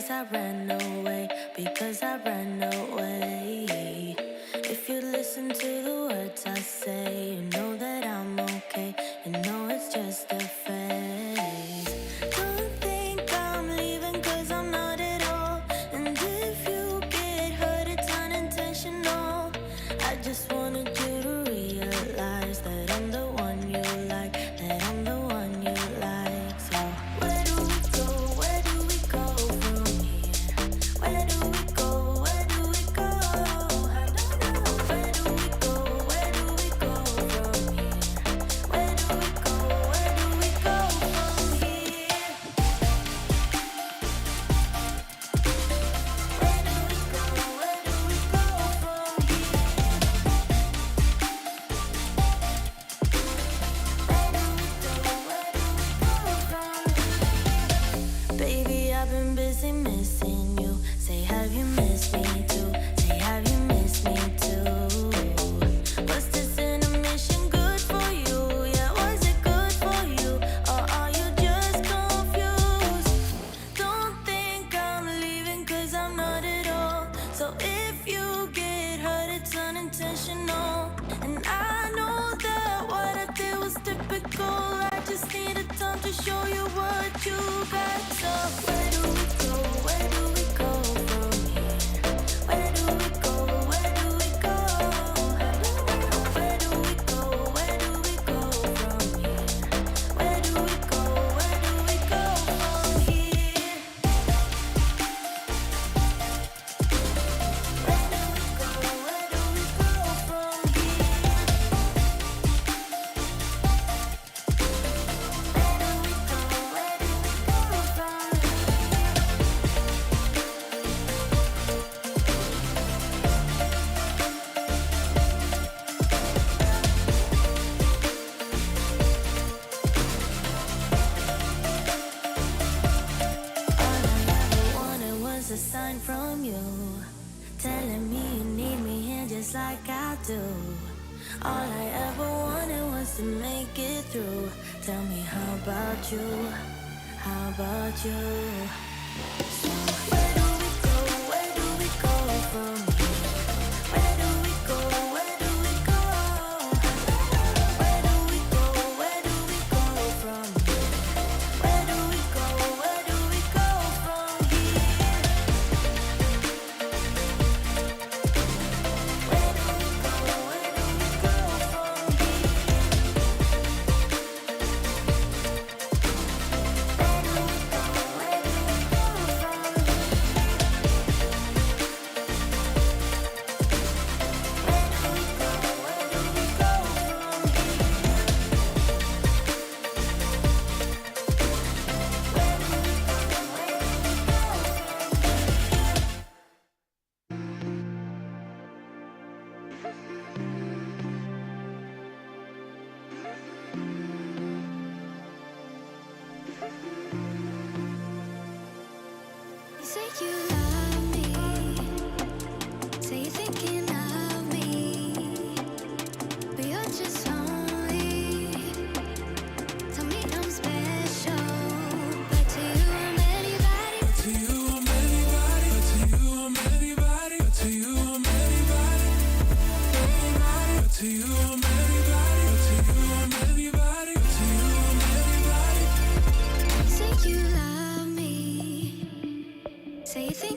because I ran away, because I ran away. If you listen to the words I say, you know that I'm okay, you know it's just a phase. Don't think I'm leaving cause I'm not at all. And if you get hurt it's unintentional. I just wanted you to realize that I'm the one you like, that I'm the one you like. So where do we go? Where do we go from here? Where do we go? Where do we go? I don't know. Where do we go? Where do we go from here? Where do we go? Where do we go from here? Where do we go? Where do we go from here? Baby, I've been busy missing you. Say, have you missed me too? Say, have you missed me too? Was this intermission good for you? Yeah, was it good for you? Or are you just confused? Don't think I'm leaving cause I'm not at all. So if you get hurt, it's unintentional. And I know that what I did was typical. I just needed time to show you what you got. So where do we go? Where do we go from here? Where do we go? Where do we go? I don't know. Where do we go? Where do we go from here? Where do we go? Where do we go from here? Where do we go? Where do we go from here? Where do we go? Where do we go from here? All I ever wanted was a sign from you, telling me you need me here just like I do. All I ever wanted was to make it through. Tell me, how about you? How about you? So where do we go? Where do we go from here? Where do we go? Where do we go? Where do we go? Where do we go from here? Where do we go? Where do we go from here? Where do we go? Where do we go from here? Where do we go? Where do we go from You say you love me, say you're thinking of me, but you're just lonely. Tell me I'm special, but to you I'm anybody. To you I'm anybody, but to you I'm anybody, but to you I'm anybody, anybody, but to you I'm anybody, but to you I'm anybody, but to you I'm anybody. You say you love me, say you think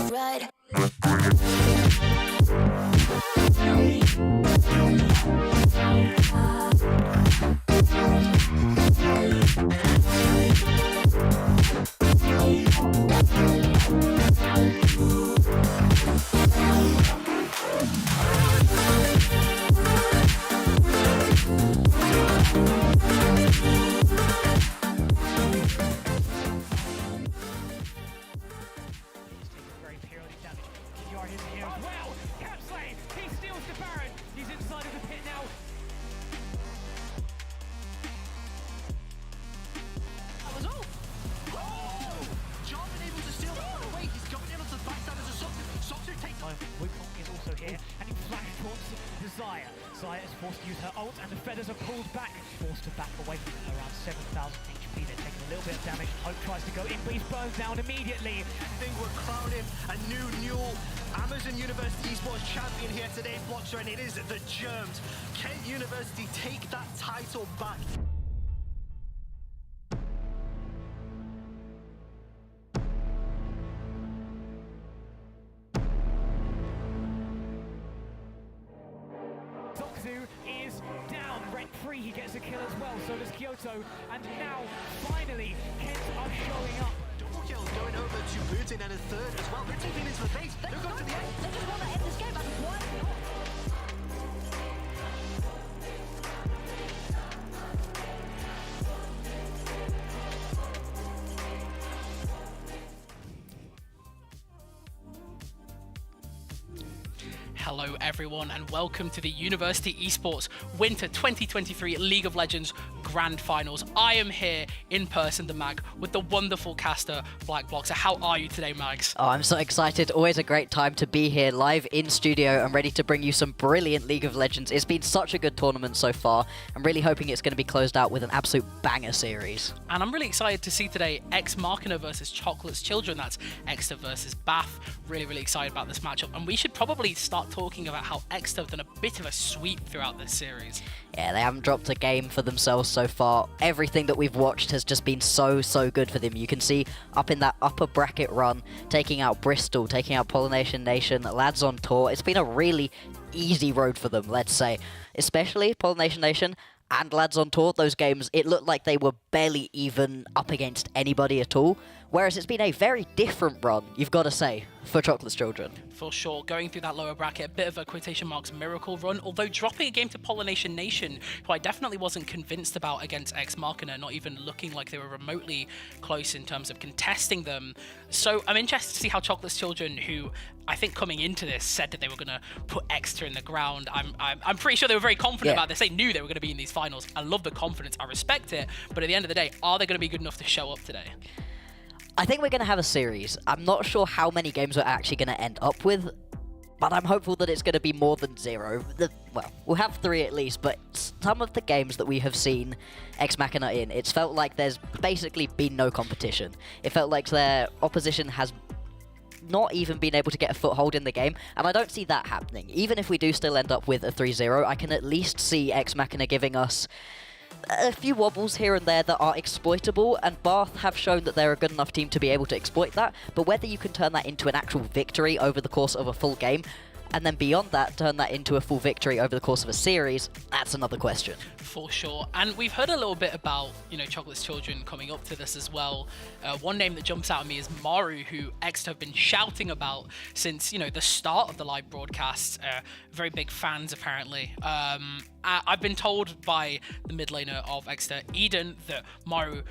Right. Very periodic damage. Kinyard is here as well. Capsley, he steals the Baron. He's inside of the pit now. That was all. Oh! John been able to steal that one away. He's coming in onto the backside as a Soccer takes on. Wukong is also here, and he flash taunts Zaya. Zaya is forced to use her ult, and the feathers are pulled back. Forced to back away from around 7,000 HP. They're taking a little bit of damage. Hope tries to go in, but he's burned down immediately. I think we're crowning a new Amazon University Esports champion here today, Bloxer, and it is the Germs. Kent University take that title back. Zokzu is down, rent-free, he gets a kill as well, so does Kyoto, and now, finally, Kent are showing up. Double kill going over to Putin and a third as well. They're taking into the base. They're going to the end. They just want to end this game, and why not? Hello everyone and welcome to the University Esports Winter 2023 League of Legends Grand Finals. I am here in person, the Mag, with the wonderful caster, Black Bloxer. How are you today, Mags? Oh, I'm so excited. Always a great time to be here live in studio and ready to bring you some brilliant League of Legends. It's been such a good tournament so far. I'm really hoping it's going to be closed out with an absolute banger series. And I'm really excited to see today X Markiner versus Chocolate's Children. That's Exter versus Bath. Really excited about this matchup. And we should probably start talking about how Exter have done a bit of a sweep throughout this series. Yeah, they haven't dropped a game for themselves so far. Everything that we've watched has just been so good for them. You can see up in that upper bracket run, taking out Bristol, taking out Pollination Nation, Lads on Tour. It's been a really easy road for them, let's say. Especially Pollination Nation and Lads on Tour, those games, it looked like they were barely even up against anybody at all. Whereas it's been a very different run, you've got to say, for Chocolate's Children. For sure, going through that lower bracket, a bit of a quotation marks miracle run, although dropping a game to Pollination Nation, who I definitely wasn't convinced about against Ex Machina, not even looking like they were remotely close in terms of contesting them. So I'm interested to see how Chocolate's Children, who I think coming into this said that they were going to put Exeter in the ground. I'm pretty sure they were very confident about this. They knew they were going to be in these finals. I love the confidence. I respect it. But at the end of the day, are they going to be good enough to show up today? I think we're going to have a series. I'm not sure how many games we're actually going to end up with, but I'm hopeful that it's going to be more than 0. Well, we'll have 3 at least, but some of the games that we have seen Ex Machina in, it's felt like there's basically been no competition. It felt like their opposition has not even been able to get a foothold in the game, and I don't see that happening. Even if we do still end up with a 3-0, I can at least see Ex Machina giving us a few wobbles here and there that are exploitable, and Bath have shown that they're a good enough team to be able to exploit that, but whether you can turn that into an actual victory over the course of a full game, and then beyond that, turn that into a full victory over the course of a series, that's another question. For sure. And we've heard a little bit about, Chocolate's Children coming up to this as well. One name that jumps out at me is Maru, who Exeter have been shouting about since, the start of the live broadcasts. Very big fans, apparently. I've been told by the mid laner of Exeter, Eden, that Maru,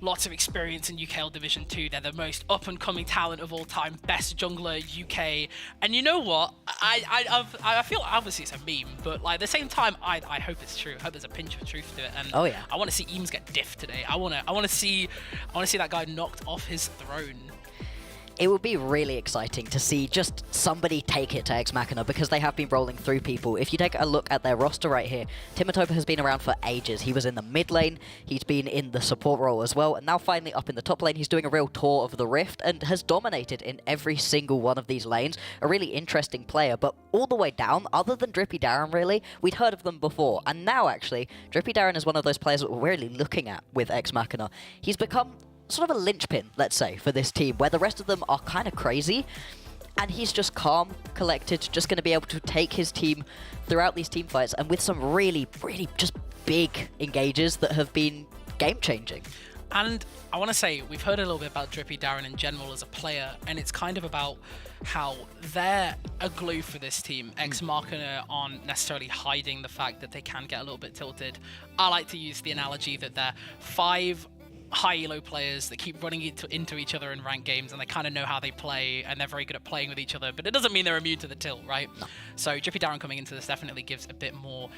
lots of experience in UKL Division 2. They're the most up-and-coming talent of all time, best jungler UK. And you know what? I feel obviously it's a meme, but at the same time, I hope it's true. I hope there's a pinch of truth to it. And oh yeah, I want to see Eames get diffed today. I want to see that guy knocked off his throne. It would be really exciting to see just somebody take it to Ex Machina, because they have been rolling through people. If you take a look at their roster right here, Timotova has been around for ages. He was in the mid lane, he's been in the support role as well, and now finally up in the top lane, he's doing a real tour of the Rift and has dominated in every single one of these lanes. A really interesting player, but all the way down, other than Drippy Darren really, we'd heard of them before, and now actually, Drippy Darren is one of those players that we're really looking at with Ex Machina. He's become sort of a linchpin, let's say, for this team, where the rest of them are kind of crazy, and he's just calm, collected, just going to be able to take his team throughout these team fights, and with some really, really just big engages that have been game-changing. And I want to say, we've heard a little bit about Drippy Darren in general as a player, and it's kind of about how they're a glue for this team. Ex Machina aren't necessarily hiding the fact that they can get a little bit tilted. I like to use the analogy that they're 5 high elo players that keep running into each other in ranked games, and they kind of know how they play, and they're very good at playing with each other, but it doesn't mean they're immune to the tilt, right? No. So Drippy Darren coming into this definitely gives a bit more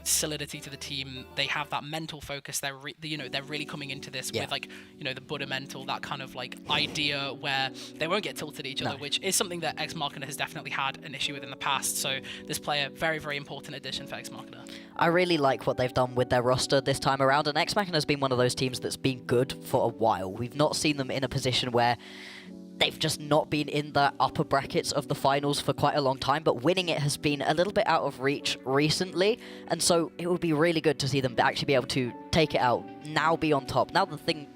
solidity to the team. They have that mental focus. They're really coming into this with the Buddha mental, that kind of idea where they won't get tilted at each other, which is something that Ex Machina has definitely had an issue with in the past. So this player, very, very important addition for Ex Machina. I really like what they've done with their roster this time around, and Ex Machina has been one of those teams that's been good for a while. We've not seen them in a position where they've just not been in the upper brackets of the finals for quite a long time, but winning it has been a little bit out of reach recently, and so it would be really good to see them actually be able to take it out, now be on top. Now the thing,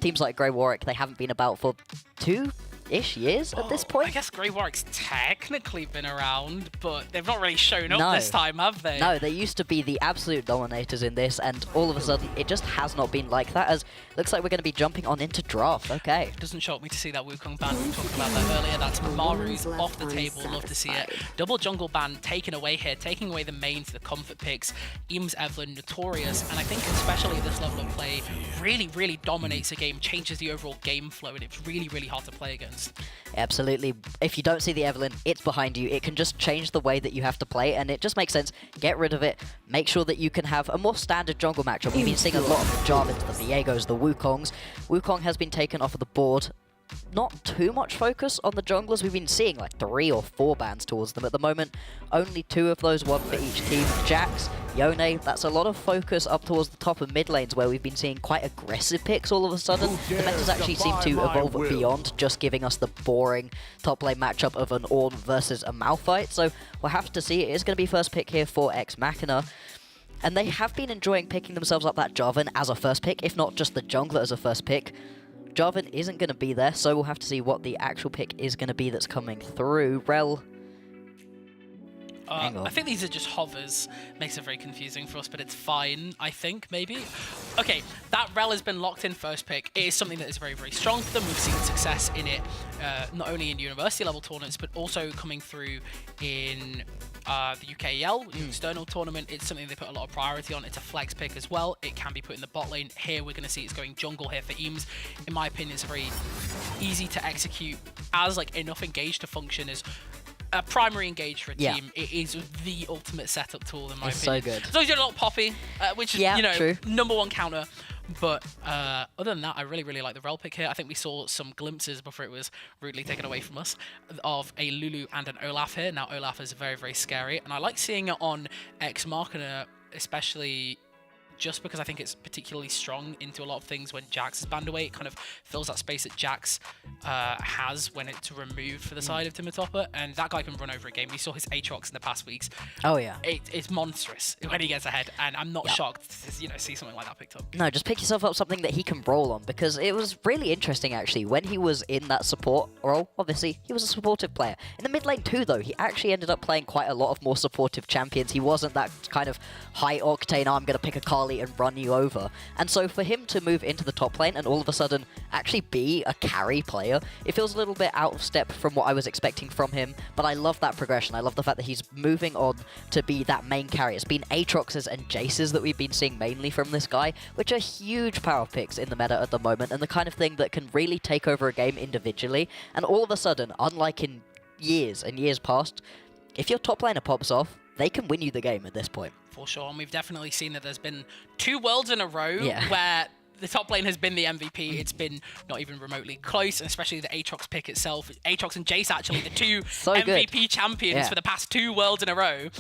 teams like Grey Warwick, they haven't been about for 2-ish years at this point. I guess Grey Warwick's technically been around, but they've not really shown up this time, have they? No, they used to be the absolute dominators in this, and all of a sudden, it just has not been like that, as looks like we're going to be jumping on into draft. Okay. It doesn't shock me to see that Wukong ban. We talked about that earlier. That's Maru's off the table. Love to see it. Double jungle ban taken away here, taking away the mains, the comfort picks. Eames, Evelyn, notorious, and I think especially at this level of play, really, really dominates a game, changes the overall game flow, and it's really, really hard to play against. Absolutely. If you don't see the Evelyn, it's behind you. It can just change the way that you have to play, and it just makes sense. Get rid of it. Make sure that you can have a more standard jungle matchup. We've been seeing a lot of the Jarvans, the Viegos, the Wukongs. Wukong has been taken off of the board. Not too much focus on the junglers. We've been seeing 3 or 4 bans towards them at the moment. Only 2 of those, 1 for each team. Jax, Yone, that's a lot of focus up towards the top and mid lanes, where we've been seeing quite aggressive picks all of a sudden. The metas actually seem to evolve beyond just giving us the boring top lane matchup of an Ornn versus a Malphite. So we'll have to see. It is going to be first pick here for Ex Machina. And they have been enjoying picking themselves up that Jarvan as a first pick, if not just the jungler as a first pick. Jarvan isn't going to be there, so we'll have to see what the actual pick is going to be that's coming through. Rel. Hang on. I think these are just hovers. Makes it very confusing for us, but it's fine, I think, maybe. Okay, that Rel has been locked in first pick. It is something that is very, very strong for them. We've seen success in it, not only in university level tournaments, but also coming through in the UKEL, external tournament. It's something they put a lot of priority on. It's a flex pick as well. It can be put in the bot lane. Here, we're going to see it's going jungle here for Eames. In my opinion, it's very easy to execute as like enough engage to function as a primary engage for a team. It is the ultimate setup tool in my opinion. So good. As long as you don't Poppy, which is, you know, #1 counter. But other than that, I really, really like the Rel pick here. I think we saw some glimpses before it was rudely taken away from us of a Lulu and an Olaf here. Now, Olaf is very, very scary. And I like seeing it on X Machina, especially just because I think it's particularly strong into a lot of things when Jax is banned away. It kind of fills that space that Jax has when it's removed for the side of Timatopper, and that guy can run over a game. We saw his Aatrox in the past weeks. Oh yeah. It's monstrous when he gets ahead, and I'm not shocked to see something like that picked up. No, just pick yourself up something that he can roll on, because it was really interesting actually when he was in that support role. Obviously, he was a supportive player. In the mid lane too, though, he actually ended up playing quite a lot of more supportive champions. He wasn't that kind of high octane, I'm going to pick a Carly and run you over. And so for him to move into the top lane and all of a sudden actually be a carry player, it feels a little bit out of step from what I was expecting from him, but I love that progression. I love the fact that he's moving on to be that main carry. It's been Aatroxes and Jaces that we've been seeing mainly from this guy, which are huge power picks in the meta at the moment, and the kind of thing that can really take over a game individually. And all of a sudden, unlike in years and years past, if your top laner pops off, they can win you the game at this point. For sure, and we've definitely seen that there's been 2 worlds in a row where the top lane has been the MVP. It's been not even remotely close, and especially the Aatrox pick itself. Aatrox and Jace, actually, the 2 MVP champions for the past 2 worlds in a row.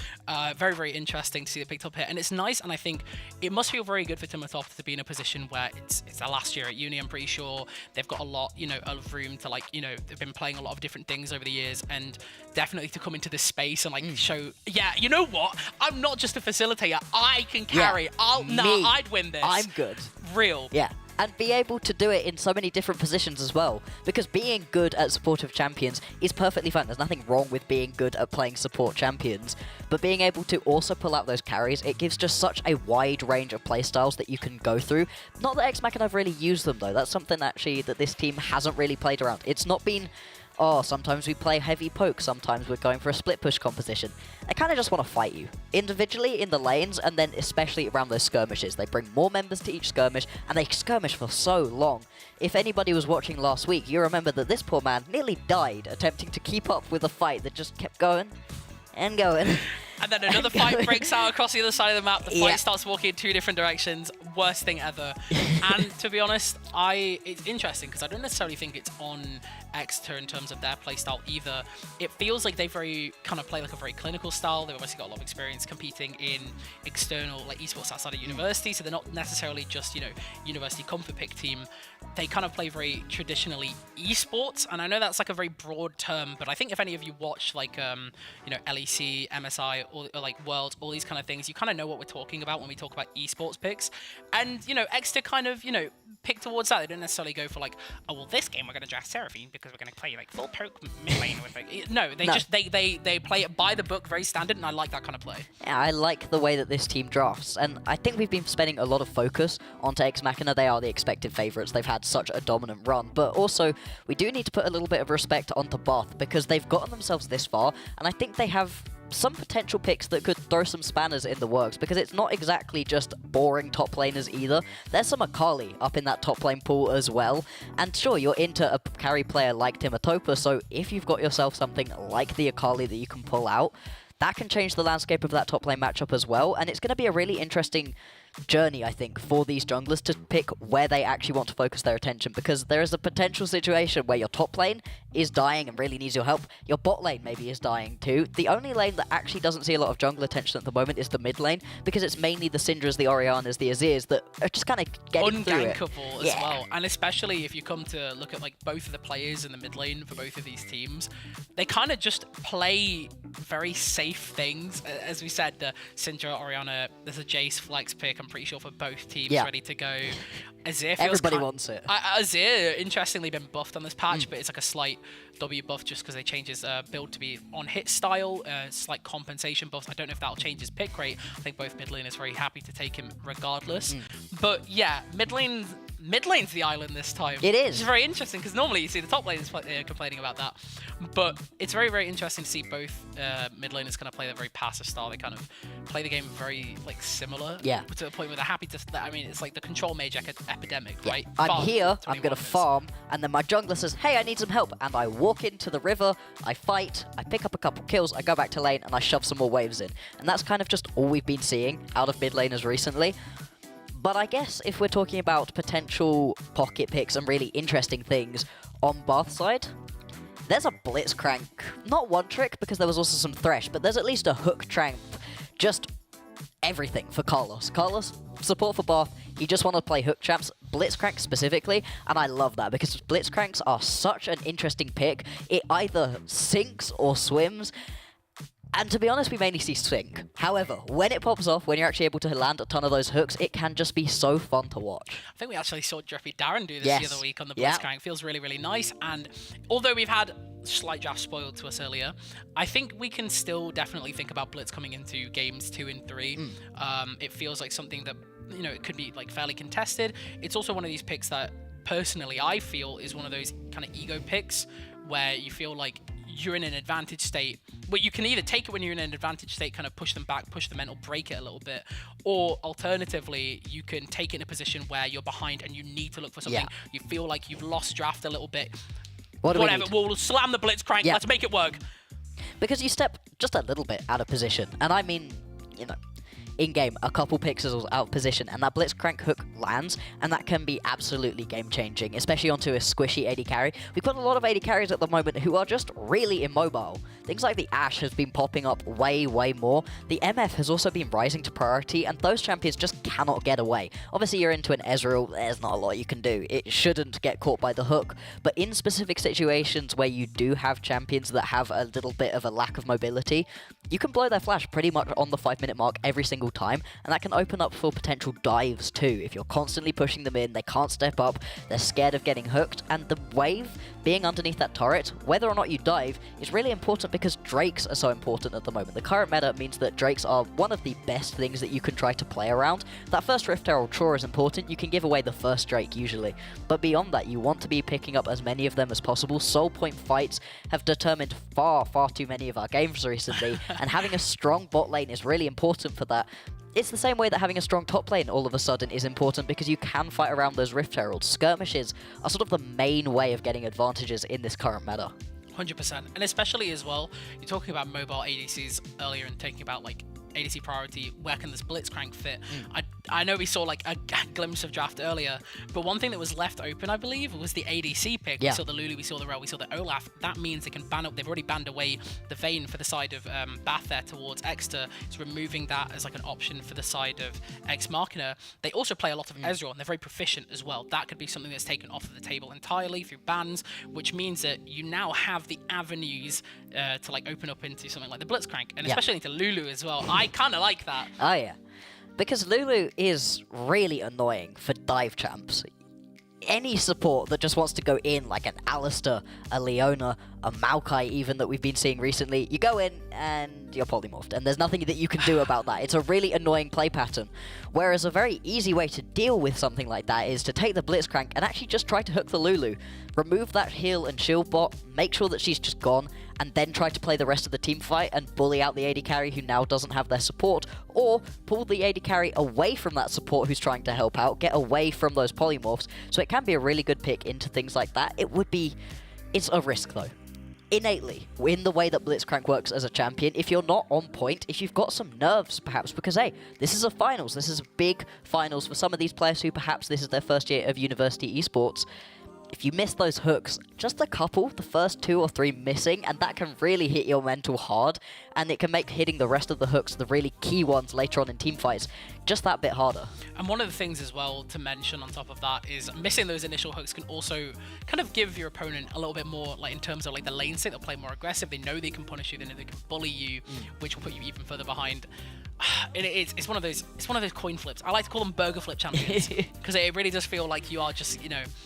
Very, very interesting to see it picked up here. And it's nice, and I think it must feel very good for Timatopper to be in a position where it's their last year at uni. I'm pretty sure they've got a lot, of room to, they've been playing a lot of different things over the years, and definitely to come into this space and, show, you know what? I'm not just a facilitator. I can carry. I'd win this. I'm good. Real. Yeah, and be able to do it in so many different positions as well, because being good at supportive champions is perfectly fine. There's nothing wrong with being good at playing support champions, but being able to also pull out those carries, it gives just such a wide range of playstyles that you can go through. Not that X Machina have really used them though. That's something actually that this team hasn't really played around. It's not been, sometimes we play heavy poke, sometimes we're going for a split push composition. They kind of just want to fight you individually in the lanes, and then especially around those skirmishes. They bring more members to each skirmish, and they skirmish for so long. If anybody was watching last week, you remember that this poor man nearly died attempting to keep up with a fight that just kept going and going. And then another fight breaks out across the other side of the map. The fight starts walking in 2 different directions. Worst thing ever. And to be honest, it's interesting because I don't necessarily think it's on Exeter in terms of their playstyle either. It feels like they very kind of play like a very clinical style. They've obviously got a lot of experience competing in external esports outside of university, so they're not necessarily just university comfort pick team. They kind of play very traditionally esports, and I know that's like a very broad term, but I think if any of you watch LEC, MSI, or Worlds, all these kind of things, you kind of know what we're talking about when we talk about esports picks. And Exeter kind of pick towards that. They don't necessarily go for this game we're going to draft Seraphine because we're going to play full poke mid lane with no, they play it by the book, very standard, and I like that kind of play. Yeah, I like the way that this team drafts, and I think we've been spending a lot of focus onto X Machina. They are the expected favourites. They've had such a dominant run, but also we do need to put a little bit of respect onto Bath because they've gotten themselves this far, and I think they have some potential picks that could throw some spanners in the works, because it's not exactly just boring top laners either. There's some Akali up in that top lane pool as well, and sure, you're into a carry player like Timatopper, so if you've got yourself something like the Akali that you can pull out, that can change the landscape of that top lane matchup as well, and it's going to be a really interesting journey, I think, for these junglers to pick where they actually want to focus their attention, because there is a potential situation where your top lane is dying and really needs your help. Your bot lane maybe is dying too. The only lane that actually doesn't see a lot of jungle attention at the moment is the mid lane, because it's mainly the Syndras, the Orianas, the Azirs that are just kind of getting through it. Ungankable as well. And especially if you come to look at both of the players in the mid lane for both of these teams, they kind of just play very safe things. As we said, the Syndra, Oriana, there's a Jace flex pick. I'm pretty sure, for both teams, Yeah. ready to go. Azir feels Everybody wants it. Azir, interestingly, been buffed on this patch, but it's like a slight W buff just because they changed his build to be on hit style, slight compensation buffs. I don't know if that'll change his pick rate. I think both mid lane is very happy to take him regardless. But yeah, mid lane's the island this time. It is. Which is very interesting because normally you see the top lane is complaining about that. But it's very, very interesting to see both mid laners kind of play that very passive style. They kind of play the game very like similar. Yeah. To the point where they're happy to. I mean, it's like the control mage epidemic, right? I'm Farm here, to I'm going to 21 minutes. farm, and then my jungler says, hey, I need some help, and I walk into the river, I fight, I pick up a couple kills, I go back to lane, and I shove some more waves in. And that's kind of just all we've been seeing out of mid laners recently. But I guess if we're talking about potential pocket picks and really interesting things on Bath side, there's a Blitzcrank. Not one trick, because there was also some Thresh, but there's at least a hook tramp. Just everything for Carlos. Carlos, support for Bath, he just want to play hook champs, Blitzcrank specifically, and I love that because Blitzcranks are such an interesting pick. It either sinks or swims, and to be honest, we mainly see sink. However, when it pops off, when you're actually able to land a ton of those hooks, it can just be so fun to watch. I think we actually saw Drippy Darren do this Yes. the other week on the Yeah. Blitzcrank. Feels really, really nice. And although we've had slight draft spoiled to us earlier, I think we can still definitely think about Blitz coming into games 2 and 3. It feels like something that, you know, it could be like fairly contested. It's also one of these picks that personally I feel is one of those kind of ego picks where you feel like you're in an advantage state, but you can either take it when you're in an advantage state, kind of push them back, push the mental, break it a little bit, or alternatively, you can take it in a position where you're behind and you need to look for something. Yeah. You feel like you've lost draft a little bit. What do we Whatever, need? we'll slam the Blitzcrank, Yeah. let's make it work. Because you step just a little bit out of position, and I mean, you know, in-game, a couple pixels out of position, and that Blitzcrank hook lands, and that can be absolutely game-changing, especially onto a squishy AD carry. We've got a lot of AD carries at the moment who are just really immobile. Things like the Ashe has been popping up way, way more. The MF has also been rising to priority, and those champions just cannot get away. Obviously, you're into an Ezreal, there's not a lot you can do. It shouldn't get caught by the hook, but in specific situations where you do have champions that have a little bit of a lack of mobility, you can blow their flash pretty much on the 5-minute mark every single time, and that can open up for potential dives too. If you're constantly pushing them in, they can't step up, they're scared of getting hooked, and the wave being underneath that turret, whether or not you dive, is really important because Drakes are so important at the moment. The current meta means that Drakes are one of the best things that you can try to play around. That first Rift Herald sure is important, you can give away the first Drake usually, but beyond that, you want to be picking up as many of them as possible. Soul point fights have determined far, far too many of our games recently, and having a strong bot lane is really important for that. It's the same way that having a strong top lane all of a sudden is important because you can fight around those Rift Heralds. Skirmishes are sort of the main way of getting advantages in this current meta. 100%, and especially as well, you're talking about mobile ADCs earlier and thinking about like ADC priority, where can this Blitzcrank fit? I know we saw like a glimpse of draft earlier, but one thing that was left open, I believe, was the ADC pick. Yeah. We saw the Lulu, we saw the Rel, we saw the Olaf. That means they can ban up, they've already banned away the Vayne for the side of Bath there towards Exeter. It's removing that as like an option for the side of Ex Machina. They also play a lot of Ezreal, and they're very proficient as well. That could be something that's taken off of the table entirely through bans, which means that you now have the avenues to like open up into something like the Blitzcrank, and especially into Lulu as well. I kind of like that. Oh yeah, because Lulu is really annoying for dive champs. Any support that just wants to go in, like an Alistair, a Leona, a Maokai even that we've been seeing recently, you go in and you're polymorphed, and there's nothing that you can do about that. It's a really annoying play pattern. Whereas a very easy way to deal with something like that is to take the Blitzcrank and actually just try to hook the Lulu. Remove that heal and shield bot, make sure that she's just gone, and then try to play the rest of the team fight and bully out the AD carry who now doesn't have their support, or pull the AD carry away from that support who's trying to help out, get away from those polymorphs. So it can be a really good pick into things like that. It's a risk though. Innately, in the way that Blitzcrank works as a champion, if you're not on point, if you've got some nerves perhaps, because hey, this is a finals, this is a big finals for some of these players who perhaps this is their first year of university esports. If you miss those hooks, just a couple, the first 2 or 3 missing, and that can really hit your mental hard, and it can make hitting the rest of the hooks, the really key ones later on in teamfights, just that bit harder. And one of the things as well to mention on top of that is missing those initial hooks can also kind of give your opponent a little bit more, like in terms of like the lane state, they'll play more aggressive, they know they can punish you, they know they can bully you, which will put you even further behind. It's one of those coin flips. I like to call them burger flip champions because it really does feel like you are just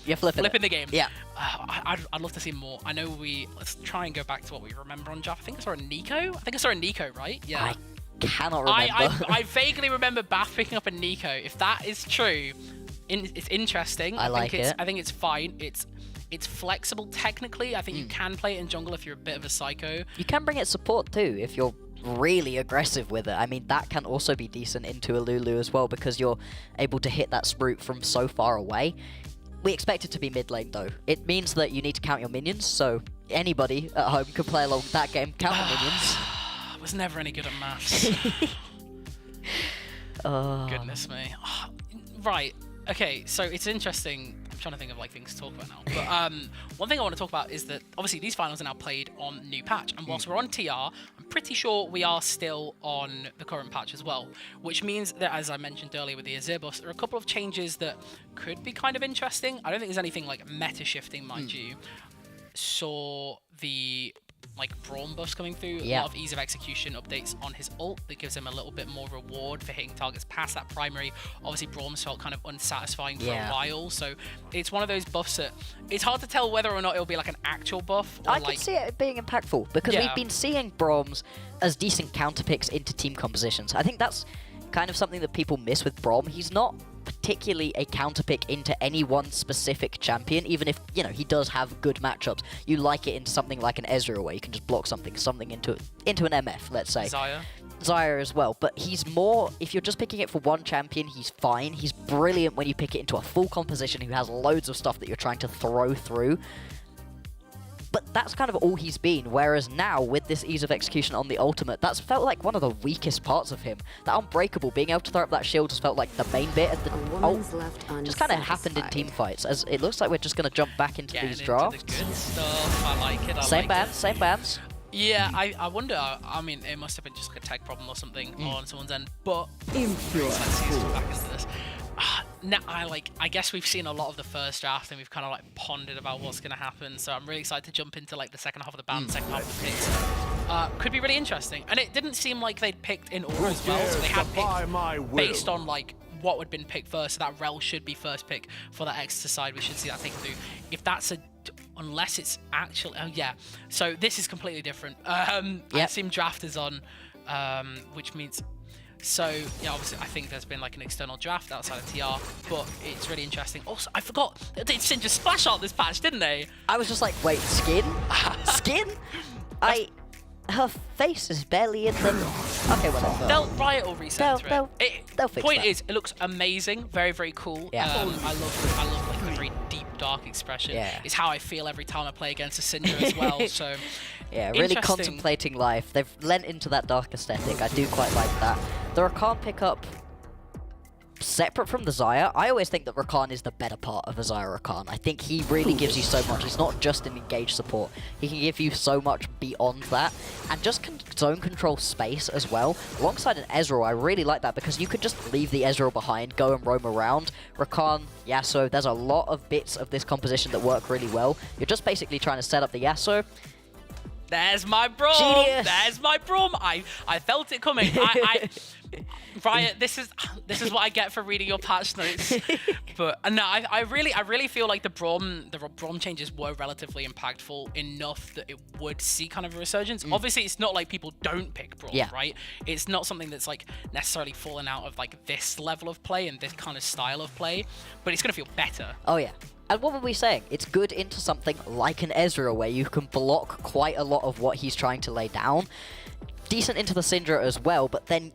You're flipping the game. Yeah. I'd love to see more. I know let's try and go back to what we remember on Jaff. I think I saw a Nico, right? Yeah. I cannot remember. I vaguely remember Bath picking up a Nico. If that is true, it's interesting. I like it. I think it's fine. It's flexible technically. I think you can play it in jungle if you're a bit of a psycho. You can bring it support too if you're really aggressive with it. I mean, that can also be decent into a Lulu as well because you're able to hit that Sprout from so far away. We expect it to be mid lane though. It means that you need to count your minions, so anybody at home can play along that game. Count the minions. I was never any good at maths. Goodness me. Right. Okay, so it's interesting. I'm trying to think of like things to talk about now. But one thing I want to talk about is that obviously these finals are now played on new patch, and whilst we're on TR, I'm pretty sure we are still on the current patch as well, which means that, as I mentioned earlier with the Azir bus, there are a couple of changes that could be kind of interesting. I don't think there's anything like meta shifting, mind you. Saw the Braum buffs coming through, a lot of ease of execution updates on his ult that gives him a little bit more reward for hitting targets past that primary. Obviously Braum's felt kind of unsatisfying for a while, so it's one of those buffs that it's hard to tell whether or not it'll be like an actual buff. Or I can see it being impactful because we've been seeing Braum's as decent counter picks into team compositions. I think that's kind of something that people miss with Braum. He's not particularly a counter pick into any one specific champion, even if he does have good matchups. You like it into something like an Ezreal where you can just block something into an MF, let's say. Xayah as well, but he's more, if you're just picking it for one champion, he's fine. He's brilliant when you pick it into a full composition who has loads of stuff that you're trying to throw through. But that's kind of all he's been, whereas now, with this ease of execution on the ultimate, that's felt like one of the weakest parts of him. That Unbreakable, being able to throw up that shield has felt like the main bit of the ult. Just kind of happened in team fights, as it looks like we're just going to jump back into these drafts. The good stuff. I like it. Same bands. Yeah, I wonder, I mean, it must have been just like a tech problem or something on someone's end, but Impure let's see back into this. Now, I guess we've seen a lot of the first draft and we've kind of like pondered about what's going to happen, so I'm really excited to jump into like the second half of the band, second half of the picks. Could be really interesting, and it didn't seem like they'd picked in order as well, so they had picked based on like what had been picked first, so that Rel should be first pick for that Exeter side. We should see that taken through. If that's unless it's actually, so this is completely different. I've seen drafters on, which means, so yeah, obviously I think there's been like an external draft outside of TR, but it's really interesting. Also, I forgot, they did Syndra splash art this patch, didn't they? I was just like, wait, skin? Skin? Her face is barely in them. Okay, whatever. Riot will reset they'll fix point that. is, it looks amazing, very, very cool. Yeah. I love like the very deep, dark expression. Yeah. It's how I feel every time I play against a Syndra as well. So yeah, really contemplating life. They've lent into that dark aesthetic. I do quite like that. The Rakan pickup, separate from the Xayah, I always think that Rakan is the better part of a Xayah Rakan. I think he really gives you so much. He's not just an engaged support. He can give you so much beyond that. And just zone control space as well. Alongside an Ezreal, I really like that because you could just leave the Ezreal behind, go and roam around. Rakan, Yasuo, there's a lot of bits of this composition that work really well. You're just basically trying to set up the Yasuo. There's my Braum! Genius. There's my Braum! I felt it coming. Riot, this is what I get for reading your patch notes. But no, I really feel like the Braum changes were relatively impactful enough that it would see kind of a resurgence. Obviously, it's not like people don't pick Braum, right? It's not something that's like necessarily fallen out of like this level of play and this kind of style of play, but it's gonna feel better. Oh yeah. And what were we saying? It's good into something like an Ezreal where you can block quite a lot of what he's trying to lay down. Decent into the Syndra as well, but then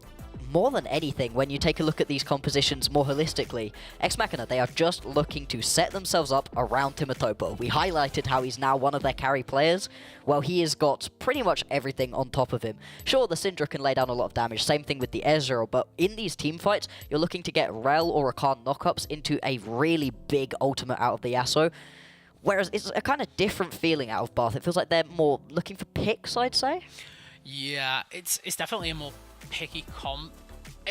more than anything, when you take a look at these compositions more holistically, Ex Machina, they are just looking to set themselves up around Timotoppo. We highlighted how he's now one of their carry players. Well, he has got pretty much everything on top of him. Sure, the Syndra can lay down a lot of damage, same thing with the Ezreal, but in these team fights, you're looking to get Rel or Rakan knockups into a really big ultimate out of the Yasuo. Whereas it's a kind of different feeling out of Bath. It feels like they're more looking for picks, I'd say. Yeah, it's definitely a more picky comp.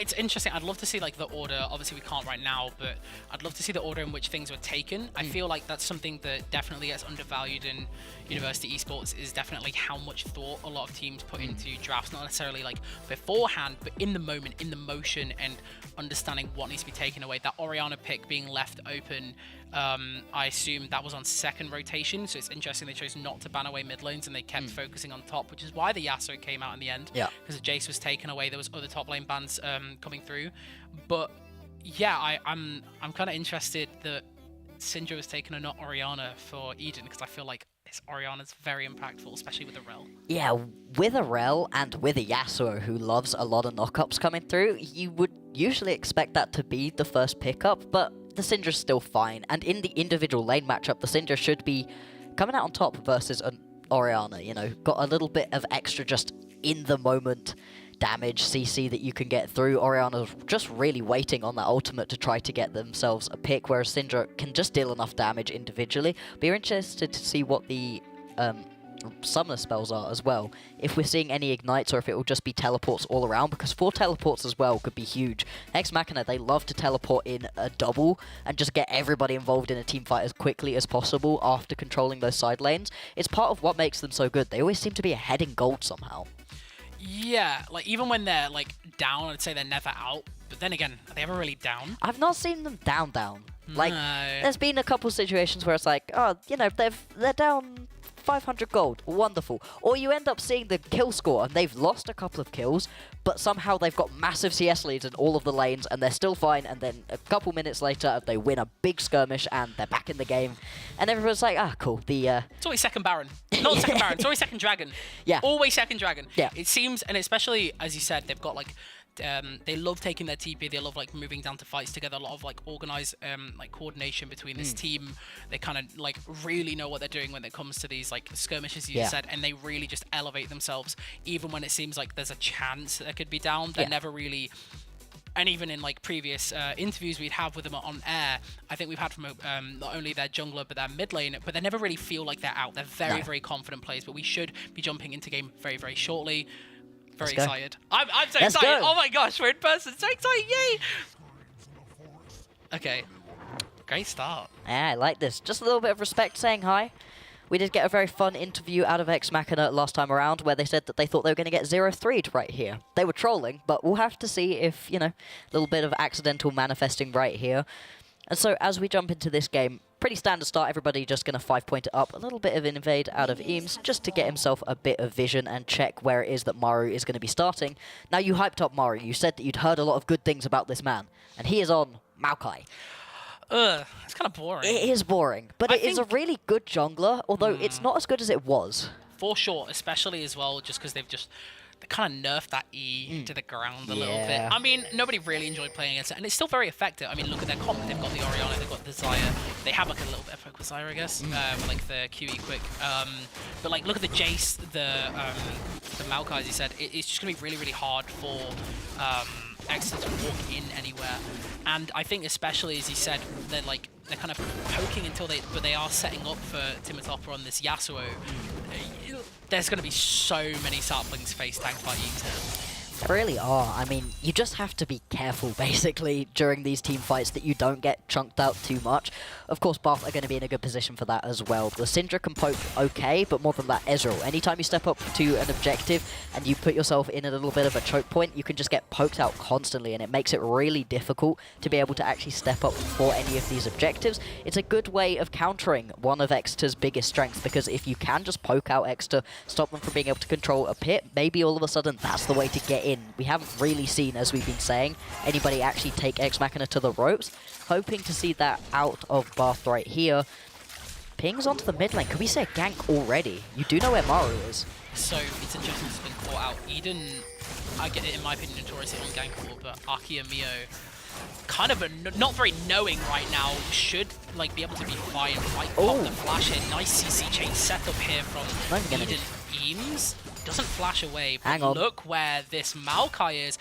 it's interesting. I'd love to see like the order. Obviously, we can't right now, but I'd love to see the order in which things were taken. I feel like that's something that definitely gets undervalued in University Esports, is definitely how much thought a lot of teams put into drafts, not necessarily like beforehand, but in the moment, in the motion, and understanding what needs to be taken away. That Orianna pick being left open, I assume that was on second rotation, so it's interesting they chose not to ban away mid lanes and they kept focusing on top, which is why the Yasuo came out in the end. Yeah. Because Jace was taken away, there was other top lane bans coming through. But yeah, I'm kind of interested that Syndra was taken and not Orianna for Eden, because I feel like this Orianna's very impactful, especially with the Rel. Yeah, with a Rel and with a Yasuo who loves a lot of knockups coming through, you would usually expect that to be the first pickup, but the Syndra's still fine. And in the individual lane matchup, the Syndra should be coming out on top versus an Orianna, you know, got a little bit of extra just in the moment damage CC that you can get through. Orianna's just really waiting on that ultimate to try to get themselves a pick, whereas Syndra can just deal enough damage individually. But you're interested to see what the summoner spells are as well, if we're seeing any ignites or if it will just be teleports all around, because 4 teleports as well could be huge. Ex Machina, they love to teleport in a double and just get everybody involved in a team fight as quickly as possible after controlling those side lanes. It's part of what makes them so good. They always seem to be ahead in gold somehow. Yeah, like even when they're like down, I'd say they're never out. But then again, are they ever really down? I've not seen them down. Like, No. there's been a couple situations where it's like, oh, you know, they're down 500 gold, wonderful. Or you end up seeing the kill score and they've lost a couple of kills, but somehow they've got massive CS leads in all of the lanes and they're still fine, and then a couple minutes later they win a big skirmish and they're back in the game. And everyone's like, ah, cool. It's always second Baron. Not second Baron, it's always second Dragon. Yeah. Always second Dragon. Yeah. It seems, and especially, as you said, they've got like, they love taking their TP, they love like moving down to fights together, a lot of like organized like coordination between this team. They kind of like really know what they're doing when it comes to these like skirmishes, you said, and they really just elevate themselves even when it seems like there's a chance they could be down. They're never really. And even in like previous interviews we'd have with them on air, I think we've had from not only their jungler but their mid lane, but they never really feel like they're out. They're very, very confident players, but we should be jumping into game very, very shortly. Very excited. I'm so Let's excited. go. Oh my gosh, we're in person. So excited. Yay. Okay. Great start. Yeah, I like this. Just a little bit of respect saying hi. We did get a very fun interview out of Ex Machina last time around where they said that they thought they were going to get 0-3'd right here. They were trolling, but we'll have to see if, you know, a little bit of accidental manifesting right here. And so as we jump into this game, pretty standard start, everybody just going to 5-point it up. A little bit of invade out of Eames just to get himself a bit of vision and check where it is that Maru is going to be starting. Now, you hyped up Maru. You said that you'd heard a lot of good things about this man, and he is on Maokai. It's kind of boring. It is boring, but it is a really good jungler, although it's not as good as it was. For sure, especially as well, just because they kind of nerfed that E to the ground a little bit. I mean, nobody really enjoyed playing against it, and it's still very effective. I mean, look at their comp. They've got the Orianna, they've got the Xayah. They have like a little bit of poke with Xayah, I guess, like the QE quick. But like, look at the Jace, the Maokai, as you said. It's just gonna be really, really hard for Exeter to walk in anywhere. And I think especially, as you said, they're kind of poking but they are setting up for Timotopper on this Yasuo. There's going to be so many saplings face tanked by Eames here. There really are. I mean, you just have to be careful, basically, during these team fights that you don't get chunked out too much. Of course, Bath are going to be in a good position for that as well. The Syndra can poke okay, but more than that, Ezreal. Anytime you step up to an objective and you put yourself in a little bit of a choke point, you can just get poked out constantly, and it makes it really difficult to be able to actually step up for any of these objectives. It's a good way of countering one of Exeter's biggest strengths, because if you can just poke out Exeter, stop them from being able to control a pit, maybe all of a sudden that's the way to get in. We haven't really seen, as we've been saying, anybody actually take Ex Machina to the ropes. Hoping to see that out of Bath right here. Pings onto the mid lane. Could we say gank already? You do know where Maru is. So it's interesting it's been caught out. Eden, I get it, in my opinion, notoriously on gankable, but Aki and Mio, kind of not very knowing right now, should like be able to be fine. Like pop the flash here. Nice CC chain setup here from Eden. Eames doesn't flash away, but Hang on. look where this Maokai is.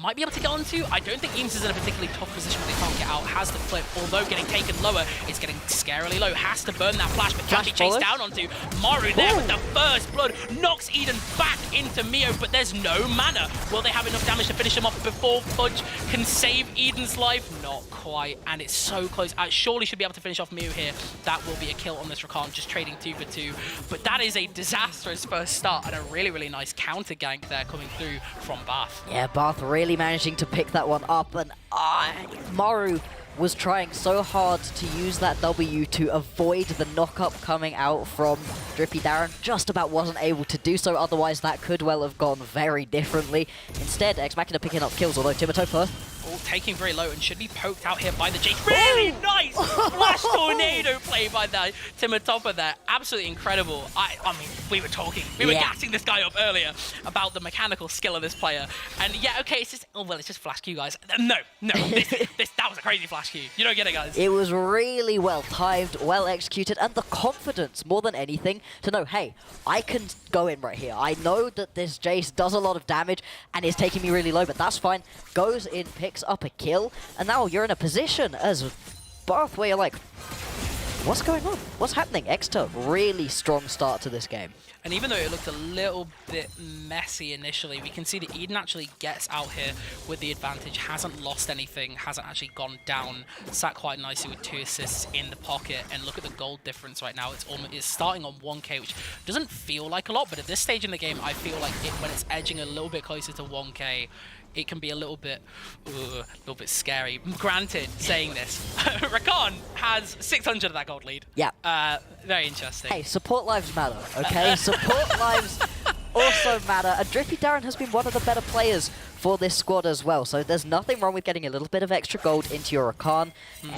might be able to get onto. I don't think Eames is in a particularly tough position where they can't get out. Has the flip, although getting taken lower, it's getting scarily low. Has to burn that flash, but can be chased down onto. Maru there with the first blood, knocks Eden back into Mio, but there's no mana. Will they have enough damage to finish him off before Fudge can save Eden's life? Not quite, and it's so close. I surely should be able to finish off Mio here. That will be a kill on this Rakan, just trading 2 for 2. But that is a disastrous first start and a really, really nice counter gank there coming through from Bath. Yeah, Bath really managing to pick that one up, and Maru was trying so hard to use that W to avoid the knock-up coming out from Drippy Darren. Just about wasn't able to do so, otherwise that could well have gone very differently. Instead, Ex Machina picking up kills, although Timotopper Taking very low and should be poked out here by the Jace. Really nice flash tornado play by that Timotopper there. Absolutely incredible. I mean, we were gassing this guy up earlier about the mechanical skill of this player. And yeah, okay, it's just, oh, well, it's just flash Q, guys. No, that was a crazy flash Q. You don't get it, guys. It was really well timed, well executed, and the confidence more than anything to know, hey, I can go in right here. I know that this Jace does a lot of damage and is taking me really low, but that's fine. Goes in, picks up a kill, and now you're in a position as Bath where you're like, what's going on? What's happening? Exeter, really strong start to this game. And even though it looked a little bit messy initially, we can see that Eden actually gets out here with the advantage, hasn't lost anything, hasn't actually gone down, sat quite nicely with 2 assists in the pocket, and look at the gold difference right now. It's starting on 1k, which doesn't feel like a lot, but at this stage in the game, I feel like when it's edging a little bit closer to 1k, it can be a little bit scary. Granted, saying this, Rakan has 600 of that gold lead. Yeah. Very interesting. Hey, support lives matter, okay? Support lives also matter. And Drippy Darren has been one of the better players for this squad as well. So there's nothing wrong with getting a little bit of extra gold into your Rakan.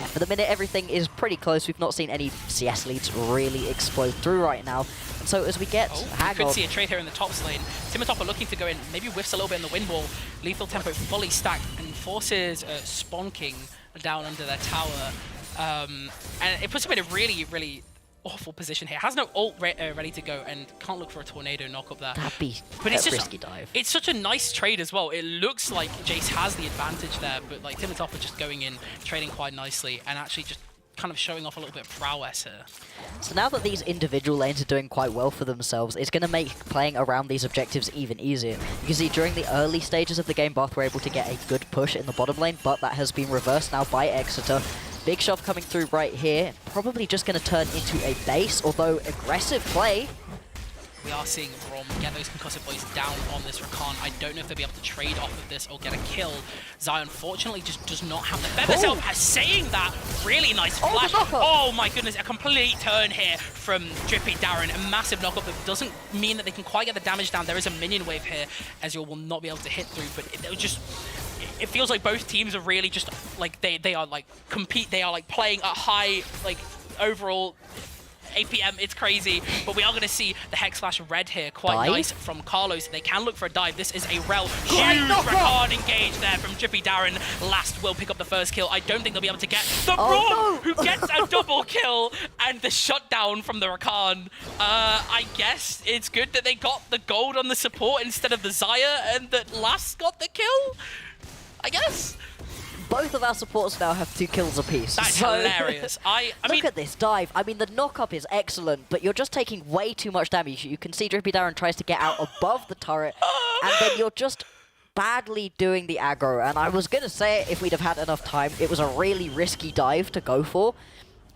For the minute, everything is pretty close. We've not seen any CS leads really explode through right now. And so as we get we could see a trade here in the top lane. Timotopper looking to go in, maybe whiffs a little bit in the wind wall. Lethal tempo fully stacked and forces Spawn King down under their tower. And it puts him in a really, really awful position here. Has no ult ready to go and can't look for a tornado knock up there. That'd be it's a just risky dive. It's such a nice trade as well. It looks like Jace has the advantage there, but like Timotopper just going in, trading quite nicely, and actually just kind of showing off a little bit of prowess here. So now that these individual lanes are doing quite well for themselves, it's going to make playing around these objectives even easier. You can see during the early stages of the game, Bath were able to get a good push in the bottom lane, but that has been reversed now by Exeter. Big shove coming through right here, probably just going to turn into a base, although aggressive play. We are seeing Rom get those concussive boys down on this Rakan. I don't know if they'll be able to trade off of this or get a kill. Zai, unfortunately, just does not have the feather self. Saying that, really nice flash. Oh my goodness, a complete turn here from Drippy Darren. A massive knockup that doesn't mean that they can quite get the damage down. There is a minion wave here, Ezreal will not be able to hit through, but it feels like both teams are really just like they are like playing a high like overall APM. It's crazy, but we are going to see the Hex Slash red here. Quite nice from Carlos. They can look for a dive. This is a rel. Huge Rakan engage there from Drippy Darren. Last will pick up the first kill. I don't think they'll be able to get the Braum, who gets a double kill, and the shutdown from the Rakan. I guess it's good that they got the gold on the support instead of the Xayah, and that Last got the kill, I guess. Both of our supports now have 2 kills apiece. That's hilarious. I mean, look at this dive. I mean, the knock-up is excellent, but you're just taking way too much damage. You can see Drippy Darren tries to get out above the turret, and then you're just badly doing the aggro. And I was going to say it if we'd have had enough time. It was a really risky dive to go for.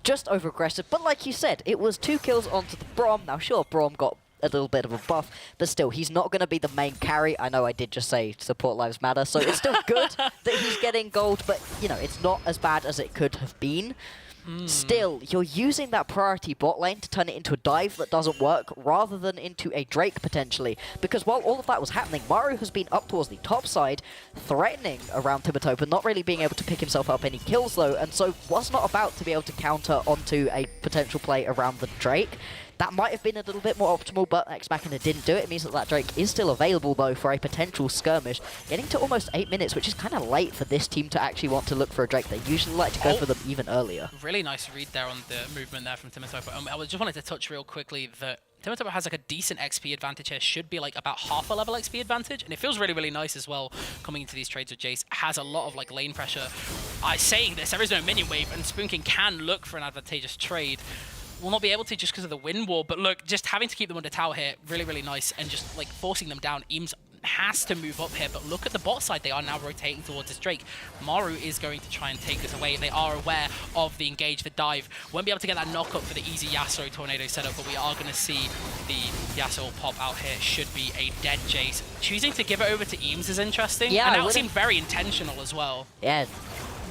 Just over-aggressive. But like you said, it was 2 kills onto the Braum. Now, sure, Braum got a little bit of a buff, but still, he's not going to be the main carry. I know I did just say support lives matter, so it's still good that he's getting gold, but, you know, it's not as bad as it could have been. Still, you're using that priority bot lane to turn it into a dive that doesn't work, rather than into a Drake, potentially. Because while all of that was happening, Maru has been up towards the top side, threatening around Timotopper, not really being able to pick himself up any kills, though, and so was not about to be able to counter onto a potential play around the Drake. That might have been a little bit more optimal, but Ex Machina didn't do it. It means that that Drake is still available, though, for a potential skirmish. Getting to almost 8 minutes, which is kind of late for this team to actually want to look for a Drake. They usually like to go for them even earlier. Really nice read there on the movement there from Timotopper. I just wanted to touch real quickly that Timotop has like a decent XP advantage here. Should be like about half a level XP advantage, and it feels really, really nice as well coming into these trades with Jace. Has a lot of like lane pressure. Saying this, there is no minion wave, and Spoon King can look for an advantageous trade. Will not be able to just because of the wind wall, but look, just having to keep them under tower here, really, really nice, and just like forcing them down. Eames has to move up here, but look at the bot side. They are now rotating towards this Drake. Maru is going to try and take this away. They are aware of the engage, the dive. Won't be able to get that knock up for the easy Yasuo tornado setup, but we are going to see the Yasuo pop out here. Should be a dead Jace. Choosing to give it over to Eames is interesting. Yeah, and that seemed very intentional as well. Yeah,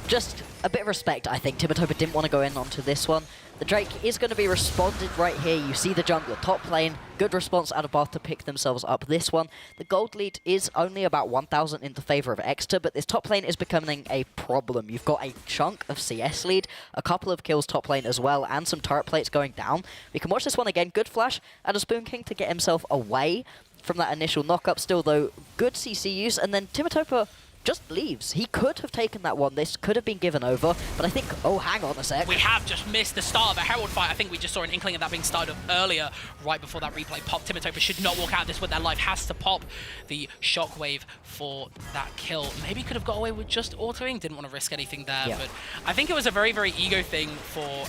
just a bit of respect, I think. Timotop didn't want to go in onto this one. The Drake is going to be responded right here. You see the jungler top lane. Good response out of Bath to pick themselves up this one. The gold lead is only about 1,000 in the favor of Exeter, but this top lane is becoming a problem. You've got a chunk of CS lead, a couple of kills top lane as well, and some turret plates going down. We can watch this one again. Good flash out of Spoon King to get himself away from that initial knock-up. Still, though, good CC use, and then Timotop just leaves. He could have taken that one. This could have been given over, but I think, oh, hang on a sec. We have just missed the start of a Herald fight. I think we just saw an inkling of that being started earlier, right before that replay popped. Timotop should not walk out of this with their life. Has to pop the shockwave for that kill. Maybe could have got away with just autoing. Didn't want to risk anything there, but I think it was a very, very ego thing for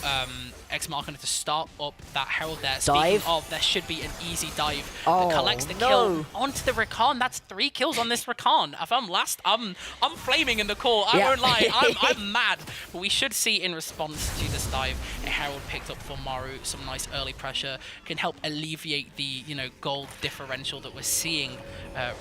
Ex-Machina to start up that Herald there. Dive. Speaking of, there should be an easy dive that collects the kill onto the Rakan. That's 3 kills on this Rakan. If I'm last, I'm flaming in the call. I won't lie. I'm mad. But we should see in response to this dive, a Herald picked up for Maru. Some nice early pressure can help alleviate the gold differential that we're seeing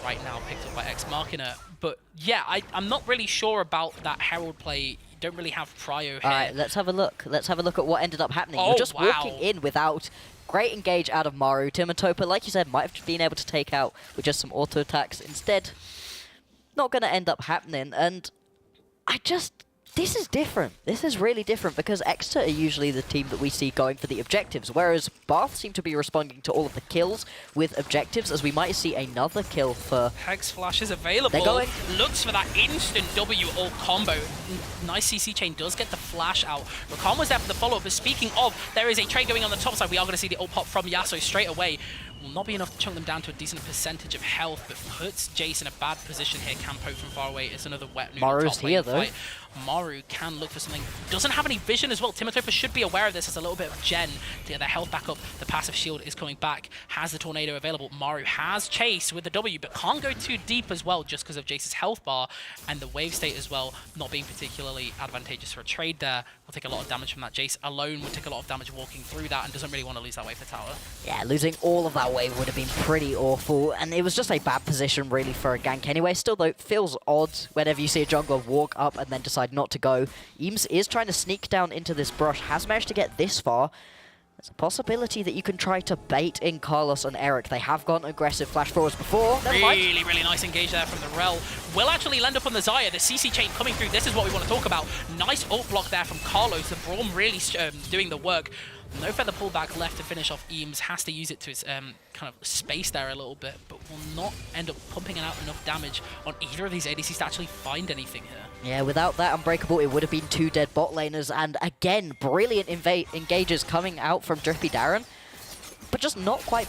right now, picked up by Ex-Machina. But yeah, I'm not really sure about that Herald play. Don't really have prio here. All right, let's have a look. Let's have a look at what ended up happening. We're just walking in without great engage out of Maru. Timotop, like you said, might have been able to take out with just some auto attacks. Instead, not going to end up happening. And this is different. This is really different because Exeter are usually the team that we see going for the objectives, whereas Bath seem to be responding to all of the kills with objectives, as we might see another kill for... Hex Flash is available. They're going... Looks for that instant W ult combo. Nice CC chain, does get the flash out. Rakan was there for the follow-up, but speaking of, there is a trade going on the top side. We are going to see the ult pop from Yasuo straight away. Will not be enough to chunk them down to a decent percentage of health, but puts Jace in a bad position here. Can poke from far away. It's another wet Maru's here, though. Fight. Maru can look for something. Doesn't have any vision as well. Timotop should be aware of this as a little bit of gen to get their health back up. The passive shield is coming back. Has the tornado available. Maru has chase with the W, but can't go too deep as well just because of Jace's health bar and the wave state as well, not being particularly advantageous for a trade there. Will take a lot of damage from that. Jace alone would take a lot of damage walking through that and doesn't really want to lose that wave for tower. Yeah, losing all of that wave would have been pretty awful, and it was just a bad position really for a gank anyway. Still though, it feels odd whenever you see a jungler walk up and then decide not to go. Eames is trying to sneak down into this brush, has managed to get this far. There's a possibility that you can try to bait in Carlos and Eric. They have gone aggressive flash forwards before. Really, really nice engage there from the Rel. Will actually land up on the Xayah. The CC chain coming through. This is what we want to talk about. Nice ult block there from Carlos. The Braum really doing the work. No feather pullback left to finish off Eames. Has to use it to its kind of space there a little bit, but will not end up pumping out enough damage on either of these ADCs to actually find anything here. Yeah, without that Unbreakable, it would have been 2 dead bot laners, and again, brilliant engages coming out from Drippy Darren, but just not quite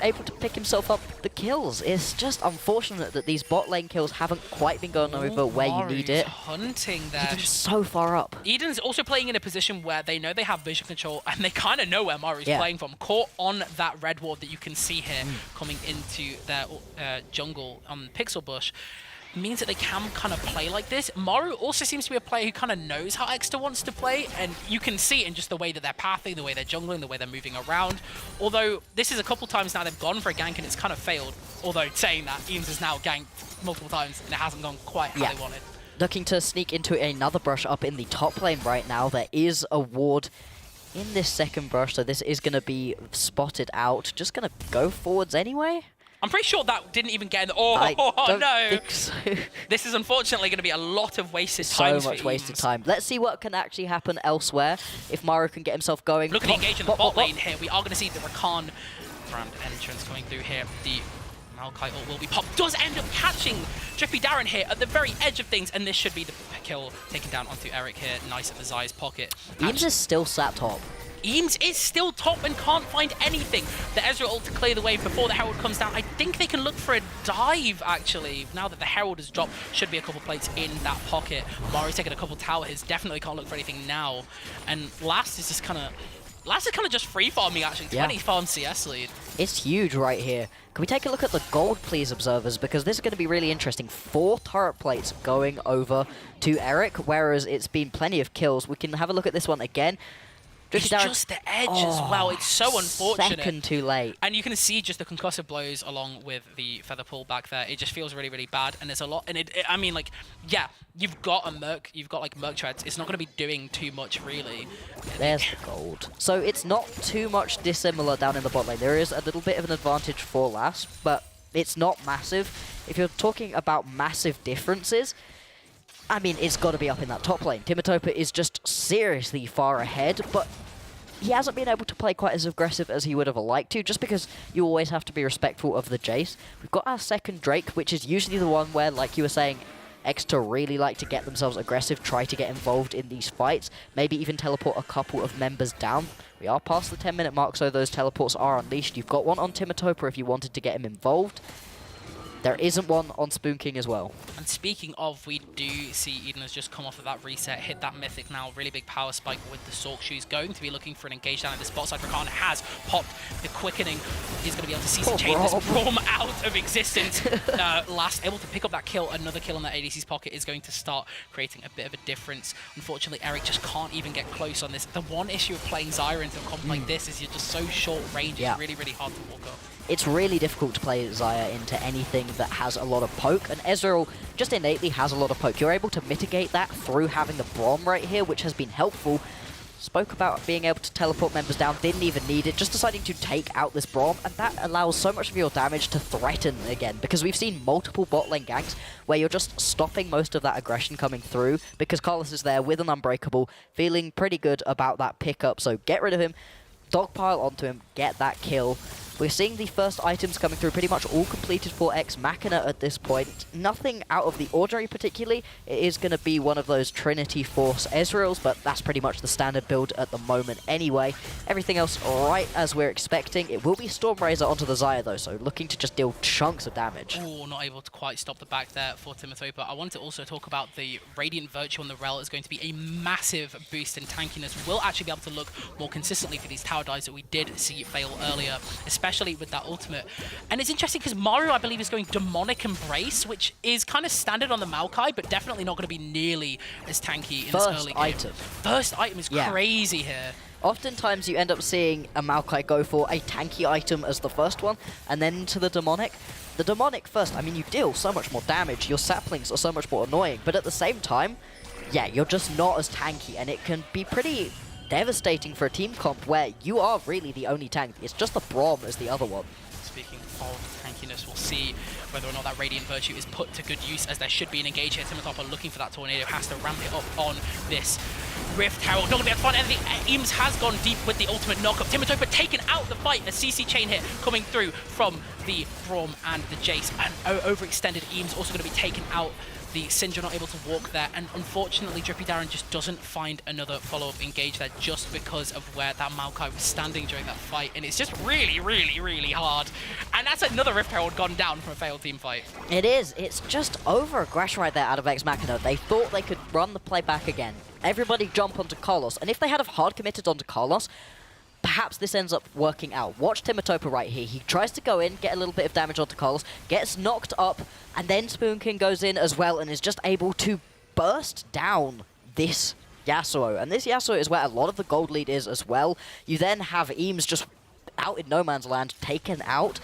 able to pick himself up the kills. It's just unfortunate that these bot lane kills haven't quite been going over where you need it. Hunting there. Eden's so far up. Eden's also playing in a position where they know they have vision control and they kind of know where Maru's playing from. Caught on that red ward that you can see here coming into their jungle on Pixel Bush. Means that they can kind of play like this. Maru also seems to be a player who kind of knows how Exeter wants to play, and you can see it in just the way that they're pathing, the way they're jungling, the way they're moving around. Although this is a couple times now they've gone for a gank and it's kind of failed. Although saying that, Eames has now ganked multiple times and it hasn't gone quite how they wanted. Looking to sneak into another brush up in the top lane right now. There is a ward in this second brush, so this is going to be spotted out. Just going to go forwards anyway. I'm pretty sure that didn't even get in the... I don't no! think so. This is unfortunately going to be a lot of wasted time. So much wasted time. Let's see what can actually happen elsewhere if Maru can get himself going. Look at the engage in the bot lane here. We are going to see the Rakan brand entrance coming through here. The Maokai ult will be popped. Does end up catching Drippy Darren here at the very edge of things, and this should be the kill taken down onto Eric here. Nice at the Xayah's pocket. Eames is still sat top. Eames is still top and can't find anything. The Ezreal ult to clear the way before the Herald comes down. I think they can look for a dive, actually. Now that the Herald has dropped, should be a couple plates in that pocket. Mari's taking a couple tower hits, definitely can't look for anything now. And Last is kind of just free farming, actually. 20 farm CS lead. It's huge right here. Can we take a look at the gold, please, observers? Because this is going to be really interesting. 4 turret plates going over to Eric, whereas it's been plenty of kills. We can have a look at this one again. It's just the edge as well. It's so unfortunate. Second too late. And you can see just the concussive blows along with the feather pull back there. It just feels really, really bad. And there's a lot. And I mean, like, yeah, you've got a Merc. You've got, like, Merc treads. It's not going to be doing too much, really. There's the gold. So it's not too much dissimilar down in the bot lane. There is a little bit of an advantage for Last, but it's not massive. If you're talking about massive differences, I mean, it's got to be up in that top lane. Timatopa is just seriously far ahead, but he hasn't been able to play quite as aggressive as he would have liked to, just because you always have to be respectful of the Jace. We've got our second Drake, which is usually the one where, like you were saying, Exeter really like to get themselves aggressive, try to get involved in these fights, maybe even teleport a couple of members down. We are past the 10-minute mark, so those teleports are unleashed. You've got one on Timatopa if you wanted to get him involved. There isn't one on Spoon King as well. And speaking of, we do see Eden has just come off of that reset, hit that Mythic now, really big power spike with the Sork Shoes, going to be looking for an engage down at this bot side. Rakan has popped the quickening. He's going to be able to CC chain this Braum out of existence. Last able to pick up that kill, another kill in that ADC's pocket is going to start creating a bit of a difference. Unfortunately, Eric just can't even get close on this. The one issue of playing Zyra into a comp like this is you're just so short range, it's really, really hard to walk up. It's really difficult to play Xayah into anything that has a lot of poke, and Ezreal just innately has a lot of poke. You're able to mitigate that through having the Braum right here, which has been helpful. Spoke about being able to teleport members down, didn't even need it, just deciding to take out this Braum, and that allows so much of your damage to threaten again, because we've seen multiple bot lane ganks where you're just stopping most of that aggression coming through, because Carlos is there with an Unbreakable, feeling pretty good about that pickup, so get rid of him, dogpile onto him, get that kill. We're seeing the first items coming through, pretty much all completed for Ex Machina at this point. Nothing out of the ordinary particularly. It is going to be one of those Trinity Force Ezreals, but that's pretty much the standard build at the moment anyway. Everything else right as we're expecting. It will be Stormrazor onto the Xayah though, so looking to just deal chunks of damage. Oh, not able to quite stop the back there for Timatopa. I want to also talk about the Radiant Virtue on the Rel. Is going to be a massive boost in tankiness. We'll actually be able to look more consistently for these tower dives that we did see fail earlier, especially with that ultimate. And it's interesting because Mario, I believe, is going Demonic Embrace, which is kind of standard on the Maokai, but definitely not going to be nearly as tanky in this early game. First item is crazy here. Oftentimes you end up seeing a Maokai go for a tanky item as the first one, and then to the Demonic. The Demonic first, I mean, you deal so much more damage, your saplings are so much more annoying, but at the same time, yeah, you're just not as tanky, and it can be pretty devastating for a team comp where you are really the only tank. It's just the Braum as the other one. Speaking of tankiness, we'll see whether or not that Radiant Virtue is put to good use, as there should be an engage here. Timatopa looking for that tornado, has to ramp it up on this Rift Herald. Not going to be able to find anything. Eames has gone deep with the ultimate knockup. Timatopa taken out the fight. A CC chain hit coming through from the Braum and the Jace. And overextended Eames also going to be taken out. The Syndra not able to walk there, and unfortunately Drippy Darren just doesn't find another follow-up engage there just because of where that Maokai was standing during that fight, and it's just really, really, really hard. And that's another Rift Herald gone down from a failed team fight. It is. It's just over-aggression right there out of Ex Machina. They thought they could run the play back again. Everybody jump onto Carlos, and if they had have hard committed onto Carlos, perhaps this ends up working out. Watch Timatopa right here. He tries to go in, get a little bit of damage onto Carlos, gets knocked up, and then Spoon King goes in as well and is just able to burst down this Yasuo. And this Yasuo is where a lot of the gold lead is as well. You then have Eames just out in no man's land, taken out.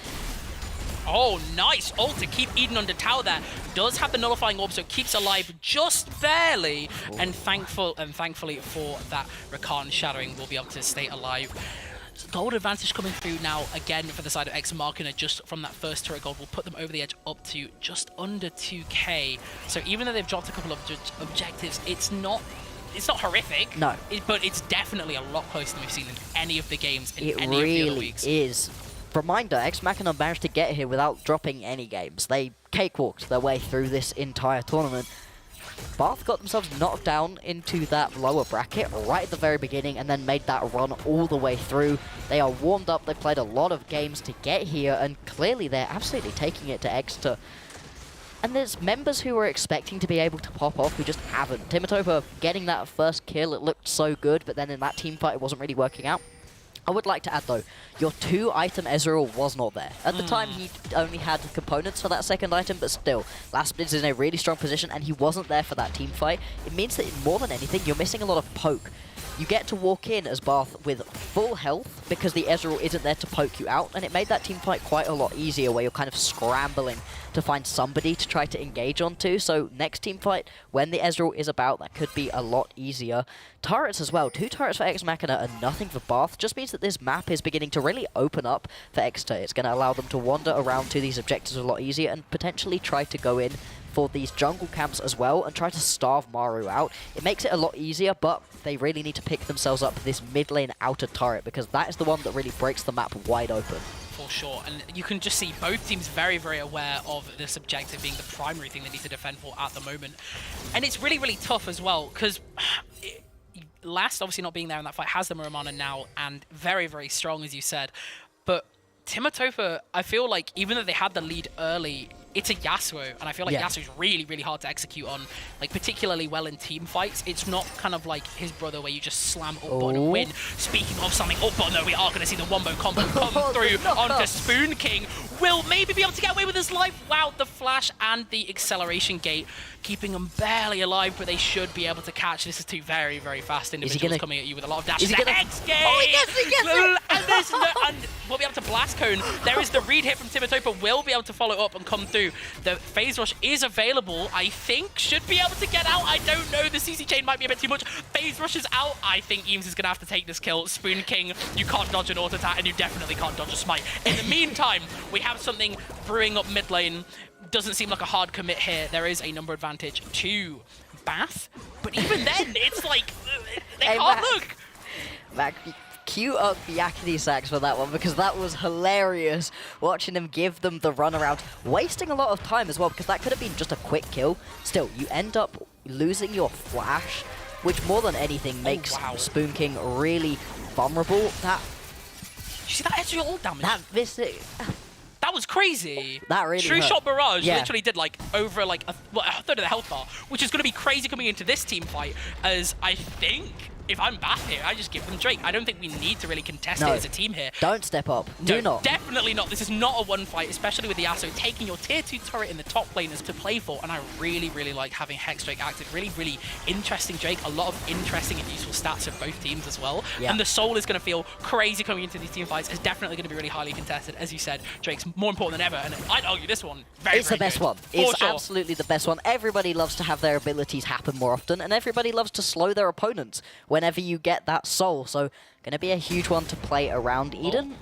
Oh, nice ult to keep Eden under tower there. Does have the nullifying orb, so keeps alive just barely. And thankfully for that, Rakan shadowing will be able to stay alive. Gold advantage coming through now again for the side of Ex Machina, just from that first turret gold will put them over the edge up to just under 2k. So even though they've dropped a couple of objectives, it's not horrific. No. But it's definitely a lot closer than we've seen in any of the games in any really of the other weeks. It really is. Reminder, Ex Machina managed to get here without dropping any games. They cakewalked their way through this entire tournament. Bath got themselves knocked down into that lower bracket right at the very beginning and then made that run all the way through. They are warmed up, they played a lot of games to get here, and clearly they're absolutely taking it to Exeter. And there's members who were expecting to be able to pop off who just haven't. Timatopa getting that first kill, it looked so good, but then in that team fight it wasn't really working out. I would like to add though, your 2-item Ezreal was not there. At the time he only had components for that second item, but still, Last is in a really strong position and he wasn't there for that team fight. It means that more than anything, you're missing a lot of poke. You get to walk in as Bath with full health because the Ezreal isn't there to poke you out, and it made that team fight quite a lot easier where you're kind of scrambling to find somebody to try to engage onto. So next team fight, when the Ezreal is about, that could be a lot easier. Turrets as well. 2 turrets for Ex Machina and nothing for Bath just means that this map is beginning to really open up for Exeter. It's going to allow them to wander around to these objectives a lot easier and potentially try to go in for these jungle camps as well and try to starve Maru out. It makes it a lot easier, but they really need to pick themselves up this mid lane outer turret because that is the one that really breaks the map wide open. For sure, and you can just see both teams very, very aware of this objective being the primary thing they need to defend for at the moment. And it's really, really tough as well, because Last, obviously not being there in that fight, has the Muramana now, and very, very strong, as you said. But Timatopa, I feel like, even though they had the lead early, it's a Yasuo, and I feel like Yasuo's really, really hard to execute on, like particularly well in team fights. It's not kind of like his brother where you just slam up button and win. Speaking of slamming up button, though, we are going to see the wombo combo come through onto Spoon King. Will maybe be able to get away with his life. Wow, the flash and the acceleration gate keeping them barely alive, but they should be able to catch. This is 2 very, very fast individuals coming at you with a lot of dashes. X game! Oh, he gets it! And we'll be able to blast cone. There is the read hit from Timatopa. Will be able to follow up and come through. The phase rush is available. I think should be able to get out. I don't know. The CC chain might be a bit too much. Phase rush is out. I think Eames is going to have to take this kill. Spoon King, you can't dodge an auto attack, and you definitely can't dodge a smite. In the meantime, we have something brewing up mid lane. Doesn't seem like a hard commit here. There is a number advantage to Bath, but even then, it's like they can't look. Mac, cue up the Yakety Sax for that one because that was hilarious. Watching them give them the runaround, wasting a lot of time as well because that could have been just a quick kill. Still, you end up losing your flash, which more than anything makes Spoon King really vulnerable. That. Did you see that extra ult damage? That was crazy. That really True hurt. Shot Barrage literally did like over like a third of the health bar, which is going to be crazy coming into this team fight, as I think if I'm Bath here, I just give them Drake. I don't think we need to really contest it as a team here. Don't step up. Do not. Definitely not. This is not a one fight, especially with the Yasuo taking your tier 2 turret in the top laners to play for. And I really, really like having Hex Drake active. Really, really interesting Drake. A lot of interesting and useful stats of both teams as well. Yeah. And the Soul is going to feel crazy coming into these team fights. It's definitely going to be really highly contested. As you said, Drake's more important than ever. And I'd argue this one it's the best one. It's absolutely the best one. Everybody loves to have their abilities happen more often, and everybody loves to slow their opponents whenever you get that soul. So, going to be a huge one to play around Eden.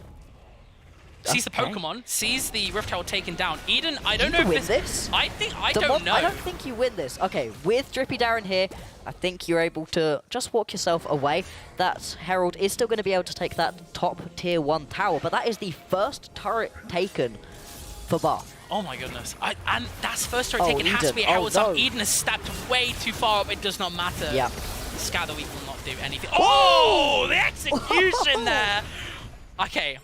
Sees the Pokemon, sees the Rift Herald taken down. Eden, I don't know if this. I don't know. I don't think you win this. Okay, with Drippy Darren here, I think you're able to just walk yourself away. That Herald is still going to be able to take that top tier 1 tower, but that is the first turret taken for Bath. Oh my goodness. And that's first turret taken. It has to be a Herald. So Eden has stepped way too far up. It does not matter. Yeah. Scatter Week will not do anything. Oh, the execution there. Okay.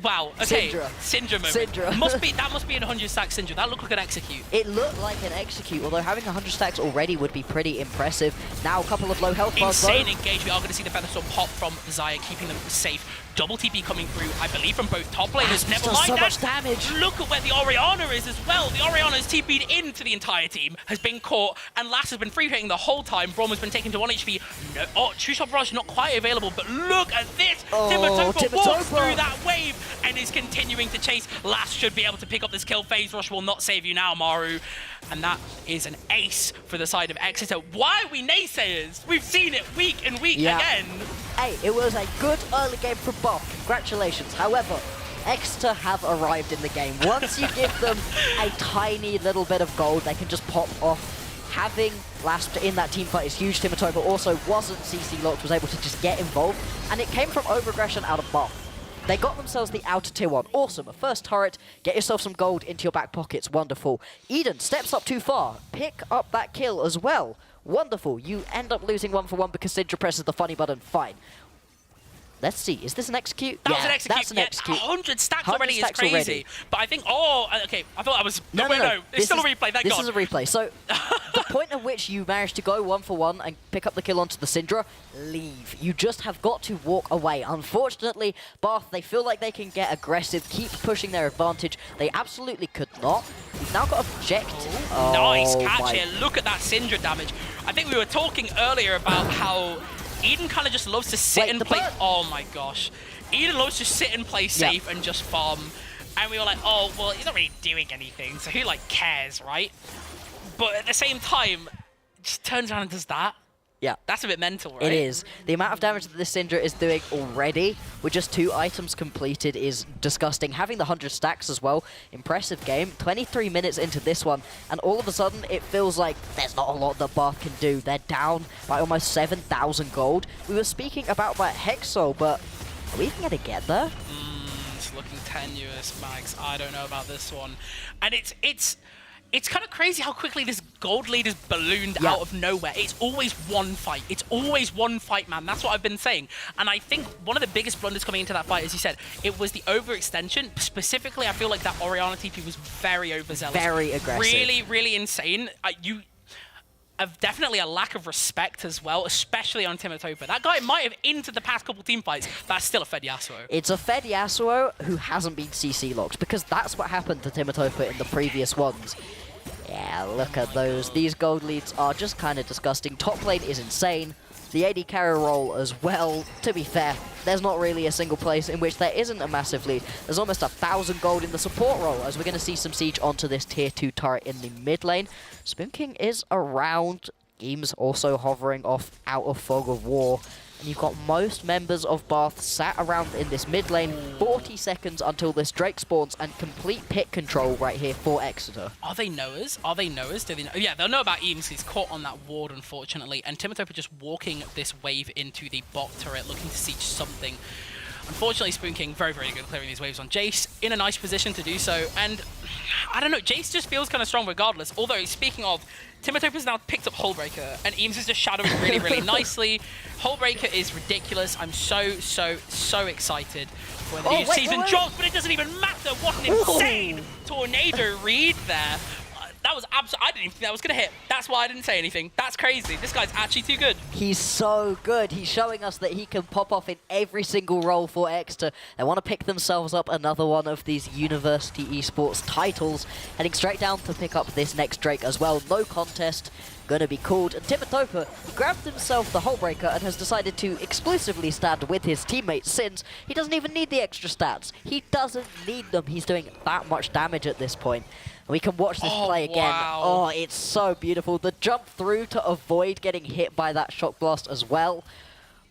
Wow. Okay. Syndra moment. Syndra. That must be an 100 stack Syndra. That looked like an execute. It looked like an execute, although having 100 stacks already would be pretty impressive. Now a couple of low health bars. Insane engage. We are going to see the Featherstorm pop from Xayah, keeping them safe. Double TP coming through, I believe, from both top laners. Never mind so that. Much damage. Look at where the Orianna is as well. The Orianna has TP'd into the entire team, has been caught, and Lass has been free hitting the whole time. Braum has been taken to 1 HP. No, True Shot Barrage not quite available, but look at this. Timatopa walks through that wave and is continuing to chase. Lass should be able to pick up this kill. Phase Rush will not save you now, Maru. And that is an ace for the side of Exeter. Why are we naysayers? We've seen it week and week again. Hey, it was a good early game for Bob. Congratulations. However, Exeter have arrived in the game. Once you give them a tiny little bit of gold, they can just pop off. Having Last in that team fight is huge. Timatopa also wasn't CC locked, was able to just get involved, and it came from overaggression out of Bob. They got themselves the outer tier 1. Awesome. A first turret. Get yourself some gold into your back pockets. Wonderful. Eden steps up too far. Pick up that kill as well. Wonderful. You end up losing 1-for-1 because Syndra presses the funny button. Fine. Let's see. Is this an execute? That was an execute. That's an Yeah, execute. 100 stacks 100 already stacks is crazy. already. But I think, okay, I thought I was, No. it's This still is- a replay, thank This God. is a replay. So, the point at which you manage to go 1-for-1 and pick up the kill onto the Syndra, leave. You just have got to walk away. Unfortunately, Bath, they feel like they can get aggressive, keep pushing their advantage. They absolutely could not. You've now got objective. Nice Oh catch my- here. Look at that Syndra damage. I think we were talking earlier about how Eden kind of just loves to sit Wait, and the play. bird- Oh my gosh. Eden loves to sit and play safe and just farm. And we were like, oh, well, he's not really doing anything, so who, like, cares, right? But at the same time, just turns around and does that. Yeah. That's a bit mental, right? It is. The amount of damage that this Syndra is doing already, with just 2 items completed, is disgusting. Having the 100 stacks as well, impressive game. 23 minutes into this one, and all of a sudden, it feels like there's not a lot that Bath can do. They're down by almost 7,000 gold. We were speaking about that Hexo, but are we even going to get there? It's looking tenuous, Mags. I don't know about this one. And it's kind of crazy how quickly this gold lead is ballooned Yeah. out of nowhere. It's always one fight. It's always one fight, man. That's what I've been saying. And I think one of the biggest blunders coming into that fight, as you said, it was the overextension. Specifically, I feel like that Orianna TP was very overzealous. Very aggressive. Really, really insane. You have definitely a lack of respect as well, especially on Timotopper. That guy might have entered the past couple team fights, but that's still a Fed Yasuo. It's a Fed Yasuo who hasn't been CC locked, because that's what happened to Timotopper in the previous ones. Yeah, look at those. These gold leads are just kind of disgusting. Top lane is insane. The AD carry role as well. To be fair, there's not really a single place in which there isn't a massive lead. There's almost 1,000 gold in the support role, as we're going to see some siege onto this tier 2 turret in the mid lane. Spoon King is around. Eames also hovering off out of Fog of War. And you've got most members of Bath sat around in this mid lane. 40 seconds until this Drake spawns, and complete pit control right here for Exeter. Are they knowers? Are they knowers? Do they know? Yeah, they'll know about Eames. He's caught on that ward, unfortunately. And Timotopper just walking this wave into the bot turret, looking to siege something. Unfortunately, Spoon King, very, very good at clearing these waves on Jace, in a nice position to do so. And I don't know, Jace just feels kind of strong regardless. Although, speaking of, Timotopper's now picked up Hullbreaker, and Eames is just shadowing really, really nicely. Hullbreaker is ridiculous. I'm so excited for the new season drops, but it doesn't even matter. What an insane tornado read there. That was absolutely, I didn't even think that was going to hit. That's why I didn't say anything. That's crazy. This guy's actually too good. He's so good. He's showing us that he can pop off in every single role for Exeter. They want to pick themselves up another one of these University Esports titles, heading straight down to pick up this next Drake as well. No contest gonna be called. And Timotopper, he grabbed himself the Hullbreaker and has decided to exclusively stand with his teammates, since he doesn't even need the extra stats. He doesn't need them. He's doing that much damage at this point. We can watch this play again. Wow. Oh, it's so beautiful. The jump through to avoid getting hit by that shock blast as well.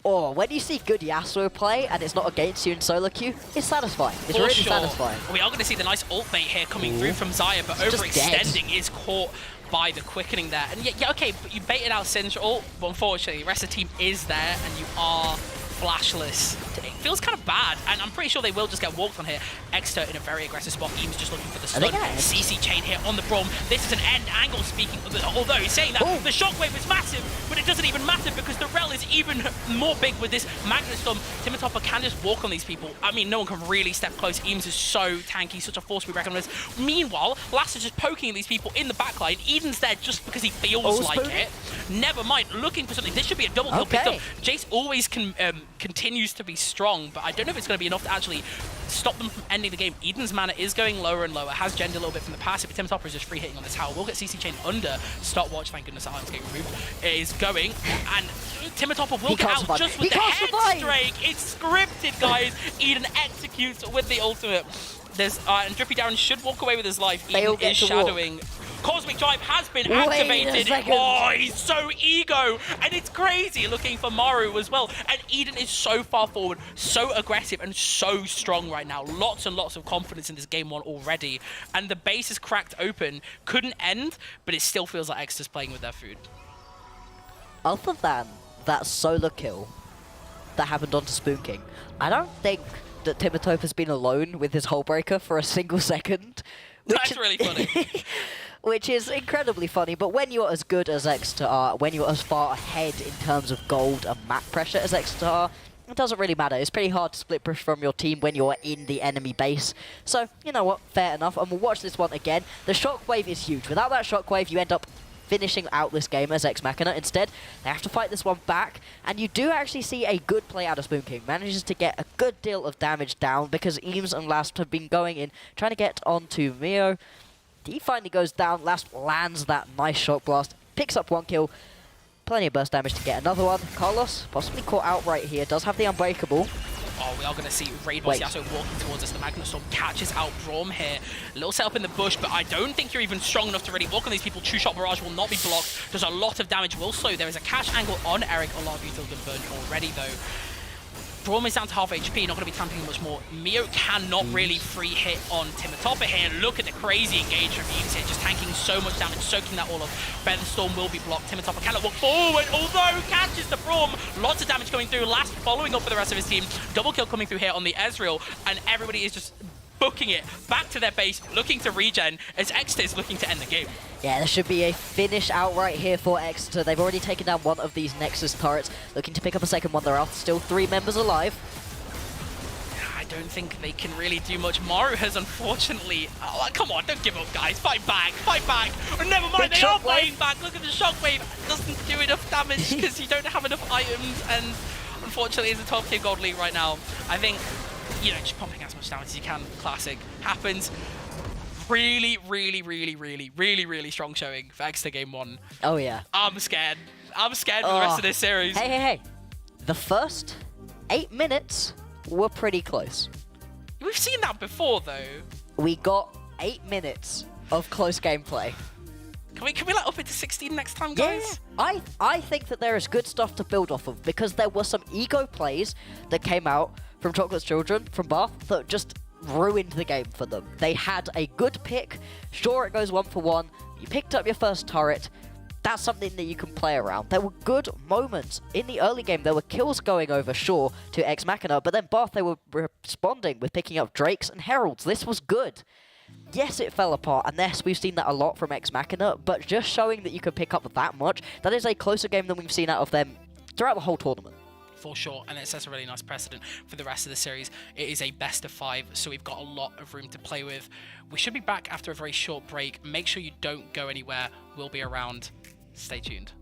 Oh, when you see good Yasuo play and it's not against you in solo queue, it's satisfying. It's For really sure. satisfying. We are going to see the nice ult bait here coming through from Xayah, but Just overextending is caught by the quickening there. And yeah, okay, but you baited out Syndra ult, but unfortunately, the rest of the team is there, and you are flashless. It feels kind of bad, and I'm pretty sure they will just get walked on here. Exeter in a very aggressive spot. Eames just looking for the stun. CC chain here on the Braum. This is an end angle, speaking of the, although he's saying that the shockwave is massive, but it doesn't even matter because the Rel is even more big with this Magnet Storm. Timotopper can just walk on these people. I mean, no one can really step close. Eames is so tanky, such a force to be reckoned with. Meanwhile, Lass is just poking at these people in the backline. Eden's there just because he feels like it. Never mind, looking for something. This should be a double kill picked up. Jace always continues to be strong, but I don't know if it's going to be enough to actually stop them from ending the game. Eden's mana is going lower and lower, has gendered a little bit from the passive, but Timotopper is just free hitting on this tower. We'll get CC chain under stopwatch, thank goodness that item's getting removed. It is going, and Timotopper will get out just with the head strike. It's scripted, guys. Eden executes with the ultimate. There's and Drippy Darren should walk away with his life. Eden is shadowing. Cosmic Drive has been activated. Oh, he's so ego. And it's crazy looking for Maru as well. And Eden is so far forward, so aggressive, and so strong right now. Lots and lots of confidence in this game one already. And the base is cracked open. Couldn't end, but it still feels like Exeter's playing with their food. Other than that solo kill that happened onto Spoon King, I don't think that Timotop has been alone with his hull breaker for a single second. That's really funny. Which is incredibly funny, but when you're as good as Exeter are, when you're as far ahead in terms of gold and map pressure as Exeter are, it doesn't really matter. It's pretty hard to split push from your team when you're in the enemy base. So, you know what, fair enough, and we'll watch this one again. The shockwave is huge. Without that shockwave, you end up finishing out this game as Ex Machina. Instead, they have to fight this one back, and you do actually see a good play out of Spoon King. Manages to get a good deal of damage down because Eames and Last have been going in, trying to get onto Mio. He finally goes down. Last lands that nice shock blast, picks up 1 kill. Plenty of burst damage to get another one. Carlos, possibly caught out right here, does have the Unbreakable. Oh, we are going to see Raid Bossiato walking towards us. The Magnustorm catches out Braum here. A little setup in the bush, but I don't think you're even strong enough to really walk on these people. Two-shot barrage will not be blocked. Does a lot of damage. Also, there is a catch angle on Eric. A lot of util have been burned already, though. Braum is down to half HP, not going to be tamping much more. Mio cannot really free hit on Timotopper here. Look at the crazy engage from Eames here, just tanking so much damage, soaking that all up. Featherstorm will be blocked. Timotopper cannot walk forward, although catches the Braum. Lots of damage coming through. Last following up for the rest of his team. Double kill coming through here on the Ezreal, and everybody is just booking it back to their base, looking to regen, as Exeter is looking to end the game. Yeah, there should be a finish outright here for Exeter. They've already taken down one of these Nexus turrets, looking to pick up a second one. There are still 3 members alive. I don't think they can really do much. Maru has unfortunately... Oh, come on, don't give up, guys. Fight back, fight back. Oh, never mind, they are fighting back. Look at the shockwave. It doesn't do enough damage because you don't have enough items, and unfortunately, it's a 12k gold league right now. I think, you know, just pumping as much damage as you can. Classic. Happens. Really strong showing for Exeter game 1. Oh, yeah. I'm scared. I'm scared for the rest of this series. Hey. The first 8 minutes were pretty close. We've seen that before, though. We got 8 minutes of close gameplay. Can we let up it to 16 next time, guys? Yeah. I think that there is good stuff to build off of, because there were some ego plays that came out from Chocolate's Children, from Bath, that just ruined the game for them. They had a good pick. Sure, it goes 1 for 1. You picked up your first turret. That's something that you can play around. There were good moments. In the early game, there were kills going over, sure, to Ex Machina, but then Bath, they were responding with picking up Drakes and Heralds. This was good. Yes, it fell apart, and yes, we've seen that a lot from Ex Machina, but just showing that you can pick up that much, that is a closer game than we've seen out of them throughout the whole tournament. For sure, and it sets a really nice precedent for the rest of the series. It is a best of 5, so we've got a lot of room to play with. We should be back after a very short break. Make sure you don't go anywhere. We'll be around. Stay tuned.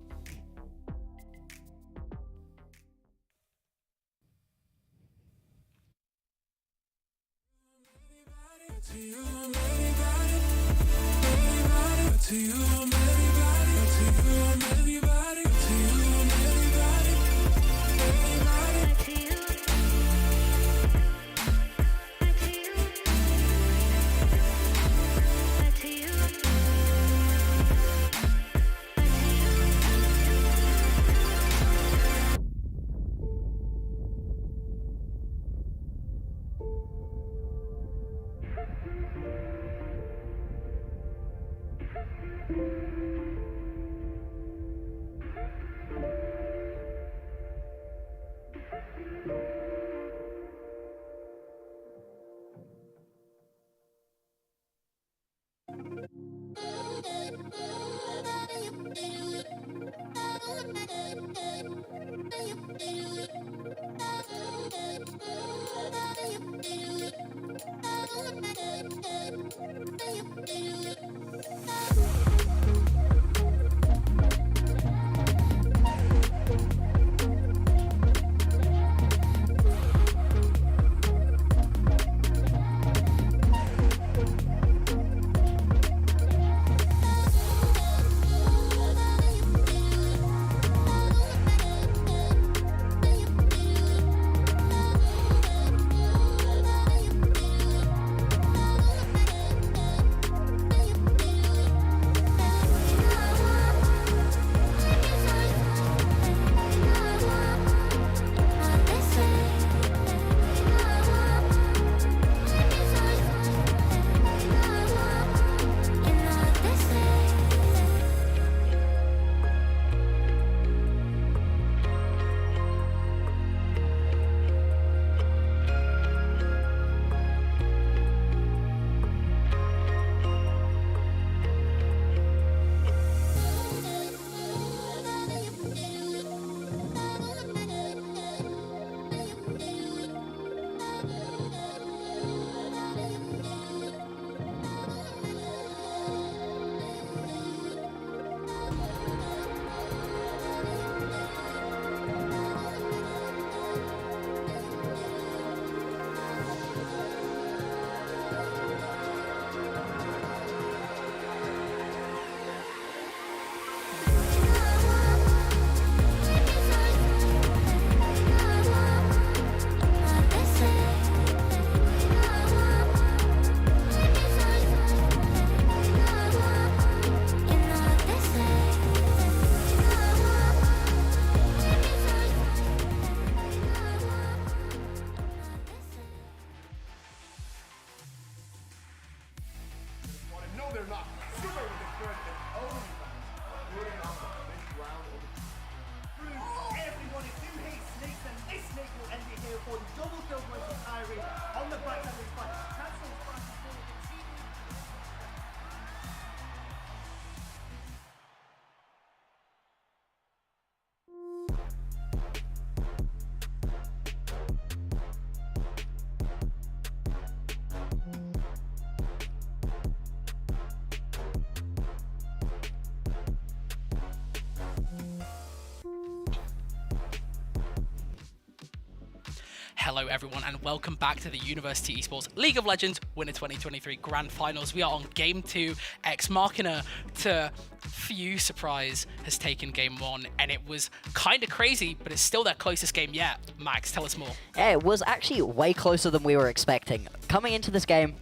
Hello everyone and welcome back to the University Esports League of Legends Winter 2023 Grand Finals. We are on Game 2. Ex Machina, to few surprise, has taken Game 1 and it was kind of crazy, but it's still their closest game yet. Max, tell us more. Yeah, it was actually way closer than we were expecting. Coming into this game,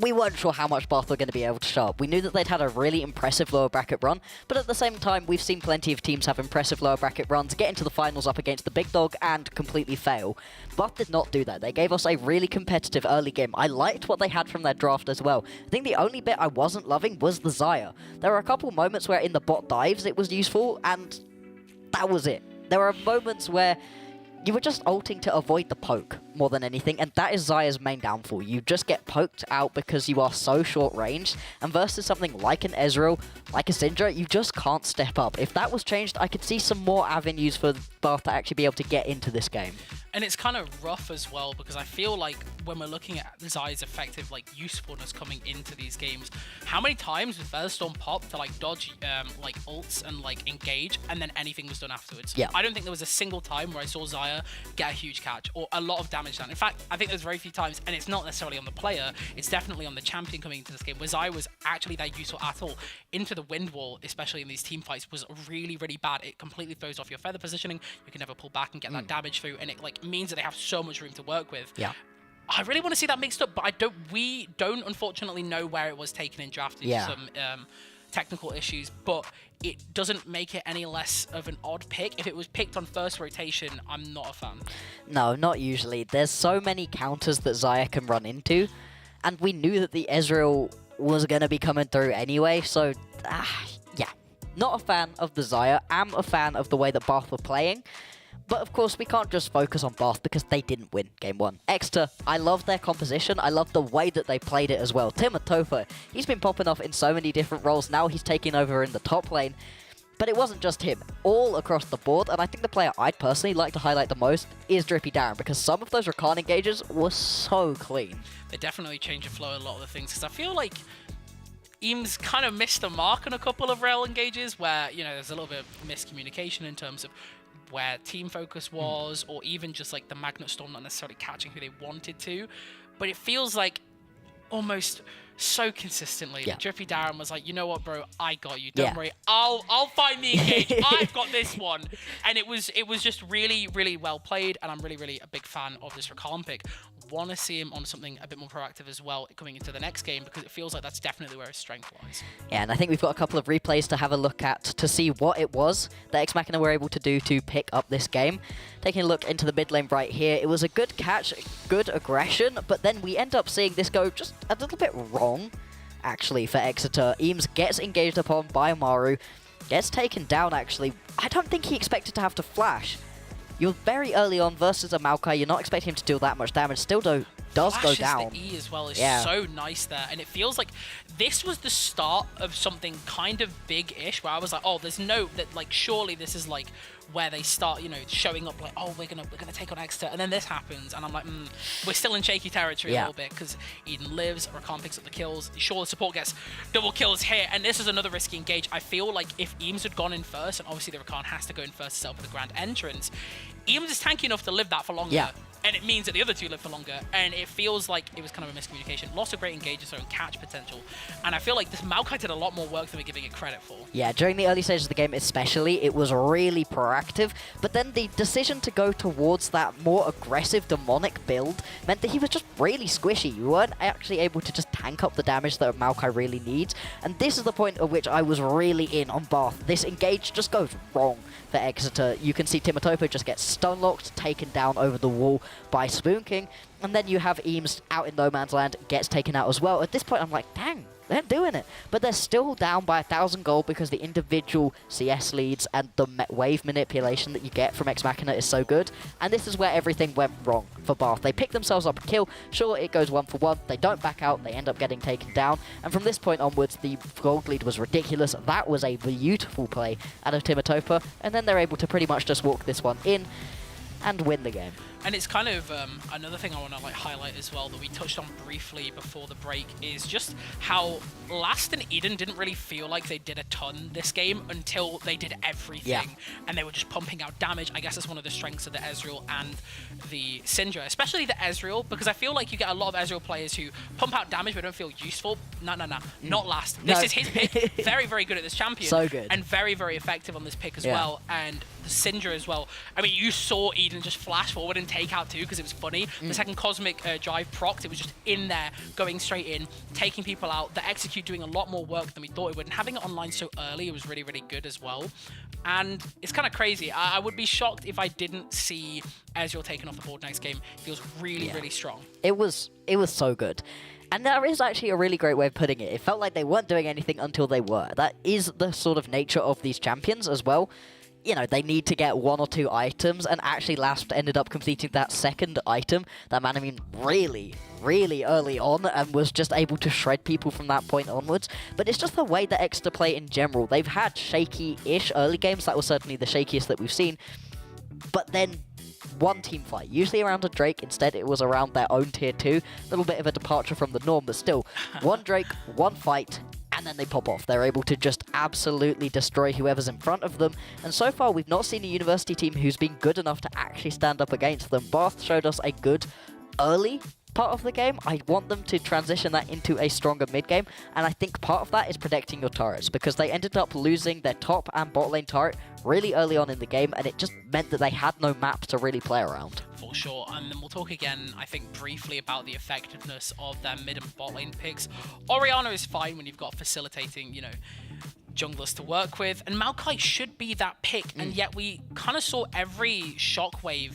we weren't sure how much Bath were going to be able to show up. We knew that they'd had a really impressive lower bracket run, but at the same time, we've seen plenty of teams have impressive lower bracket runs, get into the finals up against the big dog, and completely fail. Bath did not do that. They gave us a really competitive early game. I liked what they had from their draft as well. I think the only bit I wasn't loving was the Xayah. There were a couple moments where in the bot dives it was useful, and that was it. There were moments where you were just ulting to avoid the poke more than anything, and that is Xayah's main downfall. You just get poked out because you are so short ranged, and versus something like an Ezreal, like a Syndra, you just can't step up. If that was changed, I could see some more avenues for Bath to actually be able to get into this game. And it's kind of rough as well, because I feel like when we're looking at Xayah's effective usefulness coming into these games, how many times was Featherstorm popped to dodge ults and engage, and then anything was done afterwards? Yeah. I don't think there was a single time where I saw Xayah get a huge catch or a lot of damage done. In fact, I think there's very few times, and it's not necessarily on the player, it's definitely on the champion coming into this game, where Xayah was actually that useful at all. Into the wind wall, especially in these team fights, was really, really bad. It completely throws off your feather positioning. You can never pull back and get that damage through, and it means that they have so much room to work with. Yeah. I really want to see that mixed up, but we don't unfortunately know where it was taken in draft due to some technical issues, but it doesn't make it any less of an odd pick. If it was picked on first rotation, I'm not a fan. No, not usually. There's so many counters that Xayah can run into, and we knew that the Ezreal was going to be coming through anyway, so yeah. Not a fan of the Xayah. Am a fan of the way that Bath were playing. But of course, we can't just focus on Bath because they didn't win Game 1. Exeter, I love their composition. I love the way that they played it as well. Timotopher, he's been popping off in so many different roles. Now he's taking over in the top lane. But it wasn't just him. All across the board, and I think the player I'd personally like to highlight the most is Drippy Darren, because some of those Rakan engages were so clean. They definitely changed the flow of a lot of the things, because I feel like Eames kind of missed the mark on a couple of rail engages where, there's a little bit of miscommunication in terms of where team focus was, or even just the Magnet Storm not necessarily catching who they wanted to. But it feels like almost so consistently, Drippy Darren was like, you know what, bro, I got you. Don't worry, I'll find the engage. I've got this one. And it was just really, really well played, and I'm really, really a big fan of this Rakan pick. Want to see him on something a bit more proactive as well coming into the next game, because it feels like that's definitely where his strength lies. Yeah, and I think we've got a couple of replays to have a look at to see what it was that Ex Machina were able to do to pick up this game. Taking a look into the mid lane right here, it was a good catch, good aggression, but then we end up seeing this go just a little bit wrong, actually, for Exeter. Eames gets engaged upon by Maru, gets taken down, actually. I don't think he expected to have to flash. You're very early on versus a Maokai. You're not expecting him to deal that much damage. Still does go down. The E as well is so nice there. And it feels like this was the start of something kind of big-ish, where I was like, oh, there's no, surely this is where they start, showing up oh, we're gonna take on Exeter, and then this happens, and I'm like, we're still in shaky territory a little bit, because Eden lives, Rakan picks up the kills, sure, the support gets double kills here, and this is another risky engage. I feel like if Eames had gone in first, and obviously the Rakan has to go in first to set up for the grand entrance, Eames is tanky enough to live that for longer. And it means that the other two live for longer, and it feels like it was kind of a miscommunication. Lost a great engager, so catch potential, and I feel like this Maokai did a lot more work than we're giving it credit for. Yeah, during the early stages of the game especially, it was really proactive, but then the decision to go towards that more aggressive demonic build meant that he was just really squishy. You weren't actually able to just tank up the damage that Maokai really needs, and this is the point at which I was really in on Bath. This engage just goes wrong for Exeter. You can see Timotopher just gets stun-locked, taken down over the wall by Spoon King, and then you have Eames out in no man's land, gets taken out as well. At this point, I'm like, dang, they're doing it. But they're still down by 1,000 gold because the individual CS leads and the wave manipulation that you get from Ex Machina is so good. And this is where everything went wrong for Bath. They pick themselves up a kill. Sure, it goes 1-for-1. They don't back out. They end up getting taken down. And from this point onwards, the gold lead was ridiculous. That was a beautiful play out of Timotopher. And then they're able to pretty much just walk this one in and win the game. And it's kind of another thing I want to like highlight as well that we touched on briefly before the break is just how Last and Eden didn't really feel like they did a ton this game until they did everything, and they were just pumping out damage. I guess that's one of the strengths of the Ezreal and the Syndra, especially the Ezreal, because I feel like you get a lot of Ezreal players who pump out damage but don't feel useful. No, not Last. This is his pick. Very, very good at this champion. So good. And very, very effective on this pick as well. And the Syndra as well. I mean, you saw Eden just flash forward and take out too because it was funny. The second Cosmic Drive procced, it was just in there, going straight in, taking people out. The Execute doing a lot more work than we thought it would. And having it online so early, it was really, really good as well. And it's kind of crazy. I would be shocked if I didn't see Ezreal taken off the board next game. It feels really, really strong. It was so good. And there is actually a really great way of putting it. It felt like they weren't doing anything until they were. That is the sort of nature of these champions as well. You know, they need to get 1 or 2 items, and actually Last ended up completing that second item, that man, I mean, really, really early on, and was just able to shred people from that point onwards. But it's just the way that Exeter play in general. They've had shaky-ish early games. That was certainly the shakiest that we've seen. But then one team fight, usually around a Drake. Instead, it was around their own tier 2. A little bit of a departure from the norm, but still, one Drake, one fight, and then they pop off. They're able to just absolutely destroy whoever's in front of them. And so far, we've not seen a University team who's been good enough to actually stand up against them. Bath showed us a good early part of the game. I want them to transition that into a stronger mid game, and I think part of that is protecting your turrets, because they ended up losing their top and bot lane turret really early on in the game, and it just meant that they had no map to really play around. For sure, and then we'll talk again, I think, briefly about the effectiveness of their mid and bot lane picks. Orianna is fine when you've got facilitating, you know, junglers to work with, and Maokai should be that pick, and yet we kind of saw every shockwave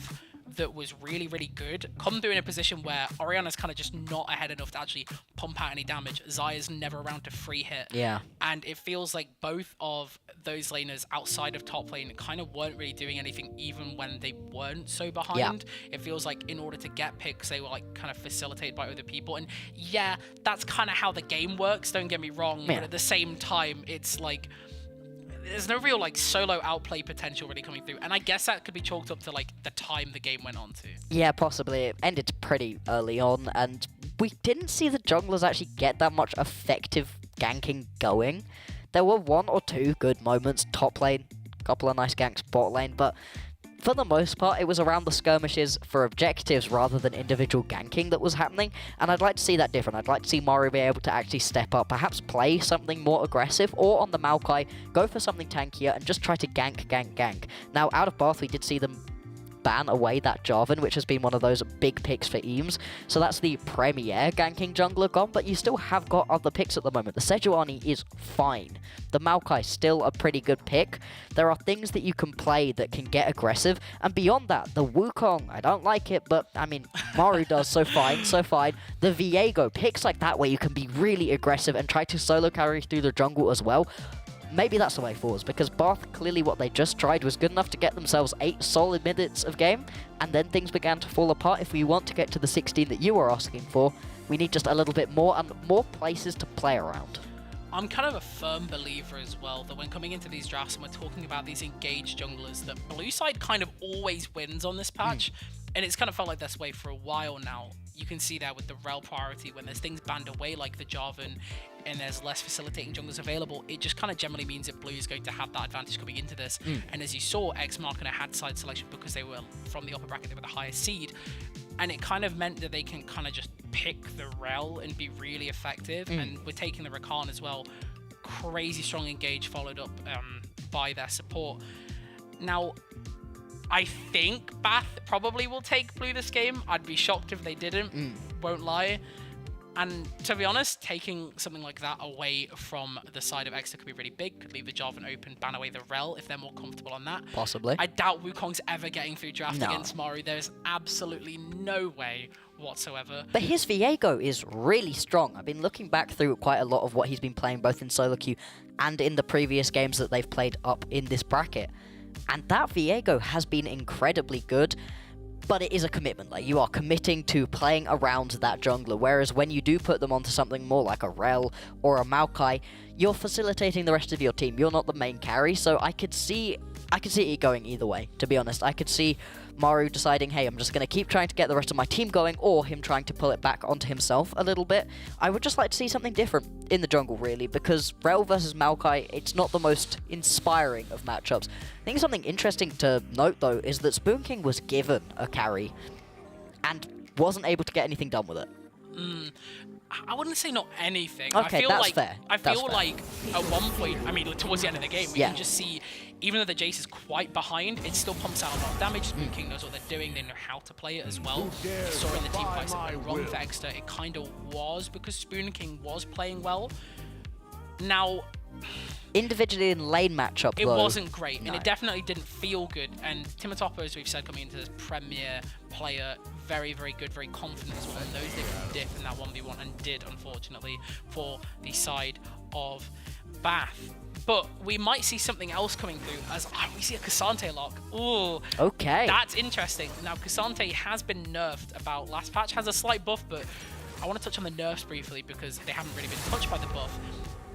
that was really, really good come through in a position where Orianna's kind of just not ahead enough to actually pump out any damage. Zaya's never around to free hit. Yeah. And it feels like both of those laners outside of top lane kind of weren't really doing anything even when they weren't so behind. It feels like in order to get picks, they were like kind of facilitated by other people. And yeah, that's kind of how the game works, don't get me wrong. But at the same time, it's like, there's no real like solo outplay potential really coming through, and I guess that could be chalked up to like the time the game went on to. Yeah, possibly. It ended pretty early on, and we didn't see the junglers actually get that much effective ganking going. There were 1 or 2 good moments, top lane, a couple of nice ganks bot lane, but for the most part, it was around the skirmishes for objectives rather than individual ganking that was happening, and I'd like to see that different. I'd like to see Mario be able to actually step up, perhaps play something more aggressive, or on the Maokai, go for something tankier and just try to gank. Now, out of Bath, we did see them ban away that Jarvan, which has been one of those big picks for Eames. So that's the premier ganking jungler gone, but you still have got other picks at the moment. The Sejuani is fine. The Maokai still a pretty good pick. There are things that you can play that can get aggressive, and beyond that, the Wukong, I don't like it, but I mean, Maru does, so fine. The Viego, picks like that where you can be really aggressive and try to solo carry through the jungle as well. Maybe that's the way forwards, because Bath, clearly what they just tried was good enough to get themselves 8 solid minutes of game, and then things began to fall apart. If we want to get to the 16 that you were asking for, we need just a little bit more, and more places to play around. I'm kind of a firm believer as well that when coming into these drafts and we're talking about these engaged junglers, that blue side kind of always wins on this patch, and it's kind of felt like this way for a while now. You can see that with the rel priority, when there's things banned away like the Jarvan and there's less facilitating junglers available, it just kind of generally means that blue is going to have that advantage coming into this. And as you saw, X-Mark had side selection because they were from the upper bracket, they were the highest seed, and it kind of meant that they can kind of just pick the rel and be really effective. And we're taking the Rakan as well, crazy strong engage followed up by their support. Now, I think Bath probably will take blue this game. I'd be shocked if they didn't, won't lie. And to be honest, taking something like that away from the side of Exeter could be really big. Could leave the Jarvan open, ban away the rel if they're more comfortable on that. Possibly. I doubt Wukong's ever getting through draft against Maru. There's absolutely no way whatsoever. But his Viego is really strong. I've been looking back through quite a lot of what he's been playing, both in solo queue and in the previous games that they've played up in this bracket. And that Viego has been incredibly good, but it is a commitment. Like, you are committing to playing around that jungler, whereas when you do put them onto something more like a Rel or a Maokai, you're facilitating the rest of your team. You're not the main carry, so I could see I could see it going either way, to be honest. I could see Maru deciding, hey, I'm just going to keep trying to get the rest of my team going, or him trying to pull it back onto himself a little bit. I would just like to see something different in the jungle, really, because Rel versus Maokai, it's not the most inspiring of matchups. I think something interesting to note, though, is that Spoon King was given a carry and wasn't able to get anything done with it. I wouldn't say not anything. Okay, I feel that's like, fair. I That's feel fair. like at one point, I mean, towards the end of the game, we can just see, even though the Jace is quite behind, it still pumps out a lot of damage. Spoon King knows what they're doing. They know how to play it as well. We saw in the team fights that went wrong for Exeter. It kind of was because Spoon King was playing well. Now, Individually in lane matchup, it though, wasn't great, no. and it definitely didn't feel good. And Timotopper, as we've said, coming into this premier player, very, very good, very confident as well. And those they could diff in that 1v1 and did, unfortunately, for the side of Bath. But we might see something else coming through as we see a Cassante lock. Ooh, Okay. that's interesting. Now, Cassante has been nerfed about last patch, has a slight buff, but I want to touch on the nerfs briefly because they haven't really been touched by the buff.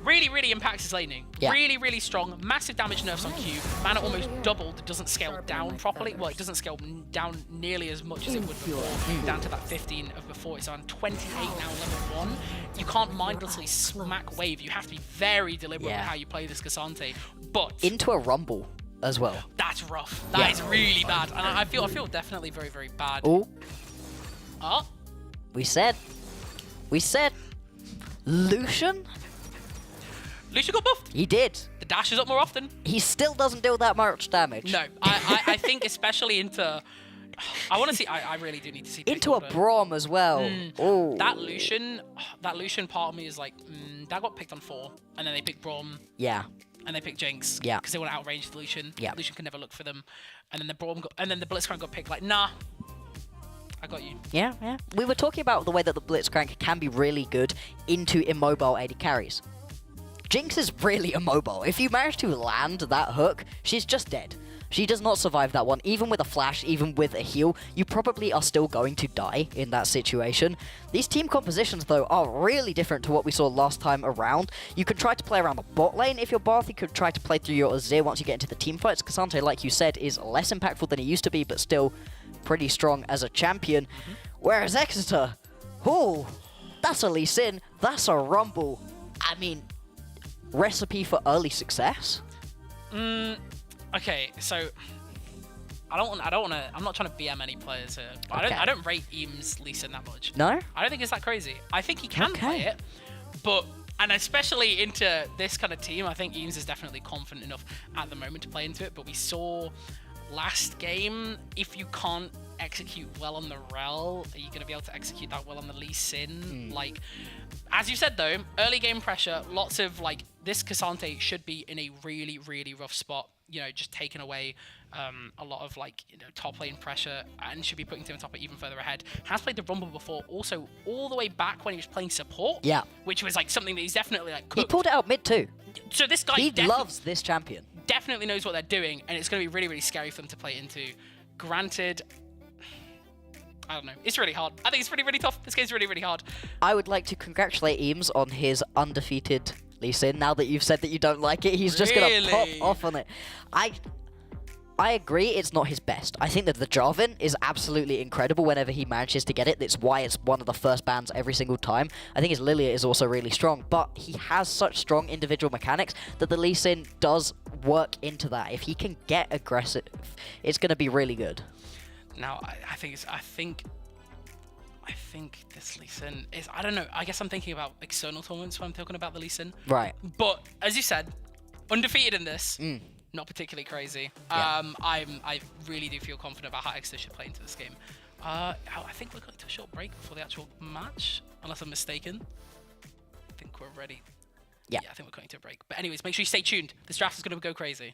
Really, really impacts his laning. Yeah. Really, really strong. Massive damage nerfs on Q. Mana almost doubled. It doesn't scale down properly. Well, it doesn't scale down nearly as much as it would before. Down to that 15 of before. It's on 28 now, level 1. You can't mindlessly smack wave. You have to be very deliberate with how you play this Cassante. But Into a rumble as well. that's rough. That is really bad. And I feel definitely very, very bad. Oh, Oh, we said. Lucian? Lucian got buffed. He did. The dash is up more often. He still doesn't deal that much damage. No, I think especially into... I want to see... I really do need to see... Into a Pickle, but Braum as well. Oh. that Lucian part of me is like, that got picked on 4, and then they picked Braum, Yeah. and they picked Jinx. Yeah. Because they want to outrange the Lucian. Yeah. Lucian can never look for them. And then the Braum got... And then the Blitzcrank got picked like, nah. I got you. Yeah, yeah. We were talking about the way that the Blitzcrank can be really good into immobile AD carries. Jinx is really immobile. If you manage to land that hook, she's just dead. She does not survive that one. Even with a flash, even with a heal, you probably are still going to die in that situation. These team compositions, though, are really different to what we saw last time around. You can try to play around the bot lane if you're Bath. You could try to play through your Azir once you get into the team fights. Cassante, like you said, is less impactful than he used to be, but still pretty strong as a champion. Whereas Exeter, oh, that's a Lee Sin, that's a Rumble. I mean, recipe for early success. Okay, so... I'm not trying to BM any players here, but Okay. I don't rate Eames Lee Sin that much. No? I don't think it's that crazy. I think he can play Okay. it, but... And especially into this kind of team, I think Eames is definitely confident enough at the moment to play into it, but we saw last game, if you can't execute well on the Rel, are you going to be able to execute that well on the Lee Sin? Like, as you said though, early game pressure, lots of like, this Cassante should be in a really, really rough spot, you know, just taking away a lot of like, you know, top lane pressure and should be putting Timotopper even further ahead. Has played the Rumble before, also all the way back when he was playing support. Yeah. Which was like something that he's definitely like He cooked. pulled it out mid too. So this guy He loves this champion. definitely knows what they're doing, and it's going to be really, really scary for them to play into. Granted, I don't know. It's really hard. I think it's really, really tough. This game's really, really hard. I would like to congratulate Eames on his undefeated Lee Sin. Now that you've said that you don't like it, he's just going to pop Really? off on it. I agree it's not his best. I think that the Jarvan is absolutely incredible whenever he manages to get it. That's why it's one of the first bans every single time. I think his Lilia is also really strong, but he has such strong individual mechanics that the Lee Sin does work into that. If he can get aggressive, it's going to be really good. Now, I think this Lee Sin is, I don't know, I guess I'm thinking about external tournaments when I'm talking about the Lee Sin. Right. But, as you said, undefeated in this. Not particularly crazy. Yeah. I really do feel confident about how Exeter should play into this game. I think we're going to a short break before the actual match, unless I'm mistaken. I think we're ready. Yeah. I think we're going to a break. But anyways, make sure you stay tuned. This draft is going to go crazy.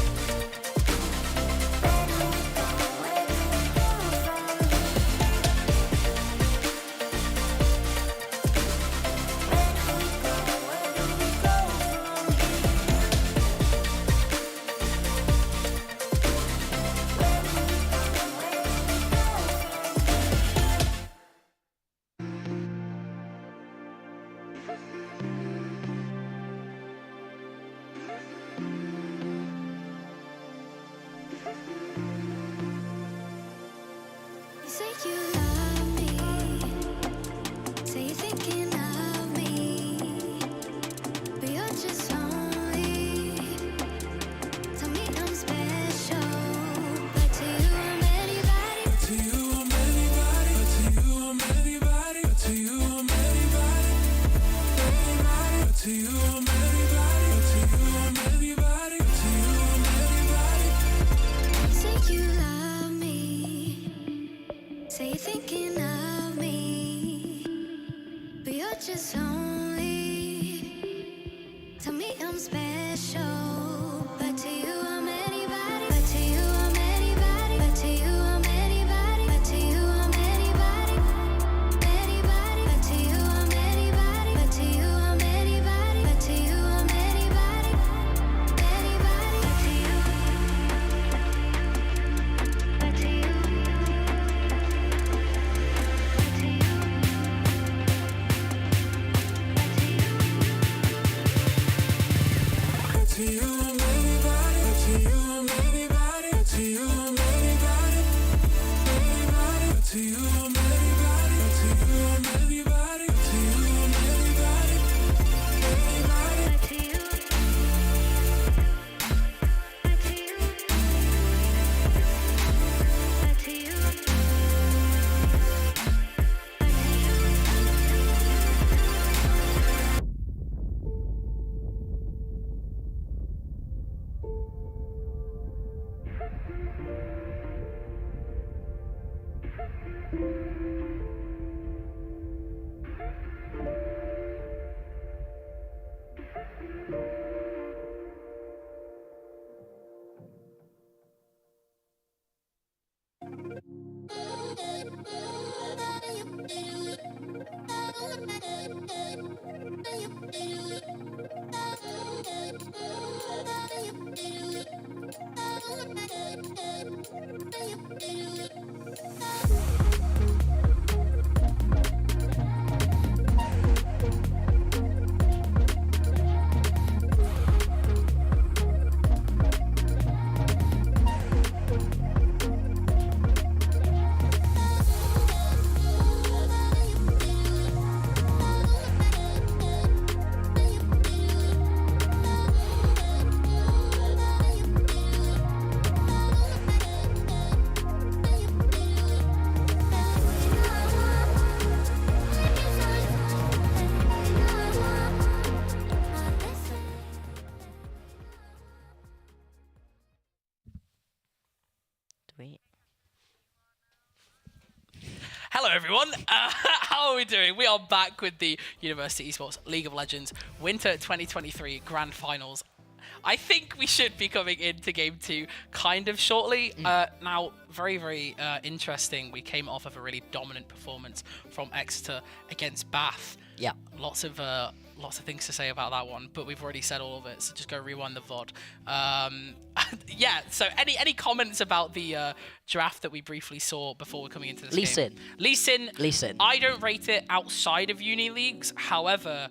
Where do we go from here? Hello everyone, how are we doing? We are back with the University Esports League of Legends Winter 2023 Grand Finals. I think we should be coming into Game 2 kind of shortly. Now, very interesting. We came off of a really dominant performance from Exeter against Bath. Yeah. Lots of things to say about that one, but we've already said all of it, so just go rewind the VOD. Yeah, so any comments about the draft that we briefly saw before we're coming into this game? Lee Sin. I don't rate it outside of uni leagues. However,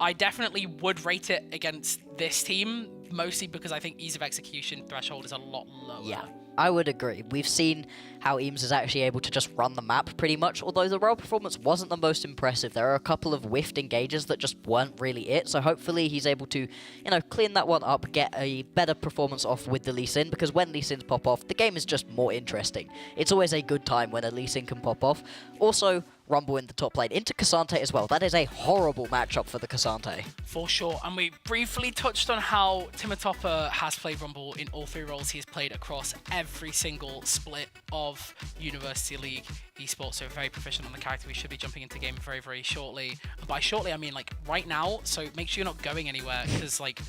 I definitely would rate it against this team, mostly because I think ease of execution threshold is a lot lower. Yeah, I would agree. We've seen how Eames is actually able to just run the map pretty much, although the role performance wasn't the most impressive. There are a couple of whiffed engages that just weren't really it, so hopefully he's able to, clean that one up, get a better performance off with the Lee Sin, because when Lee Sins pop off, the game is just more interesting. It's always a good time when a Lee Sin can pop off. Also, Rumble in the top lane into Cassante as well. That is a horrible matchup for the Cassante. For sure, and we briefly touched on how Timotopper has played Rumble in all 3 roles. He has played across every single split of University League Esports, so very proficient on the character. We should be jumping into game very shortly. And by shortly, I mean like right now, so make sure you're not going anywhere, because like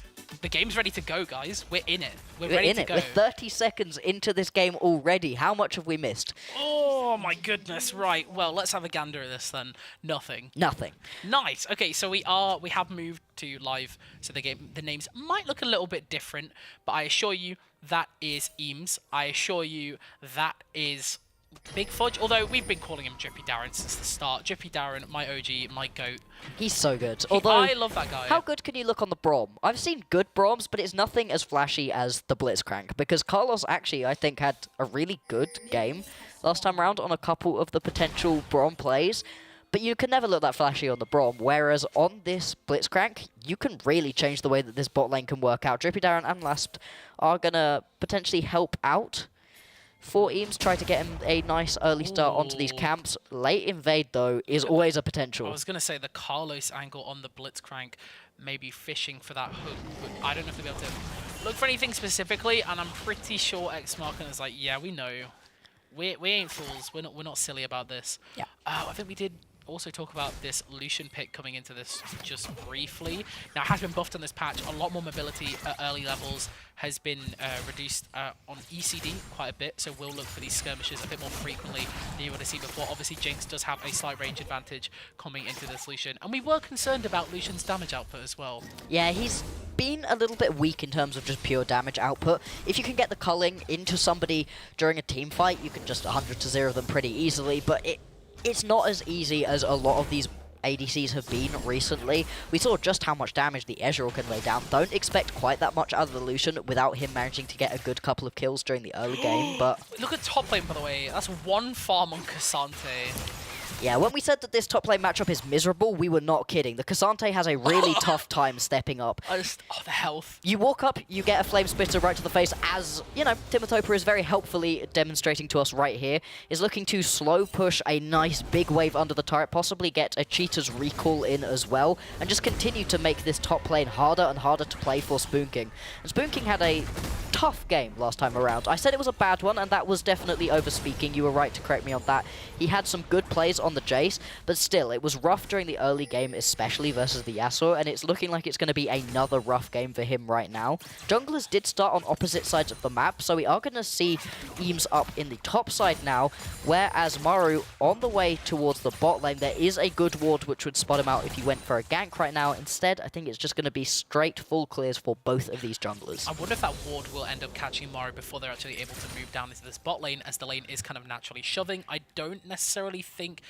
the game's ready to go, guys. We're in it. We're ready to go. We're 30 seconds into this game already. How much have we missed? Oh my goodness, right. Well, let's have a gander at this then. Nothing. Nice. Okay, so we have moved to live, so the names might look a little bit different, but I assure you that is Eames. I assure you that is Big Fudge, although we've been calling him Drippy Darren since the start. Drippy Darren, my OG, my GOAT. He's so good. Although, I love that guy. How good can you look on the Braum? I've seen good Braums, but it's nothing as flashy as the Blitzcrank, because Carlos actually, I think, had a really good game last time around on a couple of the potential Braum plays. But you can never look that flashy on the Braum, whereas on this Blitzcrank, you can really change the way that this bot lane can work out. Drippy Darren and Lasp are going to potentially help out for Eames, try to get him a nice early start onto these camps. Late invade, though, is always a potential. I was going to say the Carlos angle on the Blitzcrank, maybe fishing for that hook, but I don't know if they'll be able to look for anything specifically, and I'm pretty sure X-Markin is like, yeah, we know. We ain't fools. We're not silly about this. Yeah. I think we did also talk about this Lucian pick coming into this just briefly. Now, it has been buffed on this patch. A lot more mobility at early levels has been reduced on ECD quite a bit, so we'll look for these skirmishes a bit more frequently than you would have seen before. Obviously, Jinx does have a slight range advantage coming into this Lucian, and we were concerned about Lucian's damage output as well. Yeah, he's been a little bit weak in terms of just pure damage output. If you can get the culling into somebody during a team fight, you can just 100-0 them pretty easily, but it's not as easy as a lot of these ADCs have been recently. We saw just how much damage the Ezreal can lay down. Don't expect quite that much out of the Lucian without him managing to get a good couple of kills during the early game, but... Look at top lane, by the way. That's 1 farm on Cassante. Yeah, when we said that this top lane matchup is miserable, we were not kidding. The Cassante has a really tough time stepping up. The health. You walk up, you get a Flame Spitter right to the face, as, you know, Timotopper is very helpfully demonstrating to us right here, is looking to slow push a nice big wave under the turret, possibly get a Cheetah's recall in as well, and just continue to make this top lane harder and harder to play for Spoon King. And Spoon King had a tough game last time around. I said it was a bad one, and that was definitely over-speaking. You were right to correct me on that. He had some good plays on the Jace, but still, it was rough during the early game, especially versus the Yasuo, and it's looking like it's going to be another rough game for him right now. Junglers did start on opposite sides of the map, so we are going to see Eames up in the top side now, whereas Maru on the way towards the bot lane. There is a good ward which would spot him out if he went for a gank right now. Instead, I think it's just going to be straight full clears for both of these junglers. I wonder if that ward will end up catching Maru before they're actually able to move down into this bot lane, as the lane is kind of naturally shoving. I don't necessarily think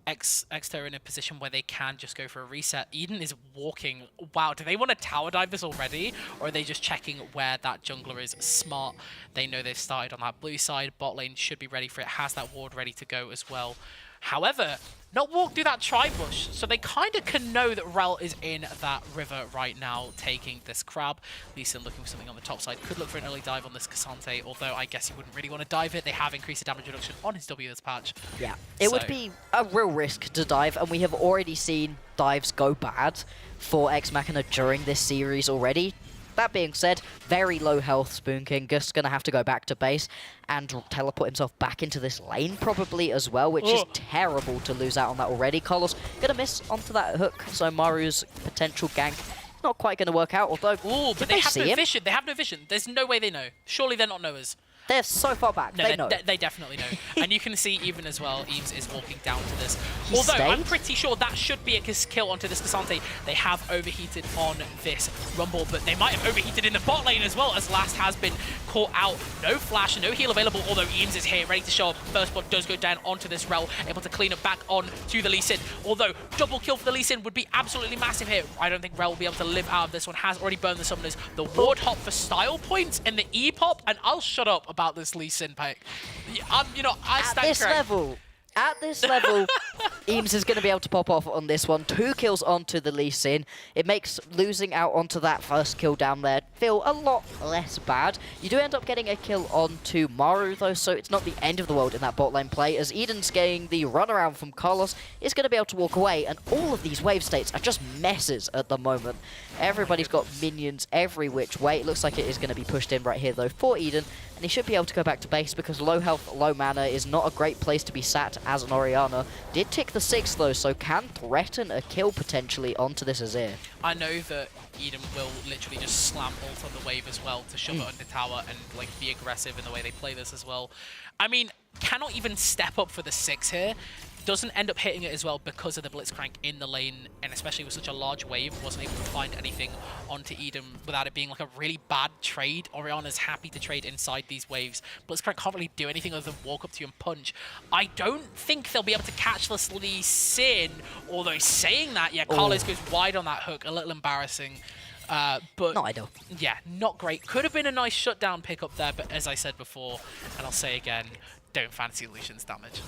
Exeter are in a position where they can just go for a reset. Eden is walking. Wow, do they want to tower dive this already? Or are they just checking where that jungler is? Smart. They know they've started on that blue side. Bot lane should be ready for it. Has that ward ready to go as well. However, not walk through that tri-bush, so they kind of can know that Rel is in that river right now, taking this crab. Lee Sin looking for something on the top side. Could look for an early dive on this Cassante, although I guess he wouldn't really want to dive it. They have increased the damage reduction on his W this patch. Yeah, it would be a real risk to dive, and we have already seen dives go bad for Ex Machina during this series already. That being said, very low health Spoon King, just going to have to go back to base and teleport himself back into this lane probably as well, which is terrible to lose out on that already. Carlos going to miss onto that hook, so Maru's potential gank not quite going to work out, although... Ooh, but they have no vision. They have no vision. There's no way they know. Surely they're not knowers. They're so far back. No, they know. They definitely know. And you can see even as well, Eames is walking down to this. He Although stayed? I'm pretty sure that should be a kill onto this Cassante. They have overheated on this Rumble, but they might have overheated in the bot lane as well, as Last has been caught out. No flash, no heal available, although Eames is here, ready to show up. First blood does go down onto this Rel, able to clean it back on to the Lee Sin. Although double kill for the Lee Sin would be absolutely massive here. I don't think Rel will be able to live out of this one. Has already burned the summoners. The ward hop for style points and the E-pop, and I'll shut up about this Lee Sin pick. You know, I stand correct. At this level, Eames is going to be able to pop off on this one. 2 kills onto the Lee Sin. It makes losing out onto that first kill down there feel a lot less bad. You do end up getting a kill onto Maru though, so it's not the end of the world in that bot lane play, as Eden's getting the runaround from Carlos is going to be able to walk away, and all of these wave states are just messes at the moment. Everybody's got minions every which way. It looks like it is going to be pushed in right here though for Eden, and he should be able to go back to base because low health, low mana is not a great place to be sat as an Orianna. Did tick the 6 though, so can threaten a kill potentially onto this Azir. I know that Eden will literally just slam ult on the wave as well to shove it under tower and like be aggressive in the way they play this as well. I mean, cannot even step up for the 6 here. Doesn't end up hitting it as well because of the Blitzcrank in the lane, and especially with such a large wave, wasn't able to find anything onto Eden without it being like a really bad trade. Orianna's happy to trade inside these waves. Blitzcrank can't really do anything other than walk up to you and punch. I don't think they'll be able to catch this Lee Sin, although saying that, yeah, Carlos goes wide on that hook, a little embarrassing. But not ideal. Yeah, not great. Could have been a nice shutdown pick up there, but as I said before, and I'll say again, don't fancy Lucian's damage.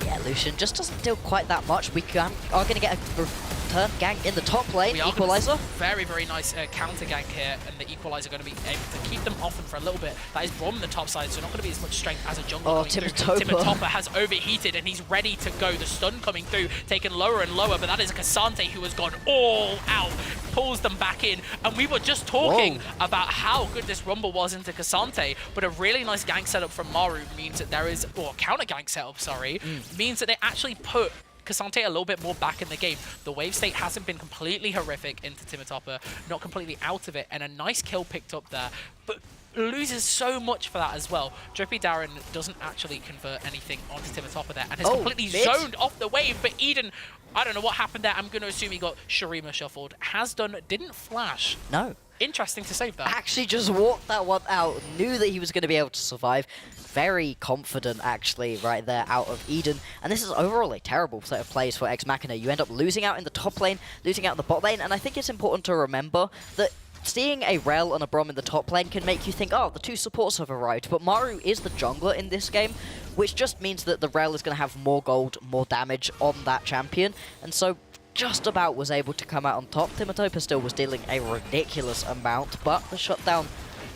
Yeah, Lucian just doesn't deal quite that much. We are going to get a return gank in the top lane. Equalizer. Very, very nice counter gank here, and the Equalizer going to be able to keep them off him for a little bit. That is Brom on the top side, so not going to be as much strength as a jungle coming through. Timotopper has overheated, and he's ready to go. The stun coming through, taken lower and lower, but that is a Cassante who has gone all out, pulls them back in, and we were just talking about how good this Rumble was into Cassante, but a really nice gank setup from Maru means that there is, or counter gank setup, sorry, means that they actually put Cassante a little bit more back in the game. The wave state hasn't been completely horrific into Timotopper, not completely out of it, and a nice kill picked up there, but loses so much for that as well. Drippy Darren doesn't actually convert anything onto Timotopper there, and has completely zoned off the wave, but Eden, I don't know what happened there. I'm going to assume he got Shurima shuffled. Has done, didn't flash. No. Interesting to save that. Actually just walked that one out, knew that he was going to be able to survive. Very confident, actually, right there out of Eden. And this is overall a terrible set of plays for Ex Machina. You end up losing out in the top lane, losing out in the bot lane, and I think it's important to remember that seeing a Rel and a Brom in the top lane can make you think, oh, the two supports have arrived, but Maru is the jungler in this game, which just means that the Rel is going to have more gold, more damage on that champion, and so just about was able to come out on top. Timatopa still was dealing a ridiculous amount, but the shutdown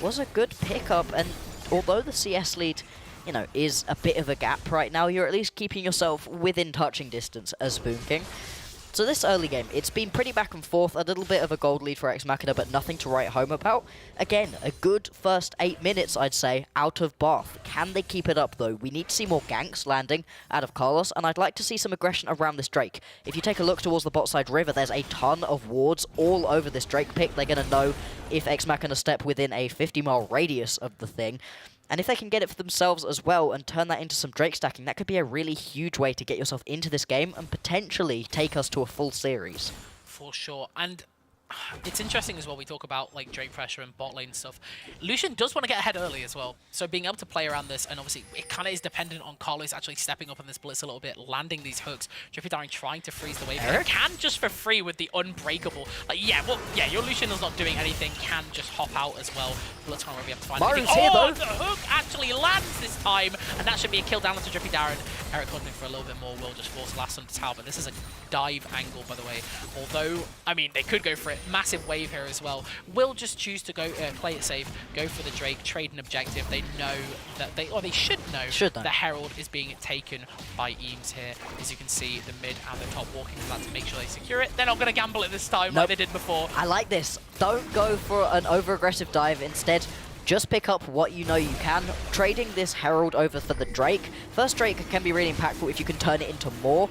was a good pickup, and although the CS lead, you know, is a bit of a gap right now, you're at least keeping yourself within touching distance as Spoon King. So this early game, it's been pretty back and forth, a little bit of a gold lead for Ex Machina, but nothing to write home about. Again, a good first 8 minutes, I'd say, out of Bath. Can they keep it up, though? We need to see more ganks landing out of Carlos, and I'd like to see some aggression around this Drake. If you take a look towards the bot side river, there's a ton of wards all over this Drake pick. They're going to know if Ex Machina step within a 50-mile radius of the thing. And if they can get it for themselves as well and turn that into some Drake stacking, that could be a really huge way to get yourself into this game and potentially take us to a full series. For sure. And it's interesting as well, we talk about like Drake pressure and bot lane stuff. Lucian does want to get ahead early as well. So being able to play around this, and obviously it kind of is dependent on Carlos actually stepping up in this blitz a little bit, landing these hooks. Drippy Darren trying to freeze the wave. Eric? Can just for free with the unbreakable. Like, yeah, well, yeah, your Lucian is not doing anything. Can just hop out as well. Blitz can't really be able to find Maru's anything. here, Oh, though. the hook actually lands this time, and that should be a kill down to Drippy Darren. Eric hunting for a little bit more. Will just force last on the tower, but this is a dive angle, by the way. Although, I mean, they could go for it. Massive wave here as well. Will just choose to go play it safe, go for the Drake, trade an objective. They know that they should know the Herald is being taken by Eames here. As you can see, the mid and the top walking to that to make sure they secure it. They're not going to gamble it this time like they did before. I like this. Don't go for an over-aggressive dive. Instead, just pick up what you know you can. Trading this Herald over for the Drake. First Drake can be really impactful if you can turn it into more.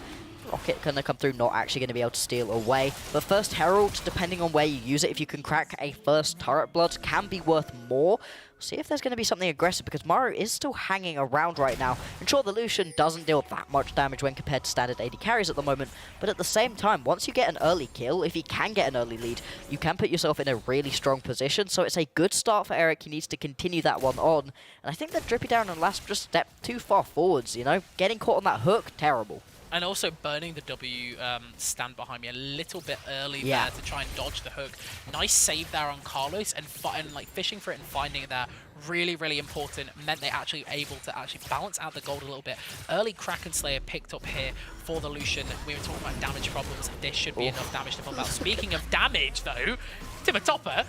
Rocket gonna come through, not actually gonna be able to steal away. But first Herald, depending on where you use it, if you can crack a first turret blood, can be worth more. See if there's gonna be something aggressive, because Maru is still hanging around right now. And sure, the Lucian doesn't deal that much damage when compared to standard AD carries at the moment, but at the same time, once you get an early kill, if he can get an early lead, you can put yourself in a really strong position. So it's a good start for Eric. He needs to continue that one on. And I think that Drippy Down and Last just stepped too far forwards, you know? Getting caught on that hook, terrible. And also burning the W stand behind me a little bit early there to try and dodge the hook. Nice save there on Carlos, and like fishing for it and finding it there. Really, really important. Meant they actually able to actually balance out the gold a little bit. Early Kraken Slayer picked up here for the Lucian. We were talking about damage problems. This should be enough damage to pump out. Speaking of damage, though, Timatopa,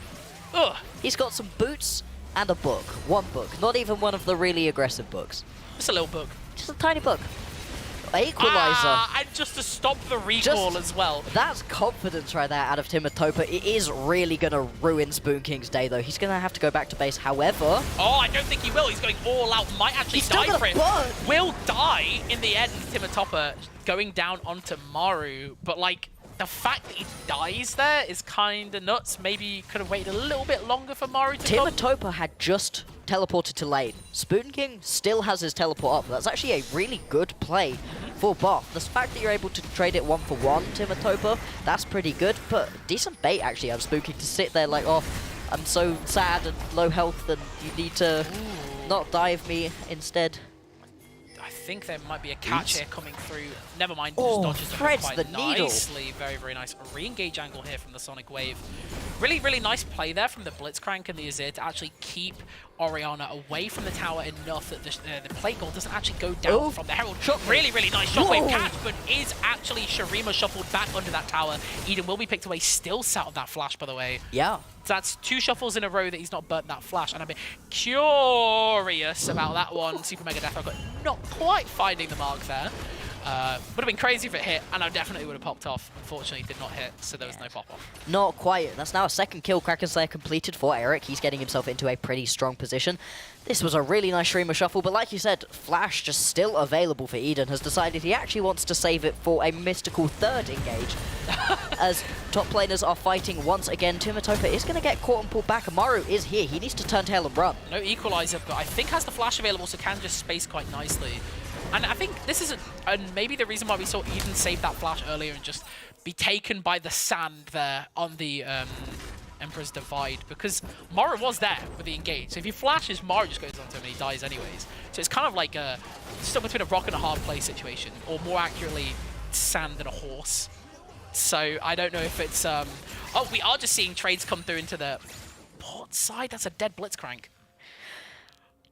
he's got some boots and a book. One book. Not even one of the really aggressive books. just a little book. Just a tiny book. Equalizer. And just to stop the recall as well. That's confidence right there out of Timatopa. It is really going to ruin Spoon King's day, though. He's going to have to go back to base. However... Oh, I don't think he will. He's going all out. Might actually die for it. Will die in the end. Timatopa going down onto Maru. But, like, the fact that he dies there is kind of nuts. Maybe could have waited a little bit longer for Maru to come. Timatopa had just teleported to lane. Spoon King still has his teleport up. That's actually a really good play for Bath. The fact that you're able to trade it 1-for-1, Timatopa, that's pretty good. But decent bait, actually, out of Spoon King to sit there like, oh, I'm so sad and low health and you need to not dive me instead. I think there might be a catch here coming through. Never mind, Oh, just dodges the threads quite the needle. nicely. Very, very nice. Re-engage angle here from the Sonic Wave. Really, really nice play there from the Blitzcrank and the Azir to actually keep Orianna away from the tower enough that the play goal doesn't actually go down from the Herald. Really, really nice shockwave catch, but is actually Shurima shuffled back under that tower. Eden will be picked away, still sat on that flash, by the way. Yeah. So that's 2 shuffles in a row that he's not burnt that flash, and I'm a bit curious about that one. Super Mega Death, but not quite finding the mark there. Would have been crazy if it hit, and I definitely would have popped off. Unfortunately, it did not hit, so there was no pop-off. Not quite. That's now a second kill Kraken Slayer completed for Eric. He's getting himself into a pretty strong position. This was a really nice Shurima shuffle, but like you said, Flash just still available for Eden. Has decided he actually wants to save it for a mystical third engage. As top laners are fighting once again, Timatopa is going to get caught and pulled back. Amaru is here. He needs to turn tail and run. No equalizer, but I think has the Flash available, so can just space quite nicely. And I think this is maybe the reason why we saw Eden save that flash earlier and just be taken by the sand there on the Emperor's Divide, because Maru was there with the engage. So if he flashes, Maru just goes onto him and he dies anyways. So it's kind of like stuck between a rock and a hard play situation, or more accurately, sand and a horse. So I don't know if it's... Oh, we are just seeing trades come through into the port side. That's a dead Blitzcrank.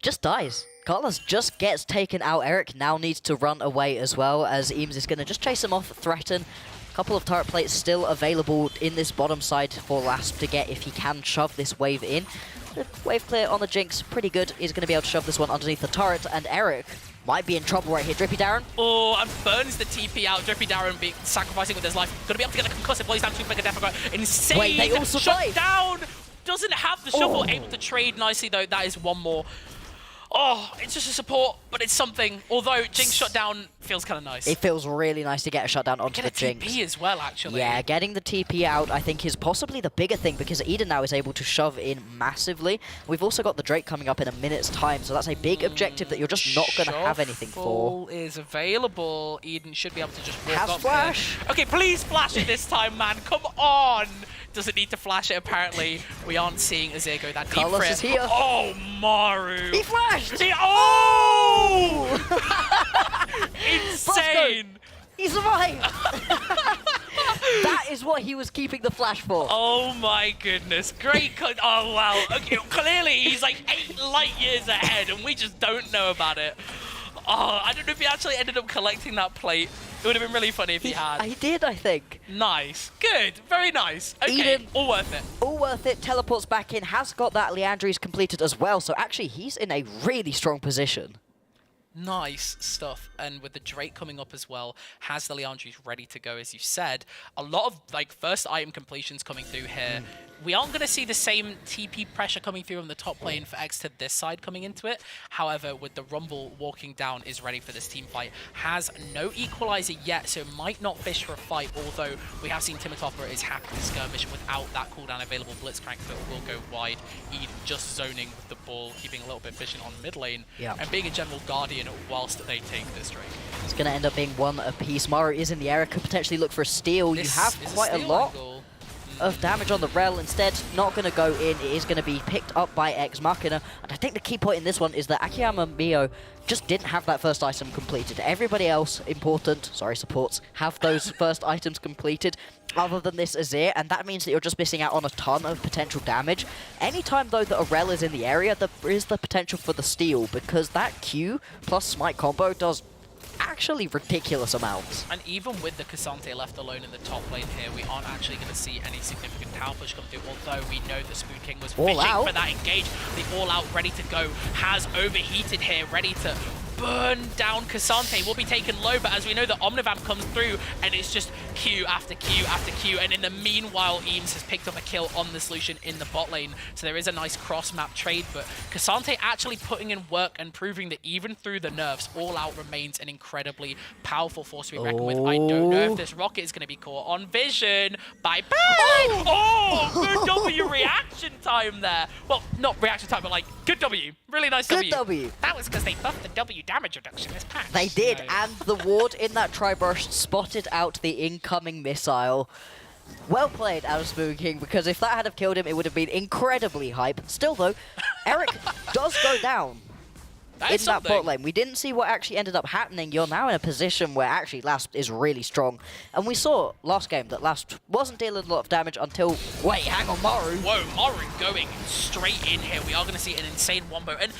Just dies. Carlos just gets taken out. Eric now needs to run away as well, as Eames is going to just chase him off, threaten. A couple of turret plates still available in this bottom side for Lasp to get if he can shove this wave in. The wave clear on the Jinx, pretty good. He's going to be able to shove this one underneath the turret, and Eric might be in trouble right here. Drippy Darren. Oh, and burns the TP out. Drippy Darren sacrificing with his life. Going to be able to get the concussive blows down to Mega Death. Insane. Wait, they all shut survive. down. Doesn't have the shuffle. Able to trade nicely, though. That is one more. Oh, it's just a support, but it's something. Although Jinx shutdown feels kind of nice. It feels really nice to get a shutdown onto the Jinx. TP as well, actually. Yeah, getting the TP out, I think, is possibly the bigger thing, because Eden now is able to shove in massively. We've also got the Drake coming up in a minute's time, so that's a big objective that you're just not going to have anything for. Is available. Eden should be able to just walk Has up flash. there. Okay, please flash it this time, man. Come on. Doesn't need to flash it, apparently. We aren't seeing Azir go that deep Carlos for it. is here. Oh, Maru. He flashed! Oh! Insane! He survived! That is what he was keeping the flash for. Oh my goodness. Great. Oh, wow. Okay, clearly he's like 8 light years ahead and we just don't know about it. Oh, I don't know if he actually ended up collecting that plate. It would have been really funny if he had. He did, I think. Nice. Good. Very nice. Okay, Eden, all worth it. All worth it. Teleports back in. Has got that Leandri's completed as well. So actually, he's in a really strong position. Nice stuff. And with the Drake coming up as well, has the Leandri's ready to go, as you said. A lot of like first item completions coming through here. We aren't going to see the same TP pressure coming through on the top lane for X to this side coming into it. However, with the Rumble walking down, is ready for this team fight. Has no equalizer yet, so might not fish for a fight, although we have seen Timitopper is happy to skirmish without that cooldown available. Blitzcrank but will go wide. Eden just zoning with the ball, keeping a little bit vision on mid lane, and being a general guardian whilst they take this Drake. It's going to end up being one apiece. Maru is in the area, could potentially look for a steal. You have quite a lot of damage on the Rel. Instead, not going to go in. It is going to be picked up by Ex Machina. And I think the key point in this one is that Akiyama Mio just didn't have that first item completed. Everybody else, supports, have those first items completed other than this Azir, and that means that you're just missing out on a ton of potential damage. Anytime, though, that a Rel is in the area, there is the potential for the steal, because that Q plus Smite combo does actually ridiculous amounts. And even with the Cassante left alone in the top lane here, we aren't actually going to see any significant tower push come through, although we know that Spoon King was fishing for that engage. The all-out ready to go, has overheated here, ready to burn down Cassante. Will be taken low, but as we know, the Omnivamp comes through and it's just Q after Q after Q, and in the meanwhile, Eames has picked up a kill on this Lucian in the bot lane, so there is a nice cross-map trade, but Cassante actually putting in work and proving that even through the nerfs, All Out remains an incredibly powerful force to be reckoned with. I don't know if this rocket is going to be caught on vision. Bye-bye! Oh, good W reaction time there. Well, not reaction time, but like, good W. Really nice Good W. That was because they buffed the W damage reduction this patch. They did, and the ward in that tri-burst spotted out the incoming missile. Well played out of Spoon King, because if that had have killed him, it would have been incredibly hype. Still, though, Eric does go down in that bot lane. We didn't see what actually ended up happening. You're now in a position where actually Lasp is really strong. And we saw last game that Lasp wasn't dealing a lot of damage until... Wait, hang on, Maru. Whoa, Maru going straight in here. We are going to see an insane wombo. And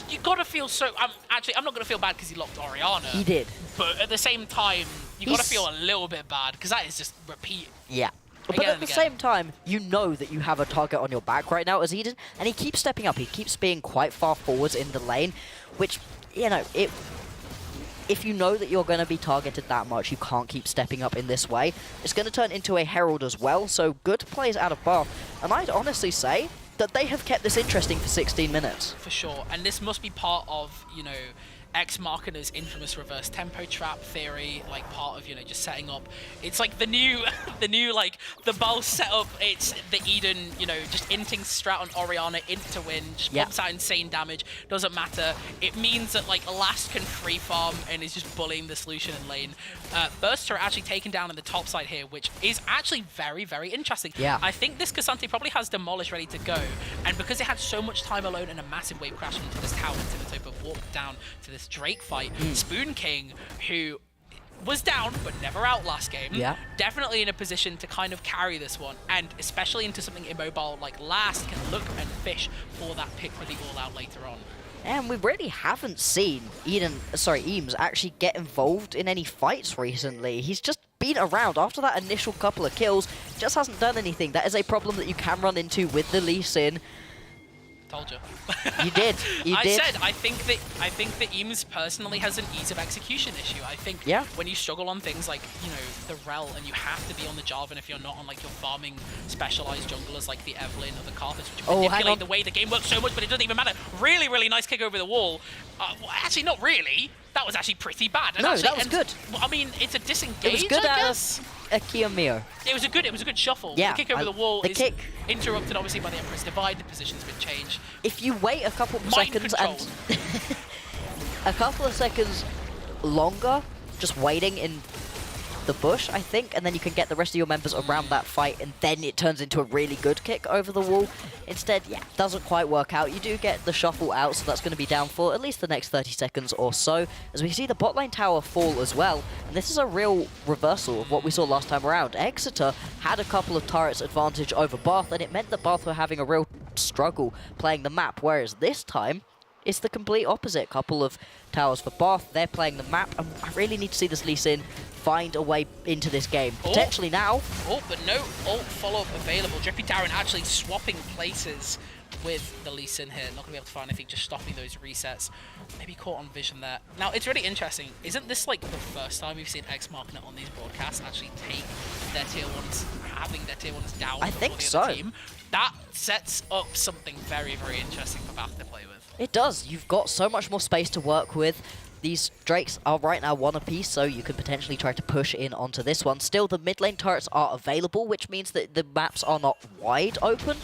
you got to feel so... I'm not going to feel bad because he locked Orianna. He did. But at the same time, you got to feel a little bit bad because that is just repeat. Yeah. But at the same time, you know that you have a target on your back right now as Eden, and he keeps stepping up. He keeps being quite far forwards in the lane, which, you know, if you know that you're going to be targeted that much, you can't keep stepping up in this way. It's going to turn into a Herald as well, so good plays out of Bath. And I'd honestly say that they have kept this interesting for 16 minutes. For sure, and this must be part of, you know, Ex Machina's infamous reverse tempo trap theory, like part of, you know, just setting up. It's like the new, like the bow setup. It's the Eden, you know, just inting strat on Orianna, int to win, just pumps out insane damage. Doesn't matter. It means that like Last can free farm and is just bullying the solution in lane. Bursts are actually taken down on the top side here, which is actually very, very interesting. Yeah. I think this Cassante probably has Demolish ready to go, and because it had so much time alone and a massive wave crash into this tower, Timitopper walked down to this Drake fight. Spoon King, who was down, but never out last game. Yeah. Definitely in a position to kind of carry this one, and especially into something immobile like Last can look and fish for that pick for the all-out later on. And we really haven't seen Eames actually get involved in any fights recently. He's just been around after that initial couple of kills, just hasn't done anything. That is a problem that you can run into with the Lee Sin. Told you. You did. You did. I think that Eames personally has an ease of execution issue. I think when you struggle on things like, you know, the Rel, and you have to be on the Jarvan if you're not on like your farming specialized junglers like the Evelyn or the Carthus, which manipulate the way the game works so much, but it doesn't even matter. Really, really nice kick over the wall. Well, actually, not really. That was actually pretty bad. And no, actually, that was good. I mean, it's a disengage, It was good I out guess. of Kiyomiya. It was a good shuffle. Yeah, The kick over the wall the is kick. interrupted, obviously, by the Empress Divide. The position's been changed. If you wait a couple of Mind seconds control. and a couple of seconds longer, just waiting in the bush, I think, and then you can get the rest of your members around that fight, and then it turns into a really good kick over the wall. Instead, yeah, doesn't quite work out. You do get the shuffle out, so that's going to be down for at least the next 30 seconds or so, as we see the bot lane tower fall as well. And this is a real reversal of what we saw last time around. Exeter had a couple of turrets advantage over Bath, and it meant that Bath were having a real struggle playing the map, whereas this time, it's the complete opposite. Couple of towers for Bath, they're playing the map, and I really need to see this Lee Sin find a way into this game. Potentially now. Oh, but no ult follow-up available. Drippy Darren actually swapping places with the Lee Sin here. Not going to be able to find anything, just stopping those resets. Maybe caught on vision there. Now, it's really interesting. Isn't this like the first time we've seen X Marking on these broadcasts actually take their tier 1s, having their tier 1s down I think the so. other team? That sets up something very, very interesting for Bath to play with. It does. You've got so much more space to work with. These Drakes are right now one apiece, so you could potentially try to push in onto this one. Still, the mid lane turrets are available, which means that the maps are not wide open.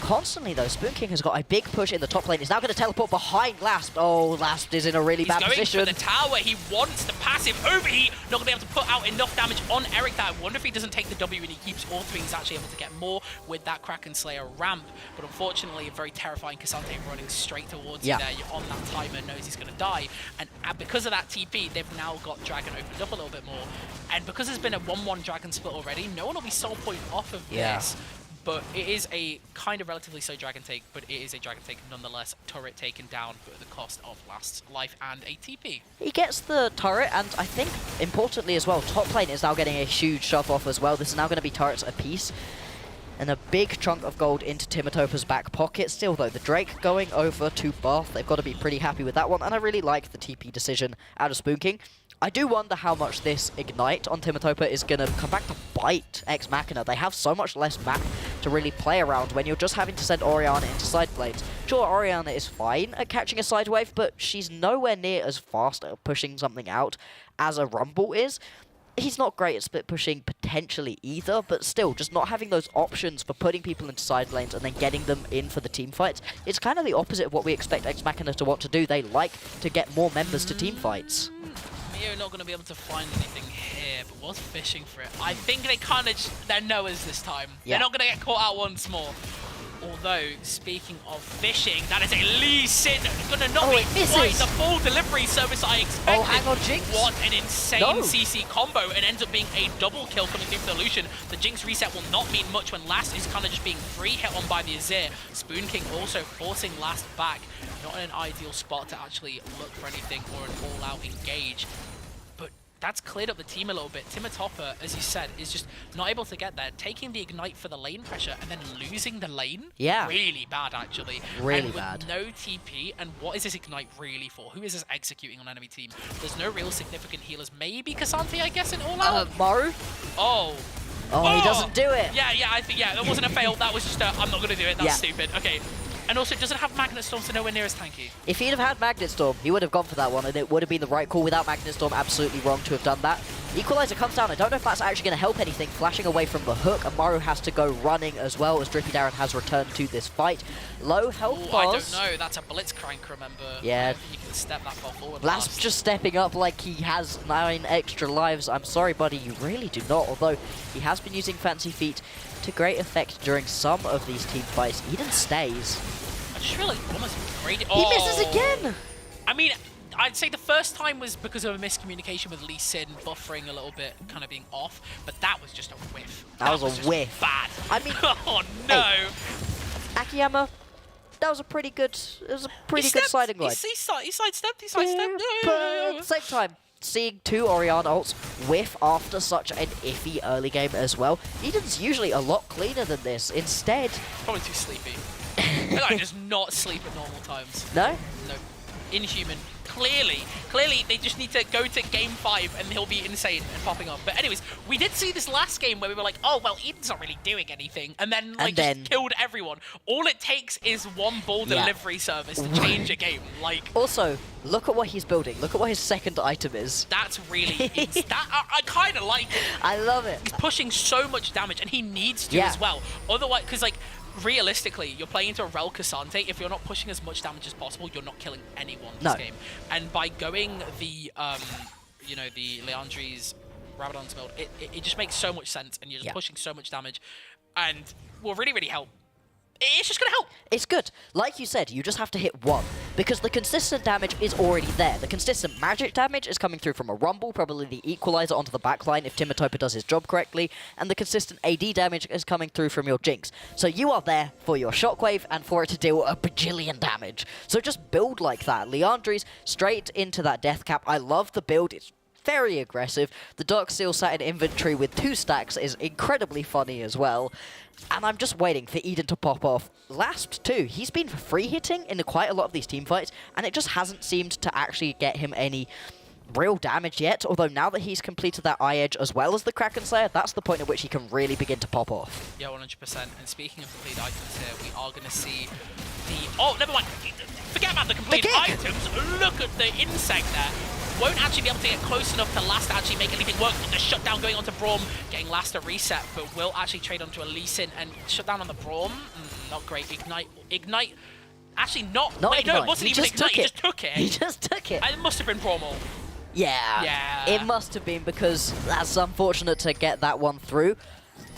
Constantly, though, Spoon King has got a big push in the top lane. He's now going to teleport behind Lasp. Oh, Lasp is in a really bad position. He's going for the tower. He wants the passive overheat. Not going to be able to put out enough damage on Eric there. I wonder if he doesn't take the W and he keeps altering. He's actually able to get more with that Kraken Slayer ramp. But unfortunately, a very terrifying Cassante running straight towards you there. You're on that timer, knows he's going to die. And because of that TP, they've now got Dragon opened up a little bit more. And because there's been a 1-1 Dragon split already, no one will be soul point off of this. But it is a kind of relatively slow Dragon take, but it is a Dragon take nonetheless. Turret taken down at the cost of Last's life and a TP. He gets the turret, and I think, importantly as well, top lane is now getting a huge shove off as well. This is now going to be turrets apiece. And a big chunk of gold into Timatopa's back pocket. Still, though, the Drake going over to Bath. They've got to be pretty happy with that one, and I really like the TP decision out of Spoon King. I do wonder how much this Ignite on Timatopa is going to come back to bite Ex Machina. They have so much less map to really play around when you're just having to send Orianna into side blades. Sure, Orianna is fine at catching a side wave, but she's nowhere near as fast at pushing something out as a Rumble is. He's not great at split pushing potentially either, but still, just not having those options for putting people into side lanes and then getting them in for the team fights. It's kind of the opposite of what we expect Ex Machina to want to do. They like to get more members to team fights. Mio not going to be able to find anything here, but was fishing for it. I think they kind of, they're knowers this time. They're not going to get caught out once more. Although, speaking of fishing, that is a Lee Sin. Gonna not be quite the full delivery service I expected. Oh, hang on, Jinx. What an insane CC combo. It ends up being a double kill coming through for the Lucian. The Jinx reset will not mean much when Last is kind of just being free hit on by the Azir. Spoon King also forcing Last back. Not in an ideal spot to actually look for anything or an all-out engage. That's cleared up the team a little bit. Timatopa, as you said, is just not able to get there. Taking the Ignite for the lane pressure and then losing the lane? Yeah. Really bad, actually. Really and with bad. no TP, and what is this Ignite really for? Who is this executing on enemy team? There's no real significant healers. Maybe Cassante, I guess, in all out? Maru? Oh, he doesn't do it. Yeah, I think, that wasn't a fail. That was just a, I'm not going to do it. That's stupid. Okay. And also, it doesn't have Magnet Storm, so nowhere near as tanky. If he'd have had Magnet Storm, he would have gone for that one, and it would have been the right call. Without Magnet Storm, absolutely wrong to have done that. Equalizer comes down. I don't know if that's actually going to help anything. Flashing away from the hook, and Maru has to go running as well, as Drippy Darren has returned to this fight. Low health bars. I don't know. That's a Blitzcrank, remember? Yeah. I don't think you can step that far forward. Last just stepping up like he has 9 extra lives. I'm sorry, buddy, you really do not. Although, he has been using Fancy Feet to great effect during some of these team fights. Eden stays. I just feel like almost great. He misses again! I mean, I'd say the first time was because of a miscommunication with Lee Sin buffering a little bit, kind of being off, but that was just a whiff. That was a just whiff. Bad. I mean, oh no. Hey, Akiyama, that was a pretty good. It was a pretty good sliding line. He sidestepped. He sidestepped. Yeah, but at the same time, seeing 2 Orianna ults whiff after such an iffy early game as well. Eden's usually a lot cleaner than this. Instead, Probably too sleepy. I just not sleep at normal times. no. No. Inhuman. Clearly, they just need to go to game 5 and he'll be insane and popping off. But anyways, we did see this last game where we were like, oh, well, Eden's not really doing anything. And then, like, just killed everyone. All it takes is one ball delivery service to change a game. Like, Also, look at what he's building. Look at what his second item is. that's really... I kind of like it. I love it. He's pushing so much damage, and he needs to Yeah. as well. Otherwise, because, like, realistically, you're playing into a Rel Cassante. If you're not pushing as much damage as possible, you're not killing anyone this game. And by going the, you know, the Leandri's Rabadon's build, it just makes so much sense, and you're just pushing so much damage, and will really, really help. It's just going to help. It's good. Like you said, you just have to hit 1, because the consistent damage is already there. The consistent magic damage is coming through from a Rumble, probably the equalizer onto the backline if Timatopa does his job correctly, and the consistent AD damage is coming through from your Jinx. So you are there for your Shockwave and for it to deal a bajillion damage. So just build like that. Leandri's straight into that death cap. I love the build. It's very aggressive. The Dark Seal sat in inventory with 2 stacks is incredibly funny as well. And I'm just waiting for Eden to pop off. Lasp too, he's been free hitting in quite a lot of these team fights, and it just hasn't seemed to actually get him any real damage yet. Although now that he's completed that Eye Edge as well as the Kraken Slayer, that's the point at which he can really begin to pop off. Yeah, 100%. And speaking of complete items here, we are going to see the... Oh, never mind. Forget about the complete items. Look at the insect there. Won't actually be able to get close enough to Last to actually make anything work. The shutdown going onto Braum, getting Last a reset, but will actually trade onto a Lee Sin and shutdown on the Braum. Not great. Ignite. Actually, not Wait, no, it wasn't even Ignite. He just took it. He just took it. It must have been Braum ult. Yeah. It must have been, because that's unfortunate to get that one through.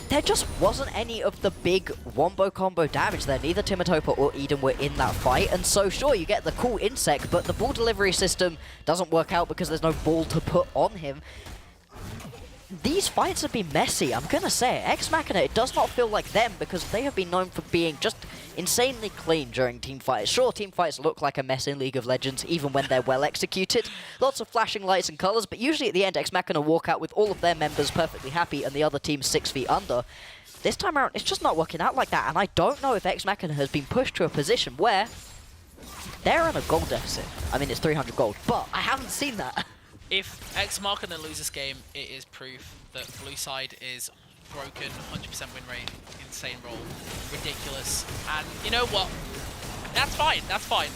There just wasn't any of the big wombo combo damage there. Neither Timatopa or Eden were in that fight, and so sure, you get the cool insect, but the ball delivery system doesn't work out because there's no ball to put on him. These fights have been messy, I'm gonna say. Ex Machina, it does not feel like them, because they have been known for being just insanely clean during team fights. Sure, team fights look like a mess in League of Legends, even when they're well executed. Lots of flashing lights and colors, but usually at the end, Ex Machina walk out with all of their members perfectly happy and the other team 6 feet under. This time around, it's just not working out like that, and I don't know if Ex Machina has been pushed to a position where they're in a gold deficit. I mean, it's 300 gold, but I haven't seen that. If Ex Machina lose this game, it is proof that blue side is broken, 100% win rate, insane roll, ridiculous. And you know what? That's fine, that's fine.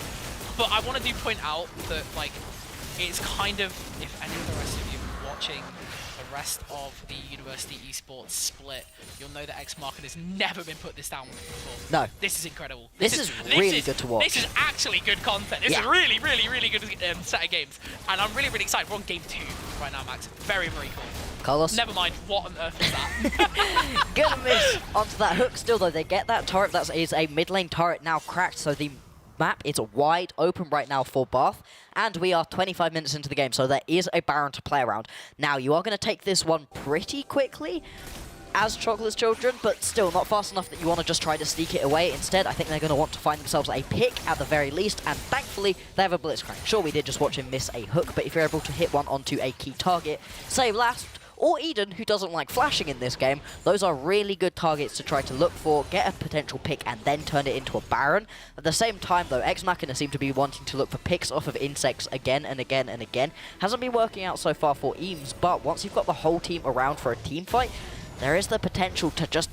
But I want to point out that, like, it's kind of, if any of the rest of you are watching the rest of the University Esports split, you'll know that Ex Machina has never been put this down before. No. This is incredible. This is really good to watch. This is actually good content. This is really, really, really good set of games. And I'm really, really excited. We're on game 2 right now, Max. Very, very cool. Carlos? Never mind. What on earth is that? Gonna miss onto that hook still, though. They get that turret. That is a mid lane turret now cracked, so the map is wide open right now for Bath. And we are 25 minutes into the game, so there is a Baron to play around. Now, you are going to take this one pretty quickly as Chocolate's Children, but still not fast enough that you want to just try to sneak it away. Instead, I think they're going to want to find themselves a pick at the very least, and thankfully, they have a Blitzcrank. Sure, we did just watch him miss a hook, but if you're able to hit one onto a key target, say Last or Eden, who doesn't like flashing in this game, those are really good targets to try to look for, get a potential pick, and then turn it into a Baron. At the same time, though, Ex Machina seem to be wanting to look for picks off of insects again and again and again. Hasn't been working out so far for Eames, but once you've got the whole team around for a team fight, there is the potential to just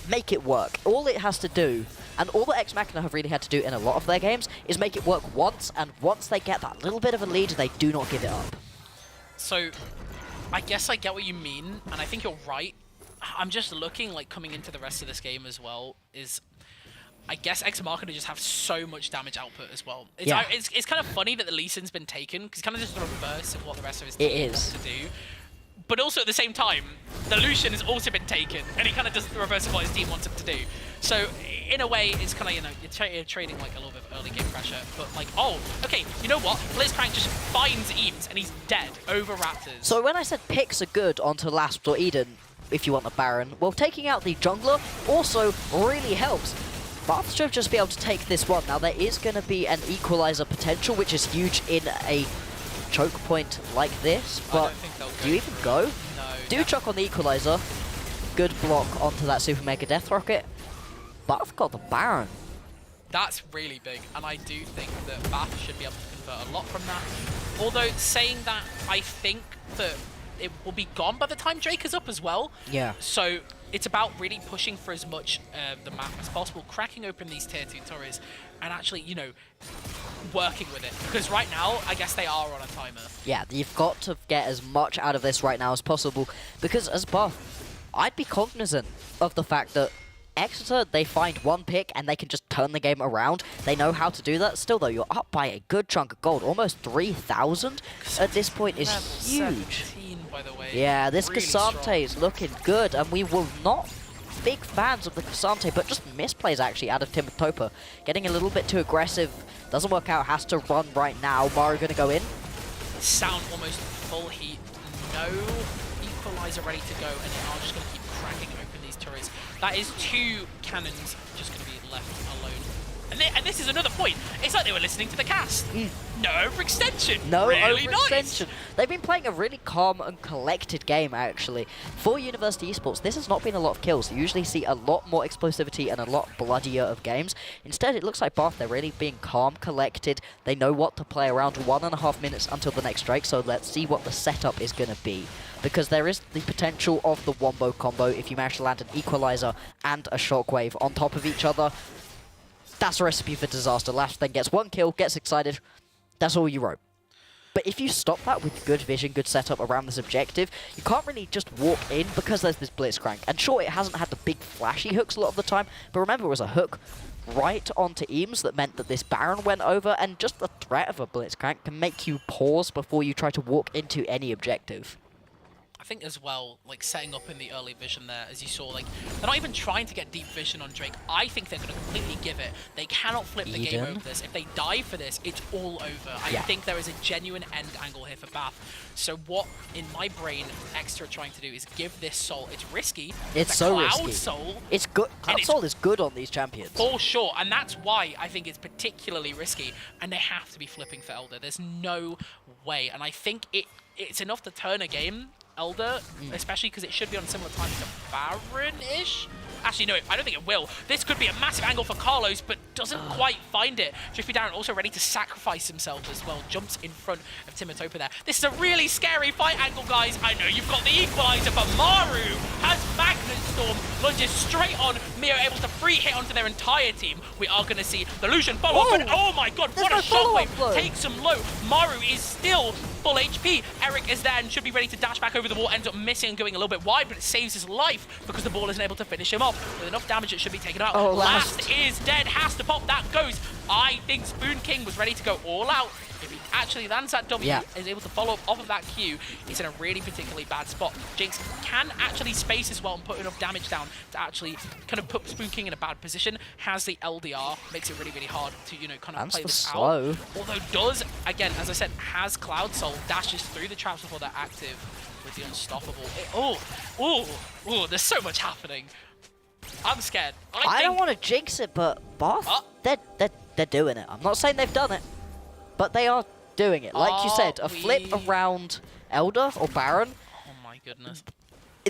make it work. All it has to do, and all that Ex Machina have really had to do in a lot of their games, is make it work once, and once they get that little bit of a lead, they do not give it up. So, I guess I get what you mean, and I think you're right. I'm just looking, like, coming into the rest of this game as well, is... I guess Ex Machina just have so much damage output as well. It's kind of funny that the Lee Sin's been taken, because it's kind of just the reverse of what the rest of his team wants to do. But also at the same time, the Lucian has also been taken, and he kind of does the reverse of what his team wants him to do. So in a way, it's kind of, you know, you're trading like a little bit of early game pressure, but like, oh, okay, you know what? Blitzcrank just finds Eames and he's dead over Raptors. So when I said picks are good onto Lasp or Eden, if you want the Baron, well, taking out the jungler also really helps. Bath should just be able to take this one. Now, there is going to be an equalizer potential, which is huge in a choke point like this, but do you even go? No. Do chuck on the equalizer. Good block onto that Super Mega Death Rocket. Bath got the Baron. That's really big, and I do think that Bath should be able to convert a lot from that. Although, saying that, I think that it will be gone by the time Drake is up as well. Yeah. So it's about really pushing for as much the map as possible, cracking open these tier 2 turrets, and actually, you know, working with it. Because right now, I guess they are on a timer. Yeah, you've got to get as much out of this right now as possible, because as Bath, I'd be cognizant of the fact that Exeter, they find one pick and they can just turn the game around. They know how to do that. Still, though, you're up by a good chunk of gold. Almost 3,000 at this point is huge. 17, by the way. Yeah, this really Cassante strong. is looking good, and we were not big fans of the Cassante, but just misplays actually out of Timotopper. Getting a little bit too aggressive. Doesn't work out, has to run right now. Maru gonna go in. Sound almost full heat. No equalizer ready to go, and they are just going to keep cracking open these turrets. That is 2 cannons just going to be left alone. And this is another point. It's like they were listening to the cast. No overextension. No really overextension. Nice. They've been playing a really calm and collected game, actually. For University Esports, this has not been a lot of kills. You usually see a lot more explosivity and a lot bloodier of games. Instead, it looks like Bath, they're really being calm, collected. They know what to play around 1.5 minutes until the next Drake, so let's see what the setup is going to be. Because there is the potential of the wombo combo if you manage to land an equalizer and a shockwave on top of each other. That's a recipe for disaster. Lash then gets 1 kill, gets excited. That's all you wrote. But if you stop that with good vision, good setup around this objective, you can't really just walk in because there's this Blitzcrank. And sure, it hasn't had the big flashy hooks a lot of the time, but remember, it was a hook right onto Eames that meant that this Baron went over, and just the threat of a Blitzcrank can make you pause before you try to walk into any objective. I think as well, like setting up in the early vision there, as you saw, like they're not even trying to get deep vision on Drake. I think they're going to completely give it. They cannot flip the game over this. If they die for this, it's all over. I think there is a genuine end angle here for Bath. So what, in my brain, Exeter are trying to do is give this soul. It's risky. It's so Cloud risky. Soul. It's good. Cloud Soul is good on these champions. For sure, and that's why I think it's particularly risky, and they have to be flipping for Elder. There's no way, and I think it's enough to turn a game, Elder, especially because it should be on similar time to Baron-ish. Actually, no, I don't think it will. This could be a massive angle for Carlos, but doesn't quite find it. Jiffy Darren also ready to sacrifice himself as well. Jumps in front of Timotopper there. This is a really scary fight angle, guys. I know you've got the equalizer, but Maru has Magnet Storm. Lunges straight on. Mio able to free hit onto their entire team. We are going to see the Lucian follow up, and oh my god, what a shockwave. Takes him low. Maru is still full HP. Eric is there and should be ready to dash back over the wall. Ends up missing and going a little bit wide, but it saves his life because the ball isn't able to finish him off. With enough damage, it should be taken out. Last is dead. Has to pop. That goes. I think Spoon King was ready to go all out. If he actually lands that W, is able to follow up off of that Q, he's in a really particularly bad spot. Jinx can actually space as well and put enough damage down to actually kind of put Spoon King in a bad position. Has the LDR, makes it really, really hard to, you know, kind of play this out. Although does, again, as I said, has Cloud Soul, dashes through the traps before they're active with the Unstoppable. There's so much happening. I'm scared. I don't want to jinx it, but Bath, they're doing it. I'm not saying they've done it, but they are doing it. Like you said, a flip around Elder or Baron. Oh my goodness.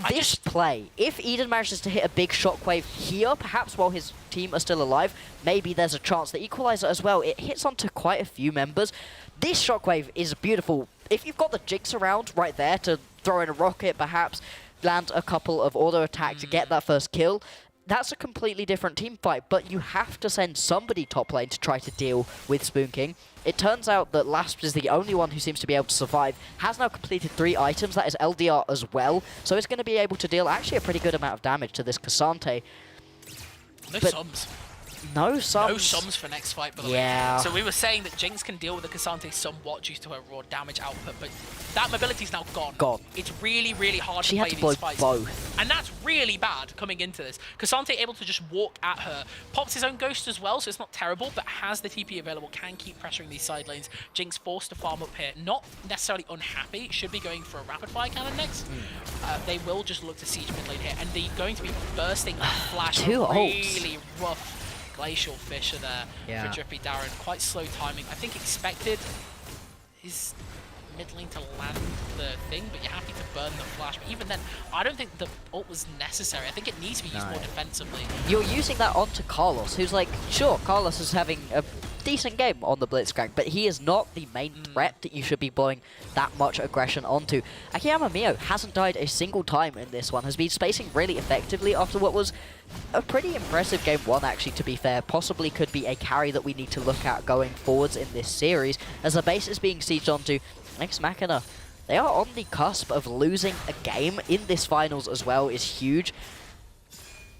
This play, if Eden manages to hit a big shockwave here, perhaps while his team are still alive, maybe there's a chance. The equalizer as well, it hits onto quite a few members. This shockwave is beautiful. If you've got the Jinx around right there to throw in a rocket, perhaps land a couple of auto attacks to get that first kill, that's a completely different team fight, but you have to send somebody top lane to try to deal with Spoon King. It turns out that Lasp is the only one who seems to be able to survive, has now completed 3 items, that is LDR as well, so it's going to be able to deal actually a pretty good amount of damage to this Cassante. No sums. No sums. No sums for next fight, by the way. Yeah. So we were saying that Jinx can deal with the Cassante somewhat due to her raw damage output, but that mobility's now gone. Gone. It's really, really hard She to had play to blow these fights. both. And that's really bad coming into this. Cassante able to just walk at her. Pops his own ghost as well, so it's not terrible, but has the TP available, can keep pressuring these side lanes. Jinx forced to farm up here. Not necessarily unhappy, should be going for a rapid fire cannon next. They will just look to siege mid lane here, and they're going to be bursting flash. Two Really rough glacial fissure there Yeah. for Drippy Darren. Quite slow timing. I think expected his mid lane to land the thing, but you're happy to burn the flash. But even then, I don't think the ult was necessary. I think it needs to be used more defensively. You're using that onto Carlos, who's like, sure, Carlos is having a decent game on the Blitzcrank, but he is not the main threat that you should be blowing that much aggression onto. Akiyama Mio hasn't died a single time in this one, has been spacing really effectively after what was a pretty impressive game one, actually, to be fair. Possibly could be a carry that we need to look at going forwards in this series, as the base is being sieged onto. Ex Machina, they are on the cusp of losing a game in this finals as well, is huge.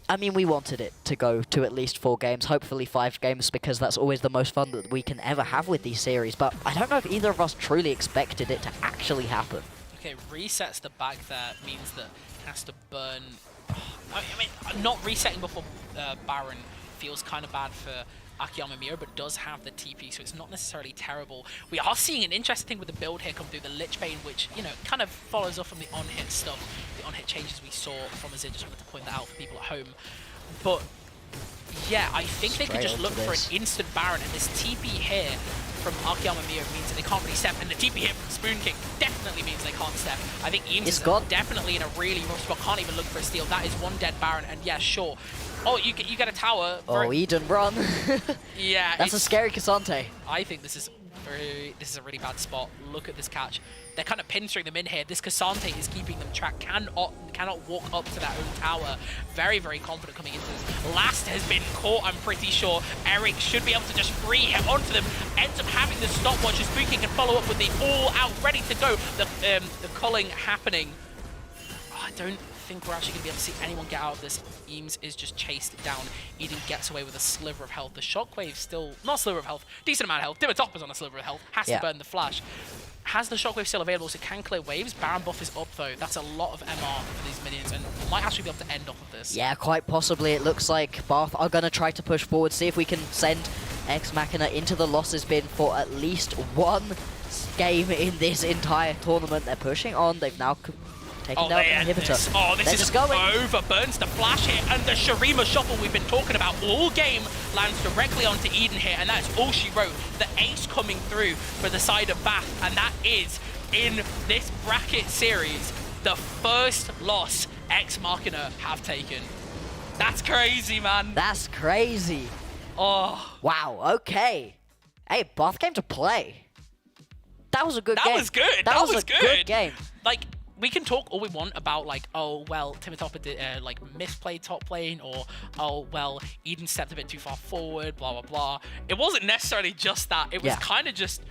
I mean, we wanted it to go to at least 4 games, hopefully 5 games, because that's always the most fun that we can ever have with these series, but I don't know if either of us truly expected it to actually happen. Okay, resets the back there, means that it has to burn. I mean, not resetting before Baron feels kind of bad for Akiyama Mio, but does have the TP, so it's not necessarily terrible. We are seeing an interesting thing with the build here come through, the Lich Bane, which, you know, kind of follows up from the on-hit stuff, the on-hit changes we saw from Azir. Just wanted to point that out for people at home. But yeah, I think they could just look for an instant Baron, and this TP here from Akiyama Mio means that they can't really step, and the TP here from Spoon King definitely means they can't step. I think Eames is definitely in a really rough spot, can't even look for a steal. That is one dead Baron, and yeah, sure. Oh, you get a tower. Oh, Eden, run. Yeah. That's a scary Cassante. I think this is a really bad spot. Look at this catch. They're kind of pinstering them in here. This Cassante is keeping them trapped. Cannot walk up to their own tower. Very, very confident coming into this. Last has been caught, I'm pretty sure. Eric should be able to just free him onto them. Ends up having the stopwatch as Spooky can follow up with the all-out, ready to go. The culling happening. I don't think we're actually going to be able to see anyone get out of this. Eames is just chased down. Eden gets away with a sliver of health. The Shockwave still, not sliver of health, decent amount of health. Dimmatop is on a sliver of health. Has to burn the flash. Has the Shockwave still available, so can clear waves. Baron buff is up though. That's a lot of MR for these minions, and might actually be able to end off of this. Yeah, quite possibly. It looks like Bath are going to try to push forward, see if we can send Ex Machina into the losses bin for at least one game in this entire tournament. They're pushing on. They've now taken down the inhibitor. Oh, this is going over. Burns the flash here, and the Shurima shuffle we've been talking about all game lands directly onto Eden here, and that's all she wrote. The ace coming through for the side of Bath, and that is, in this bracket series, the first loss Ex Machina have taken. That's crazy, man. That's crazy. Oh. Wow, okay. Hey, Bath came to play. That was a good game. That was good. That was a good game. Like, we can talk all we want about, like, oh, well, Timotopper did, like, misplayed top lane, or, oh, well, Eden stepped a bit too far forward, blah, blah, blah. It wasn't necessarily just that. It was kind of just,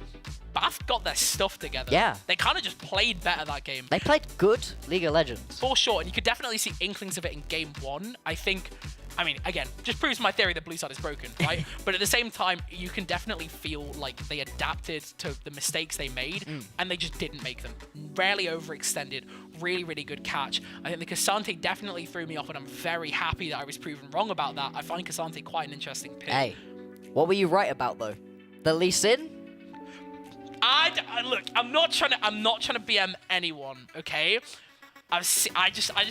Bath got their stuff together. Yeah. They kind of just played better that game. They played good League of Legends. For sure, and you could definitely see inklings of it in game one. I think, I mean, again, just proves my theory that blue side is broken, right? But at the same time, you can definitely feel like they adapted to the mistakes they made, and they just didn't make them. Rarely overextended. Really, really good catch. I think the Cassante definitely threw me off, and I'm very happy that I was proven wrong about that. I find Cassante quite an interesting pick. Hey, what were you right about, though? The Lee Sin? Look, I'm not trying to BM anyone, okay? I just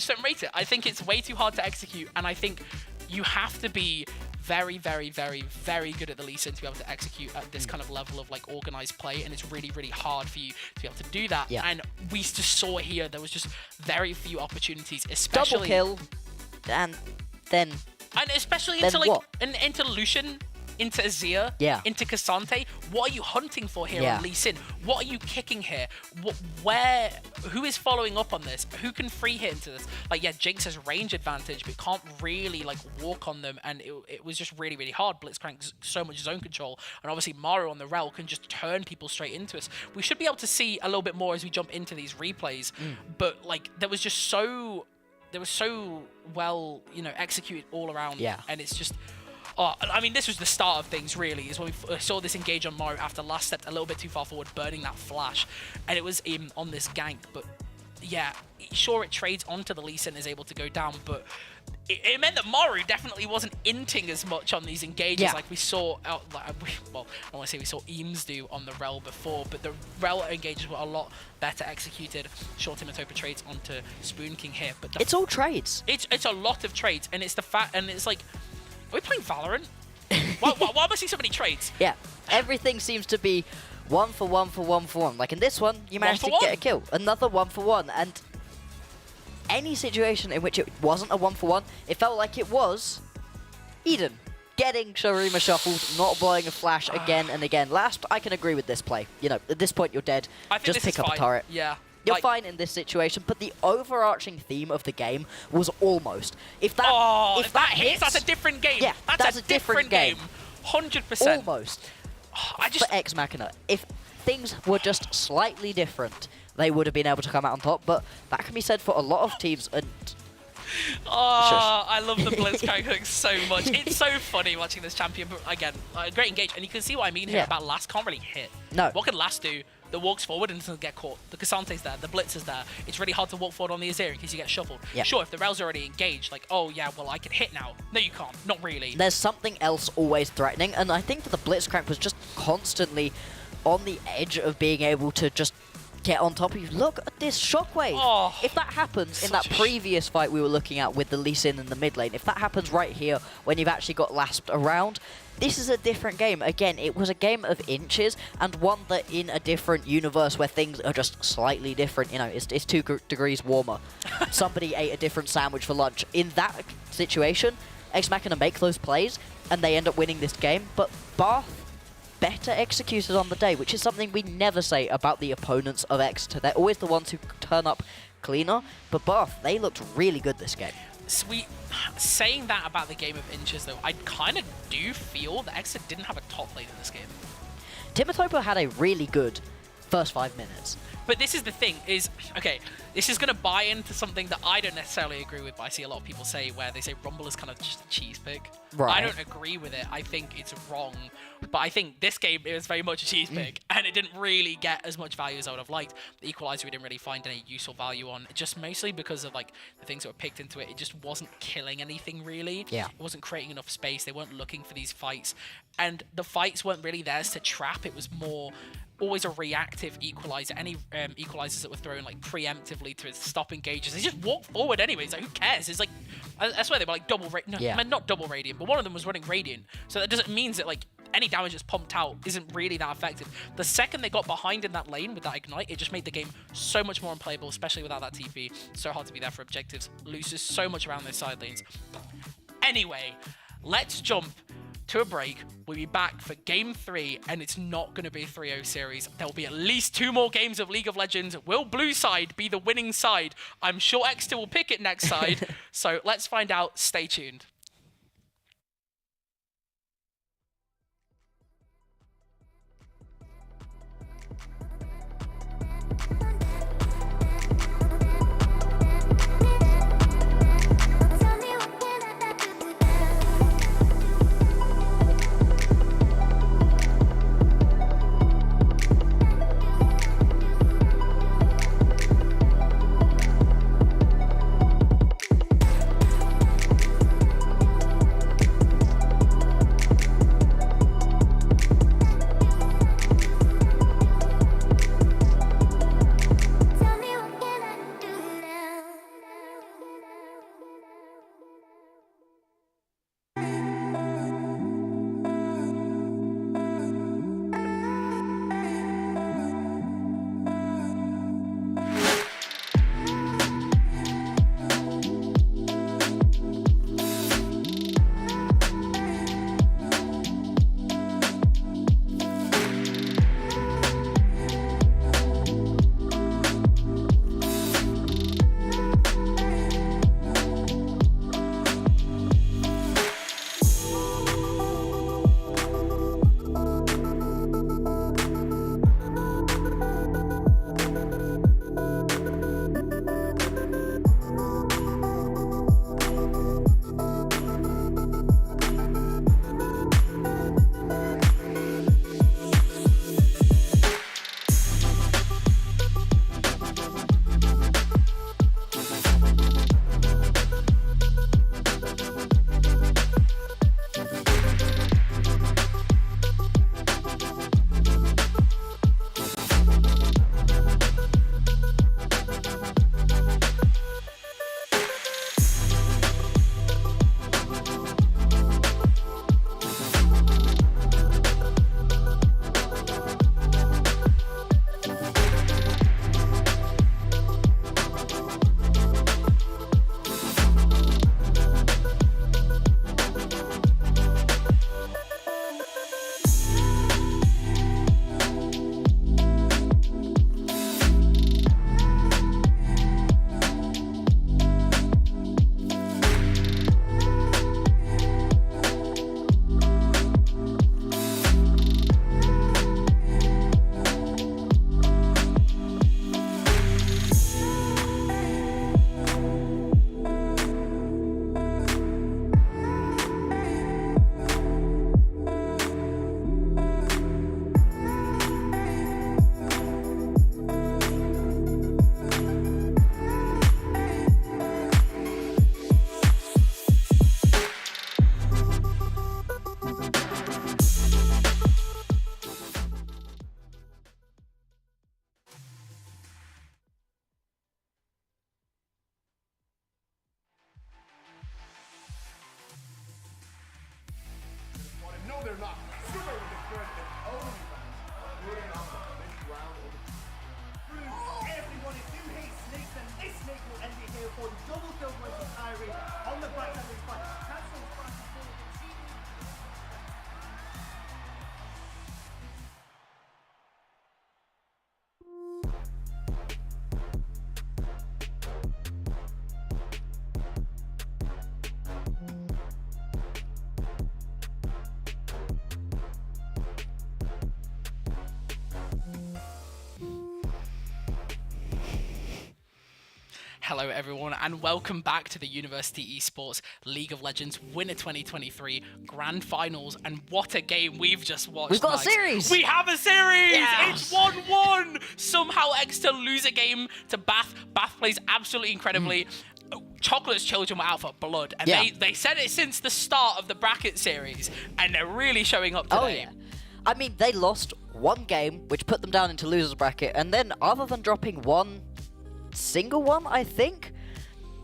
don't rate it. I think it's way too hard to execute, and I think you have to be very, very, very, very good at the Lee Sin to be able to execute at this kind of level of, like, organized play, and it's really, really hard for you to be able to do that. Yeah. And we just saw here there was just very few opportunities, especially double kill, and then especially then into, like, what? into Lucian, into Azir, into Cassante. What are you hunting for here on Lee Sin? What are you kicking here? Who is following up on this? Who can free hit into this? Like, yeah, Jinx has range advantage, but can't really, like, walk on them, and it was just really, really hard. Blitzcrank's so much zone control, and obviously Mario on the Rel can just turn people straight into us. We should be able to see a little bit more as we jump into these replays, but, like, there was so well, you know, executed all around, and it's just, Oh, I mean, this was the start of things, really, is when we saw this engage on Mario after last stepped a little bit too far forward, burning that flash, and it was on this gank, but yeah, sure, it trades onto the Lee Sin, is able to go down, but it meant that Maru definitely wasn't inting as much on these engages like we saw well, I want to say we saw Eames do on the Rel before, but the Rel engages were a lot better executed. Sure, Timatopa trades onto Spoon King here, but It's all trades. it's a lot of trades, and it's the fact, and it's like, are we playing Valorant? why am I seeing so many trades? Yeah, everything seems to be 1 for 1 for 1 for 1. Like in this one, you managed to get a kill. Another 1 for 1, and any situation in which it wasn't a 1 for 1, it felt like it was Eden getting Sharima shuffled, not blowing a flash again and again. Last, I can agree with this play. You know, at this point you're dead. I think Just pick up a turret. Yeah. You're fine in this situation, but the overarching theme of the game was almost. If that hits, that's a different game. Yeah, that's a different game. 100%. Almost. I just For Ex Machina, if things were just slightly different, they would have been able to come out on top, but that can be said for a lot of teams, and... I love the Blitzcrank hook so much. It's so funny watching this champion, but again, great engage, and you can see what I mean here about Last can't really hit. No. What can Last do that walks forward and doesn't get caught? The Kasante's there, the Blitz is there. It's really hard to walk forward on the Azir in case you get shuffled. Yeah. Sure, if the Rel's already engaged, like, oh yeah, well I can hit now. No, you can't. Not really. There's something else always threatening, and I think that the Blitzcrank was just constantly on the edge of being able to just get on top of you. Look at this shockwave. Oh, if that happens in that previous fight we were looking at with the Lee Sin in the mid lane, if that happens right here when you've actually got Lasp around, this is a different game. Again, it was a game of inches, and one that in a different universe where things are just slightly different, you know, it's 2 degrees warmer. Somebody ate a different sandwich for lunch. In that situation, Ex Machina make those plays, and they end up winning this game, but Bath better executed on the day, which is something we never say about the opponents of X. They're always the ones who turn up cleaner, but Bath, they looked really good this game. Saying that about the game of inches, though, I kind of do feel that X didn't have a top lane in this game. Timatopa had a really good first 5 minutes. But this is the thing, is, okay, this is going to buy into something that I don't necessarily agree with, but I see a lot of people say where they say Rumble is kind of just a cheese pick. Right. I don't agree with it. I think it's wrong. But I think this game, it was very much a cheese pick, and it didn't really get as much value as I would have liked. The Equalizer, we didn't really find any useful value on, just mostly because of like the things that were picked into it. It just wasn't killing anything, really. Yeah. It wasn't creating enough space. They weren't looking for these fights. And the fights weren't really theirs to trap. It was more always a reactive equalizer. Any equalizers that were thrown like preemptively to stop engages, they just walk forward anyways. Like, who cares? It's like, I swear they were like double radiant. No, I meant not double radiant, but one of them was running radiant. So that doesn't mean that like any damage that's pumped out isn't really that effective. The second they got behind in that lane with that ignite, it just made the game so much more unplayable, especially without that TP. So hard to be there for objectives. Loses so much around their side lanes. Anyway, let's jump to a break. We'll be back for Game 3, and it's not going to be a 3-0 series. There will be at least 2 more games of League of Legends. Will blue side be the winning side? I'm sure X2 will pick it next side. So let's find out. Stay tuned. Hello everyone and welcome back to the University Esports League of Legends Winter 2023 Grand Finals, and what a game we've just watched. We've got Max. a series! We have a series! Yes! It's 1-1! Somehow Exeter lose a game to Bath. Bath plays absolutely incredibly. Chocolate's children were out for blood, and they said it since the start of the bracket series, and they're really showing up today. Oh yeah. I mean, they lost one game, which put them down into losers bracket, and then other than dropping one single one, I think,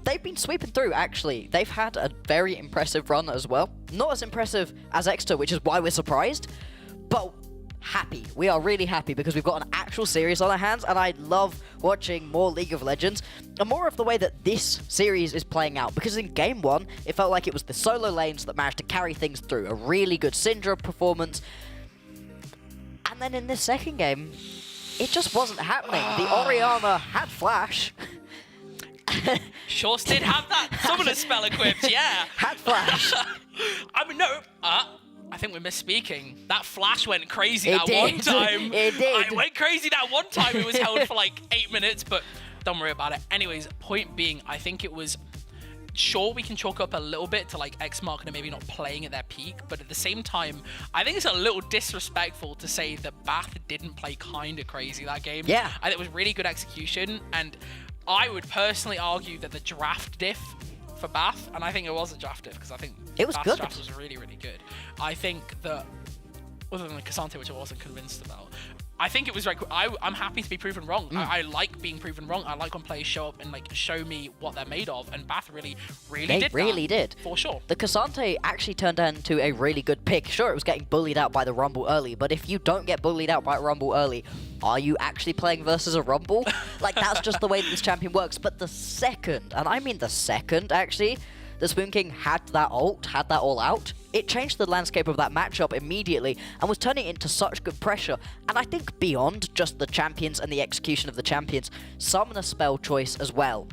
they've been sweeping through, actually. They've had a very impressive run as well. Not as impressive as Exeter, which is why we're surprised, but happy. We are really happy because we've got an actual series on our hands, and I love watching more League of Legends, and more of the way that this series is playing out, because in Game 1, it felt like it was the solo lanes that managed to carry things through. A really good Syndra performance. And then in this second game, it just wasn't happening. The Orianna had Flash. Sure did have that summoner spell equipped, yeah. Had Flash. I mean, no, I think we're misspeaking. That Flash went crazy It that did. one time. It did. It went crazy that one time. It was held for like 8 minutes, but don't worry about it. Anyways, point being, I think it was... Sure, we can chalk up a little bit to like X-Mark and maybe not playing at their peak, but at the same time, I think it's a little disrespectful to say that Bath didn't play kind of crazy that game. Yeah. I think it was really good execution, and I would personally argue that the draft diff for Bath, and I think it was a draft diff because I think It was Bath's good. draft was really, really good. I think that, other than the Cassante, which I wasn't convinced about, I think it was very cool. I'm happy to be proven wrong. I like being proven wrong. I like when players show up and like show me what they're made of, and Bath really did. For sure. The Cassante actually turned into a really good pick. Sure, it was getting bullied out by the Rumble early, but if you don't get bullied out by a Rumble early, are you actually playing versus a Rumble? Like, that's just the way that this champion works. But the second, and I mean the second, actually, the Spoon King had that ult, had that all out, it changed the landscape of that matchup immediately and was turning it into such good pressure. And I think beyond just the champions and the execution of the champions, summoner spell choice as well.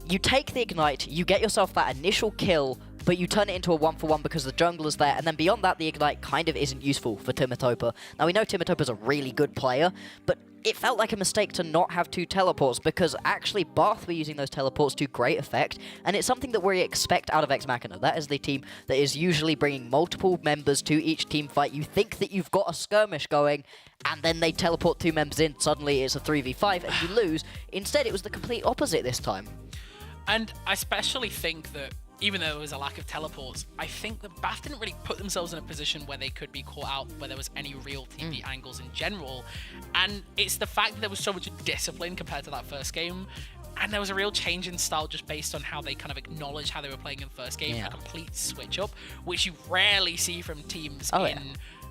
You take the Ignite, you get yourself that initial kill, but you turn it into a 1-for-1 because the jungler's there, and then beyond that, the Ignite kind of isn't useful for Timatopa. Now, we know Timatopa's a really good player, but it felt like a mistake to not have 2 teleports, because actually Bath were using those teleports to great effect, and it's something that we expect out of Ex Machina. That is the team that is usually bringing multiple members to each team fight. You think that you've got a skirmish going, and then they teleport 2 members in, suddenly it's a 3v5, and you lose. Instead, it was the complete opposite this time. And I especially think that even though there was a lack of teleports, I think that Bath didn't really put themselves in a position where they could be caught out, where there was any real TP angles in general. And it's the fact that there was so much discipline compared to that first game, and there was a real change in style just based on how they kind of acknowledged how they were playing in the first game, a complete switch up, which you rarely see from teams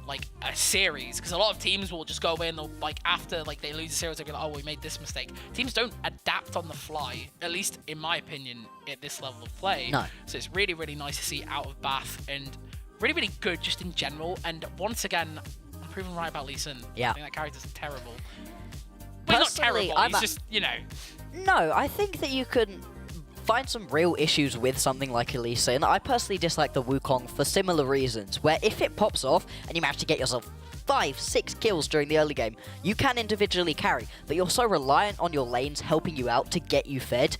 like a series, because a lot of teams will just go away and they'll, like, after like they lose a series, they'll be like, oh, we made this mistake. Teams don't adapt on the fly, at least in my opinion, at this level of play. No. So it's really, really nice to see out of Bath, and really, really good just in general. And once again, I'm proven right about Lee Sin. Yeah. I think that character's terrible. But he's not Personally, terrible, he's just, you know. No, I think that you can find some real issues with something like Elisa, and I personally dislike the Wukong for similar reasons, where if it pops off and you manage to get yourself 5-6 kills during the early game, you can individually carry, but you're so reliant on your lanes helping you out to get you fed.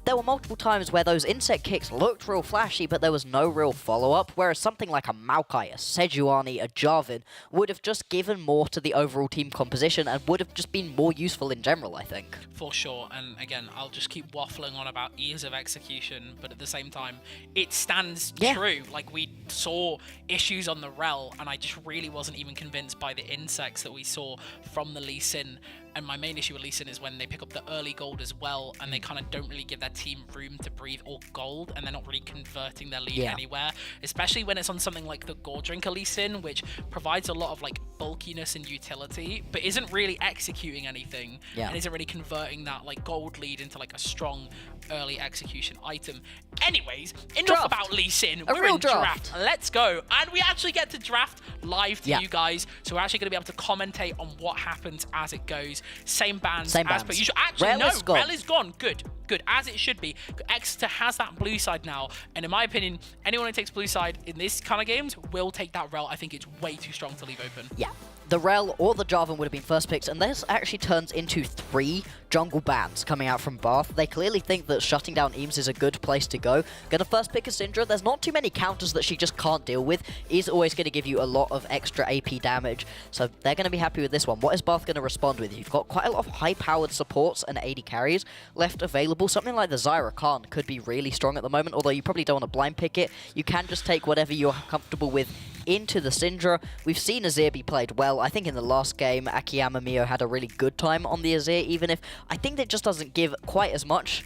There were multiple times where those insect kicks looked real flashy, but there was no real follow-up, whereas something like a Maokai, a Sejuani, a Jarvan would have just given more to the overall team composition and would have just been more useful in general, I think. For sure, and again, I'll just keep waffling on about ease of execution, but at the same time, it stands true. Like, we saw issues on the Rel, and I just really wasn't even convinced by the insects that we saw from the Lee Sin. And my main issue with Lee Sin is when they pick up the early gold as well, and they kind of don't really give their team room to breathe, or gold, and they're not really converting their lead anywhere, especially when it's on something like the Gore Drinker Lee Sin, which provides a lot of like bulkiness and utility, but isn't really executing anything, and isn't really converting that like gold lead into like a strong early execution item. Anyways, enough about Lee Sin. We're in draft. Let's go. And we actually get to draft live to you guys, so we're actually going to be able to commentate on what happens as it goes. Same bands as per usual. Actually, no, Rel is gone. Good, as it should be. Exeter has that blue side now, and in my opinion, anyone who takes blue side in this kind of games will take that Rel. I think it's way too strong to leave open. Yeah, the Rel or the Jarvan would have been first picks, and this actually turns into 3 jungle bans coming out from Bath. They clearly think that shutting down Eames is a good place to go. Gonna first pick a Syndra. There's not too many counters that she just can't deal with. Is always going to give you a lot of extra AP damage, so they're going to be happy with this one. What is Bath going to respond with? You've got quite a lot of high-powered supports and AD carries left available. Something like the Zyra Khan could be really strong at the moment, although you probably don't want to blind pick it. You can just take whatever you're comfortable with into the Syndra. We've seen Azir be played well. I think in the last game, Akiyama Mio had a really good time on the Azir, even if I think that just doesn't give quite as much.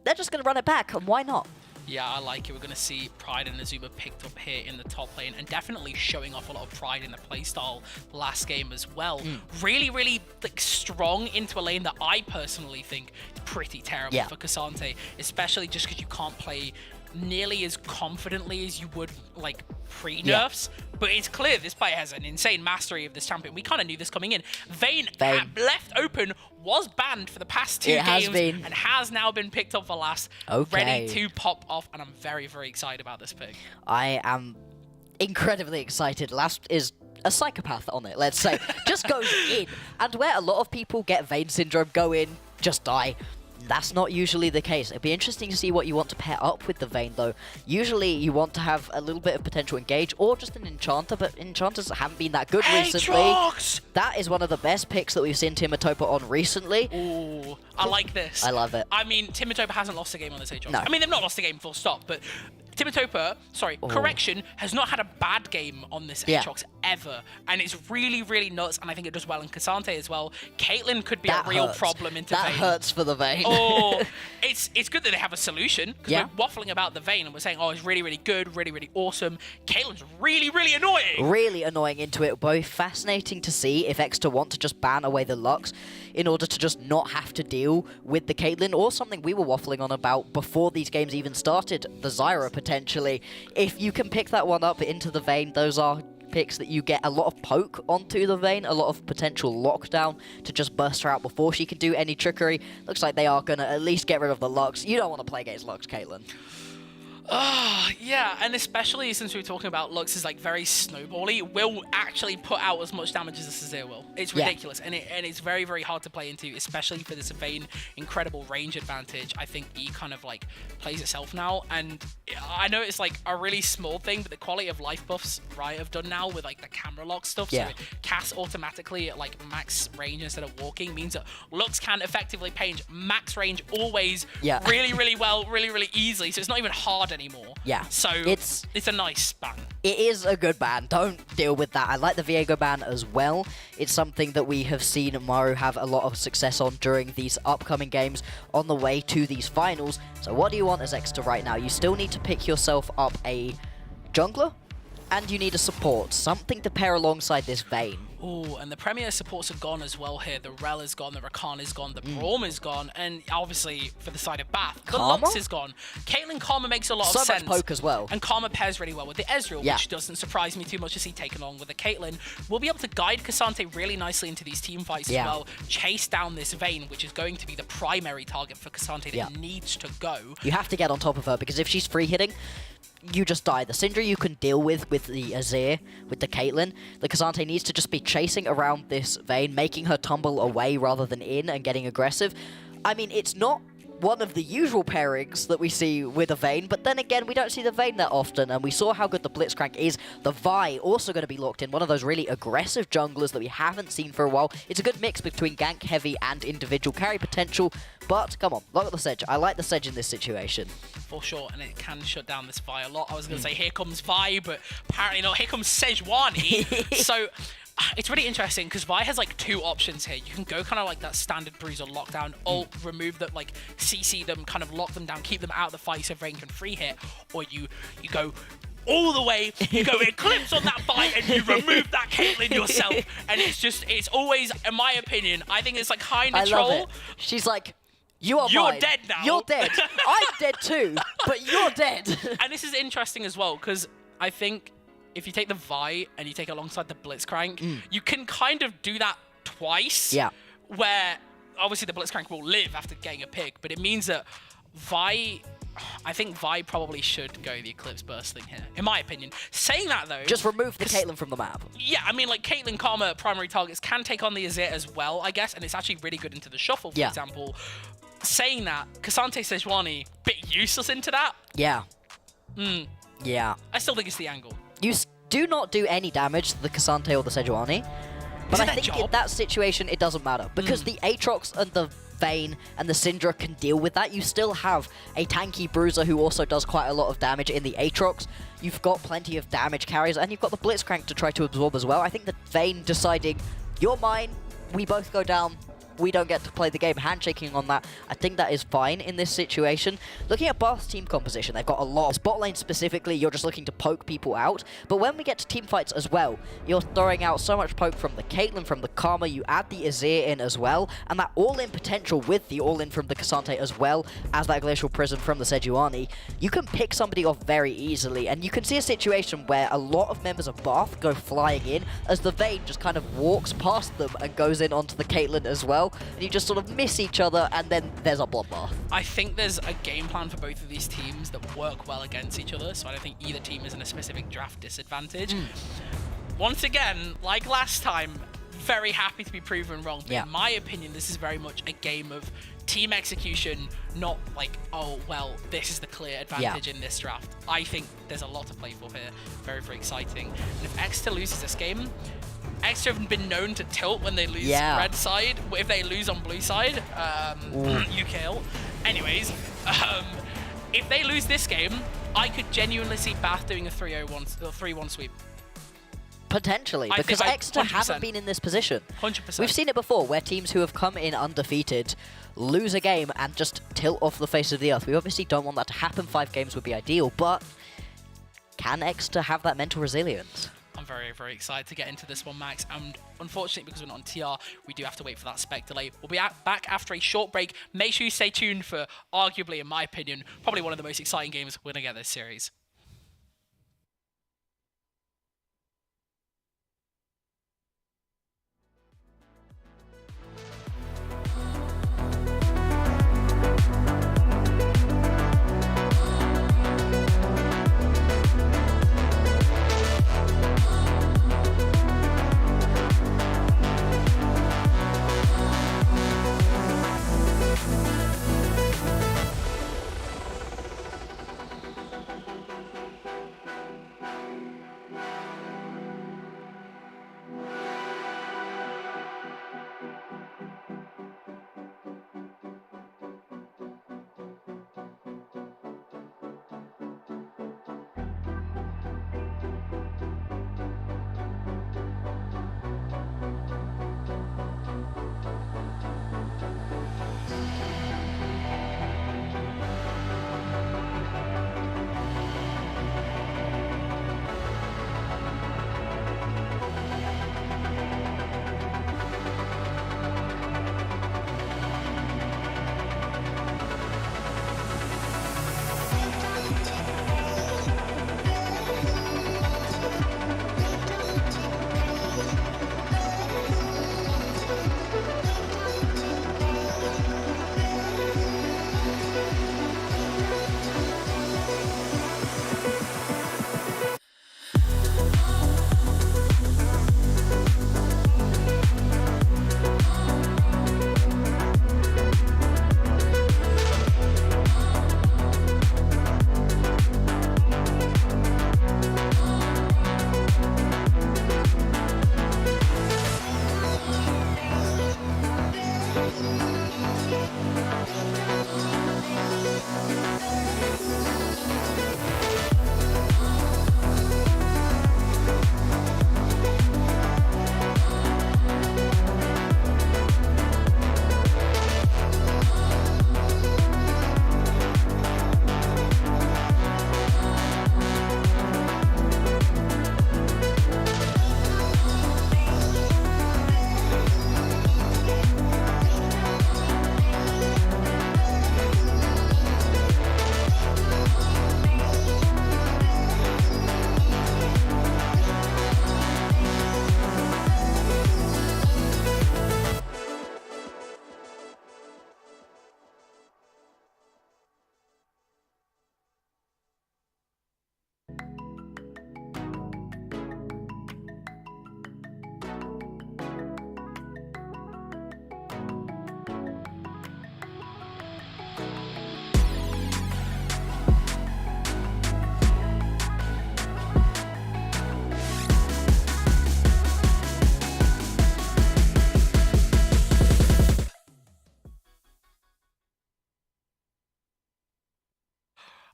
They're just going to run it back, and why not? Yeah, I like it. We're going to see Pride and Azuma picked up here in the top lane and definitely showing off a lot of Pride in the playstyle last game as well. Really, really like, strong into a lane that I personally think is pretty terrible for Cassante, especially just because you can't play nearly as confidently as you would like pre-nerfs. But it's clear this player has an insane mastery of this champion. We kind of knew this coming in. Vayne. Left open was banned for the past 2 games and has now been picked up for last. Ready to pop off, and I'm very, very excited about this pick. I am incredibly excited. Last is a psychopath on it, let's say. Just goes in. And where a lot of people get Vayne syndrome, go in, just die. That's not usually the case. It'd be interesting to see what you want to pair up with the Vayne, though. Usually, you want to have a little bit of potential engage or just an Enchanter, but Enchanters haven't been that good recently. That is one of the best picks that we've seen Timatopa on recently. Ooh, I like this. I love it. I mean, Timatopa hasn't lost a game on this Aatrox. No. I mean, they've not lost a game full stop, but Timatopa, correction, has not had a bad game on this Aatrox ever. And it's really, really nuts, and I think it does well in Cassante as well. Caitlyn could be a real problem into Vayne. That hurts for the Vayne. It's good that they have a solution, because we're waffling about the Vayne, and we're saying, oh, it's really, really good, really, really awesome. Caitlyn's really, really annoying. Really annoying into it. Both fascinating to see if Exeter want to just ban away the Lux in order to just not have to deal with the Caitlyn, or something we were waffling on about before these games even started, the Zyra potentially. If you can pick that one up into the Vayne, those are picks that you get a lot of poke onto the Vayne, a lot of potential lockdown to just burst her out before she can do any trickery. Looks like they are going to at least get rid of the Lux. You don't want to play against Lux, Caitlyn. Yeah, and especially since we were talking about Lux is like very snowbally, will actually put out as much damage as this Azir will. It's ridiculous, and it's very, very hard to play into, especially for this Vayne incredible range advantage. I think E kind of like plays itself now, and I know it's like a really small thing, but the quality of life buffs Riot have done now with like the camera lock stuff, so it casts automatically at like max range instead of walking, means that Lux can effectively page max range always really, really well, really, really easily, so it's not even hard anymore. So it's a nice ban. It is a good ban. Don't deal with that. I like the Viego ban as well. It's something that we have seen Maru have a lot of success on during these upcoming games on the way to these finals. So what do you want as Exeter right now? You still need to pick yourself up a jungler, and you need a support. Something to pair alongside this Vayne. Oh, and the Premier supports are gone as well here. The Rel is gone, the Rakan is gone, the Braum is gone, and obviously for the side of Bath, the Lux is gone. Caitlyn Karma makes a lot of sense. So much poke as well. And Karma pairs really well with the Ezreal, which doesn't surprise me too much to see taken along with the Caitlyn. We'll be able to guide Cassante really nicely into these team fights as well. Chase down this Vayne, which is going to be the primary target for Cassante that needs to go. You have to get on top of her, because if she's free hitting, you just die. The Syndra you can deal with the Azir, with the Caitlyn. The Cassante needs to just be chasing around this Vayne, making her tumble away rather than in and getting aggressive. I mean, it's not one of the usual pairings that we see with a Vayne, but then again, we don't see the Vayne that often, and we saw how good the Blitzcrank is. The Vi also going to be locked in, one of those really aggressive junglers that we haven't seen for a while. It's a good mix between gank heavy and individual carry potential, but come on, look at the Sedge. I like the Sedge in this situation. For sure, and it can shut down this Vi a lot. I was going to say, here comes Vi, but apparently not. Here comes Sejuani. So it's really interesting because Vi has like 2 options here. You can go kind of like that standard bruiser lockdown, ult, remove them, like CC them, kind of lock them down, keep them out of the fight so Vayne can free hit, or you go all the way, you go Eclipse on that fight and you remove that Caitlyn yourself, and it's always, in my opinion, I think it's like kind of troll. Love it. She's like, you're mine. Dead now. You're dead. I'm dead too, but you're dead. And this is interesting as well, because I think if you take the Vi and you take it alongside the Blitzcrank, you can kind of do that twice. Where obviously the Blitzcrank will live after getting a pick, but it means that Vi I think Vi probably should go the Eclipse Burst thing here, in my opinion. Saying that, though... Just remove the Caitlyn from the map. Yeah, I mean, like, Caitlyn Karma primary targets can take on the Azir as well, I guess, and it's actually really good into the shuffle, for example. Saying that, Cassante Sejuani, bit useless into that. Yeah. Yeah. I still think it's the angle. You do not do any damage to the Cassante or the Sejuani, but I think in that situation it doesn't matter, because the Aatrox and the Vayne and the Syndra can deal with that. You still have a tanky Bruiser who also does quite a lot of damage in the Aatrox. You've got plenty of damage carries, and you've got the Blitzcrank to try to absorb as well. I think that Vayne deciding, you're mine, we both go down, we don't get to play the game, handshaking on that, I think that is fine in this situation. Looking at Bath's team composition, they've got a lot. Bot lane specifically, you're just looking to poke people out, but when we get to team fights as well, you're throwing out so much poke from the Caitlyn, from the Karma, you add the Azir in as well, and that all-in potential with the all-in from the Cassante as well as that Glacial Prism from the Sejuani, you can pick somebody off very easily, and you can see a situation where a lot of members of Bath go flying in as the Vayne just kind of walks past them and goes in onto the Caitlyn as well. And you just sort of miss each other, and then there's a bloodbath. I think there's a game plan for both of these teams that work well against each other, so I don't think either team is in a specific draft disadvantage. Once again, like last time, very happy to be proven wrong. But in my opinion, this is very much a game of team execution, not like, oh, well, this is the clear advantage in this draft. I think there's a lot to play for here. Very, very exciting. And if Exeter loses this game, Exeter have been known to tilt when they lose red side. If they lose on blue side, you kill. Anyways, if they lose this game, I could genuinely see Bath doing a 3-1 sweep. Potentially, because Exeter haven't been in this position. 100%. We've seen it before, where teams who have come in undefeated lose a game and just tilt off the face of the earth. We obviously don't want that to happen. 5 games would be ideal, but can Exeter have that mental resilience? I'm very, very excited to get into this one, Max. And unfortunately, because we're not on TR, we do have to wait for that spec delay. We'll be back after a short break. Make sure you stay tuned for, arguably, in my opinion, probably one of the most exciting games we're going to get this series.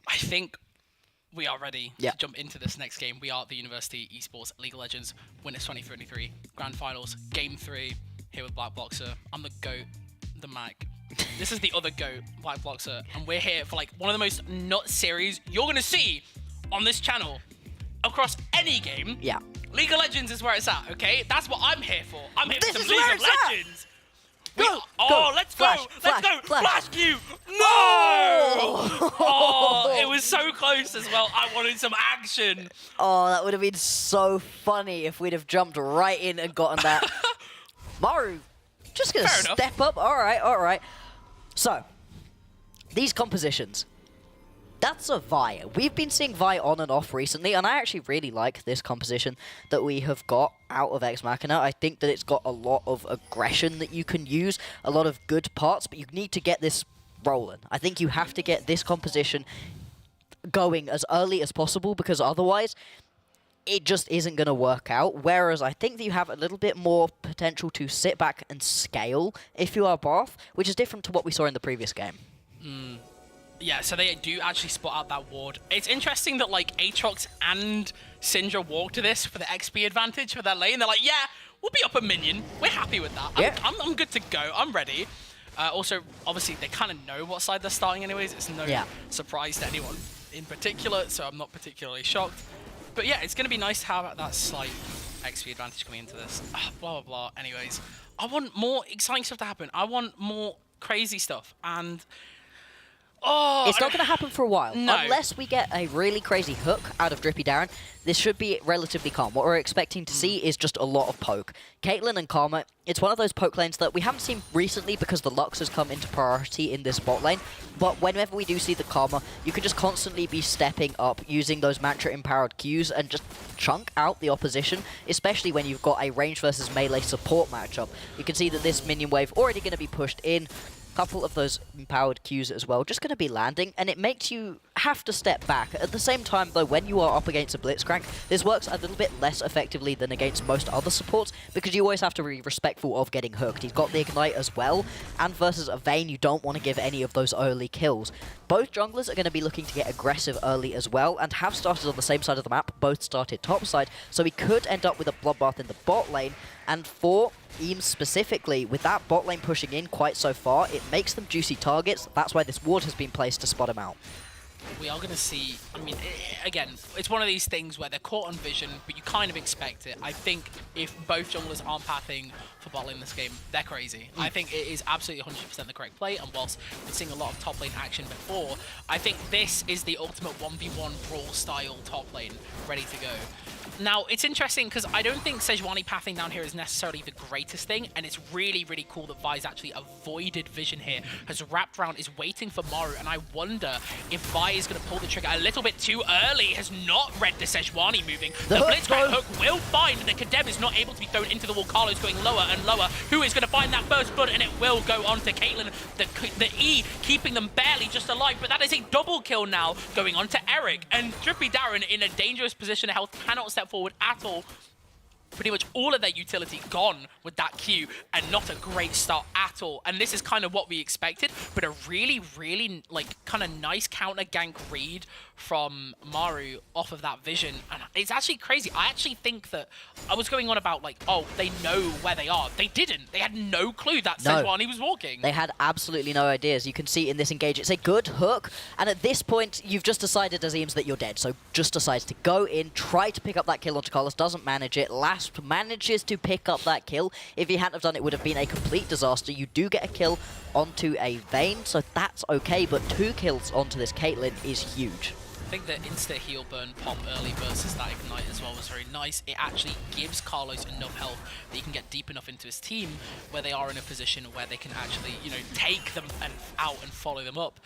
I think we are ready Yeah. to jump into this next game. We are the University Esports League of Legends Winners 2023 Grand Finals, Game 3, here with Black Boxer. I'm the GOAT, the Mac. This is the other GOAT, Black Boxer, and we're here for like one of the most nut series you're going to see on this channel across any game. Yeah. League of Legends is where it's at, okay? That's what I'm here for. I'm here This for is some League where of it's at. Legends. Go, Let's flash, go! flash, Let's go! flash. Blast you! No! Oh, it was so close as well. I wanted some action. Oh, that would have been so funny if we'd have jumped right in and gotten that. Maru, just gonna Fair enough. step up. All right, all right. So, these compositions. That's a Vi. We've been seeing Vi on and off recently, and I actually really like this composition that we have got out of Ex Machina. I think that it's got a lot of aggression that you can use, a lot of good parts, but you need to get this rolling. I think you have to get this composition going as early as possible, because otherwise it just isn't going to work out. Whereas I think that you have a little bit more potential to sit back and scale if you are Bath, which is different to what we saw in the previous game. Yeah, so they do actually spot out that ward. It's interesting that like Aatrox and Syndra walk to this for the XP advantage for their lane. They're like, yeah, we'll be up a minion. We're happy with that. Yeah. I'm good to go. I'm ready. Also, obviously, they kind of know what side they're starting anyways. It's no surprise to anyone in particular, so I'm not particularly shocked. But yeah, it's going to be nice to have that slight XP advantage coming into this. Blah, blah, blah. Anyways, I want more exciting stuff to happen. I want more crazy stuff. And... oh, It's not going to happen for a while. No. Unless we get a really crazy hook out of Drippy Darren, this should be relatively calm. What we're expecting to see is just a lot of poke. Caitlyn and Karma, it's one of those poke lanes that we haven't seen recently because the Lux has come into priority in this bot lane. But whenever we do see the Karma, you can just constantly be stepping up using those Mantra-empowered Qs and just chunk out the opposition, especially when you've got a range versus melee support matchup. You can see that this minion wave already going to be pushed in. Couple of those empowered Qs as well, just going to be landing, and it makes you have to step back. At the same time, though, when you are up against a Blitzcrank, this works a little bit less effectively than against most other supports, because you always have to be respectful of getting hooked. He's got the Ignite as well, and versus a Vayne, you don't want to give any of those early kills. Both junglers are going to be looking to get aggressive early as well, and have started on the same side of the map, both started topside, so we could end up with a bloodbath in the bot lane. And for Eames specifically, with that bot lane pushing in quite so far, it makes them juicy targets. That's why this ward has been placed to spot him out. We are going to see, I mean, again, it's one of these things where they're caught on vision, but you kind of expect it. I think if both junglers aren't pathing for bot lane this game, they're crazy. I think it is absolutely 100% the correct play, and whilst we're seeing a lot of top lane action before, I think this is the ultimate 1v1 brawl style top lane ready to go. Now, it's interesting because I don't think Sejuani pathing down here is necessarily the greatest thing, and it's really, really cool that Vi's actually avoided vision here, has wrapped around, is waiting for Maru, and I wonder if Vi is going to pull the trigger a little bit too early, has not read the Sejuani moving. The Blitzcrank hook will find the Kadem is not able to be thrown into the wall. Carlo's going lower and lower. Who is going to find that first blood, and it will go on to Caitlyn. The E keeping them barely just alive, but that is a double kill now going on to Eric, and Drippy Darren in a dangerous position of health, cannot step forward at all. Pretty much all of their utility gone with that Q, and not a great start at all. And this is kind of what we expected, but a really, really like kind of nice counter gank read from Maru off of that vision. And it's actually crazy. I actually think that I was going on about like, oh, they know where they are. They didn't. They had no clue that Sejuani was walking. They had absolutely no ideas. You can see in this engage, it's a good hook, and at this point, you've just decided as Eames that you're dead. So just decides to go in, try to pick up that kill onto Carlos, doesn't manage it. Last manages to pick up that kill. If he hadn't have done it, would have been a complete disaster. You do get a kill onto a Vayne, so that's okay, but 2 kills onto this Caitlyn is huge. I think the insta-heal burn pop early versus that Ignite as well was very nice. It actually gives Carlos enough health that he can get deep enough into his team where they are in a position where they can actually, you know, take them out and follow them up.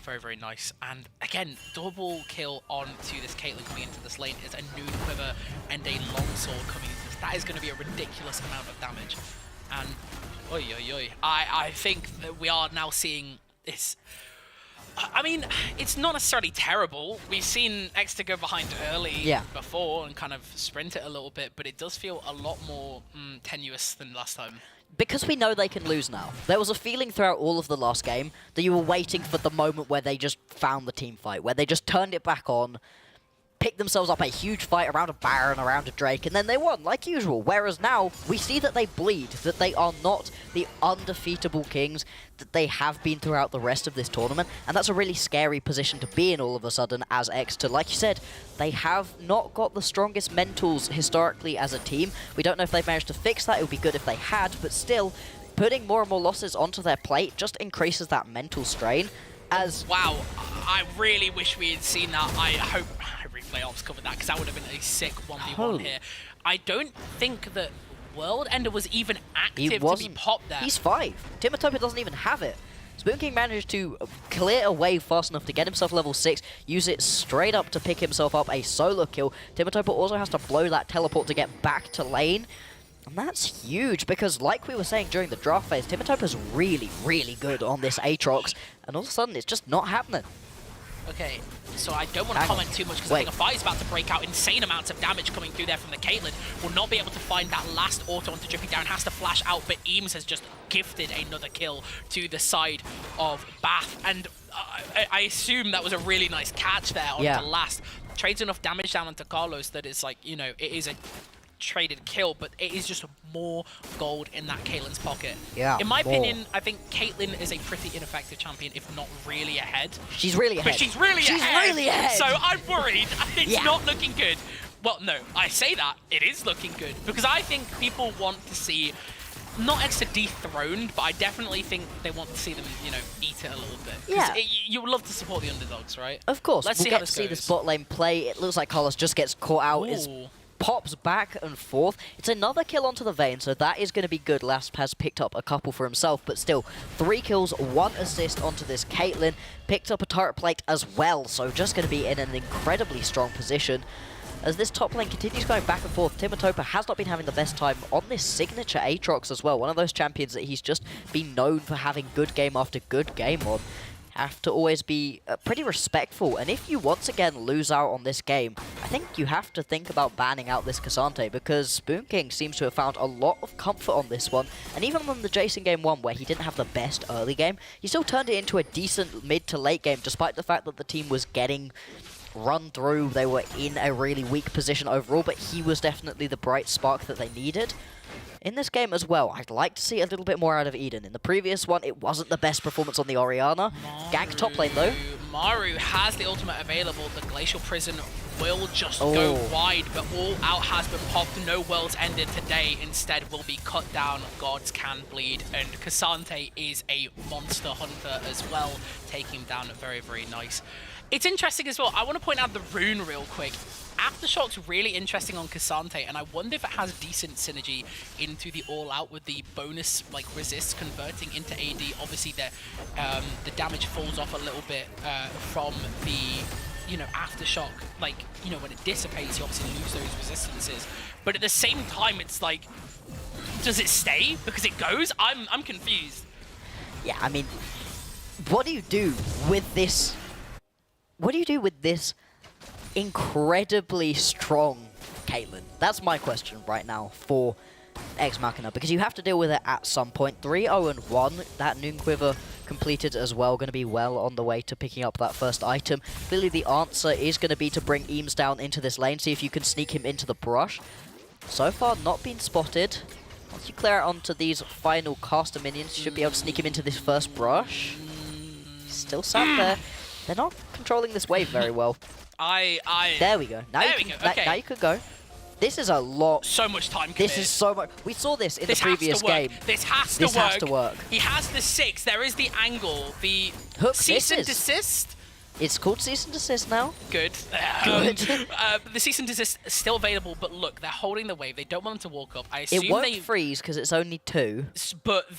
Very, very nice. And again, double kill onto this Caitlyn coming into this lane is a new quiver and a longsword coming into this. That is going to be a ridiculous amount of damage. And, oi, oi, oi. I think that we are now seeing this I mean, it's not necessarily terrible. We've seen Exeter go behind early before and kind of sprint it a little bit, but it does feel a lot more tenuous than last time. Because we know they can lose now. There was a feeling throughout all of the last game that you were waiting for the moment where they just found the team fight, where they just turned it back on, picked themselves up a huge fight around a Baron, around a Drake, and then they won, like usual. Whereas now, we see that they bleed, that they are not the undefeatable kings that they have been throughout the rest of this tournament, and that's a really scary position to be in all of a sudden as Exeter. Like you said, they have not got the strongest mentals historically as a team. We don't know if they've managed to fix that. It would be good if they had, but still, putting more and more losses onto their plate just increases that mental strain. Wow, I really wish we had seen that. I hope Replay Ops covered that, because that would have been a sick 1v1 here. I don't think that World Ender was even active to be popped there. He's 5. Timotopia doesn't even have it. Spoon King managed to clear a wave fast enough to get himself level 6, use it straight up to pick himself up a solo kill. Timotopia also has to blow that teleport to get back to lane. And that's huge, because like we were saying during the draft phase, Timotopa's really, really good on this Aatrox, and all of a sudden it's just not happening. Okay, so I don't want to comment too much, because I think a fight is about to break out. Insane amounts of damage coming through there from the Caitlyn. Will not be able to find that last auto onto Drippy Down. Has to flash out, but Eames has just gifted another kill to the side of Bath. And I assume that was a really nice catch there on the last. Trades enough damage down onto Carlos that it's like, you know, it is a traded kill, but it is just more gold in that Caitlyn's pocket. Yeah, in my opinion, I think Caitlyn is a pretty ineffective champion, if not really ahead. She's really ahead. But she's really ahead. So I'm worried. It's not looking good. Well, no, I say that. It is looking good, because I think people want to see, not Exeter dethroned, but I definitely think they want to see them, you know, eat it a little bit. Yeah. You would love to support the underdogs, right? Of course. Let's we'll see get how to this see goes. the bot lane play. It looks like Carlos just gets caught out. Pops back and forth. It's another kill onto the Vayne, so that is going to be good. Lasp has picked up a couple for himself, but still, 3 kills, 1 assist onto this Caitlyn. Picked up a turret plate as well, so just going to be in an incredibly strong position. As this top lane continues going back and forth, Timotopia has not been having the best time on this signature Aatrox as well. One of those champions that he's just been known for having good game after good game on. Have to always be pretty respectful, and if you once again lose out on this game, I think you have to think about banning out this Cassante, because Spoon King seems to have found a lot of comfort on this one, and even on the Jason game 1 where he didn't have the best early game, he still turned it into a decent mid to late game, despite the fact that the team was getting run through. They were in a really weak position overall, but he was definitely the bright spark that they needed. In this game as well, I'd like to see a little bit more out of Eden. In the previous one, it wasn't the best performance on the Orianna. Gank top lane though. Maru has the ultimate available. The Glacial Prison will just go wide, but all out has been popped. No worlds ended today. Instead will be cut down. Gods can bleed. And Cassante is a monster hunter as well, taking him down very, very nice. It's interesting as well. I want to point out the rune real quick. Aftershock's really interesting on Cassante, and I wonder if it has decent synergy into the all-out with the bonus like resist converting into AD. Obviously, the damage falls off a little bit from the, you know, Aftershock. Like, you know, when it dissipates, you obviously lose those resistances. But at the same time, it's like, does it stay because it goes? I'm confused. Yeah, I mean, what do you do with this? What do you do with this incredibly strong Caitlyn? That's my question right now for Ex Machina, because you have to deal with it at some point. 3-0-1, that Noon Quiver completed as well, going to be well on the way to picking up that first item. Clearly the answer is going to be to bring Eames down into this lane, see if you can sneak him into the brush. So far not been spotted. Once you clear out onto these final caster minions, you should be able to sneak him into this first brush. He's still sat there. They're not controlling this wave very well. There we go. Now now you could go. This is a lot. So much time committed. This is so much. We saw this in the previous game. This has to work. He has the 6. There is the angle. The hook. Cease and desist. It's called cease and desist now. Good. Good. The cease and desist is still available, but look, they're holding the wave. They don't want them to walk up. I assume it won't freeze because it's only 2. But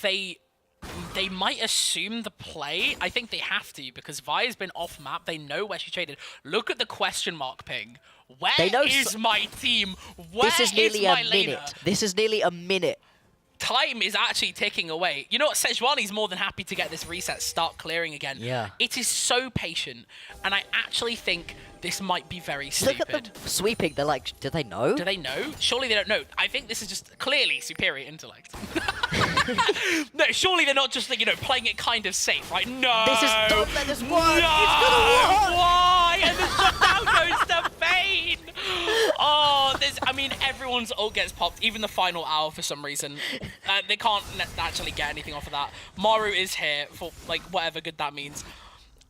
they might assume the play. I think they have to, because Vi's been off map. They know where she traded. Look at the question mark ping. Where is my team? Where this is nearly my a minute. laner? This is nearly a minute time is actually ticking away. You know what? Sejuani's more than happy to get this reset, start clearing again. Yeah. It is so patient, and I actually think this might be very stupid. Look at them sweeping. They're like, do they know? Do they know? Surely they don't know. I think this is just clearly superior intellect. No, surely they're not just, like, you know, playing it kind of safe, right? No. This is, don't let this work. No. It's gonna work. Why? And the shutdown goes to Vayne. Oh, I mean, everyone's ult gets popped, even the final hour for some reason. They can't actually get anything off of that. Maru is here for, like, whatever good that means.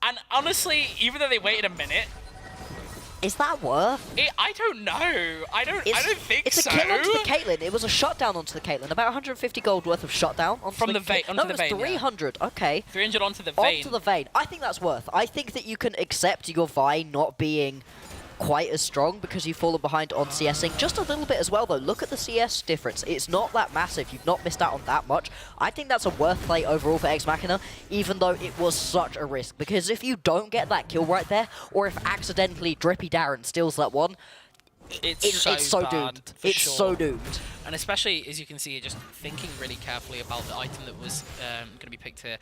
And honestly, even though they waited a minute, Is that worth? I don't know. I don't think it's so. It's a kill onto the Caitlyn. It was a shutdown onto the Caitlyn. About 150 gold worth of shutdown onto From the Vayne. No, it was 300. Okay. 300 onto the Vayne. Onto the Vayne. I think that's worth. I think that you can accept your Vayne not being quite as strong because you've fallen behind on CSing just a little bit as well, though. Look at the CS difference. It's not that massive. You've not missed out on that much. I think that's a worth play overall for Ex Machina, even though it was such a risk, because if you don't get that kill right there, or if accidentally Drippy Darren steals that one, it's so bad, doomed. for It's sure. so doomed. And especially, as you can see, just thinking really carefully about the item that was going to be picked here.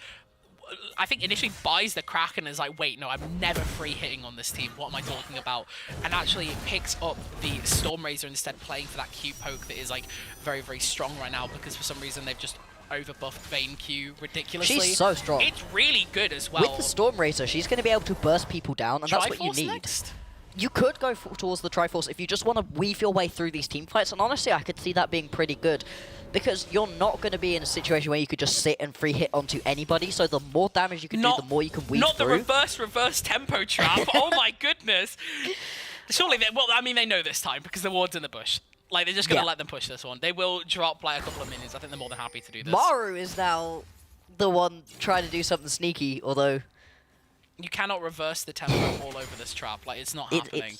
I think initially buys the Kraken and is like, wait, no, I'm never free hitting on this team. What am I talking about? And actually picks up the Stormrazor instead, playing for that Q poke that is, like, very, very strong right now, because for some reason they've just overbuffed Vayne Q ridiculously. She's so strong. It's really good as well. With the Stormrazor, she's going to be able to burst people down, and that's what you Triforce need. Next? You could go towards the Triforce if you just want to weave your way through these team fights, and honestly, I could see that being pretty good, because you're not going to be in a situation where you could just sit and free hit onto anybody, so the more damage you can do, the more you can weave Not through. the reverse tempo trap. Oh my goodness. Surely, well, I mean, they know this time, because the ward's in the bush. Like, they're just going to let them push this one. They will drop, like, a couple of minions. I think they're more than happy to do this. Maru is now the one trying to do something sneaky, although You cannot reverse the tempo all over this trap. Like, it's not happening.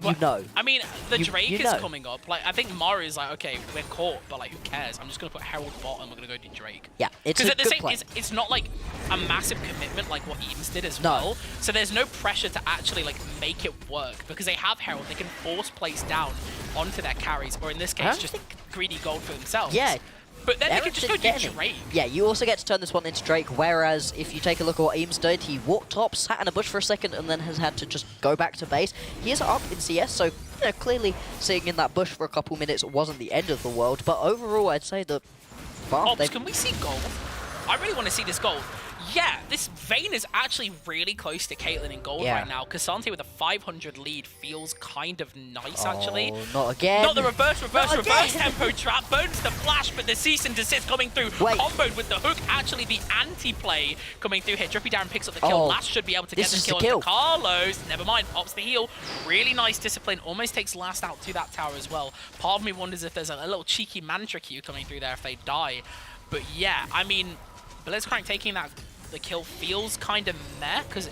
you know. I mean, the Drake you is know. coming up. Like, I think Maru is like, okay, we're caught, but, like, who cares? I'm just going to put Herald bot and we're going to go do Drake. Yeah, it's a Because at the good same, play. it's not like a massive commitment like what Eames did as No. well. So there's no pressure to actually, like, make it work, because they have Herald. They can force plays down onto their carries, or in this case, just greedy gold for themselves. Yeah. But then Eric they can just go didn't get do any. Drake. Yeah, you also get to turn this one into Drake, whereas if you take a look at what Eames did, he walked top, sat in a bush for a second, and then has had to just go back to base. He is up in CS, so, you know, clearly sitting in that bush for a couple minutes wasn't the end of the world, but overall, I'd say the farm... Ops, can we see gold? I really want to see this gold. Yeah, this Vayne is actually really close to Caitlyn in gold right now. Cassante with a 500 lead feels kind of nice, actually. Not again. Not the reverse again. tempo trap. Burns the flash, but the cease and desist coming through. Wait. Comboed with the hook. Actually, the anti-play coming through here. Drippy Darren picks up the kill. Last should be able to get this the is kill the into Carlos. Never mind, pops the heal. Really nice discipline. Almost takes Last out to that tower as well. Part of me wonders if there's a little cheeky mantra Q coming through there if they die. But yeah, I mean, Blitzcrank taking the kill feels kind of meh, because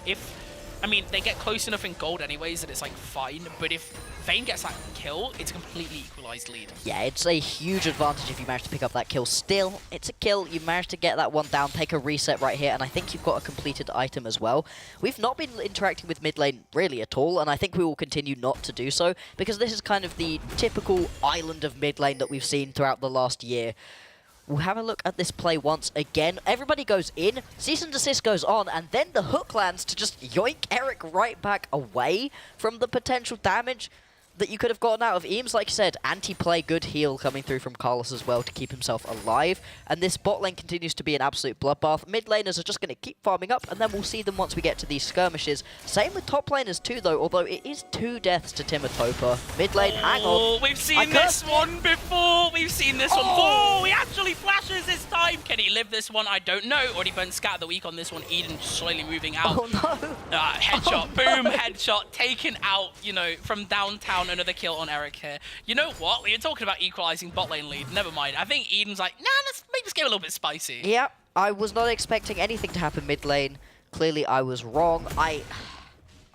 I mean, they get close enough in gold anyways that it's, like, fine, but if Vayne gets that kill, it's a completely equalized lead. Yeah, it's a huge advantage if you manage to pick up that kill. Still, it's a kill. You managed to get that one down, take a reset right here, and I think you've got a completed item as well. We've not been interacting with mid lane really at all, and I think we will continue not to do so, because this is kind of the typical island of mid lane that we've seen throughout the last year. We'll have a look at this play once again. Everybody goes in, cease and desist goes on, and then the hook lands to just yoink Eric right back away from the potential damage that you could have gotten out of Eames. Like you said, anti-play, good heal coming through from Carlos as well to keep himself alive. And this bot lane continues to be an absolute bloodbath. Mid laners are just going to keep farming up, and then we'll see them once we get to these skirmishes. Same with top laners too, though, although it is 2 deaths to Timatopa. Mid lane, hang on. We've seen this one before. We've seen this one. Oh, he actually flashes this time. Can he live this one? I don't know. Already burnt Scatter the Weak on this one. Eden slowly moving out. Oh, no. Headshot. Boom. Headshot. Taken out, you know, from downtown. Another kill on Eric here. You know what? We were talking about equalizing bot lane lead. Never mind. I think Eden's like, nah, let's make this game a little bit spicy. Yeah, I was not expecting anything to happen mid lane. Clearly, I was wrong.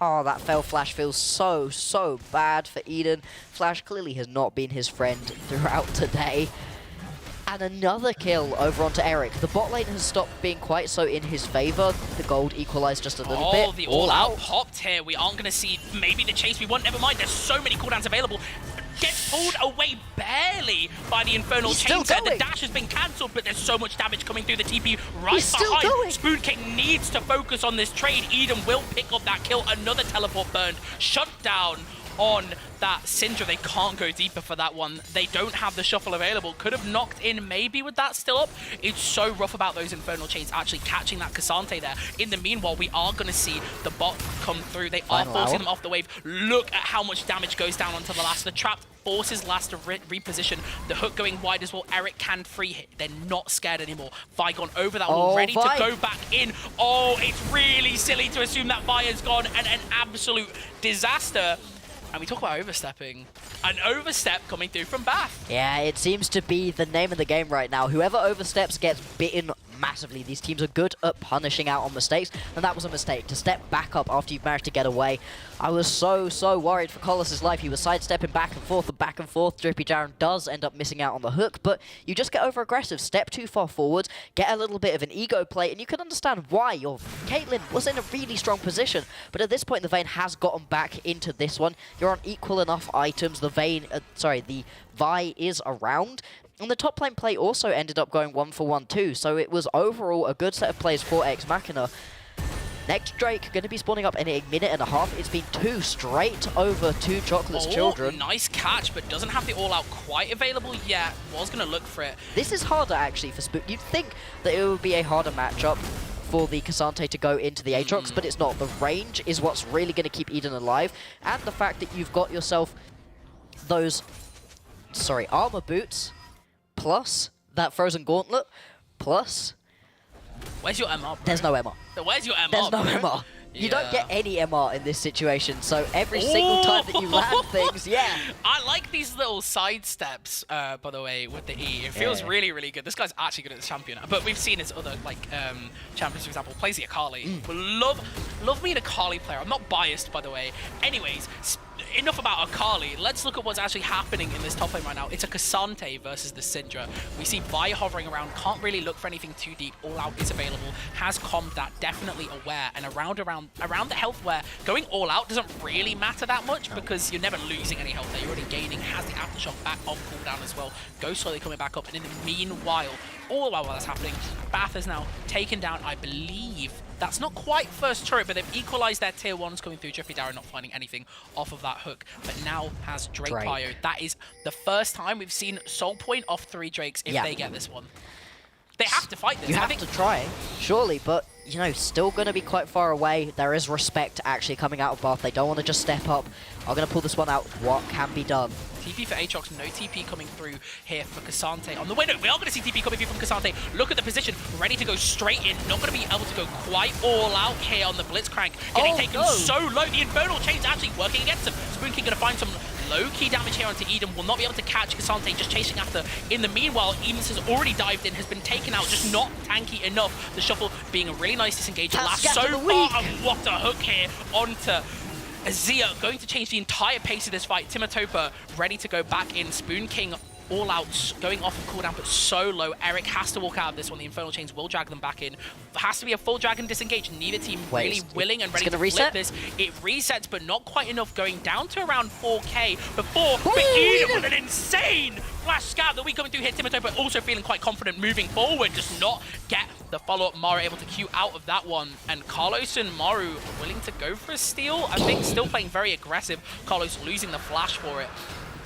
Oh, that fell Flash feels so bad for Eden. Flash clearly has not been his friend throughout today. And another kill over onto Eric. The bot lane has stopped being quite so in his favor. The gold equalized just a little bit. Oh, the all-out popped here. We aren't going to see maybe the chase we want. Never mind. There's so many cooldowns available. Gets pulled away barely by the Infernal He's still Chains there. The going. dash has been cancelled, but there's so much damage coming through the TP right He's still behind. going. Spoon King needs to focus on this trade. Eden will pick up that kill. Another teleport burned. Shut down on that Syndra. They can't go deeper for that one. They don't have the shuffle available. Could have knocked in maybe with that still up. It's so rough about those Infernal Chains actually catching that Cassante there. In the meanwhile, we are going to see the bot come through. They are forcing them off the wave. Look at how much damage goes down onto the last. The trapped forces last to reposition. The hook going wide as well. Eric can free hit. They're not scared anymore. Vi gone over that wall, ready to go back in. Oh, it's really silly to assume that Vi has gone, and an absolute disaster. And we talk about overstepping. An overstep coming through from Bath. Yeah, it seems to be the name of the game right now. Whoever oversteps gets bitten massively. These teams are good at punishing out on mistakes, and that was a mistake. To step back up after you've managed to get away. I was so worried for Colossus' life. He was sidestepping back and forth and back and forth. Drippy Darren does end up missing out on the hook, but you just get over-aggressive, step too far forward, get a little bit of an ego play, and you can understand why. Your Caitlyn was in a really strong position, but at this point the Vayne has gotten back into this one. You're on equal enough items. The the Vi is around. And the top lane play also ended up going 1-for-1 too, so it was overall a good set of plays for Ex Machina. Next Drake going to be spawning up in a minute and a half. It's been 2 straight over to Chocolate's children. Nice catch, but doesn't have the all-out quite available yet. Was going to look for it. This is harder actually for Spook. You'd think that it would be a harder matchup for the Cassante to go into the Aatrox, but it's not. The range is what's really going to keep Eden alive, and the fact that you've got yourself those, armor boots, plus that frozen gauntlet, plus... Where's your MR, bro? There's no MR. Where's your MR, There's no bro? MR. You don't get any MR in this situation, so every single time that you land things, I like these little side steps, by the way, with the E. It feels really, really good. This guy's actually good at the champion, but we've seen his other, champions, for example, plays the Akali. But love me an Akali player. I'm not biased, by the way. Anyways, enough about Akali. Let's look at what's actually happening in this top lane right now. It's a Cassante versus the Syndra. We see Vi hovering around, can't really look for anything too deep. All out is available, has commed that, definitely aware, and around the health where going all out doesn't really matter that much because you're never losing any health there. You're already gaining, has the aftershock back off cooldown as well. Goes slowly coming back up, and in the meanwhile, all while that's happening, Bath is now taken down, I believe. That's not quite first turret, but they've equalized their tier 1s coming through. Jeffrey Darrow not finding anything off of that hook, but now has Drake Pio. That is the first time we've seen Soul Point off 3 Drakes if they get this one. They have to fight this. You have to try, surely, but, you know, still going to be quite far away. There is respect actually coming out of Bath. They don't want to just step up. I'm going to pull this one out. What can be done? TP for Aatrox, no TP coming through here for Cassante. On the way, no, we are going to see TP coming through from Cassante. Look at the position, ready to go straight in. Not going to be able to go quite all out here on the Blitzcrank. Getting taken so low. The Infernal Chain's actually working against him. Spoon King going to find some low-key damage here onto Eden. Will not be able to catch Cassante, just chasing after. In the meanwhile, Eames has already dived in, has been taken out, just not tanky enough. The shuffle being a really nice disengage. Last so far, and what a hook here onto Azia, going to change the entire pace of this fight. Timatopa ready to go back in. Spoon King all out, going off of cooldown, but so low. Eric has to walk out of this one. The Infernal Chains will drag them back in. Has to be a full dragon disengage. Neither team really willing and ready to flip this. It resets, but not quite enough, going down to around 4k before. But Eden with an insane flash scout that we coming through here. Timatopa also feeling quite confident moving forward, just not get the follow-up. Maru able to queue out of that one, and Carlos and Maru willing to go for a steal. I think still playing very aggressive. Carlos losing the flash for it.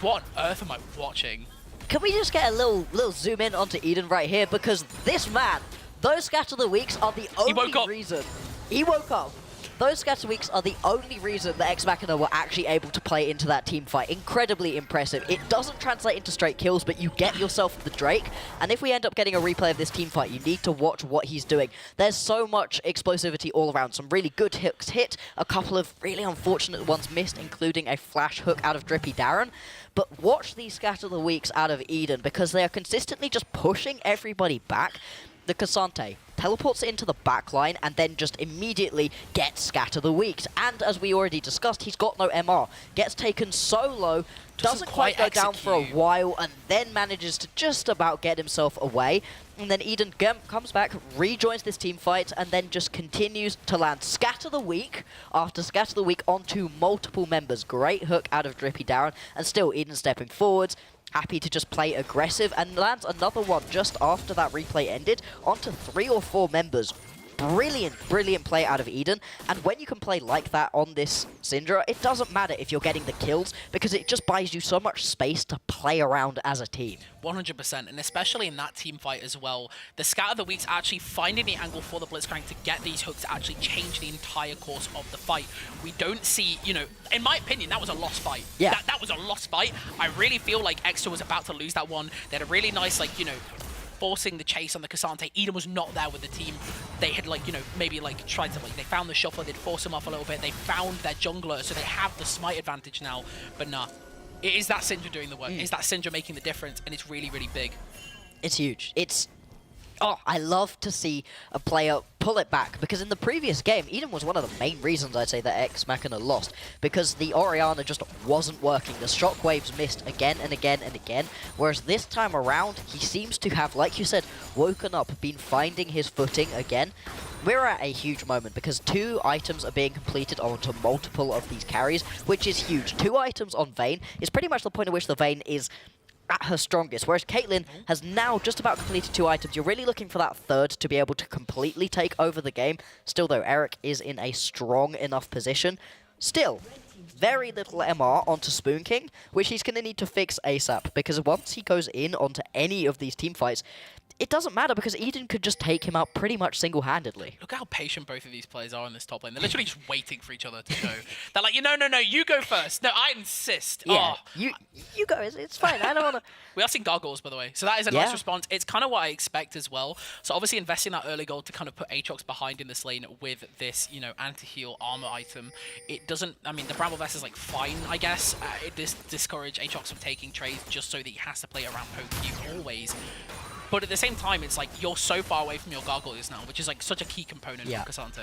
What on earth am I watching? Can we just get a little zoom in onto Eden right here? Because this man, those Scatter the Weeks are the only reason. He woke up. Those Scatter Weeks are the only reason that Ex Machina were actually able to play into that team fight. Incredibly impressive. It doesn't translate into straight kills, but you get yourself the Drake. And if we end up getting a replay of this team fight, you need to watch what he's doing. There's so much explosivity all around. Some really good hooks hit, a couple of really unfortunate ones missed, including a flash hook out of Drippy Darren. But watch these Scatter the Weeks out of Eden, because they are consistently just pushing everybody back. The Cassante teleports into the back line and then just immediately gets Scatter the Weeks. And as we already discussed, he's got no MR. Gets taken so low, doesn't quite go down for a while, and then manages to just about get himself away. And then Eden comes back, rejoins this team fight, and then just continues to land Scatter the Week after Scatter the Week onto multiple members. Great hook out of Drippy Darren, and still Eden stepping forwards, happy to just play aggressive, and lands another one just after that replay ended onto 3 or 4 members. Brilliant, brilliant play out of Eden. And when you can play like that on this Syndra, it doesn't matter if you're getting the kills, because it just buys you so much space to play around as a team. 100%, and especially in that team fight as well, the Scatter the Week's actually finding the angle for the Blitzcrank to get these hooks to actually change the entire course of the fight. We don't see, you know, in my opinion, that was a lost fight. Yeah. That was a lost fight. I really feel like Extra was about to lose that one. They had a really nice, like, you know, forcing the chase on the Cassante. Eden was not there with the team. They had, like, you know, maybe, like, tried to, like, they found the shuffler, they'd force him off a little bit, they found their jungler, so they have the smite advantage now. But nah, it is that Syndra doing the work. It's that Syndra making the difference, and it's really, really big. It's huge. Oh, I love to see a player pull it back, because in the previous game, Eden was one of the main reasons I'd say that Ex Machina lost, because the Orianna just wasn't working. The shockwaves missed again and again and again, whereas this time around, he seems to have, like you said, woken up, been finding his footing again. We're at a huge moment, because 2 items are being completed onto multiple of these carries, which is huge. 2 items on Vayne is pretty much the point at which the Vayne is at her strongest, whereas Caitlyn has now just about completed 2 items. You're really looking for that third to be able to completely take over the game. Still though, Eric is in a strong enough position. Still, very little MR onto Spoon King, which he's going to need to fix ASAP, because once he goes in onto any of these team fights, it doesn't matter, because Eden could just take him out pretty much single-handedly. Look how patient both of these players are in this top lane. They're literally just waiting for each other to go. They're like, no, you go first. No, I insist. Yeah, Oh. you go. It's fine. I don't want to. We are seeing gargoyles, by the way. So that is a nice response. It's kind of what I expect as well. So obviously investing that early gold to kind of put Aatrox behind in this lane with this, you know, anti-heal armor item. It doesn't, I mean, the Bramble Vest is like fine, I guess. It does discourage Aatrox from taking trades just so that he has to play around poke you always. But at the same time, it's like you're so far away from your gargoyles now, which is like such a key component of Cassante.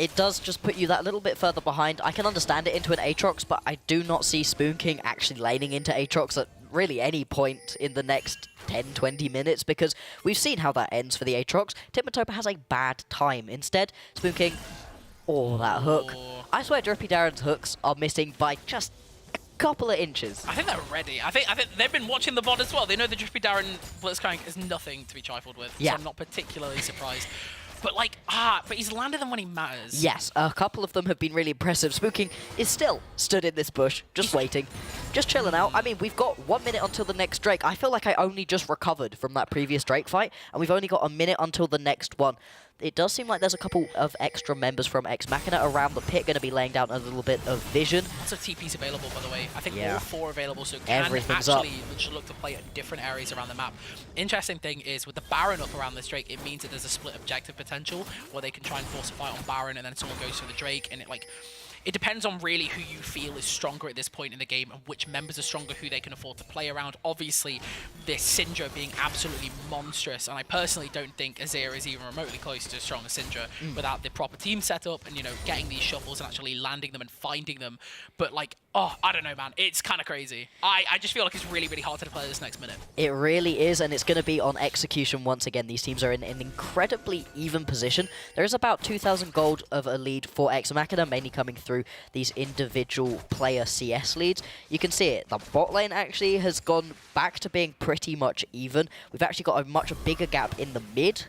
It does just put you that little bit further behind. I can understand it into an Aatrox, but I do not see Spoon King actually laning into Aatrox at really any point in the next 10-20 minutes, because we've seen how that ends for the Aatrox. Timatopa has a bad time. Instead, Spoon King, oh, that hook. I swear Drippy Darren's hooks are missing by just couple of inches. I think they're ready. I think they've been watching the VOD as well. They know the Drippy Darren Blitzcrank is nothing to be trifled with. Yeah. So I'm not particularly surprised. But like, but he's landed them when he matters. Yes, a couple of them have been really impressive. Spooking is still stood in this bush, just waiting, just chilling out. I mean, we've got 1 minute until the next Drake. I feel like I only just recovered from that previous Drake fight, and we've only got a minute until the next one. It does seem like there's a couple of extra members from Ex Machina around the pit, going to be laying down a little bit of vision. Lots of TPs available, by the way. I think Yeah. all 4 available, so can Everything's actually look to play at different areas around the map. Interesting thing is, with the Baron up around this Drake, it means that there's a split objective potential, where they can try and force a fight on Baron, and then someone goes for the Drake, and it depends on really who you feel is stronger at this point in the game and which members are stronger, who they can afford to play around. Obviously, this Syndra being absolutely monstrous, and I personally don't think Azir is even remotely close to as strong as Syndra without the proper team setup and, you know, getting these shuffles and actually landing them and finding them. But, like, oh, I don't know, man. It's kind of crazy. I just feel like it's really, really hard to play this next minute. It really is, and it's going to be on execution once again. These teams are in an incredibly even position. There is about 2,000 gold of a lead for Ex Machina, mainly coming through these individual player CS leads. You can see it. The bot lane actually has gone back to being pretty much even. We've actually got a much bigger gap in the mid.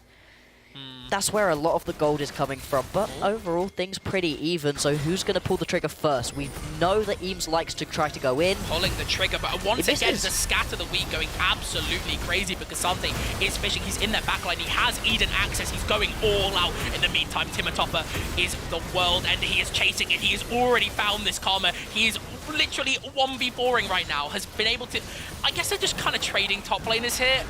That's where a lot of the gold is coming from, but overall things pretty even. So who's going to pull the trigger first? We know that Eames likes to try to go in. Pulling the trigger, but once again, the Scatter the Week going absolutely crazy because Cassante is fishing. He's in that backline. He has Eden access. He's going all out. In the meantime, Timotopper is the world ender. He is chasing it. He has already found this Karma. He is literally 1v4ing right now. Has been able to... I guess they're just kind of trading top laners here.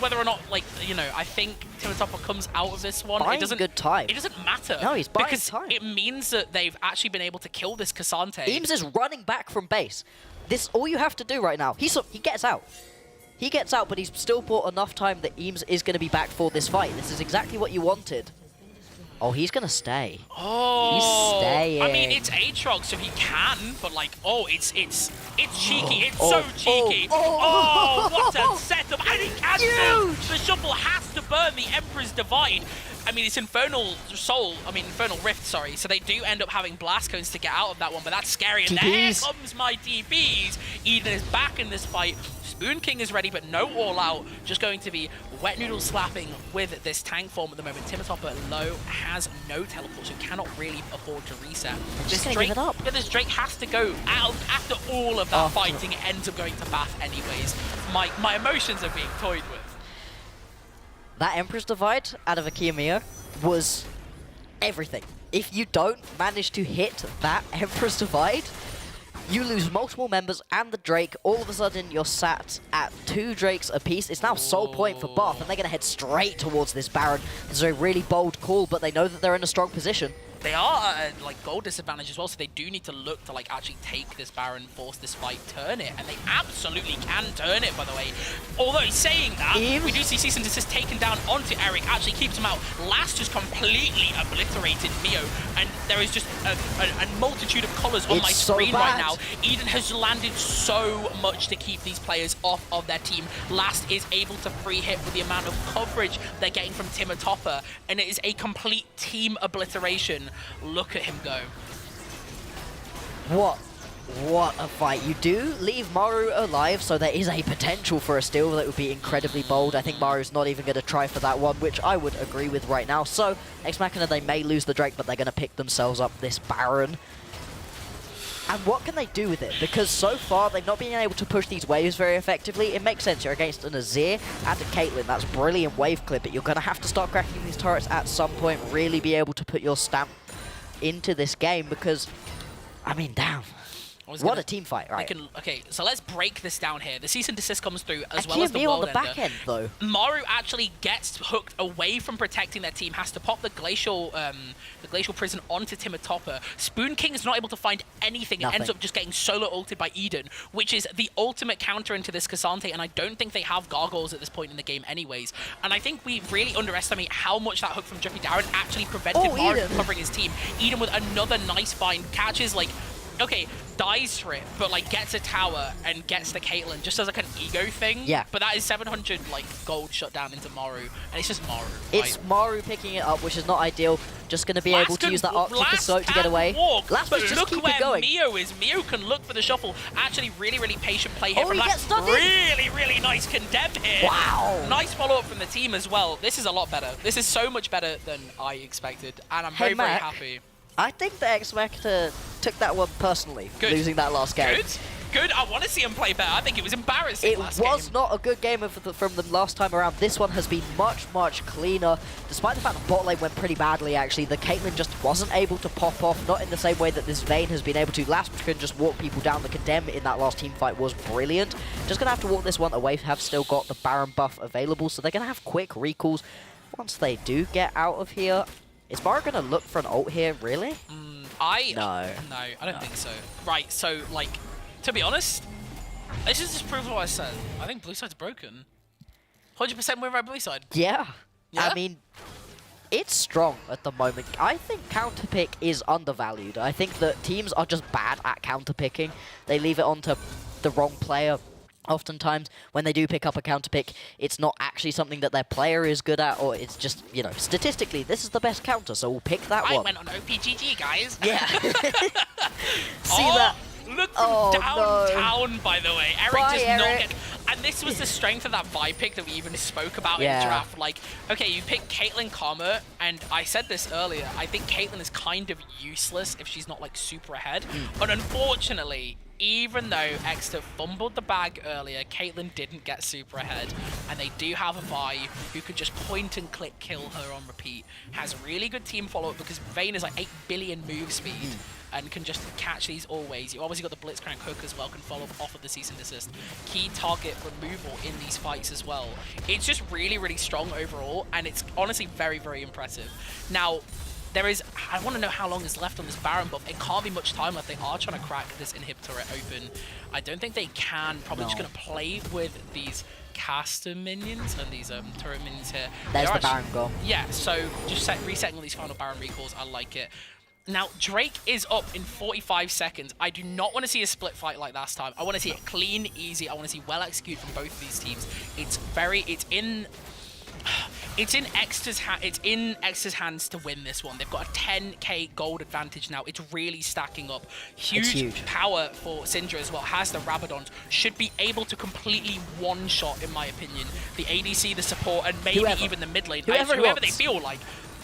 Whether or not, like, you know, I think Timotopper comes out of this one. Buying good time. It doesn't matter. No, he's buying because time. It means that they've actually been able to kill this Cassante. Eames is running back from base. This all you have to do right now. He gets out. He gets out, but he's still bought enough time that Eames is going to be back for this fight. This is exactly what you wanted. Oh, he's gonna stay. Oh, He's staying. I mean, it's Aatrox, so he can, but like, oh, it's cheeky. It's so cheeky. Oh, what a setup! And he can do. The shuffle has to burn the Emperor's Divide. I mean, it's Infernal Rift, sorry. So they do end up having Blast Cones to get out of that one, but that's scary. And there comes my DPs. Eden is back in this fight. Spoon King is ready, but no all out. Just going to be wet noodle slapping with this tank form at the moment. Timotopper low has no teleport, so cannot really afford to reset. This Drake, this Drake has to go out after all of that fighting. It ends up going to Bath anyways. My emotions are being toyed with. That Emperor's Divide out of a Kiyomiya was everything. If you don't manage to hit that Emperor's Divide, you lose multiple members and the Drake. All of a sudden, you're sat at 2 Drakes apiece. It's now Soul Point for Bath, and they're going to head straight towards this Baron. This is a really bold call, but they know that they're in a strong position. They are at a gold disadvantage as well, so they do need to look to actually take this Baron, force this fight, turn it, and they absolutely can turn it, by the way. Although saying that, we do see Cease and Desist taken down onto Eric, actually keeps him out. Last just completely obliterated Mio, and there is just a multitude of colours on my screen right now. Eden has landed so much to keep these players off of their team. Last is able to free hit with the amount of coverage they're getting from Timotopper, and it is a complete team obliteration. Look at him go. What a fight. You do leave Maru alive, so there is a potential for a steal that would be incredibly bold. I think Maru's not even going to try for that one, which I would agree with right now. So, Ex Machina, they may lose the Drake, but they're going to pick themselves up this Baron. And what can they do with it? Because so far, they've not been able to push these waves very effectively. It makes sense. You're against an Azir and a Caitlyn. That's brilliant wave clip, but you're going to have to start cracking these turrets at some point, really be able to put your stamp into this game, because, I mean, damn. What a team fight, right? Okay, so let's break this down here. The cease and desist comes through as well as the world on the back end, though. Maru actually gets hooked away from protecting their team, has to pop the glacial prison onto Timotopper. Spoon King is not able to find anything and ends up just getting solo ulted by Eden, which is the ultimate counter into this Cassante, and I don't think they have gargoyles at this point in the game anyways. And I think we really underestimate how much that hook from Drippy Darren actually prevented Maru from covering his team. Eden with another nice find, catches okay, dies for it, but gets a tower and gets the Caitlyn just as an ego thing. Yeah. But that is 700 gold shut down into Maru, and it's just Maru. It's Maru picking it up, which is not ideal. Just going to be able to use that Arctic Assault to get away. Last but look where Mio is. Mio can look for the shuffle. Actually, really, really patient play here from Last. Really, really nice condemn here. Wow. Nice follow-up from the team as well. This is a lot better. This is so much better than I expected, and I'm very, very happy. I think the Ex Machina took that one personally, losing that last game. Good. I want to see him play better. I think it was embarrassing last game. It was not a good game from them last time around. This one has been much, much cleaner. Despite the fact that bot lane went pretty badly, actually, the Caitlyn just wasn't able to pop off, not in the same way that this Vayne has been able to. Last can just walk people down. The condemn in that last team fight was brilliant. Just going to have to walk this one away. Have still got the Baron buff available, so they're going to have quick recalls once they do get out of here. Is Maru going to look for an ult here, really? No, I don't think so. Right, so, to be honest, this is just proof what I said. I think blue side's broken. 100% win right blue side. Yeah. I mean, it's strong at the moment. I think counterpick is undervalued. I think that teams are just bad at counterpicking. They leave it onto the wrong player. Oftentimes, when they do pick up a counter pick, it's not actually something that their player is good at, or it's just, statistically, this is the best counter, so we'll pick that one. I went on OPGG, guys. Yeah. See that? Look from downtown, by the way. Eric Eric. And this was the strength of that Vi pick that we even spoke about in the draft. Okay, you pick Caitlyn Karma, and I said this earlier, I think Caitlyn is kind of useless if she's not, super ahead. But unfortunately, even though Exeter fumbled the bag earlier, Caitlyn didn't get super ahead, and they do have a Vi who can just point and click kill her on repeat. Has really good team follow-up because Vayne is 8 billion move speed and can just catch these always. You obviously got the Blitzcrank hook as well, can follow up off of the cease and desist. Key target removal in these fights as well. It's just really, really strong overall, and it's honestly very, very impressive. Now, I want to know how long is left on this Baron buff. It can't be much time left. They are trying to crack this inhib turret open. I don't think they can. Probably just going to play with these caster minions and these turret minions here. There's They're the Baron goal. Yeah, so just resetting all these final Baron recalls, I like it. Now, Drake is up in 45 seconds. I do not want to see a split fight like last time. I want to see it clean, easy. I want to see well executed from both of these teams. It's in Exeter's hands to win this one. They've got a 10k gold advantage now. It's really stacking up. Huge power for Syndra as well. Has the Rabadons. Should be able to completely one-shot, in my opinion, the ADC, the support, and maybe even the mid lane. Whoever they feel like.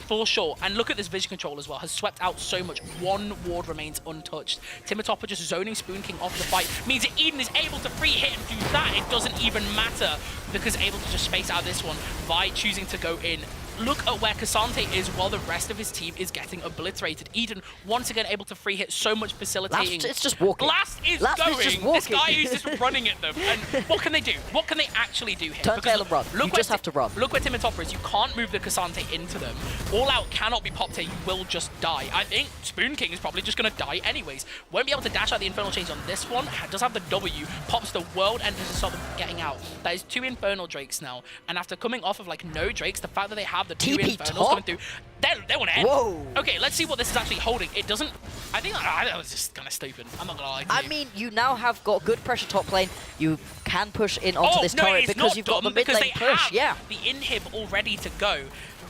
For sure. And look at this vision control as well. Has swept out so much. One ward remains untouched. Timotopper just zoning Spoon King off the fight. Means that Eden is able to free hit and do that. It doesn't even matter because able to just space out this one. Vi choosing to go in. Look at where Cassante is while the rest of his team is getting obliterated. Eden, once again, able to free hit, so much facilitating. It's just walking. Last is going. This guy is just running at them. And what can they do? What can they actually do here? Turn tail and run. You just have to run. Look where Timotopper is. You can't move the Cassante into them. All out cannot be popped here. You will just die. I think Spoon King is probably just going to die anyways. Won't be able to dash out the Infernal Chains on this one. Does have the W. Pops the world and doesn't stop them getting out. That is 2 Infernal Drakes now. And after coming off of like no Drakes, the fact that they have the 2 Infernals coming through, they want to end. Whoa. Okay, let's see what this is actually holding. It doesn't... I think that was just kind of stupid. I'm not going to lie to you. I mean, you now have got good pressure top lane. You can push in onto this turret because you've got the mid lane push. Yeah. The inhib all ready to go.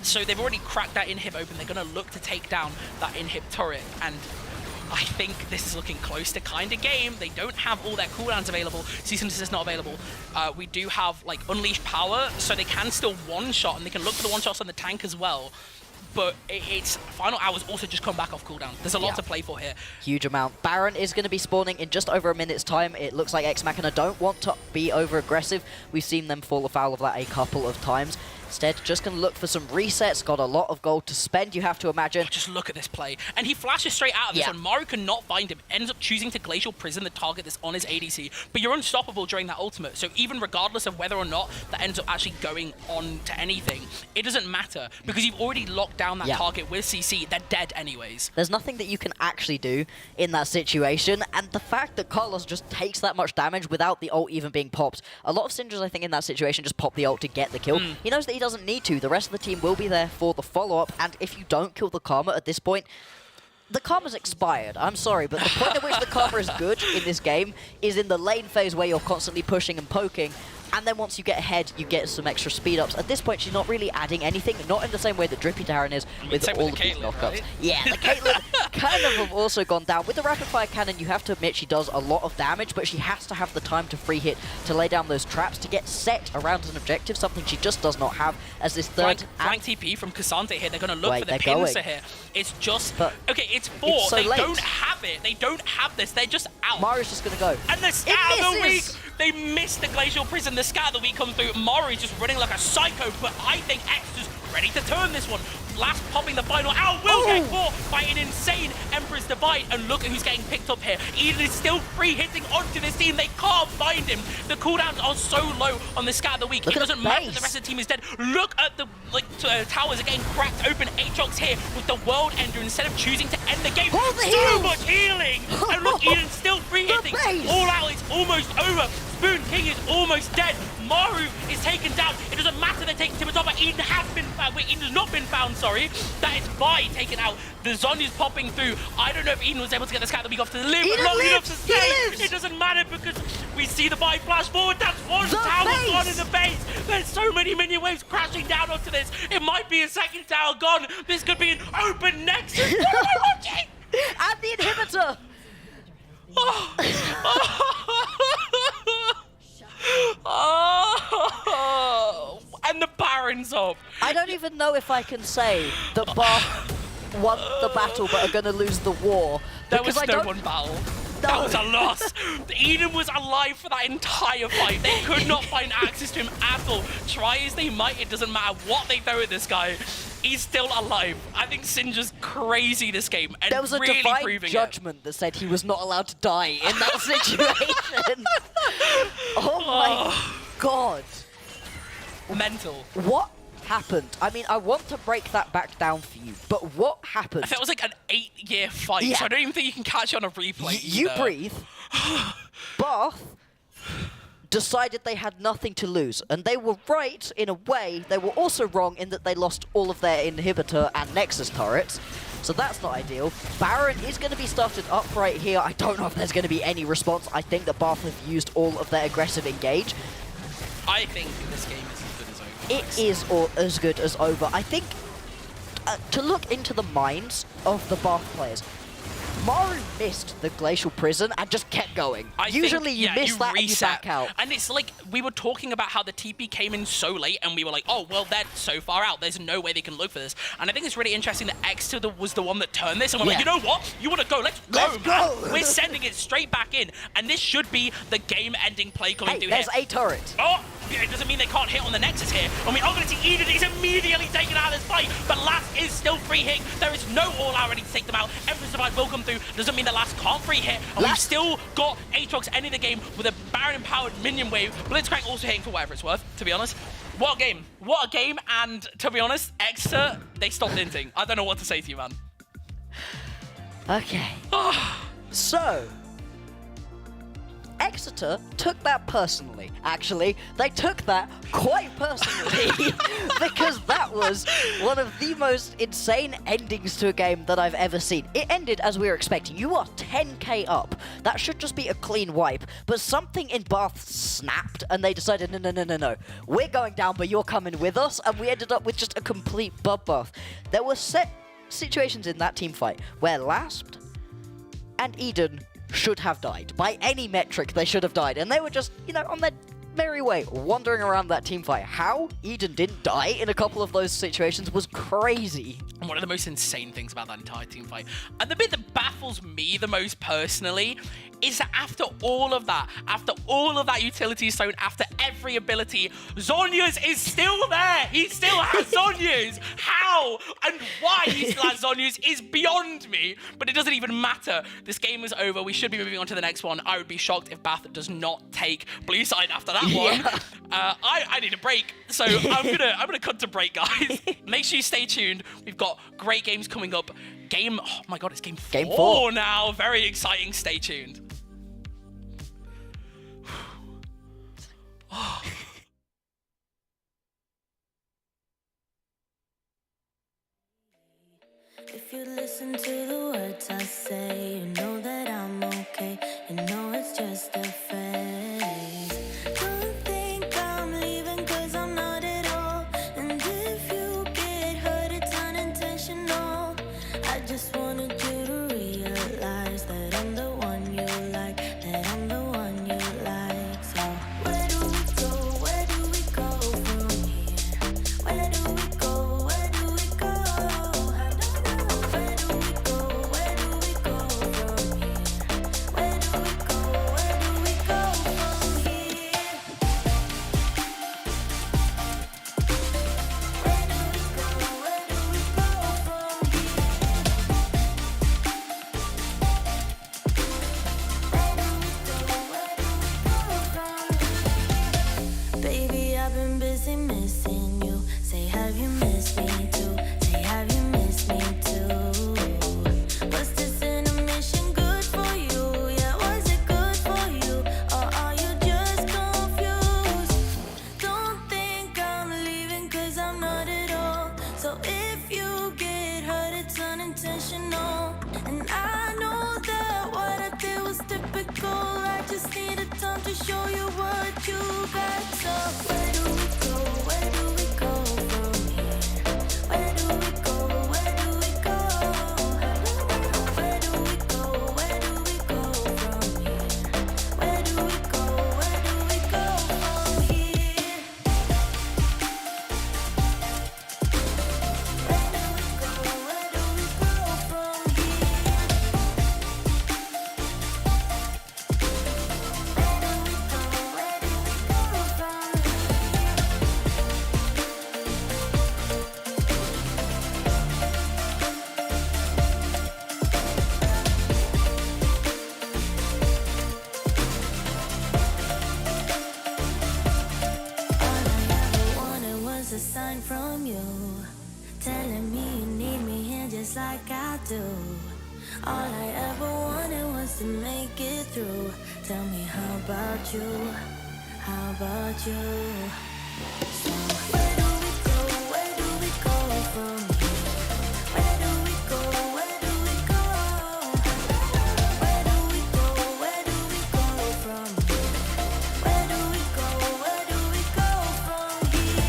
So they've already cracked that inhib open. They're going to look to take down that inhib turret. And I think this is looking close to kind of game. They don't have all their cooldowns available. Cease and desist not available. We do have like unleashed power, so they can still one-shot, and they can look for the one-shots on the tank as well. But it's final hours also just come back off cooldown. There's a lot to play for here. Huge amount. Baron is going to be spawning in just over a minute's time. It looks like Ex Machina don't want to be over aggressive. We've seen them fall afoul of that a couple of times. Instead, just going to look for some resets. Got a lot of gold to spend, you have to imagine. Just look at this play. And he flashes straight out of this one. Maru cannot find him. Ends up choosing to Glacial Prison the target that's on his ADC. But you're unstoppable during that ultimate. So even regardless of whether or not that ends up actually going on to anything, it doesn't matter. Because you've already locked down that target with CC. They're dead anyways. There's nothing that you can actually do in that situation. And the fact that Carlos just takes that much damage without the ult even being popped. A lot of Syndras, I think, in that situation just pop the ult to get the kill. He knows that he doesn't need to. The rest of the team will be there for the follow-up, and if you don't kill the Karma at this point, the Karma's expired. I'm sorry, but the point at which the Karma is good in this game is in the lane phase where you're constantly pushing and poking, and then once you get ahead, you get some extra speed-ups. At this point, she's not really adding anything, not in the same way that Drippy Darren is with all of these knockups. Right? Yeah, the Caitlyn kind of have also gone down. With the rapid-fire cannon, you have to admit she does a lot of damage, but she has to have the time to free hit, to lay down those traps, to get set around an objective, something she just does not have as this third... Flank TP from Cassante here. They're going to look for the pincer here. It's just... okay, it's 4. It's so they late. don't have it. They don't have this. They're just out. Maru's just going to go. And the scat of the week! They missed the Glacial Prison. The scat of the week comes through. Maru's just running like a psycho, but I think X is ready to turn this one. Last popping the final out will get caught by an insane Emperor's Divide, and look at who's getting picked up here. Eden is still free hitting onto this team. They can't find him. The cooldowns are so low on the scat of the week. It doesn't matter that the rest of the team is dead. Look at the towers are getting cracked open. Aatrox here with the World Ender instead of choosing to end the game. So much healing, and look, Eden's still free hitting. All out, it's almost over. Spoon King is almost dead. Maru is taken down. It doesn't matter they're taking Timotopper. Eden has been found. Wait, Eden has not been found, sorry. That is Vi taken out. The Zonya's popping through. I don't know if Eden was able to get the scat of the week off to live long enough to stay. It doesn't matter because we see the Vi flash forward. That's one tower gone in the base. There's so many minion waves crashing down onto this. It might be a second tower gone. This could be an open nexus. What am I watching? And the inhibitor. And the Baron's up. I don't even know if I can say that Bath won the battle but are going to lose the war. There was no one battle. That was a loss. Eden was alive for that entire fight. They could not find access to him at all. Try as they might, it doesn't matter what they throw at this guy. He's still alive. I think Syndra's crazy this game, and there was a really divine judgment that said he was not allowed to die in that situation. Oh my god. Mental. What happened? I mean, I want to break that back down for you, but what happened? I think it was like an 8-year fight, so I don't even think you can catch it on a replay You breathe. Bath decided they had nothing to lose. And they were right in a way. They were also wrong in that they lost all of their inhibitor and Nexus turrets. So that's not ideal. Baron is going to be started up right here. I don't know if there's going to be any response. I think that Bath have used all of their aggressive engage. I think this game is as good as over. It is as good as over. I think to look into the minds of the Bath players, Maru missed the Glacial Prison and just kept going. Usually you miss that and you back out. And it's like, we were talking about how the TP came in so late and we were like, oh, well, they're so far out. There's no way they can look for this. And I think it's really interesting that Exeter was the one that turned this and we're like, you know what? You want to go? Let's go, man. We're sending it straight back in. And this should be the game-ending play coming through there's here. a turret. Oh, it doesn't mean they can't hit on the Nexus here. And we are going to see Eden is immediately taken out of this fight. But Last is still free hit. There is no all-out ready to take them out. Empress Divide will come through. Doesn't mean that Last can't free hit. And we've still got Aatrox ending the game with a Baron-empowered minion wave. Blitzcrank also hitting for whatever it's worth, to be honest. What a game. What a game. And to be honest, Exeter, they stopped inting. I don't know what to say to you, man. Okay. So, Exeter took that personally, actually. They took that quite personally because that was one of the most insane endings to a game that I've ever seen. It ended as we were expecting. You are 10k up. That should just be a clean wipe. But something in Bath snapped and they decided, no. We're going down, but you're coming with us. And we ended up with just a complete bloodbath. There were set situations in that team fight where Last and Eden should have died. By any metric, they should have died. And they were just, on their merry way, wandering around that team fight. How Eden didn't die in a couple of those situations was crazy. And one of the most insane things about that entire team fight, and the bit that baffles me the most personally, is that after all of that utility stone, after every ability, Zhonya's is still there. He still has Zhonya's. How and why he still has Zhonya's is beyond me, but it doesn't even matter. This game is over. We should be moving on to the next one. I would be shocked if Bath does not take blue side after that one. I need a break, so I'm gonna cut to break, guys. Make sure you stay tuned. We've got great games coming up. Oh my god, it's game 4 now. Very exciting. Stay tuned. If you listen to the words I say, you know that I'm okay. You know it's just a phase. Don't think I'm leaving 'cause I'm not at all. And if you get hurt, it's unintentional. I just wanted you to realize that I'm the one you like, that I'm the one you like. So where do we go? Where do we go from here? Where do we go? Where do we go? I don't know. Where do we go? Where do we go from here? Where do we go? Where do we go from here? Where do we go? Where do we go from here? Baby, I've been busy missing you. Say, have you missed me too? Say, have you missed me too? Was this intermission good for you? Yeah, was it good for you? Or are you just confused? Don't think I'm leaving 'cause I'm not at all. So if you get hurt, it's unintentional. And I know that what I did was typical. I just needed time to show you what you got. So where do we go? Where do we go from here? Where do we go? Where do we go? Where do we go? Where do we go from here? Where do we go? Where do we go from here? Where do we go? Where do we go from here? A sign from you, telling me you need me here just like I do. All I ever wanted was to make it through. Tell me, how about you? How about you? So where do we go? Where do we go from here? Where do we go? Where do we go? Where do we go? Where do we go from here? Where do we go? Where do we go from here? Where do we go? Where do we go from here?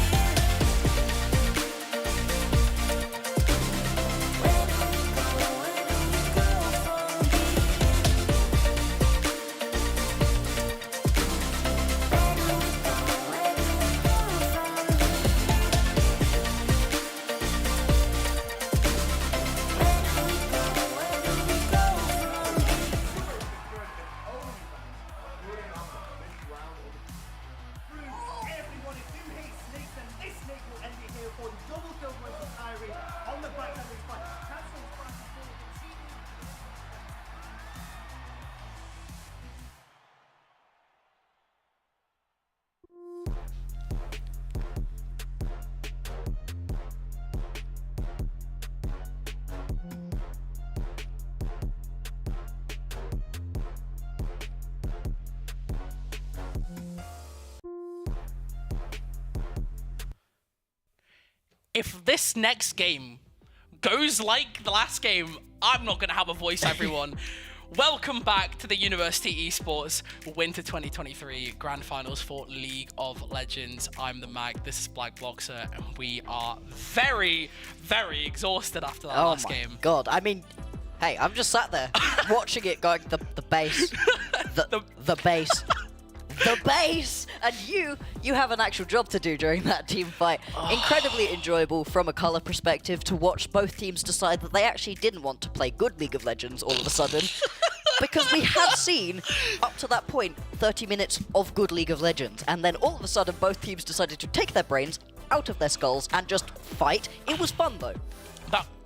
Everyone, if you hate snakes, then this snake will end it here for the double kill versus Kyrie on the back of his fight. Cancels Francis Ford, but she- If this next game goes like the last game, I'm not going to have a voice, everyone. Welcome back to the University Esports Winter 2023 Grand Finals for League of Legends. I'm the Mag, this is Black Bloxer, and we are very, very exhausted after that last game. God, I mean, hey, I'm just sat there watching it going, the base, the base. The base! And you have an actual job to do during that team fight. Incredibly enjoyable from a color perspective to watch both teams decide that they actually didn't want to play good League of Legends all of a sudden. Because we have seen, up to that point, 30 minutes of good League of Legends. And then all of a sudden, both teams decided to take their brains out of their skulls and just fight. It was fun, though.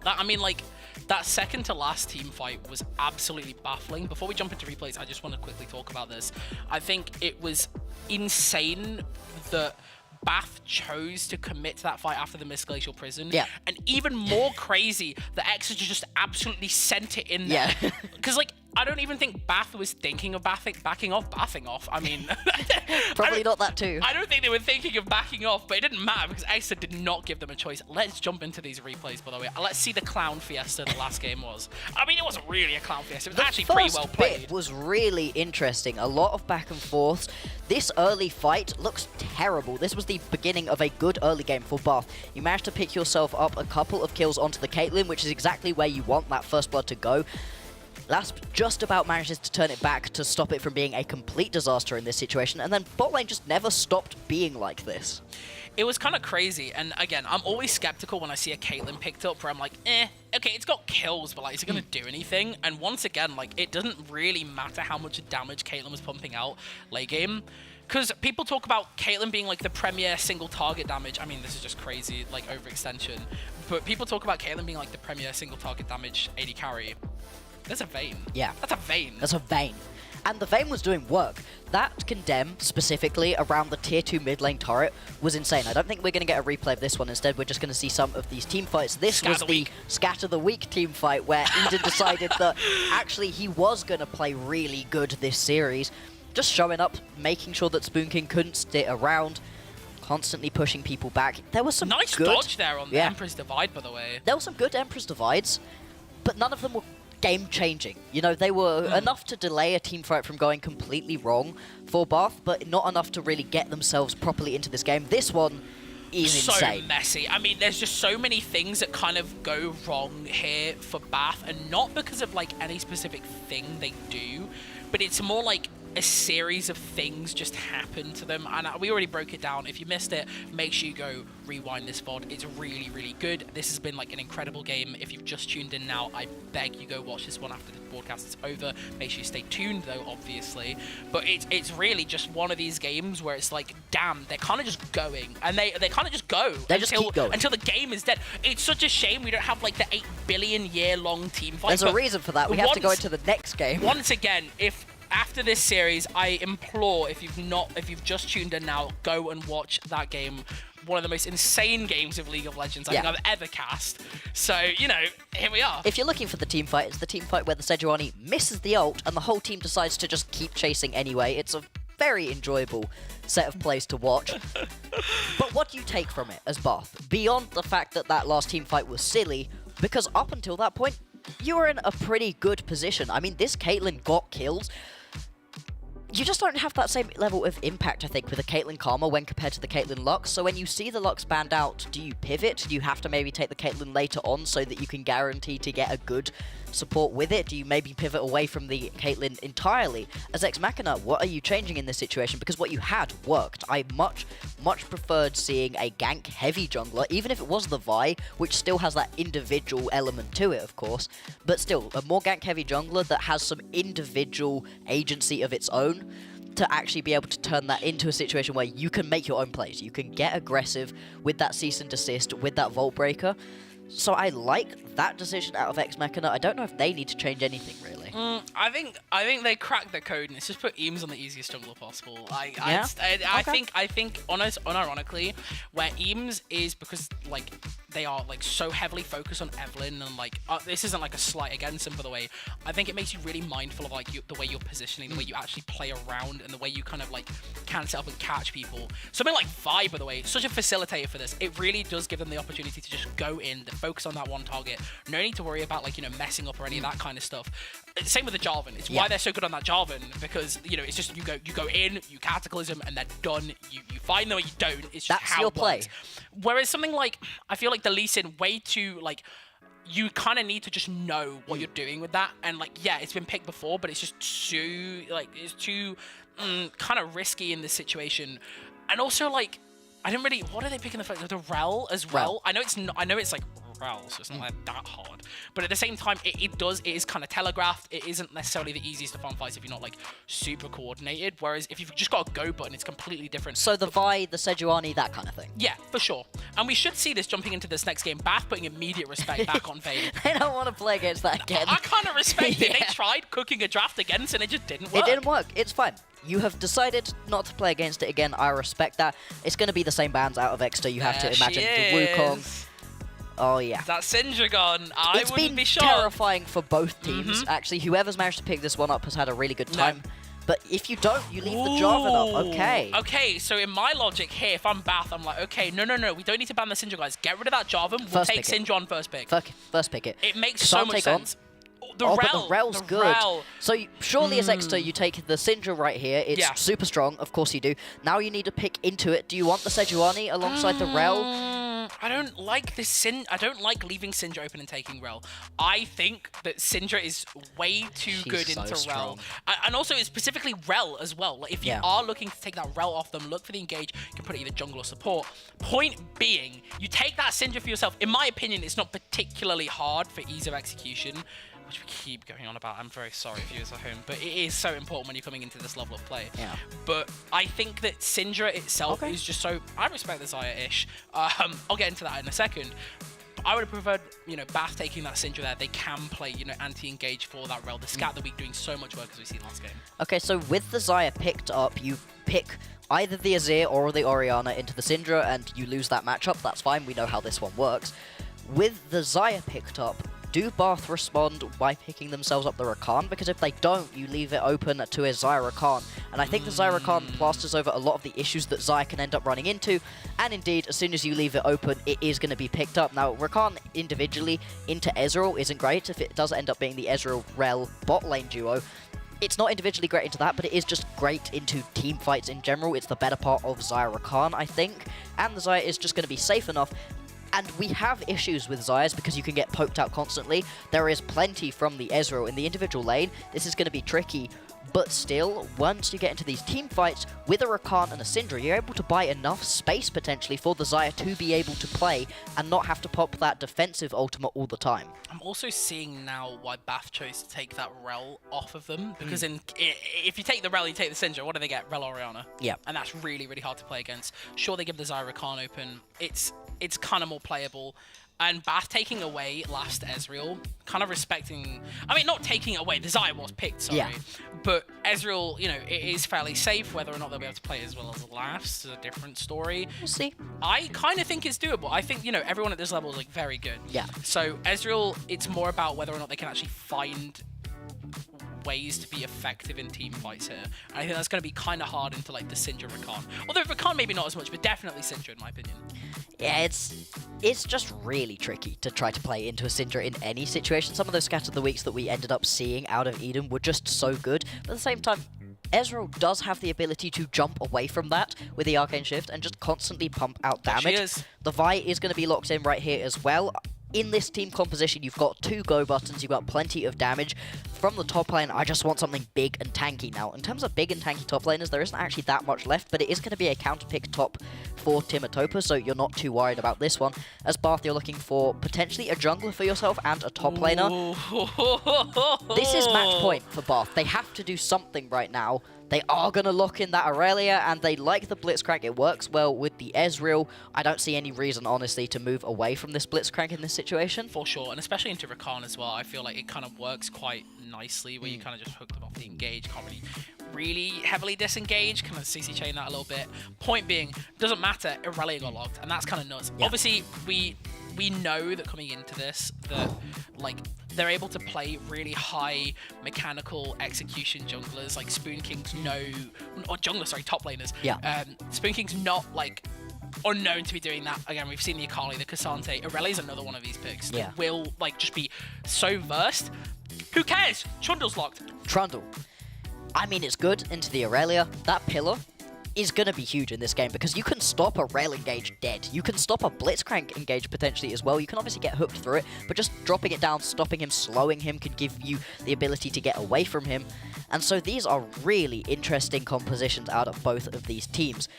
I mean, like, that second to last team fight was absolutely baffling. Before we jump into replays, I just want to quickly talk about this. I think it was insane that Bath chose to commit to that fight after the Mist Glacial Prison. Yeah. And even more crazy that Exeter just absolutely sent it in there. Yeah. Because, like, I don't even think Bath was thinking of backing off. I mean... Probably not that too. I don't think they were thinking of backing off, but it didn't matter because Exeter did not give them a choice. Let's jump into these replays, by the way. Let's see the clown fiesta the last game was. I mean, it wasn't really a clown fiesta. It was actually pretty well played. The first bit was really interesting. A lot of back and forths. This early fight looks terrible. This was the beginning of a good early game for Bath. You managed to pick yourself up a couple of kills onto the Caitlyn, which is exactly where you want that first blood to go. Lasp just about manages to turn it back to stop it from being a complete disaster in this situation, and then bot lane just never stopped being like this. It was kind of crazy, and again, I'm always skeptical when I see a Caitlyn picked up where I'm like, okay, it's got kills, but like, is it going to do anything? And once again, like, it doesn't really matter how much damage Caitlyn was pumping out late game. Because people talk about Caitlyn being like the premier single target damage. I mean, this is just crazy, like overextension. But people talk about Caitlyn being like the premier single target damage AD carry. There's a Vayne. Yeah. That's a Vayne. That's a Vayne. And the Vayne was doing work. That Condemn, specifically around the tier 2 mid lane turret, was insane. I don't think we're going to get a replay of this one. Instead, we're just going to see some of these team fights. This was the Scatter the Week team fight where Eden decided that actually he was going to play really good this series. Just showing up, making sure that Spoon King couldn't stay around, constantly pushing people back. There was some nice good dodge there on the Emperor's Divide, by the way. There were some good Emperor's Divides, but none of them were game-changing. You know, they were enough to delay a team fight from going completely wrong for Bath, but not enough to really get themselves properly into this game. This one is insane. So messy. I mean, there's just so many things that kind of go wrong here for Bath, and not because of like any specific thing they do, but it's more like a series of things just happen to them, and we already broke it down. If you missed it, make sure you go rewind this VOD. It's really, really good. This has been like an incredible game. If you've just tuned in now, I beg you go watch this one after the broadcast is over. Make sure you stay tuned though, obviously. But it's really just one of these games where it's like, damn, they're kind of just going, and they kind of just go until the game is dead. It's such a shame we don't have like the 8 billion year long team fight. There's a reason for that. We have to go into the next game. Once again, if after this series, I implore, if you've just tuned in now, go and watch that game. One of the most insane games of League of Legends I think I've ever cast. So, you know, here we are. If you're looking for the team fight, it's the team fight where the Sejuani misses the ult and the whole team decides to just keep chasing anyway. It's a very enjoyable set of plays to watch. But what do you take from it as Bath? Beyond the fact that that last team fight was silly, because up until that point, you were in a pretty good position. I mean, this Caitlyn got kills. You just don't have that same level of impact, I think, with the Caitlyn Karma when compared to the Caitlyn Lux. So when you see the Lux banned out, do you pivot? Do you have to maybe take the Caitlyn later on so that you can guarantee to get a good support with it? Do you maybe pivot away from the Caitlyn entirely? As Ex Machina, what are you changing in this situation? Because what you had worked. I much preferred seeing a gank-heavy jungler, even if it was the Vi, which still has that individual element to it, of course. But still, a more gank-heavy jungler that has some individual agency of its own, to actually be able to turn that into a situation where you can make your own plays. You can get aggressive with that cease and desist, with that Vault Breaker. So I like that decision out of Ex Machina. I don't know if they need to change anything, really. I think they cracked the code and it's just put Eames on the easiest jungler possible. I think unironically, where Eames is, because like they are like so heavily focused on Evelyn, and like this isn't like a slight against him, by the way. I think it makes you really mindful of like the way you're positioning, the way you actually play around, and the way you kind of like can set up and catch people. Something like Vi, by the way, such a facilitator for this. It really does give them the opportunity to just go in, to focus on that one target. No need to worry about like, you know, messing up or any of that kind of stuff. Same with the Jarvan. It's why they're so good on that Jarvan, because, you know, it's just you go in, you Cataclysm, and they're done. You find them or you don't. It's just That's how your it play. works. Whereas something like, I feel like the Lee Sin, way too, like, you kind of need to just know what you're doing with that. And, like, yeah, it's been picked before, but it's just too, like, it's too kind of risky in this situation. And also, like, I didn't really, what are they picking the Rel as well? I know it's not, I know it's like Rel, so it's not like that hard. But at the same time, it is kind of telegraphed. It isn't necessarily the easiest to farm fights if you're not like super coordinated. Whereas if you've just got a go button, it's completely different. So the Vi, the Sejuani, that kind of thing. Yeah, for sure. And we should see this jumping into this next game. Bath putting immediate respect back on Vayne. I don't want to play against that again. I kind of respect it. They Yeah. tried cooking a draft against and it just didn't work. It didn't work. It's fine. You have decided not to play against it again. I respect that. It's going to be the same bans out of Exeter. You have to imagine the Wukong. Oh, yeah. That Syndra gone. I It's wouldn't been be shocked. terrifying for both teams. Actually, whoever's managed to pick this one up has had a really good time. But if you don't, you leave the Jarvan up. Okay. Okay, so in my logic here, if I'm Bath, I'm like, okay, no, we don't need to ban the Syndra, guys. Get rid of that Jarvan. We'll First take pick it. Syndra on first pick. First pick it. It makes Can't so much take on. sense. But the Rel's good. Rel. So surely as Exeter, you take the Syndra right here. It's Yeah. super strong. Of course you do. Now you need to pick into it. Do you want the Sejuani alongside the Rel? I don't like this I don't like leaving Syndra open and taking Rel. I think that Syndra is way too She's good so into strong. Rel. And also, it's specifically Rel as well. Like, if you Yeah. are looking to take that Rel off them, look for the engage. You can put it either jungle or support. Point being, you take that Syndra for yourself. In my opinion, it's not particularly hard for ease of execution, which we keep going on about. I'm very sorry, viewers at home, but it is so important when you're coming into this level of play. Yeah. But I think that Syndra itself is just so... I respect the Xayah-ish. I'll get into that in a second. But I would have preferred, you know, Bath taking that Syndra there. They can play, you know, anti-engage for that Rel. The Scat the Week doing so much work as we seen last game. Okay, so with the Xayah picked up, you pick either the Azir or the Orianna into the Syndra, and you lose that matchup. That's fine. We know how this one works. With the Xayah picked up, do Bath respond by picking themselves up the Rakan? Because if they don't, you leave it open to a Xayah Rakan. And I think the Xayah Rakan plasters over a lot of the issues that Xayah can end up running into. And indeed, as soon as you leave it open, it is going to be picked up. Now, Rakan individually into Ezreal isn't great. If it does end up being the Ezreal-Rel bot lane duo, it's not individually great into that, but it is just great into team fights in general. It's the better part of Xayah Rakan, I think. And the Xayah is just going to be safe enough. And we have issues with Xayahs because you can get poked out constantly. There is plenty from the Ezreal in the individual lane. This is going to be tricky. But still, once you get into these team fights with a Rakan and a Syndra, you're able to buy enough space potentially for the Xayah to be able to play and not have to pop that defensive ultimate all the time. I'm also seeing now why Bath chose to take that Rel off of them. Because if you take the Rel, you take the Syndra, what do they get? Rel Orianna. Yeah. And that's really, really hard to play against. Sure, they give the Xayah Rakan open. It's kind of more playable. And Bath taking away last Ezreal, kind of respecting... I mean, not taking it away. The Xayah was picked, sorry. Yeah. But Ezreal, you know, it is fairly safe. Whether or not they'll be able to play as well as last is a different story. We'll see. I kind of think it's doable. I think, you know, everyone at this level is, like, very good. Yeah. So Ezreal, it's more about whether or not they can actually find ways to be effective in team fights here. And I think that's going to be kind of hard into like the Syndra Rakan. Although Rakan maybe not as much, but definitely Syndra in my opinion. Yeah, it's just really tricky to try to play into a Syndra in any situation. Some of those Scatter of the Weeks that we ended up seeing out of Eden were just so good, but at the same time, Ezreal does have the ability to jump away from that with the Arcane Shift and just constantly pump out damage. She is. The Vi is going to be locked in right here as well. In this team composition, you've got 2 go buttons, you've got plenty of damage. From the top lane, I just want something big and tanky now. In terms of big and tanky top laners, there isn't actually that much left, but it is going to be a counter pick top for Timatopa, so you're not too worried about this one. As Bath, you're looking for potentially a jungler for yourself and a top laner. This is match point for Bath. They have to do something right now. They are going to lock in that Aurelia, and they like the Blitzcrank. It works well with the Ezreal. I don't see any reason, honestly, to move away from this Blitzcrank in this situation. For sure, and especially into Rakan as well. I feel like it kind of works quite nicely, where you kind of just hook them off the engage, can't really heavily disengage, kind of CC chain that a little bit. Point being, doesn't matter, Aurelia got locked, and that's kind of nuts. Yeah. Obviously, we know that coming into this, that like they're able to play really high mechanical execution junglers, like Spoon King's top laners. Yeah. Spoon King's not like unknown to be doing that. Again, we've seen the Akali, the Cassante. Aurelia's another one of these picks that will like just be so versed. Who cares? Trundle's locked. Trundle. I mean, it's good into the Aurelia. That pillar is going to be huge in this game because you can stop a rail engage dead. You can stop a Blitzcrank engage potentially as well. You can obviously get hooked through it, but just dropping it down, stopping him, slowing him can give you the ability to get away from him. And so these are really interesting compositions out of both of these teams.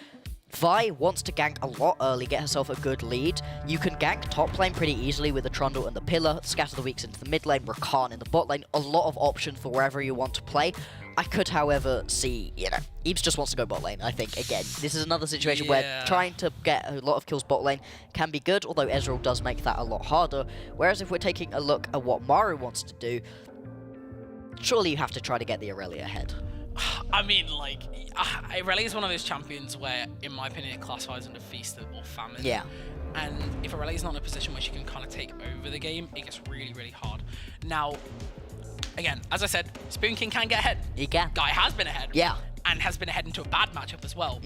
Vi wants to gank a lot early, get herself a good lead. You can gank top lane pretty easily with the Trundle and the Pillar, scatter the weaks into the mid lane, Rakan in the bot lane, a lot of options for wherever you want to play. I could, however, see, Eebs just wants to go bot lane, I think. Again, this is another situation where trying to get a lot of kills bot lane can be good, although Ezreal does make that a lot harder. Whereas if we're taking a look at what Maru wants to do, surely you have to try to get the Aurelia ahead. I mean, like, Aurelia is one of those champions where, in my opinion, it classifies under Feast or Famine. Yeah. And if Aurelia's not in a position where she can kind of take over the game, it gets really, really hard. Now, again, as I said, Spoon King can get ahead. He can. Guy has been ahead. Yeah. And has been ahead into a bad matchup as well.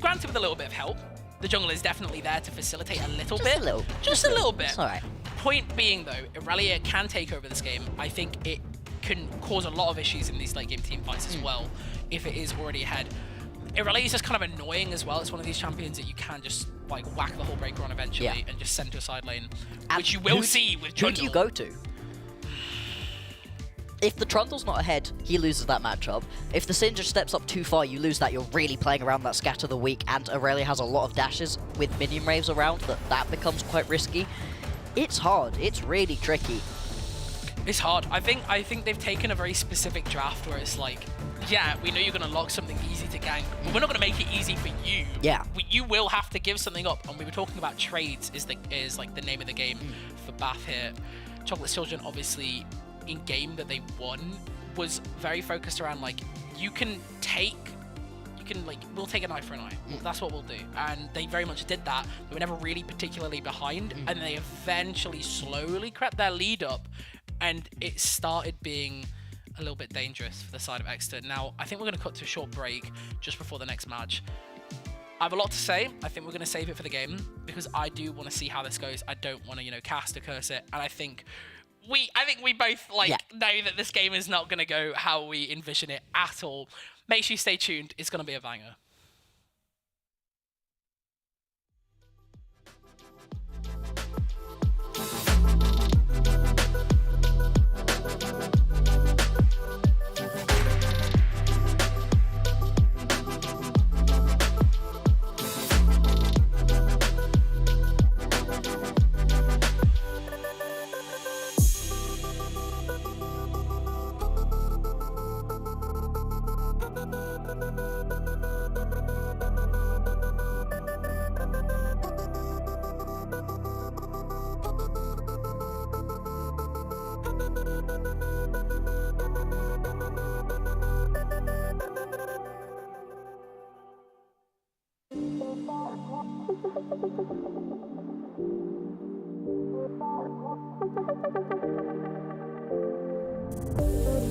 Granted, with a little bit of help. The jungle is definitely there to facilitate a little bit. Just a little bit. It's all right. Point being, though, Aurelia can take over this game. I think it can cause a lot of issues in these late game team fights as well, if it is already ahead. Aurelia is just kind of annoying as well. It's one of these champions that you can just like whack the whole breaker on eventually and just send to a side lane, which you will see with Trundle. Who do you go to? If the Trundle's not ahead, he loses that matchup. If the Syndra steps up too far, you lose that. You're really playing around that scatter the weak, and Aurelia has a lot of dashes with minion waves around, that becomes quite risky. It's hard. It's really tricky. It's hard. I think they've taken a very specific draft where it's like, yeah, we know you're going to lock something easy to gank, but we're not going to make it easy for you. Yeah. You will have to give something up. And we were talking about trades is like the name of the game for Bath here. Chocolate Children, obviously, in game that they won, was very focused around like, we'll take an eye for an eye. That's what we'll do. And they very much did that. They were never really particularly behind, and they eventually slowly crept their lead up, and it started being a little bit dangerous for the side of Exeter. Now, I think we're going to cut to a short break just before the next match. I have a lot to say. I think we're going to save it for the game because I do want to see how this goes. I don't want to, cast or curse it. And I think we both know that this game is not going to go how we envision it at all. Make sure you stay tuned. It's going to be a banger.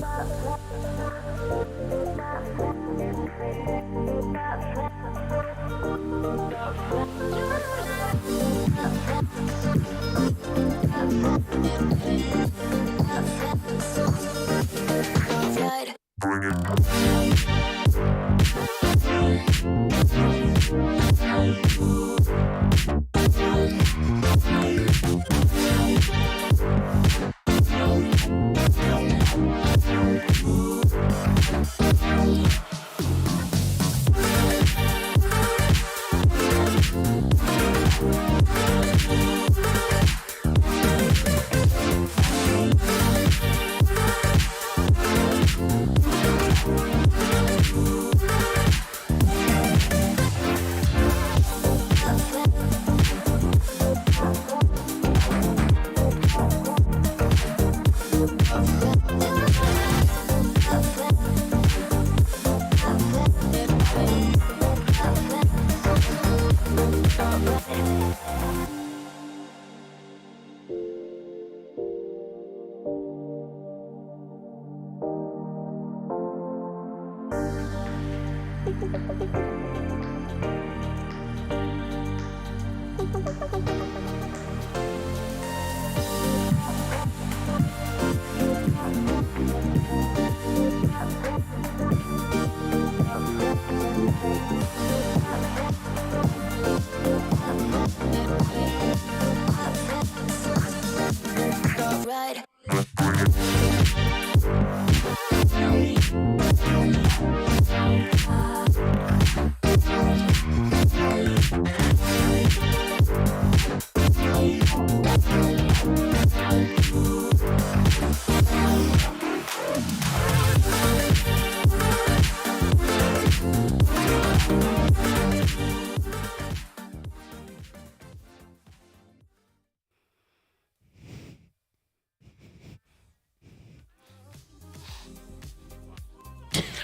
Right.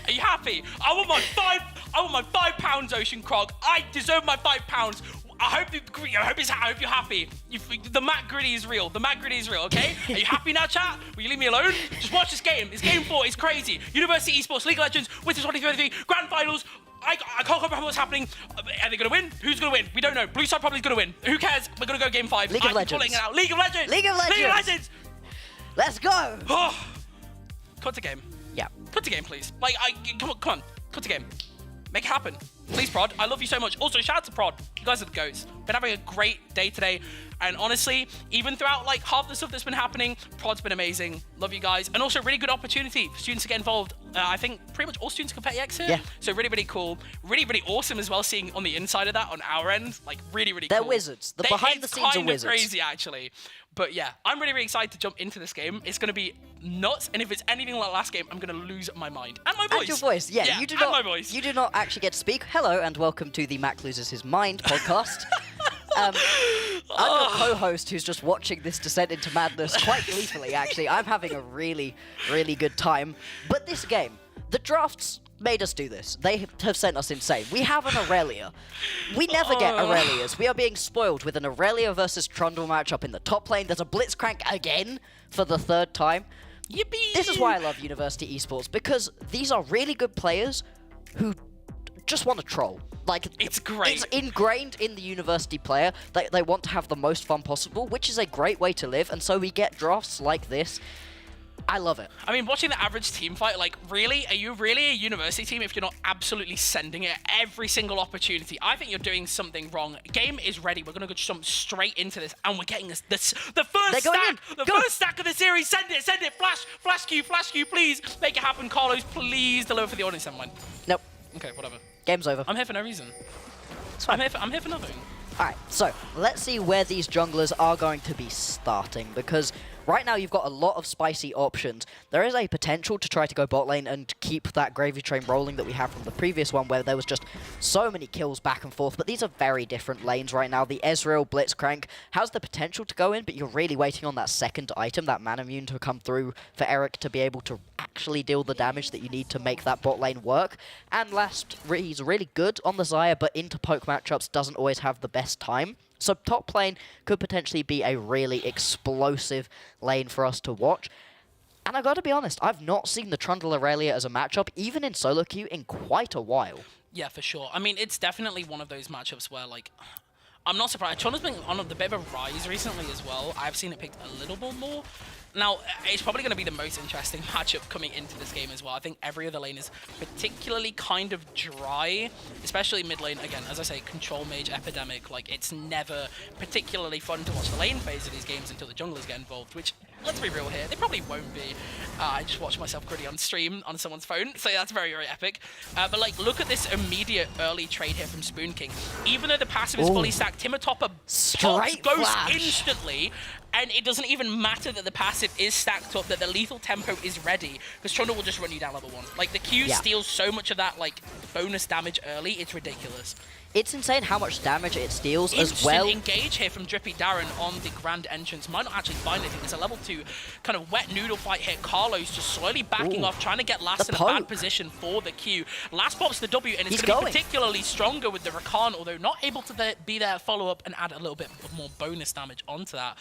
Are you happy? I want my £5 Ocean Krog. I deserve my £5. I hope you're happy. The Matt Gritty is real. The Matt Gritty is real, okay? Are you happy now, chat? Will you leave me alone? Just watch this game. It's game 4. It's crazy. University Esports, League of Legends, Winter 2023, Grand Finals. I can't comprehend what's happening. Are they going to win? Who's going to win? We don't know. Blue side probably is going to win. Who cares? We're going to go game 5. League of Legends. Calling it out. League of Legends. League of Legends. League of Legends. Let's go. Oh. Cut to game. Yeah. Cut to game, please. Like, come on. Cut to game. Make it happen. Please, Prod. I love you so much. Also, shout out to Prod. You guys are the goats. Been having a great day today. And honestly, even throughout like half the stuff that's been happening, Prod's been amazing. Love you guys. And also, really good opportunity for students to get involved. I think pretty much all students can pet EX here. Yeah. So really, really cool. Really, really awesome as well seeing on the inside of that on our end. Like, really, really They're cool. wizards. The behind the scenes are wizards. It's kind of crazy, actually. But yeah, I'm really, really excited to jump into this game. It's going to be nuts. And if it's anything like last game, I'm going to lose my mind. And my voice. And your voice. Yeah, you do not. My voice. You do not actually get to speak. Hello and welcome to the Mac Loses His Mind podcast. I'm your co-host who's just watching this descent into madness quite gleefully, actually. I'm having a really, really good time. But this game, the drafts made us do this. They have sent us insane. We have an Aurelia. We never get Aurelias. We are being spoiled with an Aurelia versus Trundle matchup in the top lane. There's a Blitzcrank again for the 3rd time. Yippee! This is why I love University Esports, because these are really good players who just want to troll. Like, it's great. It's ingrained in the university player that they want to have the most fun possible, which is a great way to live, and so we get drafts like this. I love it. I mean, watching the average team fight, like, really? Are you really a university team if you're not absolutely sending it every single opportunity? I think you're doing something wrong. Game is ready. We're going to jump straight into this, and we're getting the first stack. The first stack of the series. Send it. Flash Q, please. Make it happen, Carlos. Please deliver for the audience. Never mind. Nope. Okay, whatever. Game's over. I'm here for no reason. I'm here for nothing. Alright, so let's see where these junglers are going to be starting, because right now you've got a lot of spicy options. There is a potential to try to go bot lane and keep that gravy train rolling that we have from the previous one, where there was just so many kills back and forth, but these are very different lanes right now. The Ezreal Blitzcrank has the potential to go in, but you're really waiting on that second item, that Manamune, to come through for Eric to be able to actually deal the damage that you need to make that bot lane work. And last, he's really good on the Xayah, but into poke matchups doesn't always have the best time. So top lane could potentially be a really explosive lane for us to watch. And I gotta be honest, I've not seen the Trundle Aurelia as a matchup, even in solo queue, in quite a while. Yeah, for sure. I mean, it's definitely one of those matchups where, like, I'm not surprised. Trundle's been on a bit of a rise recently as well. I've seen it picked a little bit more. Now, it's probably going to be the most interesting matchup coming into this game as well. I think every other lane is particularly kind of dry, especially mid lane. Again, as I say, control mage, epidemic. Like, it's never particularly fun to watch the lane phase of these games until the junglers get involved, which, let's be real here, they probably won't be. I just watched myself gritty on stream on someone's phone, so that's very, very epic. But, like, look at this immediate early trade here from Spoon King. Even though the passive is fully stacked, Timotopper goes flash. Instantly. And it doesn't even matter that the passive is stacked up, that the lethal tempo is ready, because Trundle will just run you down level 1. Like, the Q steals so much of that, like, bonus damage early, it's ridiculous. It's insane how much damage it steals as well. Engage here from Drippy Darren on the grand entrance. Might not actually find anything. There's a level 2 kind of wet noodle fight here. Carlos just slowly backing off, trying to get Last in a bad position for the Q. Last pops the W, and it's going to be particularly stronger with the Rakan, although not able to be there follow-up and add a little bit more bonus damage onto that.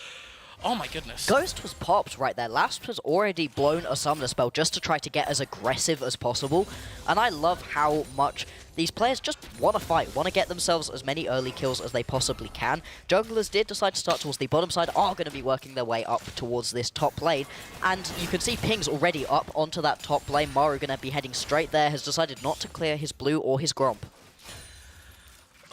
Oh my goodness. Ghost was popped right there. Last has already blown a summoner spell just to try to get as aggressive as possible. And I love how much these players just want to fight, want to get themselves as many early kills as they possibly can. Junglers did decide to start towards the bottom side, are going to be working their way up towards this top lane. And you can see Ping's already up onto that top lane. Maru going to be heading straight there, has decided not to clear his blue or his Gromp.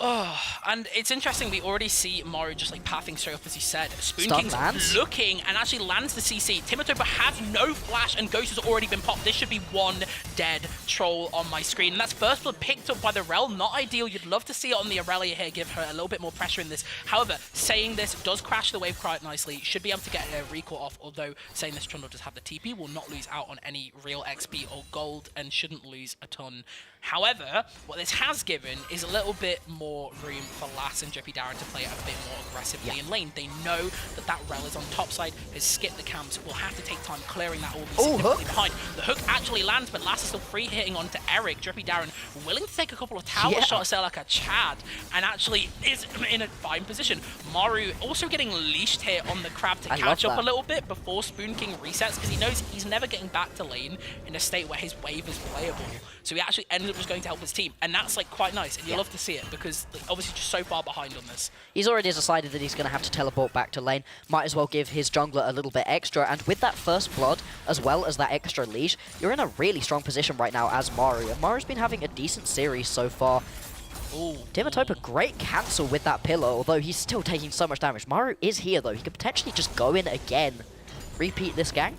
Oh, and it's interesting, we already see Maru just like pathing straight up as he said. Spoon King's looking and actually lands the CC. Timotopper has no flash and Ghost has already been popped. This should be one dead troll on my screen. And that's first blood picked up by the Rel. Not ideal. You'd love to see it on the Aurelia here, give her a little bit more pressure in this. However, saying this does crash the wave quite nicely. Should be able to get a recall off, although saying this, Trundle does have the TP, will not lose out on any real XP or gold and shouldn't lose a ton. However, what this has given is a little bit more room for Lass and Drippy Darren to play a bit more aggressively in lane. They know that that Rel is on top side, has skipped the camps, will have to take time clearing that all significantly behind. The hook actually lands, but Lass is still free hitting onto Eric. Drippy Darren willing to take a couple of tower shots there like a Chad, and actually is in a fine position. Maru also getting leashed here on the crab to catch up a little bit before Spoon King resets, because he knows he's never getting back to lane in a state where his wave is playable. So he actually ended up just going to help his team, and that's like quite nice, and you love to see it, because like, obviously just so far behind on this. He's already decided that he's going to have to teleport back to lane. Might as well give his jungler a little bit extra, and with that first blood, as well as that extra leash, you're in a really strong position right now as Maru. And Maru's been having a decent series so far. Timotopper, great cancel with that pillar, although he's still taking so much damage. Maru is here though, he could potentially just go in again. Repeat this gank.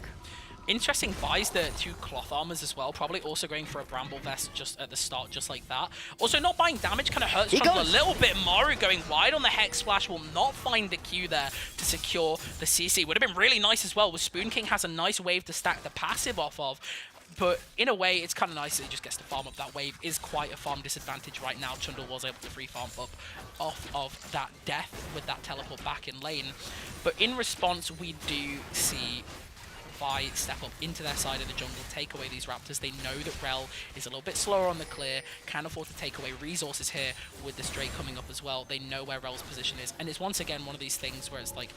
Interesting buys the 2 cloth armors as well, probably also going for a bramble vest just at the start, just like that. Also not buying damage kind of hurts Trundle a little bit. Maru going wide on the Hex Splash will not find the Q there to secure the CC. Would have been really nice as well, with Spoon King has a nice wave to stack the passive off of. But in a way, it's kind of nice that he just gets to farm up. That wave is quite a farm disadvantage right now. Trundle was able to free farm up off of that death with that teleport back in lane. But in response, we do see Vi step up into their side of the jungle, take away these raptors. They know that Rel is a little bit slower on the clear, can afford to take away resources here with this Drake coming up as well. They know where Rel's position is, and it's once again one of these things where it's like,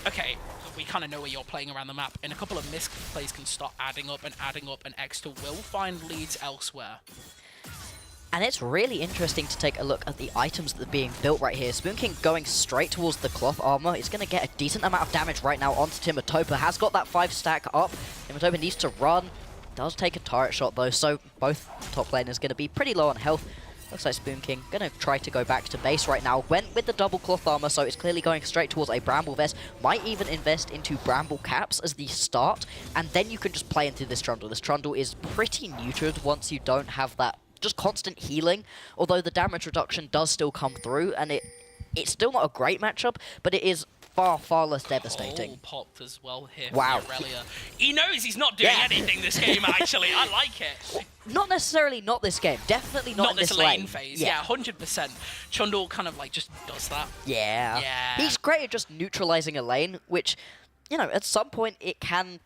okay, we kind of know where you're playing around the map, and a couple of missed plays can start adding up, and Exeter will find leads elsewhere. And it's really interesting to take a look at the items that are being built right here. Spoon King going straight towards the cloth armor. He's going to get a decent amount of damage right now onto Timotopper. Has got that 5 stack up. Timotopper needs to run. Does take a turret shot though, so both top laners going to be pretty low on health. Looks like Spoon King going to try to go back to base right now. Went with the double cloth armor, so it's clearly going straight towards a bramble vest. Might even invest into bramble caps as the start, and then you can just play into this Trundle. This Trundle is pretty neutered once you don't have that just constant healing, although the damage reduction does still come through, and it's still not a great matchup, but it is far, far less devastating. Popped as well here. Wow. He knows he's not doing anything this game, actually. I like it. Not necessarily not this game. Definitely not in this lane phase. Yeah, 100%. Trundle kind of like just does that. Yeah. He's great at just neutralizing a lane, which, you know, at some point it can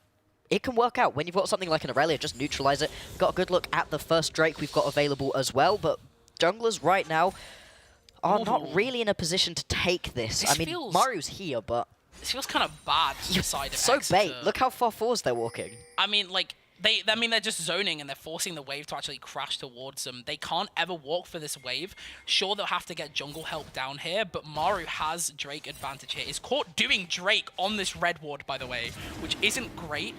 work out. When you've got something like an Aurelia, just neutralize it. We've got a good look at the first Drake we've got available as well, but junglers right now are not really in a position to take this. I mean, Maru's here, but This feels kind of bad for the side of So Exeter. bait. Look how far forwards they're walking. I mean, like, they're just zoning and they're forcing the wave to actually crash towards them. They can't ever walk for this wave. Sure, they'll have to get jungle help down here, but Maru has Drake advantage here. Is caught doing Drake on this red ward, by the way, which isn't great.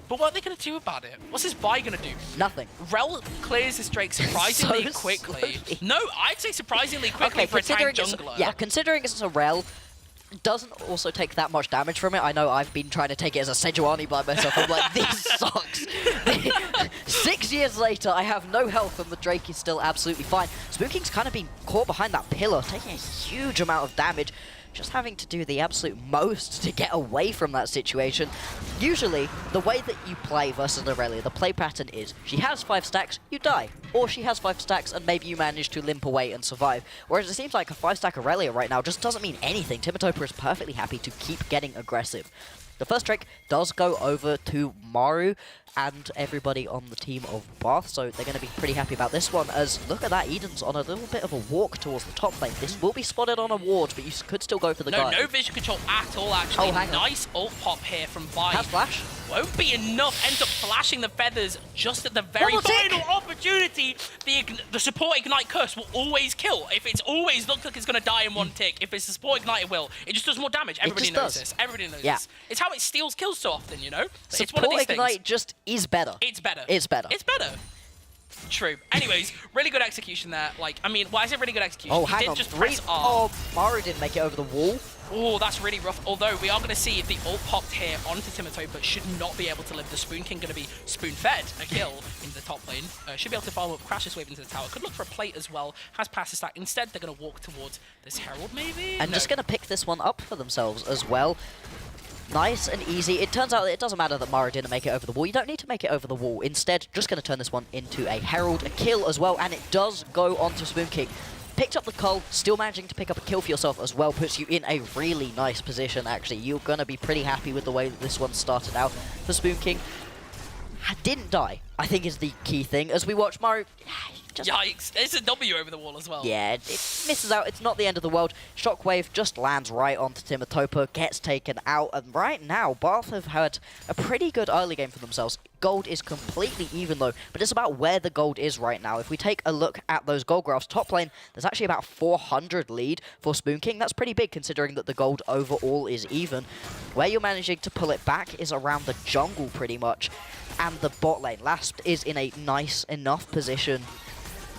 But what are they going to do about it? What's this Vi going to do? Nothing. Rel clears this Drake surprisingly So quickly. slowly. No, I'd say surprisingly quickly for a tank jungler. Yeah, considering it's a Rel, doesn't also take that much damage from it. I know I've been trying to take it as a Sejuani by myself. I'm like, this sucks. 6 years later, I have no health and the Drake is still absolutely fine. Spooking's kind of been caught behind that pillar, taking a huge amount of damage. Just having to do the absolute most to get away from that situation. Usually, the way that you play versus Aurelia, the play pattern is, she has 5 stacks, you die. Or she has 5 stacks and maybe you manage to limp away and survive. Whereas it seems like a 5-stack Aurelia right now just doesn't mean anything. Timotopper is perfectly happy to keep getting aggressive. The first Drake does go over to Maru and everybody on the team of Bath, so they're going to be pretty happy about this one, as look at that, Eden's on a little bit of a walk towards the top lane. This will be spotted on a ward, but you could still go for the guy. No vision control at all, actually. Oh, hang on. Nice ult pop here from Vi. Has flash? Won't be enough. Ends up flashing the feathers just at the very Double tick. final opportunity. The support ignite curse will always kill. If it's always looked like it's going to die in one tick, if it's the support ignite, it will. It just does more damage. Everybody just knows does. this. Everybody knows Yeah. this. It's how it steals kills so often, you know? It's one of Support these Ignite things. just is better. It's better. It's better. It's better. True. Anyways, really good execution there. Like, I mean, why is it really good execution? Oh, He hang did on. just press R. Oh, Maru didn't make it over the wall. Oh, that's really rough. Although we are going to see if the ult popped here onto Timotopper, but should not be able to live. The Spoon King going to be spoon-fed a kill into the top lane. Should be able to follow up, crash this wave into the tower. Could look for a plate as well. Has passed the stack. Instead, they're going to walk towards this Herald, maybe? And No. just going to pick this one up for themselves as well. Nice and easy. It turns out that it doesn't matter that Maru didn't make it over the wall. You don't need to make it over the wall. Instead, just going to turn this one into a Herald, a kill as well, and it does go onto Spoon King. Picked up the cull, still managing to pick up a kill for yourself as well, puts you in a really nice position, actually. You're going to be pretty happy with the way that this one started out for Spoon King. Didn't die, I think, is the key thing. As we watch Maru... Just, Yikes. It's a W over the wall as well. yeah, it misses out. It's not the end of the world. Shockwave just lands right onto Timotopper, gets taken out, and right now, Bath have had a pretty good early game for themselves. Gold is completely even though, but it's about where the gold is right now. If we take a look at those gold graphs, top lane, there's actually about 400 lead for Spoon King. That's pretty big considering that the gold overall is even. Where you're managing to pull it back is around the jungle pretty much, and the bot lane. Last is in a nice enough position.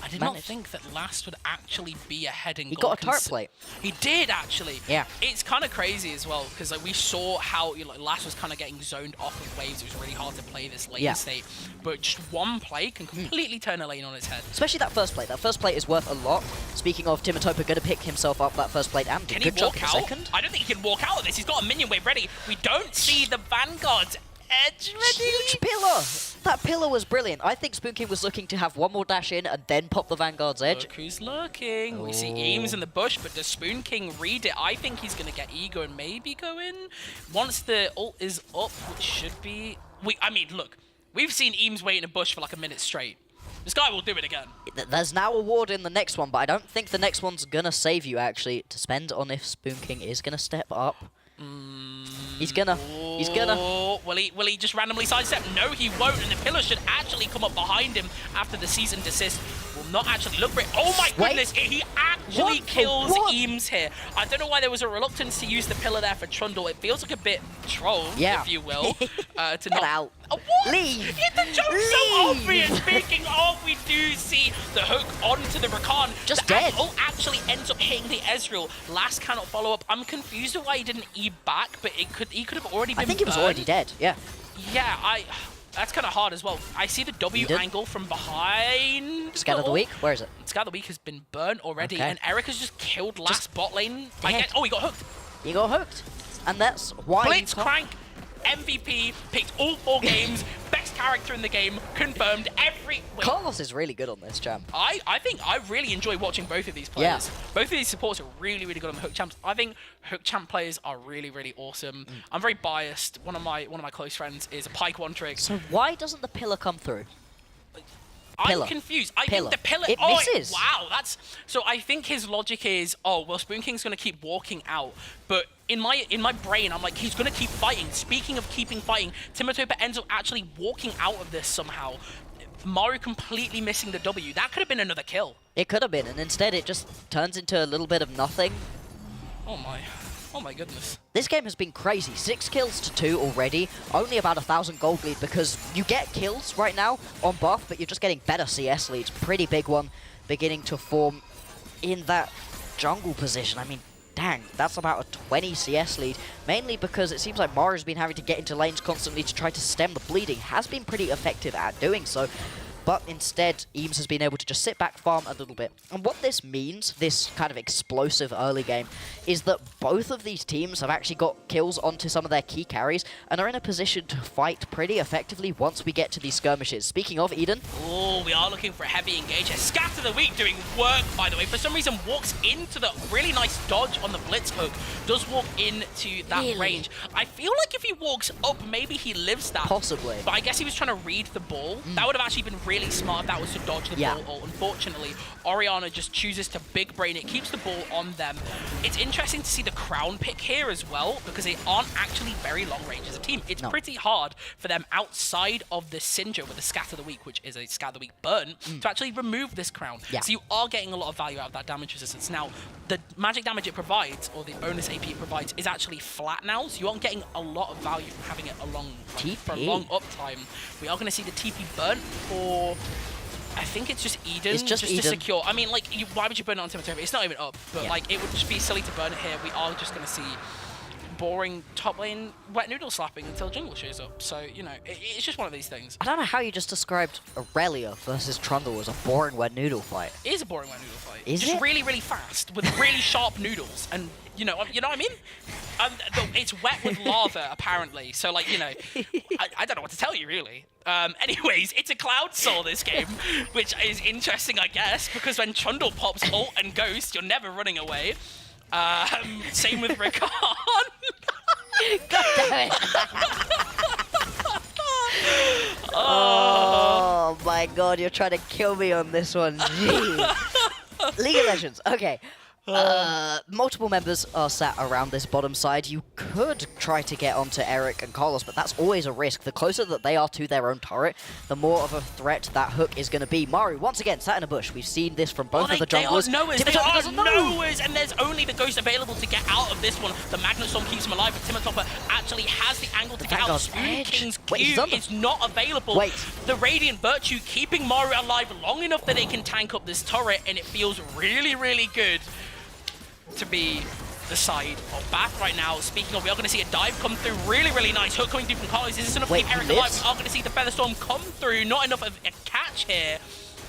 I did not think that Last would actually be ahead in He gold. got a turret plate. He did, actually. Yeah. It's kind of crazy as well, because like, we saw how Last was kind of getting zoned off of waves. It was really hard to play this lane state. But just one play can completely turn a lane on its head. Especially that first plate. That first plate is worth a lot. Speaking of, Timotopper going to pick himself up that first plate and Can good he job walk in out? the second. I don't think he can walk out of this. He's got a minion wave ready. We don't see the Vanguard's edge ready. Huge pillar! That pillar was brilliant. I think Spoon King was looking to have one more dash in and then pop the Vanguard's edge. Look who's lurking. We see Eames in the bush, but does Spoon King read it? I think he's going to get ego and maybe go in. Once the ult is up, which should be... I mean, look. We've seen Eames wait in a bush for like a minute straight. This guy will do it again. There's now a ward in the next one, but I don't think the next one's going to save you, actually. To spend on if Spoon King is going to step up. He's gonna. Will he just randomly sidestep? No, he won't. And the pillar should actually come up behind him after the season desist. Will not actually look for it. Oh my goodness! He actually kills Eames here. I don't know why there was a reluctance to use the pillar there for Trundle. It feels like a bit troll, if you will, to Get not. out. What? Leave. The joke's so obvious. Speaking of, we do see the hook onto the Rakan. Just the dead. ult actually ends up hitting the Ezreal. Last cannot follow up. I'm confused why he didn't E back, but he could have already been I think he was burned. already dead, yeah. Yeah, that's kind of hard as well. I see the W angle from behind. Scout of the week? Where is it? Scout of the week has been burnt already, Okay. and Eric has just killed last bot lane. I guess. Oh, he got hooked. He got hooked. And that's why Blitzcrank, MVP, picked all 4 games, best character in the game, confirmed every... Wait, Carlos is really good on this, champ. I think I really enjoy watching both of these players. Yeah. Both of these supports are really, really good on the Hook Champs. I think Hook Champ players are really, really awesome. I'm very biased. One of my close friends is a Pike One Trick. So why doesn't the pillar come through? Pillar. I'm confused. I Pillar. think the pillar... It misses. Wow, that's... So I think his logic is, oh, well, Spoon King's going to keep walking out. But in my brain, I'm like, he's going to keep fighting. Speaking of keeping fighting, Timatopa ends up actually walking out of this somehow. Maru completely missing the W. That could have been another kill. It could have been, and instead it just turns into a little bit of nothing. Oh my goodness. This game has been crazy. 6 kills to 2 already. Only about 1,000 gold lead because you get kills right now on buff, but you're just getting better CS leads. Pretty big one beginning to form in that jungle position. I mean, dang, that's about a 20 CS lead. Mainly because it seems like Maru's been having to get into lanes constantly to try to stem the bleeding. Has been pretty effective at doing so. But instead, Eames has been able to just sit back, farm a little bit. And what this means, this kind of explosive early game, is that both of these teams have actually got kills onto some of their key carries and are in a position to fight pretty effectively once we get to these skirmishes. Speaking of, Eden. Oh, we are looking for a heavy engage here. Scatter the Weak doing work, by the way. For some reason, walks into the really nice dodge on the Blitz hook. Does walk into that range. I feel like if he walks up, maybe he lives that. Possibly. But I guess he was trying to read the ball. That would have actually been really smart if that was to dodge the ball. Or unfortunately, Orianna just chooses to big brain it, keeps the ball on them. It's interesting to see the crown pick here as well, because they aren't actually very long range as a team. It's pretty hard for them outside of the Sindra with the Scatter the Weak, which is a Scatter the Weak burn, to actually remove this crown. So you are getting a lot of value out of that damage resistance. Now, the magic damage it provides, or the bonus AP it provides, is actually flat now, so you aren't getting a lot of value from having it along for a long uptime. We are going to see the TP burn for... I think it's just Eden, it's just Eden. To secure. I mean, like, why would you burn it on Timothy? It's not even up, but like, it would just be silly to burn it here. We are just going to see boring top lane wet noodle slapping until jungle shows up. So, you know, it's just one of these things. I don't know how you just described Aurelia versus Trundle as a boring wet noodle fight. It is a boring wet noodle fight. Is just it? really, really fast with really sharp noodles, and you know what I mean? It's wet with lava apparently. So like, you know, I don't know what to tell you really. Anyways, it's a Cloud Soul this game, which is interesting, I guess, because when Trundle pops ult and Ghost, you're never running away. Same with Rickon. God damn it! Oh my god, you're trying to kill me on this one. Jeez. League of Legends. Okay. Multiple members are sat around this bottom side. You could try to get onto Eric and Carlos, but that's always a risk. The closer that they are to their own turret, the more of a threat that hook is going to be. Maru, once again, sat in a bush. We've seen this from both of the junglers. They are knowers, and there's only the Ghost available to get out of this one. The Magnet Storm keeps him alive, but Timotopper actually has the angle to get out. Spoon King's Q is not available. The Radiant Virtue keeping Maru alive long enough that they can tank up this turret, and it feels really, really good to be the side of Bath right now. Speaking of, we are going to see a dive come through. Really, really nice hook coming through from Carlos. Is this enough to keep Eric alive? We are going to see the Featherstorm come through. Not enough of a catch here.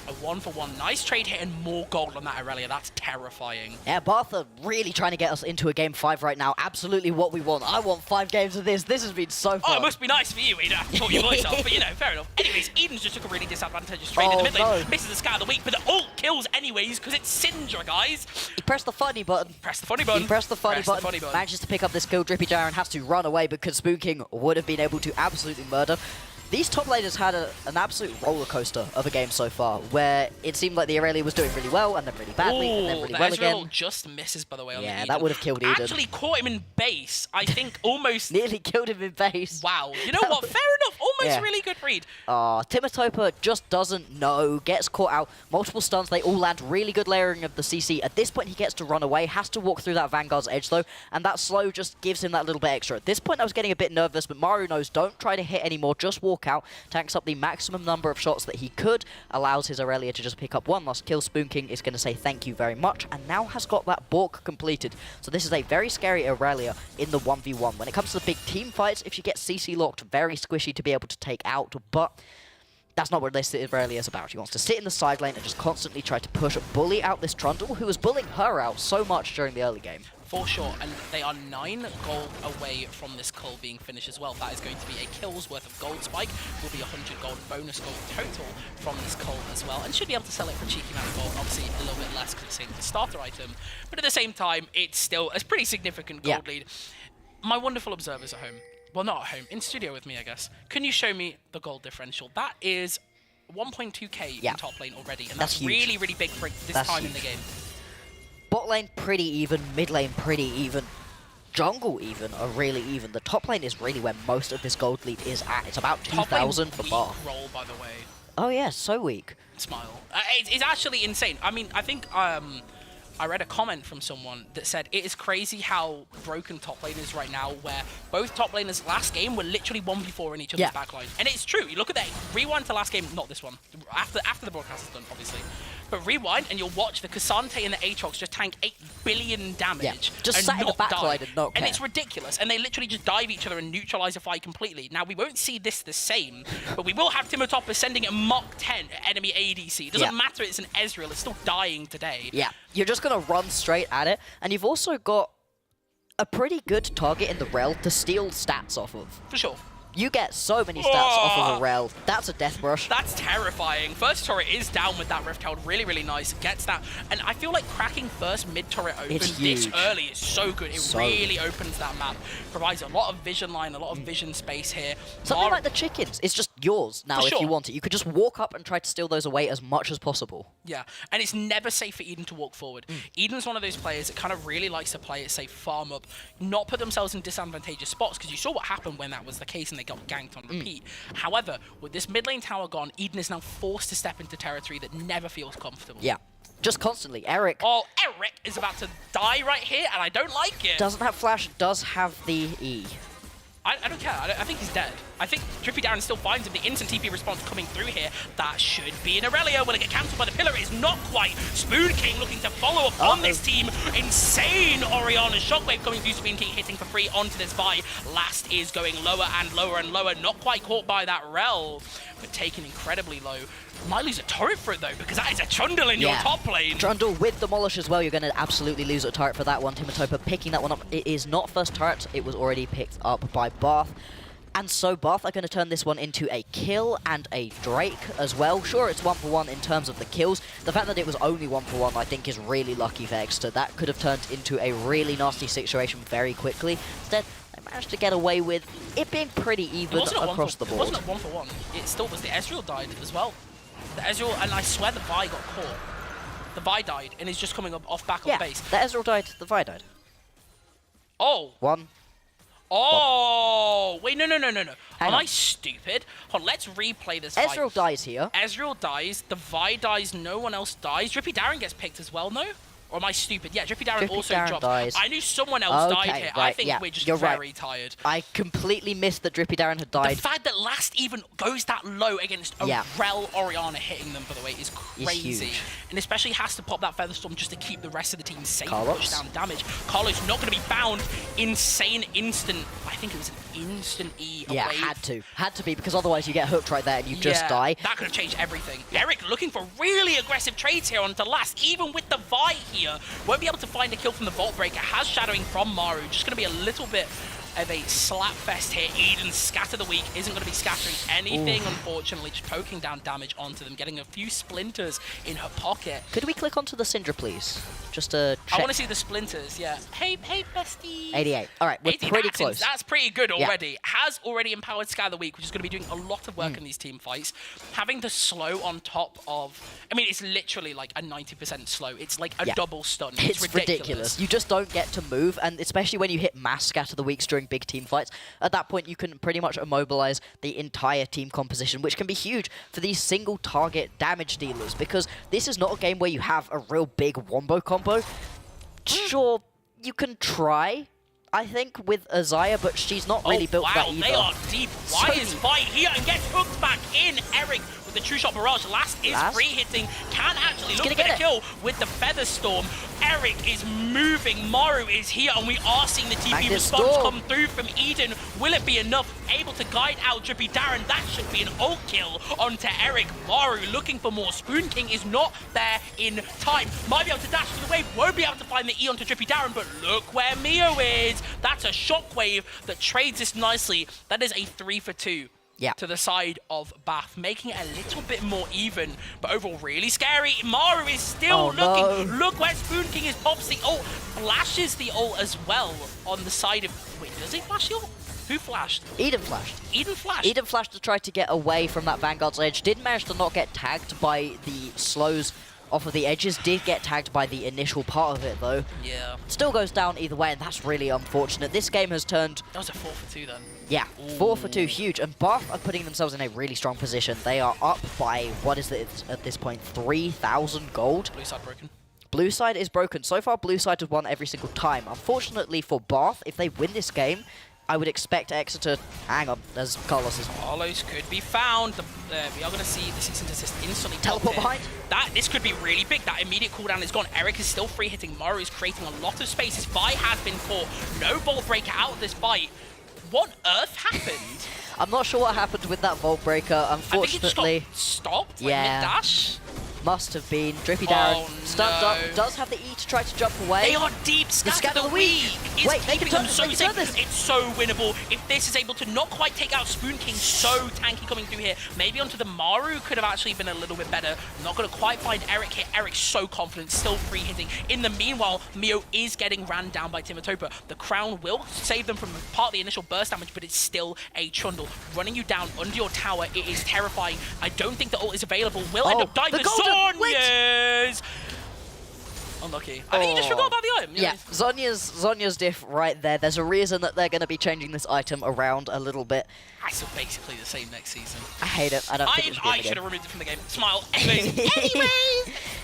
A 1-for-1. Nice trade hit and more gold on that Aurelia. That's terrifying. Yeah, Bath are really trying to get us into a game 5 right now. Absolutely what we want. I want 5 games of this. This has been so fun. Oh, it must be nice for you, Eden. I thought your voice off, but you know, fair enough. Anyways, Eden's just took a really disadvantageous trade in the mid lane. Misses the Scatter the Weak, but the ult kills anyways, because it's Syndra, guys. He pressed the funny button. Press the funny button. He pressed the funny button. Manages to pick up this kill. Drippy Gyre and has to run away because Spoon King would have been able to absolutely murder. These top laners had an absolute roller coaster of a game so far, where it seemed like the Aurelia was doing really well, and then really badly, and then really well again. Just misses, by the way, on yeah, Eden. that would have killed Eden. Actually caught him in base, I think, almost... Nearly killed him in base. Wow. You know what? Fair enough. Almost really good read. Timotopper just doesn't know, gets caught out. Multiple stuns, they all land. Really good layering of the CC. At this point, he gets to run away, has to walk through that Vanguard's edge, though, and that slow just gives him that little bit extra. At this point, I was getting a bit nervous, but Maru knows, don't try to hit anymore, just walk out, tanks up the maximum number of shots that he could, allows his Aurelia to just pick up one last kill. Spoon King is going to say thank you very much, and now has got that Bork completed. So this is a very scary Aurelia in the 1v1. When it comes to the big team fights, if you get CC locked, very squishy to be able to take out, but that's not what this Aurelia is about. He wants to sit in the side lane and just constantly try to push, bully out this Trundle, who was bullying her out so much during the early game. For sure, and they are 9 gold away from this cull being finished as well. That is going to be a kill's worth of gold spike. Will be 100 gold bonus gold total from this cull as well, and should be able to sell it for a cheeky amount of gold. Obviously, a little bit less because it's a starter item, but at the same time, it's still a pretty significant gold lead. My wonderful observers at home, well, not at home, in studio with me, I guess. Can you show me the gold differential? That is 1.2k Yeah. in top lane already, and That's that's huge. really, really big for this That's time in the huge. game. Bot lane pretty even, mid lane pretty even, jungle even are really even. The top lane is really where most of this gold lead is at. It's about Top lane 2,000 for weak Bath. roll, by the way. Oh yeah, so weak. Smile. It's actually insane. I mean, I think I read a comment from someone that said it is crazy how broken top lane is right now, where both top laners last game were literally 1v4 in each other's Yeah. backline. And it's true. You look at that, rewind to last game, not this one, after the broadcast is done, obviously. But rewind and you'll watch the Cassante and the Aatrox just tank 8 billion damage. Yeah, just and sat in the not backline die. and not care. it's ridiculous. And they literally just dive each other and neutralize a fight completely. Now, we won't see this the same, but we will have Timotopper sending a Mach 10 enemy ADC. It doesn't Yeah. matter, it's an Ezreal, it's still dying today. Yeah, you're just going to run straight at it, and you've also got a pretty good target in the Rel to steal stats off of. For sure. You get so many stats off of a Rel. That's a death brush. That's terrifying. First turret is down with that Rift Herald. Really, really nice. Gets that. And I feel like cracking first mid turret open It's this huge. early is so good. It So really opens that map. Provides a lot of vision line, a lot of vision space here. Something like the chickens. It's just yours now For if you sure. want it. You could just walk up and try to steal those away as much as possible. Yeah, and it's never safe for Eden to walk forward. Eden's one of those players that kind of really likes to play it safe, farm up, not put themselves in disadvantageous spots, because you saw what happened when that was the case and they got ganked on repeat. However, with this mid lane tower gone, Eden is now forced to step into territory that never feels comfortable. Yeah, just constantly. Eric Oh, Eric is about to die right here, and I don't like it. doesn't have flash, does have the E. I don't care. I think he's dead. I think Drippy Darren still finds him. The instant TP response coming through here. That should be an Aurelia. Will it get cancelled by the pillar? It is not quite. Spoon King looking to follow up on this team. Insane Orianna Shockwave coming through. Spoon King hitting for free onto this Vi. Last is going lower and lower and lower. Not quite caught by that Rel, but taken incredibly low. Might lose a turret for it though, because that is a Trundle in your top lane. Trundle with Demolish as well. You're going to absolutely lose a turret for that one. Timotopa picking that one up. It is not first turret. It was already picked up by Bath. And so Bath are going to turn this one into a kill and a Drake as well. Sure, it's 1-for-1 in terms of the kills. The fact that it was only 1-for-1, I think, is really lucky for Exeter. That could have turned into a really nasty situation very quickly. Instead, they managed to get away with it being pretty even across the board. It wasn't a 1-for-1. It still was. The Ezreal died as well. The Ezreal, and I swear the Vi got caught. The Vi died, and is just coming up off back of base. The Ezreal died, the Vi died. Oh! One. Oh! Wait, no. Hang Am on. I stupid? Hold on, let's replay this fight. Ezreal dies here. Ezreal dies, the Vi dies, no one else dies. Drippy Darren gets picked as well, no? Or am I stupid? Yeah, Drippy Darren Drippy also Darren drops. dies. I knew someone else died Okay, here. I right, think yeah, we're just you're right. very tired. I completely missed that Drippy Darren had The died. fact that Last even goes that low against a Yeah. Rel Orianna hitting them, by the way, is Is crazy. huge. And especially has to pop that Featherstorm just to keep the rest of the team safe, Carlos. push down damage. Carlos not going to be found. Insane instant. I think it was an instant E Yeah, away. had to be, because otherwise you get hooked right there and you just die. That could have changed everything. Eric looking for really aggressive trades here onto Last, even with the Vi here. Won't be able to find a kill from the Vault Breaker. Has shadowing from Maru. Just going to be a little bit of a slap fest here. Eden scatter the weak. Isn't going to be scattering anything, unfortunately. Just poking down damage onto them. Getting a few splinters in her pocket. Could we click onto the Syndra, please? Just to check. I want to see the splinters, yeah. Hey, bestie. 88. All right, we're 80, pretty that's close. That's pretty good Yeah. already. Has already empowered Sky of the Week, which is going to be doing a lot of work in these team fights. Having the slow on top of... I mean, it's literally like a 90% slow. It's like a double stun. It's ridiculous. You just don't get to move, and especially when you hit mass scatter the weeks during big team fights, at that point you can pretty much immobilize the entire team composition, which can be huge for these single target damage dealers, because this is not a game where you have a real big wombo combo. Sure, you can try, I think, with Azaya, but she's not really built for that either. They are deep. Why So is deep. Vi here and gets hooked back in? Eric with the True Shot Barrage. Last is Last. free hitting. Can actually look gonna to get get a kill with the Feather Storm. Eric is moving. Maru is here, and we are seeing the TP Magnet response Storm. come through from Eden. Will it be enough? Able to guide out Drippy Darren. That should be an ult kill onto Eric. Maru looking for more. Spoon King is not there in time. Might be able to dash to the wave. Won't be able to find the E onto Drippy Darren, but look where Mio is. That's a shockwave that trades this nicely. That is a 3 for 2. Yeah. To the side of Bath, making it a little bit more even, but overall really scary. Maru is still looking. No. Look where Spoon King is. Pops the ult, flashes the ult as well on the side of... Wait, does he flash the ult? Who flashed? Eden flashed. Eden flashed? Eden flashed to try to get away from that Vanguard's edge. Did manage to not get tagged by the slows off of the edges. Did get tagged by the initial part of it, though. Yeah. Still goes down either way, and that's really unfortunate. This game has turned... That was a 4 for 2 then. Yeah, 4 for 2, huge. And Bath are putting themselves in a really strong position. They are up by, what is it at this point, 3,000 gold? Blue side broken. Blue side is broken. So far, blue side has won every single time. Unfortunately for Bath, if they win this game, I would expect Exeter... Hang on, there's Carlos. Carlos could be found. We are going to see the cease and desist instantly. Teleport behind. This could be really big. That immediate cooldown is gone. Eric is still free hitting. Maru is creating a lot of space. His fight has been caught. No ball breaker out of this fight. What on earth happened? I'm not sure what happened with that Vault Breaker, unfortunately. I think it just got stopped, like Yeah. mid-dash. Must have been. Drippy Darren stunned up, does have the E to try to jump away. They are deep. Scatter the weak. It's Wait, they keeping can them turn so this, they can safe. turn this. It's so winnable. If this is able to not quite take out Spoon King, so tanky coming through here. Maybe onto the Maru could have actually been a little bit better. Not going to quite find Eric here. Eric's so confident, still free hitting. In the meanwhile, Mio is getting ran down by Timatopa. The Crown will save them from part of the initial burst damage, but it's still a Trundle. Running you down under your tower, it is terrifying. I don't think the ult is available. Will end up dying. the golden- wait. Unlucky. I think you just forgot about the item. Yeah, Zonya's diff right there. There's a reason that they're going to be changing this item around a little bit. It's basically the same next season. I hate it. I don't think it should be in I the should game. have removed it from the game. Smile. Anyways.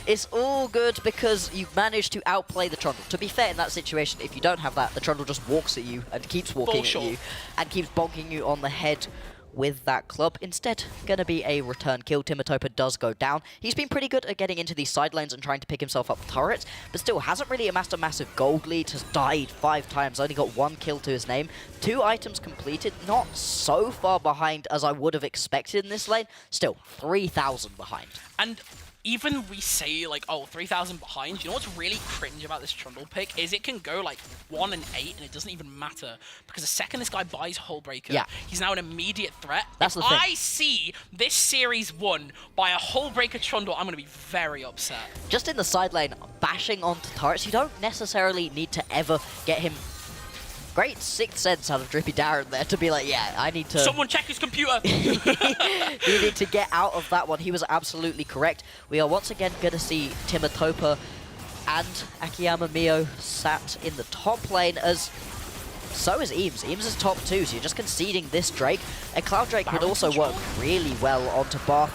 It's all good because you've managed to outplay the Trundle. To be fair, in that situation, if you don't have that, the Trundle just walks at you and keeps walking at you and keeps bonking you on the head with that club. Instead, gonna be a return kill. Timatopa does go down. He's been pretty good at getting into these side lanes and trying to pick himself up turrets, but still hasn't really amassed a massive gold lead. Has died 5 times, only got 1 kill to his name. 2 items completed, not so far behind as I would have expected in this lane. Still, 3,000 behind. And even we say, like, oh, 3,000 behind, you know what's really cringe about this Trundle pick is it can go, like, 1 and 8, and it doesn't even matter. Because the second this guy buys Hullbreaker, he's now an immediate threat. That's the thing. I see this series won by a Hullbreaker Trundle, I'm going to be very upset. Just in the side lane, bashing onto turrets, you don't necessarily need to ever get him... Great sixth sense out of Drippy Darren there to be like, yeah, I need to... Someone check his computer! You need to get out of that one. He was absolutely correct. We are once again going to see Timatopa and Akiyama Mio sat in the top lane as... So is Eames. Eames is top 2, so you're just conceding this Drake. A Cloud Drake would also work really well onto Bath.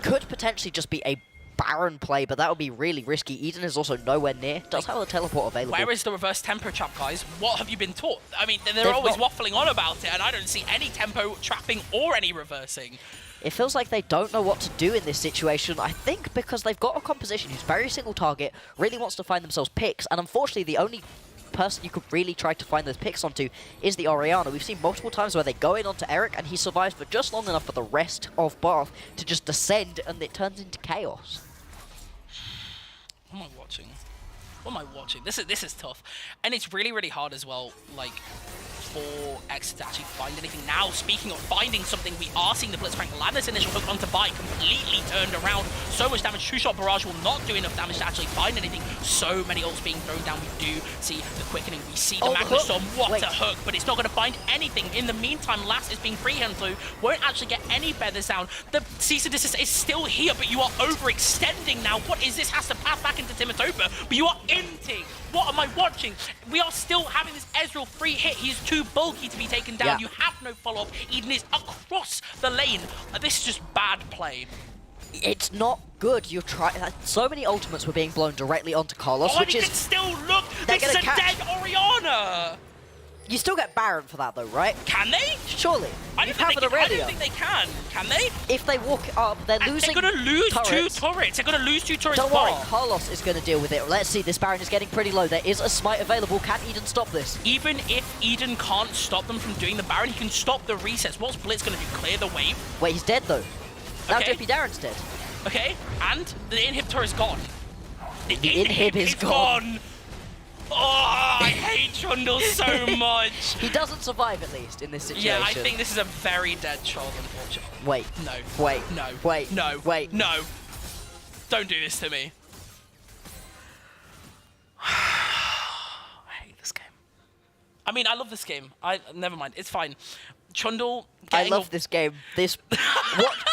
Could potentially just be a Baron play, but that would be really risky. Eden is also nowhere near. Does have a teleport available. Where is the reverse tempo trap, guys? What have you been taught? I mean, they're always waffling on about it, and I don't see any tempo trapping or any reversing. It feels like they don't know what to do in this situation. I think because they've got a composition who's very single target, really wants to find themselves picks, and unfortunately the only person you could really try to find those picks onto is the Orianna. We've seen multiple times where they go in onto Eric and he survives for just long enough for the rest of Bath to just descend and it turns into chaos. What am I watching? What am I watching? This is tough. And it's really, really hard as well, like, for X to actually find anything. Now, speaking of finding something, we are seeing the Blitzcrank land this initial hook onto Bai, completely turned around. So much damage. Two-shot barrage will not do enough damage to actually find anything. So many ults being thrown down. We do see the quickening. We see the Magma Storm. What a hook, but it's not going to find anything. In the meantime, Last is being freehand through. Won't actually get any feathers down. The cease and desist is still here, but you are overextending now. What is this? Has to pass back into Timatopa, but you are inting. What am I watching? We are still having this Ezreal free hit. He's too bulky to be taken down. You have no follow-up. Eden is across the lane. This is just bad play. It's not good. You're trying. So many ultimates were being blown directly onto Carlos, which is... still look. This is a dead Orianna. You still get Baron for that, though, right? Can they? Surely. I don't think they can. Can they? If they walk up, they're losing. They're going to lose turrets. 2 turrets. They're going to lose 2 turrets. Don't worry, Carlos is going to deal with it. Let's see, this Baron is getting pretty low. There is a smite available. Can Eden stop this? Even if Eden can't stop them from doing the Baron, he can stop the resets. What's Blitz going to do? Clear the wave? Wait, he's dead, though. Now Okay. Drippy Darren's dead. Okay, and the inhibitor is gone. The inhib is gone. Oh, I hate Trundle so much. He doesn't survive, at least, in this situation. Yeah, I think this is a very dead child, unfortunately. Wait. No. Wait. No. Wait. No. Wait. No. Don't do this to me. I hate this game. I mean, I love this game. Never mind. It's fine. Trundle. I love this game.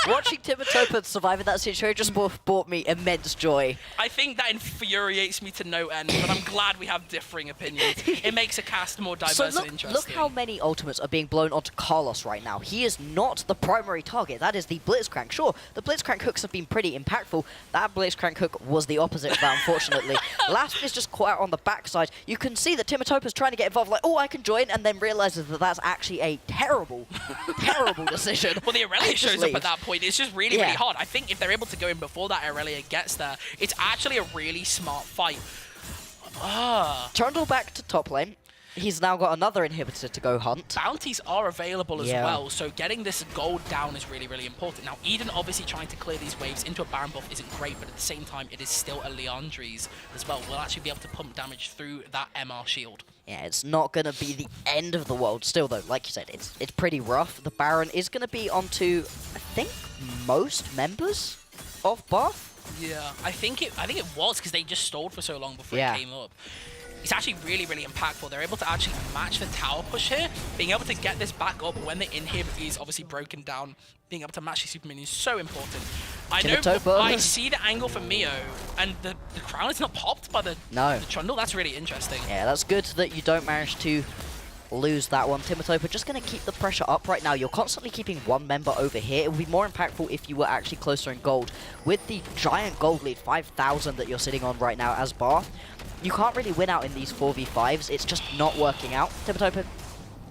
Watching Timotopus survive in that situation just brought me immense joy. I think that infuriates me to no end, but I'm glad we have differing opinions. It makes a cast more diverse and interesting. Look how many ultimates are being blown onto Carlos right now. He is not the primary target. That is the Blitzcrank. Sure, the Blitzcrank hooks have been pretty impactful. That Blitzcrank hook was the opposite of that, unfortunately. Lasp is just caught out on the backside. You can see that Timotopus trying to get involved, like, oh, I can join, and then realizes that that's actually a terrible decision. Well, the Aurelia shows up leaves. at that point. It's just really, really hard. I think if they're able to go in before that Aurelia gets there, it's actually a really smart fight. Trundle back to top lane. He's now got another inhibitor to go hunt. Bounties are available as well, so getting this gold down is really, really important. Now, Eden obviously trying to clear these waves into a Baron buff isn't great, but at the same time, it is still a Leandries as well. We'll actually be able to pump damage through that MR shield. Yeah, it's not going to be the end of the world. Still, though, like you said, it's pretty rough. The Baron is going to be onto, I think, most members of Bath. Yeah, I think it was because they just stalled for so long before it came up. It's actually really, really impactful. They're able to actually match the tower push here. Being able to get this back up when the inhib is obviously broken down, being able to match the super minions is so important. I know, I see the angle for Mio, and the crown is not popped by the Trundle. That's really interesting. Yeah, that's good that you don't manage to lose that one. Timotopus just going to keep the pressure up right now. You're constantly keeping one member over here. It would be more impactful if you were actually closer in gold. With the giant gold lead, 5,000 that you're sitting on right now as Bath, you can't really win out in these 4v5s. It's just not working out. Timotopus,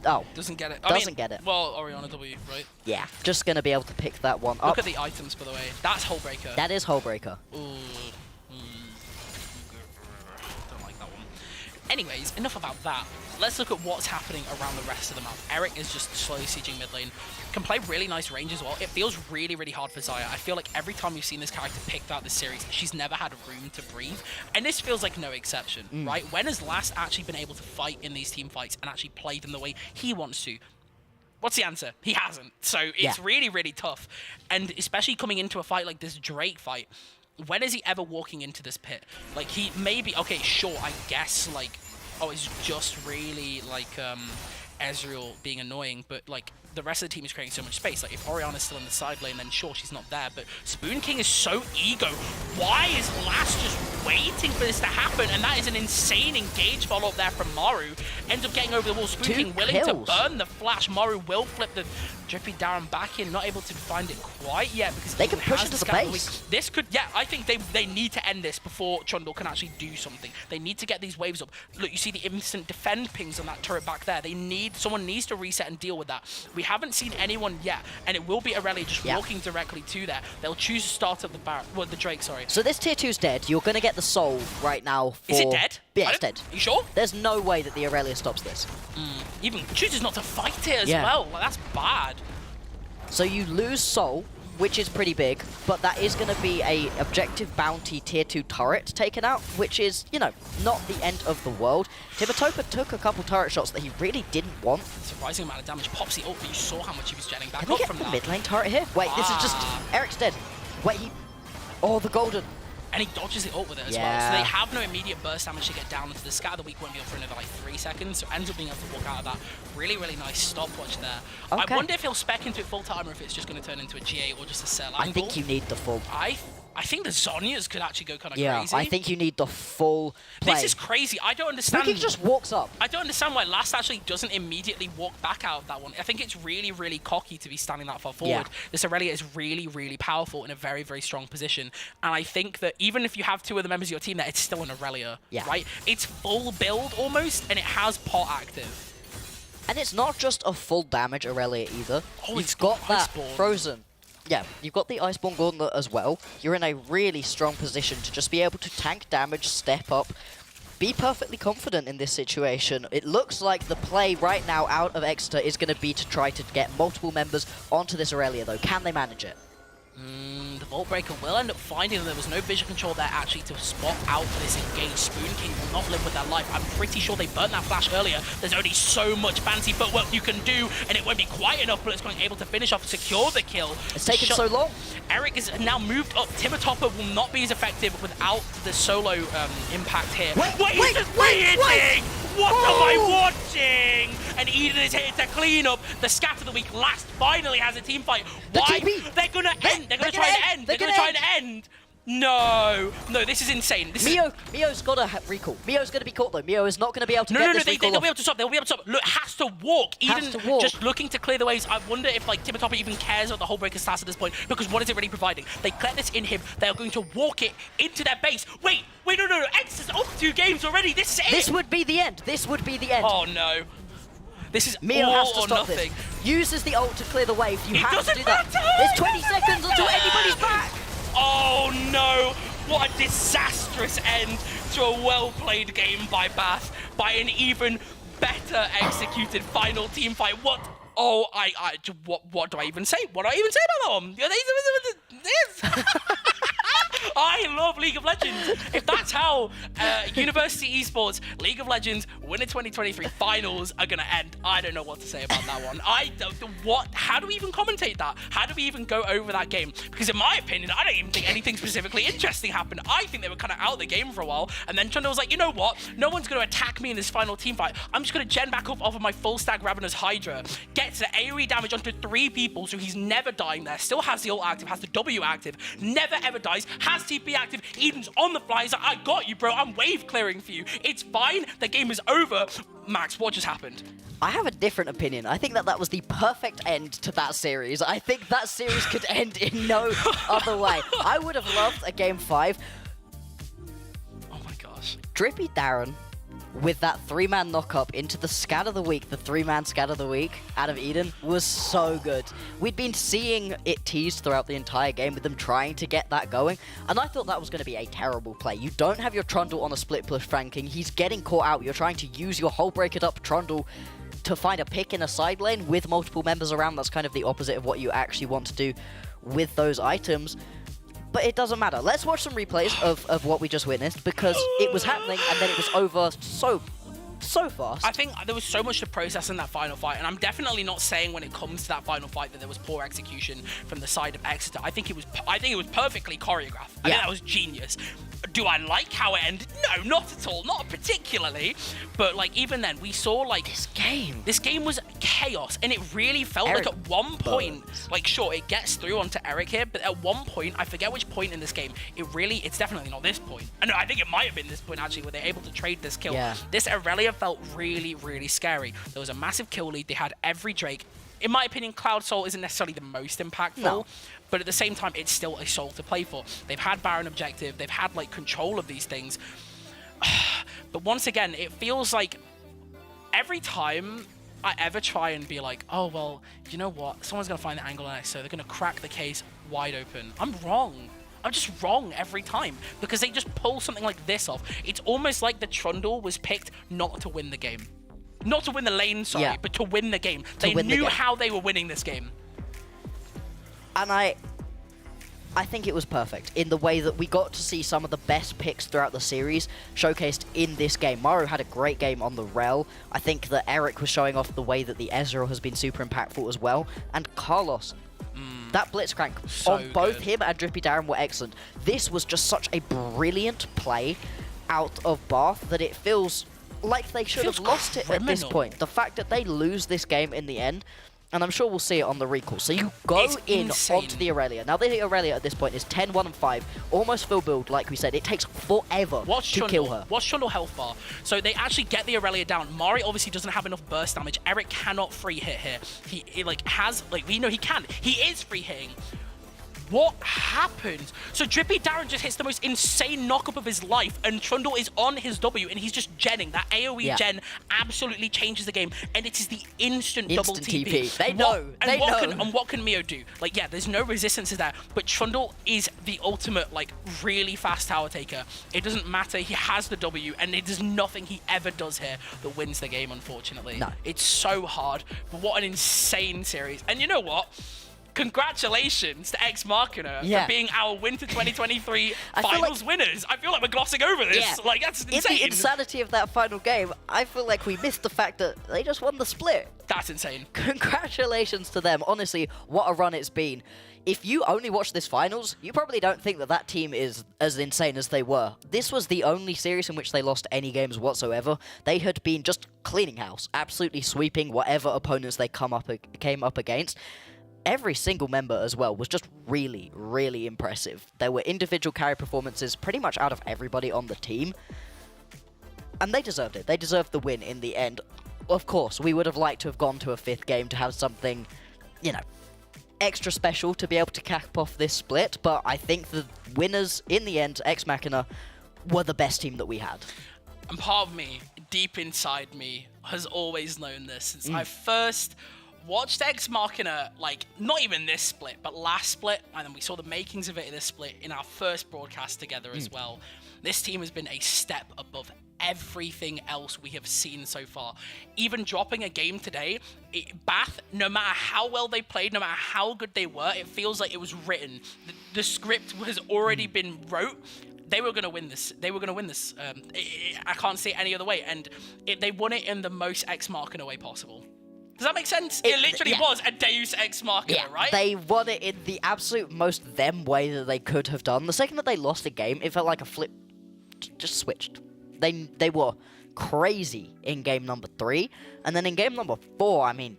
doesn't get it. Doesn't get it. Well, Orianna W, right? Yeah, just going to be able to pick that one up. Look at the items, by the way. That's Hullbreaker. That is Hullbreaker. Ooh. Don't like that one. Anyways, enough about that. Let's look at what's happening around the rest of the map. Eric is just slowly sieging mid lane. Can play really nice range as well. It feels really, really hard for Xayah. I feel like every time we've seen this character picked out this series, she's never had room to breathe. And this feels like no exception, right? When has Last actually been able to fight in these team fights and actually play them the way he wants to? What's the answer? He hasn't. So it's really, really tough. And especially coming into a fight like this Drake fight, when is he ever walking into this pit? Like, he maybe, okay, sure, I guess, like, oh, it's just really, like, Ezreal being annoying, but, like, the rest of the team is creating so much space. Like, if Orianna's still in the side lane, then sure, she's not there, but Spoon King is so ego. Why is Last just waiting for this to happen? And that is an insane engage follow-up there from Maru. Ends up getting over the wall. Spoon King willing to burn the flash. Maru will flip the Drippy Darren back in, not able to find it quite yet because they can push into the base. This could, yeah, I think they need to end this before Trundle can actually do something. They need to get these waves up. Look, you see the instant defend pings on that turret back there. Someone needs to reset and deal with that. We haven't seen anyone yet, and it will be Aurelia just walking directly to there. They'll choose to start up the Drake, sorry. So this tier 2's dead. You're going to get the soul right now for... Is it dead? Yeah, it's dead. Are you sure? There's no way that the Aurelia stops this. Even chooses not to fight it as well. Like, that's bad. So you lose soul, which is pretty big, but that is going to be a objective bounty tier 2 turret taken out, which is, you know, not the end of the world. Timotopus took a couple turret shots that he really didn't want. Surprising amount of damage. Pops the ult, but you saw how much he was jetting back Can up he get from the that. mid lane turret here? Wait, this is just... Eric's dead. Wait, he... Oh, the golden... And he dodges the ult with it as well. So they have no immediate burst damage to get down into the scatter. The weak won't be up for another like 3 seconds. So ends up being able to walk out of that. Really, really nice stopwatch there. Okay. I wonder if he'll spec into it full time or if it's just going to turn into a GA or just a sell angle. I think you need the full... I think the Zhonya's could actually go kind of Yeah, crazy. I think you need the full play. This is crazy. I don't understand. He just walks up. I don't understand why Last actually doesn't immediately walk back out of that one. I think it's really, really cocky to be standing that far forward. This Aurelia is really, really powerful in a very, very strong position. And I think that even if you have 2 of the members of your team there, it's still an Aurelia, right? It's full build almost, and it has pot active. And it's not just a full damage Aurelia either. Oh, You've it's got that Iceborne. frozen. Yeah, you've got the Iceborne Gauntlet as well. You're in a really strong position to just be able to tank damage, step up, be perfectly confident in this situation. It looks like the play right now out of Exeter is going to be to try to get multiple members onto this Aurelia, though. Can they manage it? The Vault Breaker will end up finding that there was no vision control there actually to spot out for this engage. Spoon King will not live with their life. I'm pretty sure they burnt that flash earlier. There's only so much fancy footwork you can do, and it won't be quite enough, but it's going to be able to finish off, secure the kill. It's taken so long. Eric is now moved up. Timotopper will not be as effective without the solo impact here. Wait! What am I watching? And Eden is here to clean up. The scat of the week last finally has a team fight. Why? They're gonna end. They're gonna try and end. They're gonna try and end. No, this is insane. Mio's got to recall. Mio's going to be caught though. Mio is not going to be able to get this recall. They'll be able to stop. They'll be able to stop. Look, has to walk. Eden walk. just looking to clear the waves. I wonder if like Timotopper even cares about the whole breaker stats at this point, because what is it really providing? They collect this in him. They are going to walk it into their base. Wait, no. X is up 2 games already. This is it. This would be the end. Oh no. This is Mio all has to or stop nothing. this. Uses the ult to clear the wave. You have to do that. matter. There's 20 seconds until anybody's back. Oh no! What a disastrous end to a well-played game by Bath, by an even better executed final team fight. What? Oh, what do I even say? What do I even say about them? I love League of Legends. If that's how University Esports League of Legends Winter 2023 finals are gonna end, I don't know what to say about that one. How do we even commentate that? How do we even go over that game? Because in my opinion, I don't even think anything specifically interesting happened. I think they were kind of out of the game for a while, and then Chundo was like, you know what? No one's gonna attack me in this final team fight. I'm just gonna gen back up off of my full stack Ravenous Hydra, gets the AoE damage onto 3 people, so he's never dying there. Still has the ult active, has the W active, never ever dies, has TP active. Eden's on the fly. He's like, I got you, bro. I'm wave clearing for you. It's fine. The game is over. Max, what just happened? I have a different opinion. I think that was the perfect end to that series. I think that series could end in no other way. I would have loved a game 5. Oh my gosh. Drippy Darren with that 3-man knock-up into the scat of the week, the 3-man scat of the week out of Eden, was so good. We'd been seeing it teased throughout the entire game with them trying to get that going, and I thought that was going to be a terrible play. You don't have your Trundle on a split push flanking. He's getting caught out. You're trying to use your whole break it up Trundle to find a pick in a side lane with multiple members around. That's kind of the opposite of what you actually want to do with those items. But it doesn't matter. Let's watch some replays of what we just witnessed, because it was happening and then it was over so fast. I think there was so much to process in that final fight, and I'm definitely not saying when it comes to that final fight that there was poor execution from the side of Exeter. I think it was perfectly choreographed. I think that was genius. Do I like how it ended? No, not at all. Not particularly. But, like, even then, we saw, like... This game was chaos, and it really felt Eric like at one point... Like, sure, it gets through onto Eric here, but at one point, I forget which point in this game, it's definitely not this point. I think it might have been this point, actually, where they're able to trade this kill. Yeah. This Aurelia felt really, really scary. There was a massive kill lead. They had every Drake. In my opinion, Cloud Soul isn't necessarily the most impactful, but at the same time, it's still a Soul to play for. They've had Baron objective. They've had, like, control of these things. But once again, it feels like every time I ever try and be like, oh, well, you know what? Someone's going to find the angle on it, so they're going to crack the case wide open. I'm wrong. I'm just wrong every time, because they just pull something like this off. It's almost like the Trundle was picked not to win the game. Not to win the lane, sorry, but to win the game. They knew how they were winning this game. And I think it was perfect in the way that we got to see some of the best picks throughout the series showcased in this game. Maru had a great game on the Rel. I think that Eric was showing off the way that the Ezreal has been super impactful as well. And Carlos, that Blitzcrank on both him and Drippy Darren were excellent. This was just such a brilliant play out of Bath that it feels like they should have lost it at this point. The fact that they lose this game in the end, and I'm sure we'll see it on the recall. So you go onto the Aurelia. Now the Aurelia at this point is 10, 1, and 5, almost full build, like we said. It takes forever to kill her. What's Trundle health bar? So they actually get the Aurelia down. Mari obviously doesn't have enough burst damage. Eric cannot free hit here. He we know he can. He is free hitting. What happened? So Drippy Darren just hits the most insane knockup of his life, and Trundle is on his W, and he's just genning. That AoE gen absolutely changes the game, and it is the instant double TP. They know. And what can Mio do? Like, yeah, there's no resistances there, but Trundle is the ultimate, like, really fast tower taker. It doesn't matter. He has the W, and there's nothing he ever does here that wins the game, unfortunately. No. It's so hard, but what an insane series. And you know what? congratulations to Ex Machina Yeah. for being our Winter 2023 I feel finals like- winners. I feel like we're glossing over this. Yeah. Like, that's In insane. the insanity of that final game, I feel like we missed the fact that they just won the split. That's insane. Congratulations to them. Honestly, what a run it's been. If you only watch this finals, you probably don't think that that team is as insane as they were. This was the only series in which they lost any games whatsoever. They had been just cleaning house, absolutely sweeping whatever opponents they came up against. Every single member as well was just really, really impressive. There were individual carry performances pretty much out of everybody on the team. And they deserved it. They deserved the win in the end. Of course, we would have liked to have gone to a 5th game to have something, you know, extra special to be able to cap off this split, but I think the winners, in the end, Ex Machina, were the best team that we had. And part of me, deep inside me, has always known this since I first watched Ex Machina, like, not even this split, but last split, and then we saw the makings of it in this split in our first broadcast together as well. This team has been a step above everything else we have seen so far. Even dropping a game today, Bath, no matter how well they played, no matter how good they were, it feels like it was written. The script has already been wrote. They were going to win this. They were going to win this. I can't see it any other way. And they won it in the most Ex Machina way possible. Does that make sense? It literally was a Deus Ex Machina, right? They won it in the absolute most them way that they could have done. The second that they lost the game, it felt like a flip just switched. They were crazy in game number 3, and then in game number 4, I mean,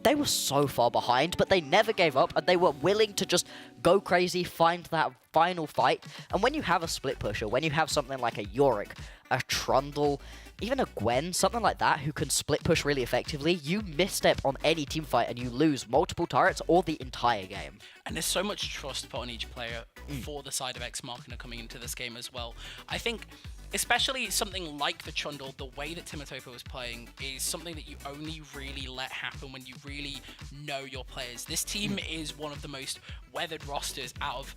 they were so far behind, but they never gave up, and they were willing to just go crazy, find that final fight. And when you have a split pusher, when you have something like a Yorick, a Trundle, even a Gwen, something like that, who can split push really effectively, you misstep on any team fight and you lose multiple turrets or the entire game. And there's so much trust put on each player for the side of Ex Machina coming into this game as well. I think especially something like the Trundle, the way that Timotopia was playing is something that you only really let happen when you really know your players. This team is one of the most weathered rosters out of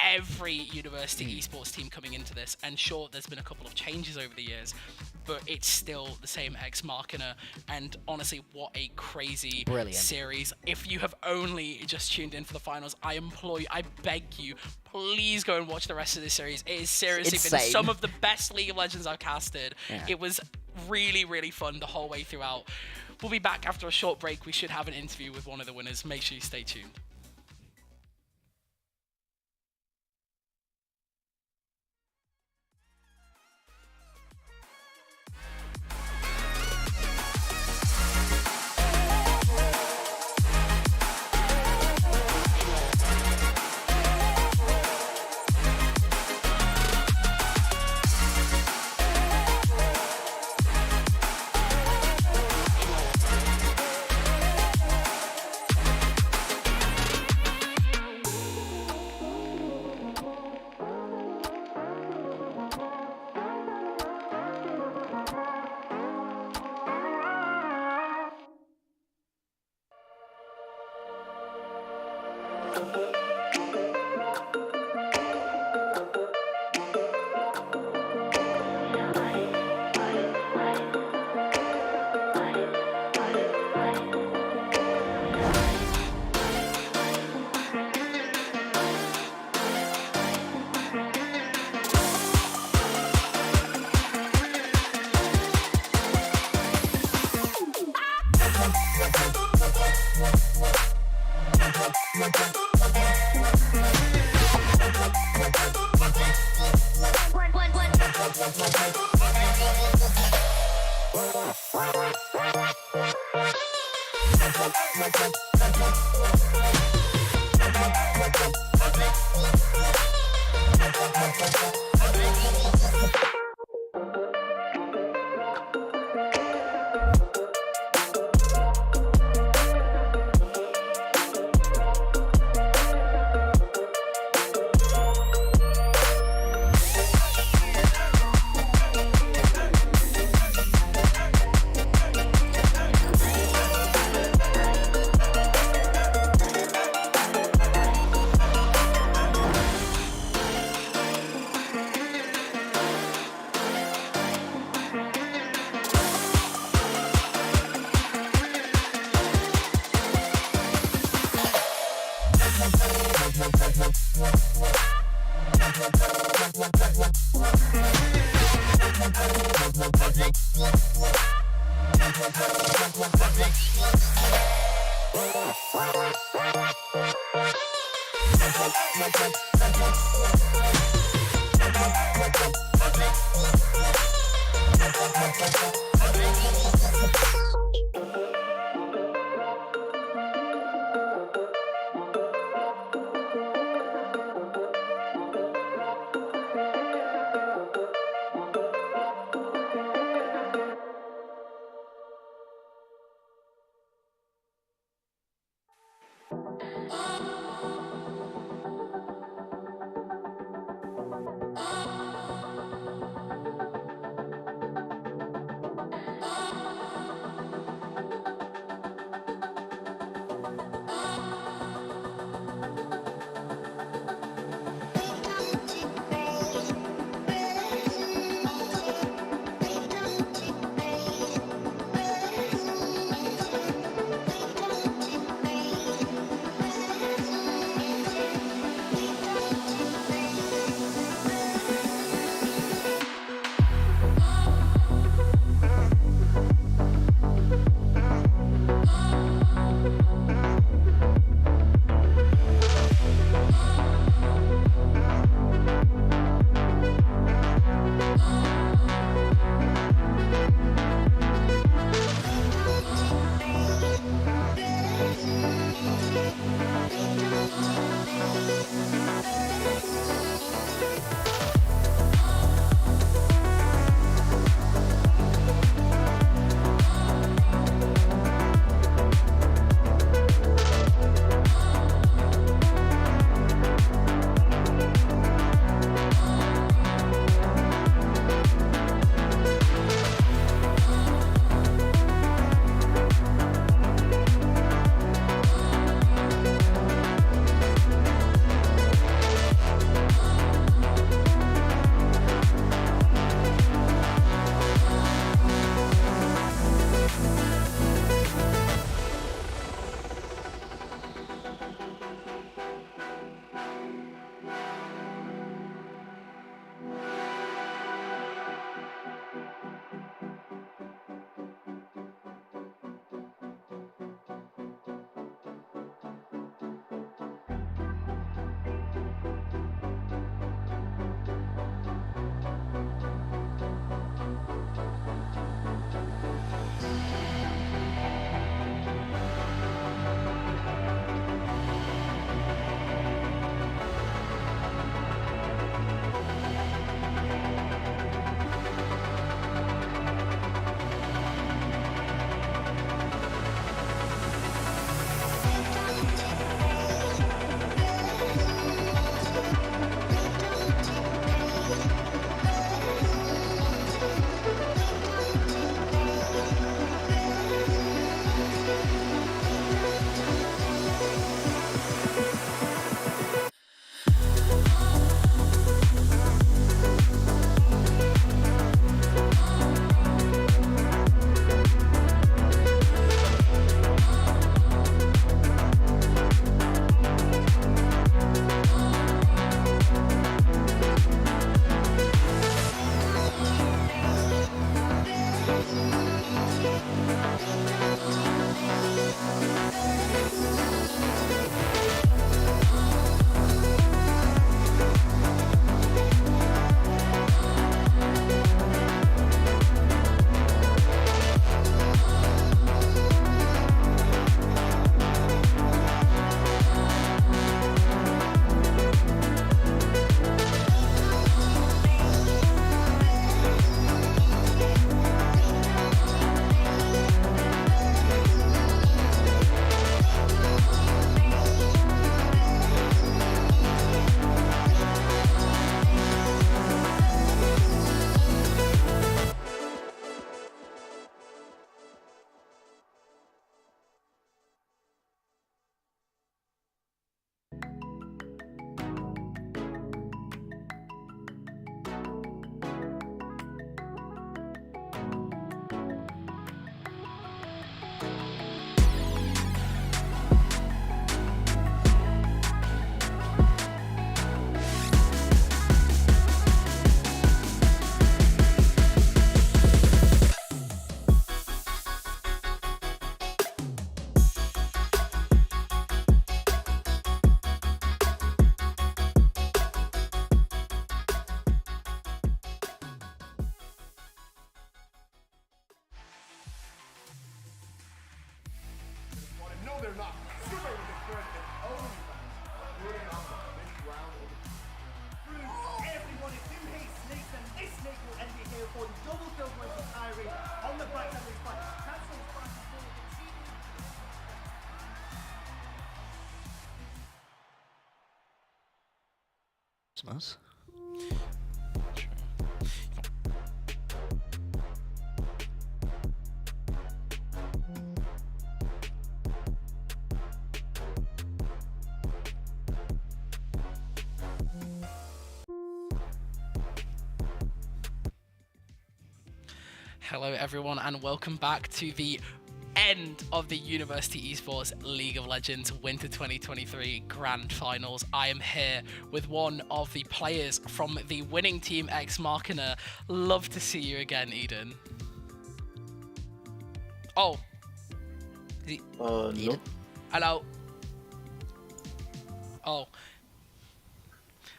every university esports team coming into this, and sure, there's been a couple of changes over the years, but it's still the same Ex Machina. And honestly, what a crazy series. If you have only just tuned in for the finals, I implore you, I beg you, please go and watch the rest of this series. It is seriously been some of the best League of Legends I've casted. It was really, really fun the whole way throughout. We'll be back after a short break. We should have an interview with one of the winners. Make sure you stay tuned. Christmas. Hello everyone and welcome back to the end of the University Esports League of Legends Winter 2023 Grand Finals. I am here with one of the players from the winning team Ex Machina. Love to see you again, Eden. Oh. No. Hello. Oh.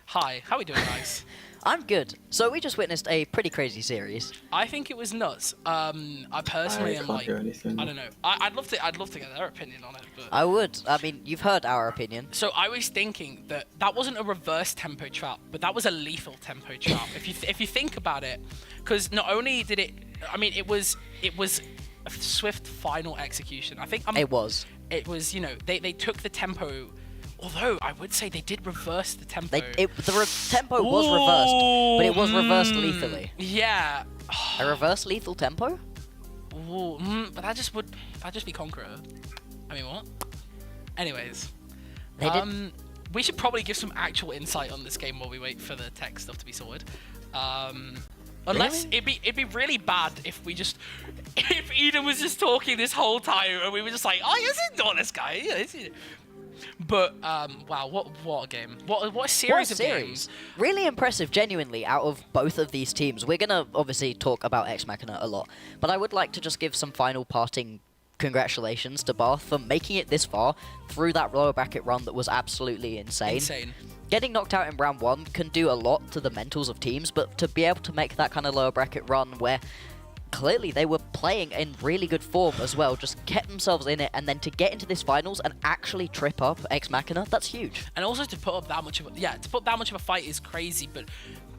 Hi, how are we doing, guys? I'm good. So we just witnessed a pretty crazy series. I think it was nuts. I personally am can't like, hear anything. I don't know. I'd love to get their opinion on it. But I would. I mean, you've heard our opinion. so I was thinking that wasn't a reverse tempo trap, but that was a lethal tempo trap. if you think about it, because not only did it, I mean, it was a swift final execution. I think It was. It was, you know, they took the tempo. Although I would say they did reverse the tempo. Tempo was reversed, but it was reversed lethally. Yeah. A reverse lethal tempo? Ooh, but that just be Conqueror. I mean, what? Anyways, we should probably give some actual insight on this game while we wait for the tech stuff to be sorted. Unless Really? it'd be really bad if if Eden was just talking this whole time and we were just like, oh, yes, ignore this guy. Yeah, but wow, what a game! What a series of games! Really impressive, genuinely, out of both of these teams. We're gonna obviously talk about Ex Machina a lot, but I would like to just give some final parting congratulations to Bath for making it this far through that lower bracket run that was absolutely insane. Getting knocked out in round 1 can do a lot to the mentals of teams, but to be able to make that kind of lower bracket run where clearly they were playing in really good form as well, just kept themselves in it, and then to get into this finals and actually trip up Ex Machina, that's huge. And also to put up that much of a fight is crazy, but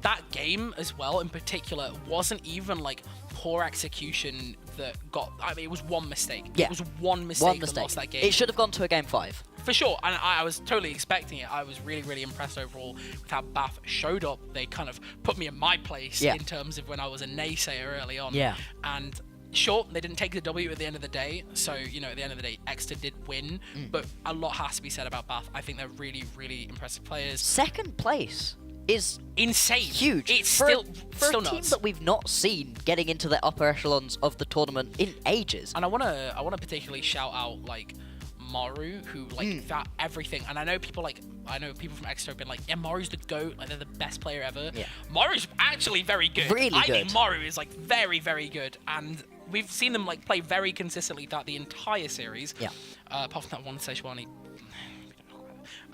that game as well in particular wasn't even like poor execution that got, I mean, it was one mistake. Yeah. It was one mistake that lost that game. It should have gone to a game 5. For sure, and I was totally expecting it. I was really, really impressed overall with how Bath showed up. They kind of put me in my place in terms of when I was a naysayer early on. Yeah. And sure, they didn't take the W at the end of the day. So, you know, at the end of the day, Exeter did win. But a lot has to be said about Bath. I think they're really, really impressive players. Second place is insane. Huge. It's for still a team nuts. that we've not seen getting into the upper echelons of the tournament in ages. And I wanna particularly shout out like Maru, who like that everything, and I know people from Exeter have been like, yeah, Maru's the GOAT, like they're the best player ever. Yeah. Maru's actually very good. Really I good. think Maru is like very, very good, and we've seen them like play very consistently throughout the entire series. Yeah. Apart from that one Sejuani.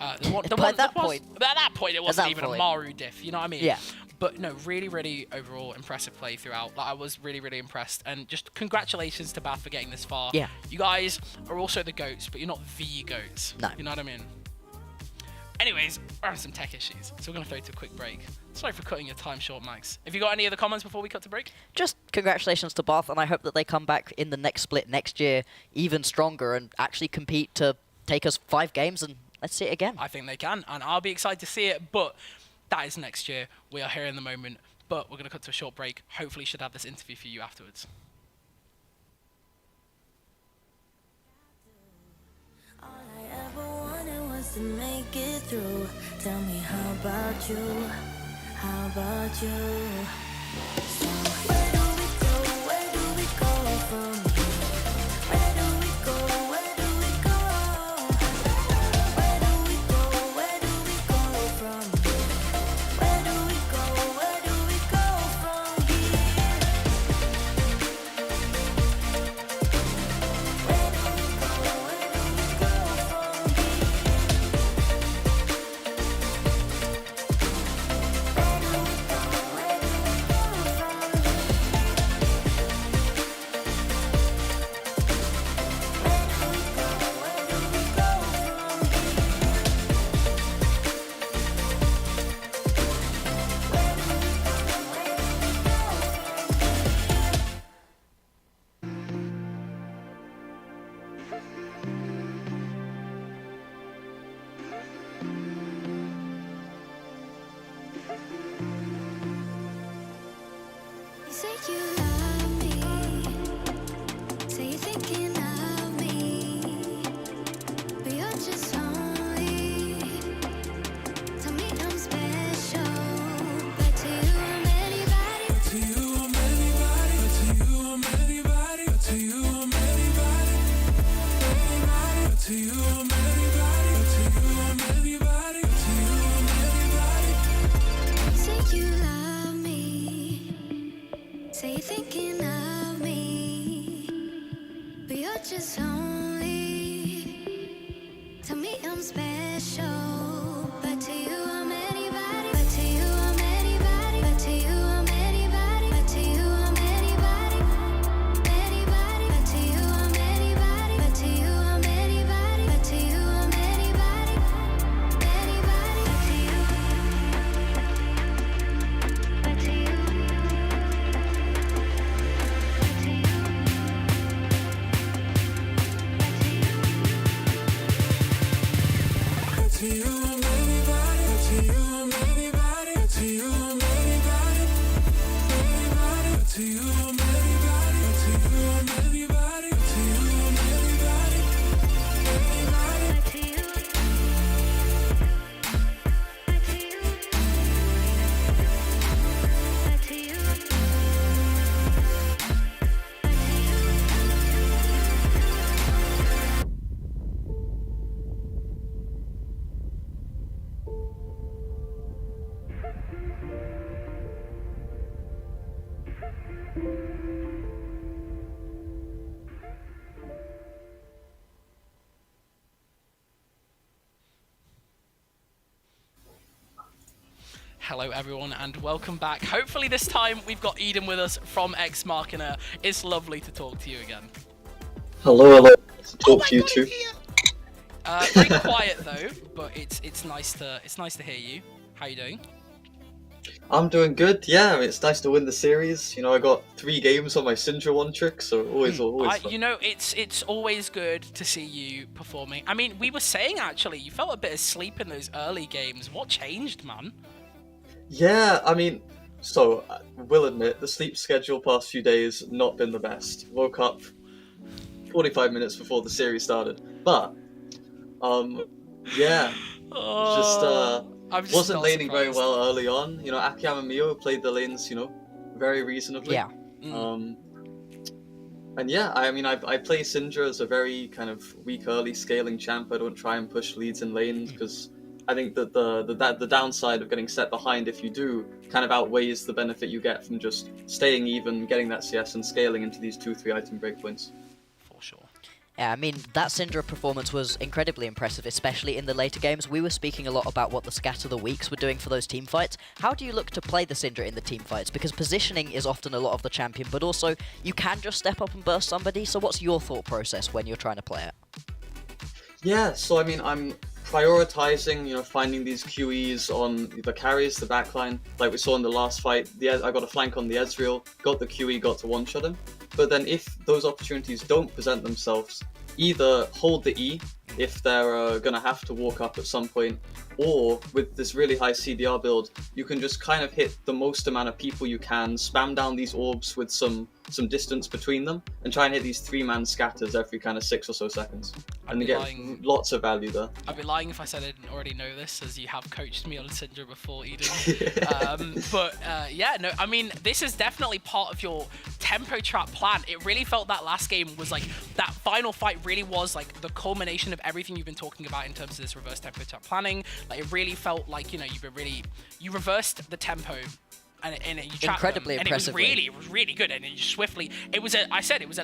At that point, it wasn't even point. a Maru diff, you know what I mean? Yeah. But no, really, really overall impressive play throughout. Like, I was really, really impressed. And just congratulations to Bath for getting this far. Yeah. You guys are also the GOATs, but you're not the GOATs. No. You know what I mean? Anyways, we're having some tech issues, so we're going to throw to a quick break. Sorry for cutting your time short, Max. Have you got any other comments before we cut to break? Just congratulations to Bath, and I hope that they come back in the next split next year even stronger and actually compete to take us 5 games, and let's see it again. I think they can, and I'll be excited to see it, but that is next year. We are here in the moment, but we're going to cut to a short break. Hopefully should have this interview for you afterwards. All I ever wanted was to make it through. Tell me, how about you? How about you? So where do we go? Where do we go from here? Where do we go? Where do we go? Where do we go? Where do we go from here? Where do we go? Where do we go from here? Where do we go? Where do we go from here? Where do we go? Where do we go from here? Say you love me. Say you're thinking of me. But you're just lonely. Tell me I'm special. But to you I'm anybody. But to you I'm anybody. But to you I'm anybody. But to you I'm anybody. Anybody. But to you I'm anybody. But to you I'm anybody. But to you I'm anybody. Say you love me. Say you're thinking of me. But you're just lonely. Tell me I'm special. But to you I'm anybody. But to you I'm anybody. But to you I'm anybody. But to you I'm anybody. Anybody. But to you I'm anybody. But to you I'm anybody. But to you I'm anybody. Anybody. But to you. But to you. But to you. But to you I'm anybody. But to you I'm anybody. But to you I'm anybody. Anybody. But to you I'm anybody. But to you I'm anybody. But to you I'm anybody. Anybody. But to you. But to you. But to you. Hello everyone and welcome back. Hopefully this time we've got Eden with us from Ex Machina. It's lovely to talk to you again. Hello. Nice to talk to you too. Very quiet though, but it's nice to hear you. How you doing? I'm doing good. Yeah, I mean, it's nice to win the series. You know, I got 3 games on my Syndra 1 trick, so always fun. You know, it's always good to see you performing. I mean, we were saying actually, you felt a bit asleep in those early games. What changed, man? Yeah, I mean, so I will admit the sleep schedule past few days not been the best. Woke up 45 minutes before the series started, but yeah, I'm just wasn't not laning very surprised. well early on. You know, Akiyama and Mio played the lanes, you know, very reasonably. Yeah. And yeah, I mean, I play Syndra as a very kind of weak early scaling champ. I don't try and push leads in lanes because I think that the downside of getting set behind, if you do, kind of outweighs the benefit you get from just staying even, getting that CS, and scaling into these 2-3 item breakpoints. For sure. Yeah, I mean, that Syndra performance was incredibly impressive, especially in the later games. We were speaking a lot about what the Scatter the Weeks were doing for those team fights. How do you look to play the Syndra in the team fights? Because positioning is often a lot of the champion, but also you can just step up and burst somebody. So what's your thought process when you're trying to play it? Yeah, so I mean, I'm prioritizing, you know, finding these QEs on the carries, the backline. Like we saw in the last fight, I got a flank on the Ezreal, got the QE, got to one-shot him. But then if those opportunities don't present themselves, either hold the E if they're going to have to walk up at some point, or with this really high CDR build, you can just kind of hit the most amount of people you can, spam down these orbs with some distance between them, and try and hit these 3-man scatters every kind of 6 or so seconds. And you get lots of value there. I'd be lying if I said I didn't already know this, as you have coached me on Syndra before, Eden. Yeah, no, I mean, this is definitely part of your tempo trap plan. It really felt that last game was like, that final fight really was like the culmination of everything you've been talking about in terms of this reverse tempo trap planning. Like, it really felt like, you know, you reversed the tempo. And you trapped Incredibly them, and impressively. it was really good, and you swiftly. It was a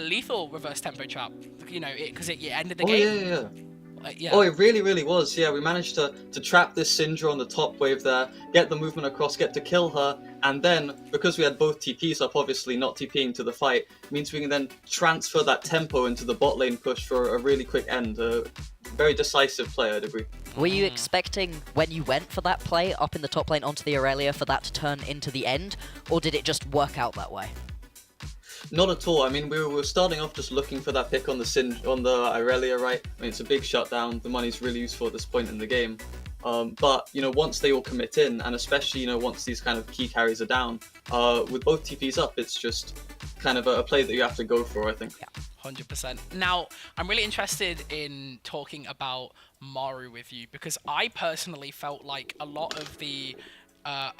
lethal reverse tempo trap, you know, because it ended the game. Yeah. Oh, it really was. Yeah, we managed to trap this Syndra on the top wave there, get the movement across, get to kill her, and then because we had both TPs up, obviously not TPing to the fight, means we can then transfer that tempo into the bot lane push for a really quick end. Very decisive play, I'd agree. Were you expecting, when you went for that play up in the top lane onto the Aurelia, for that to turn into the end, or did it just work out that way? Not at all. I mean, we were starting off just looking for that pick on the Aurelia, right? I mean, it's a big shutdown. The money's really useful at this point in the game. But once they all commit in, and especially once these kind of key carries are down, with both TPs up, it's just kind of a play that you have to go for, I think. Yeah, 100%. Now, I'm really interested in talking about Maru with you, because I personally felt like a lot of the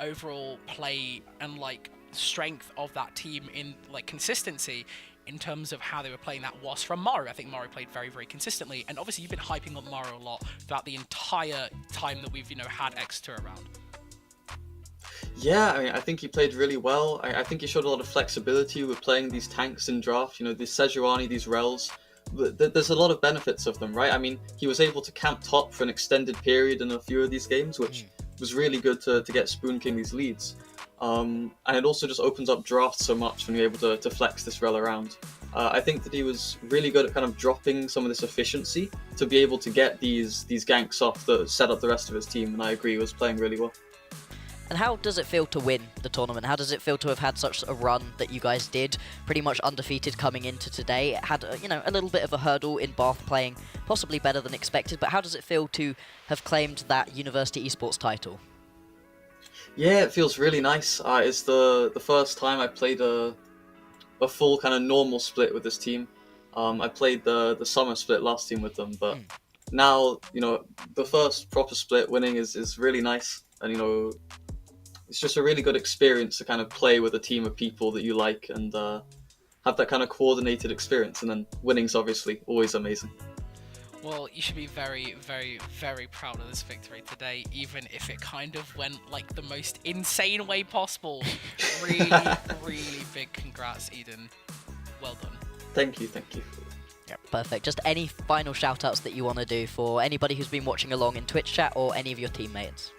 overall play and like strength of that team in like consistency in terms of how they were playing that was from Maru. I think Maru played very, very consistently, and obviously you've been hyping up Maru a lot throughout the entire time that we've had Exeter around. Yeah, I mean, I think he played really well. I think he showed a lot of flexibility with playing these tanks in draft. These Sejuani, these Rels. There's a lot of benefits of them, right? I mean, he was able to camp top for an extended period in a few of these games, which was really good to get Spoon King these leads. And it also just opens up drafts so much when you're able to flex this Rel around. I think that he was really good at kind of dropping some of this efficiency to be able to get these ganks off that set up the rest of his team, and I agree, he was playing really well. And how does it feel to win the tournament? How does it feel to have had such a run that you guys did, pretty much undefeated coming into today? It had a little bit of a hurdle in Bath, playing possibly better than expected, but how does it feel to have claimed that University Esports title? Yeah, it feels really nice. It's the first time I played a full kind of normal split with this team. I played the summer split last team with them, but now the first proper split winning is really nice, and it's just a really good experience to kind of play with a team of people that you like and have that kind of coordinated experience. And then winning's obviously always amazing. Well, you should be very, very, very proud of this victory today, even if it kind of went like the most insane way possible. Really, really big congrats, Eden. Well done. Thank you. Yeah, perfect. Just any final shout-outs that you want to do for anybody who's been watching along in Twitch chat or any of your teammates?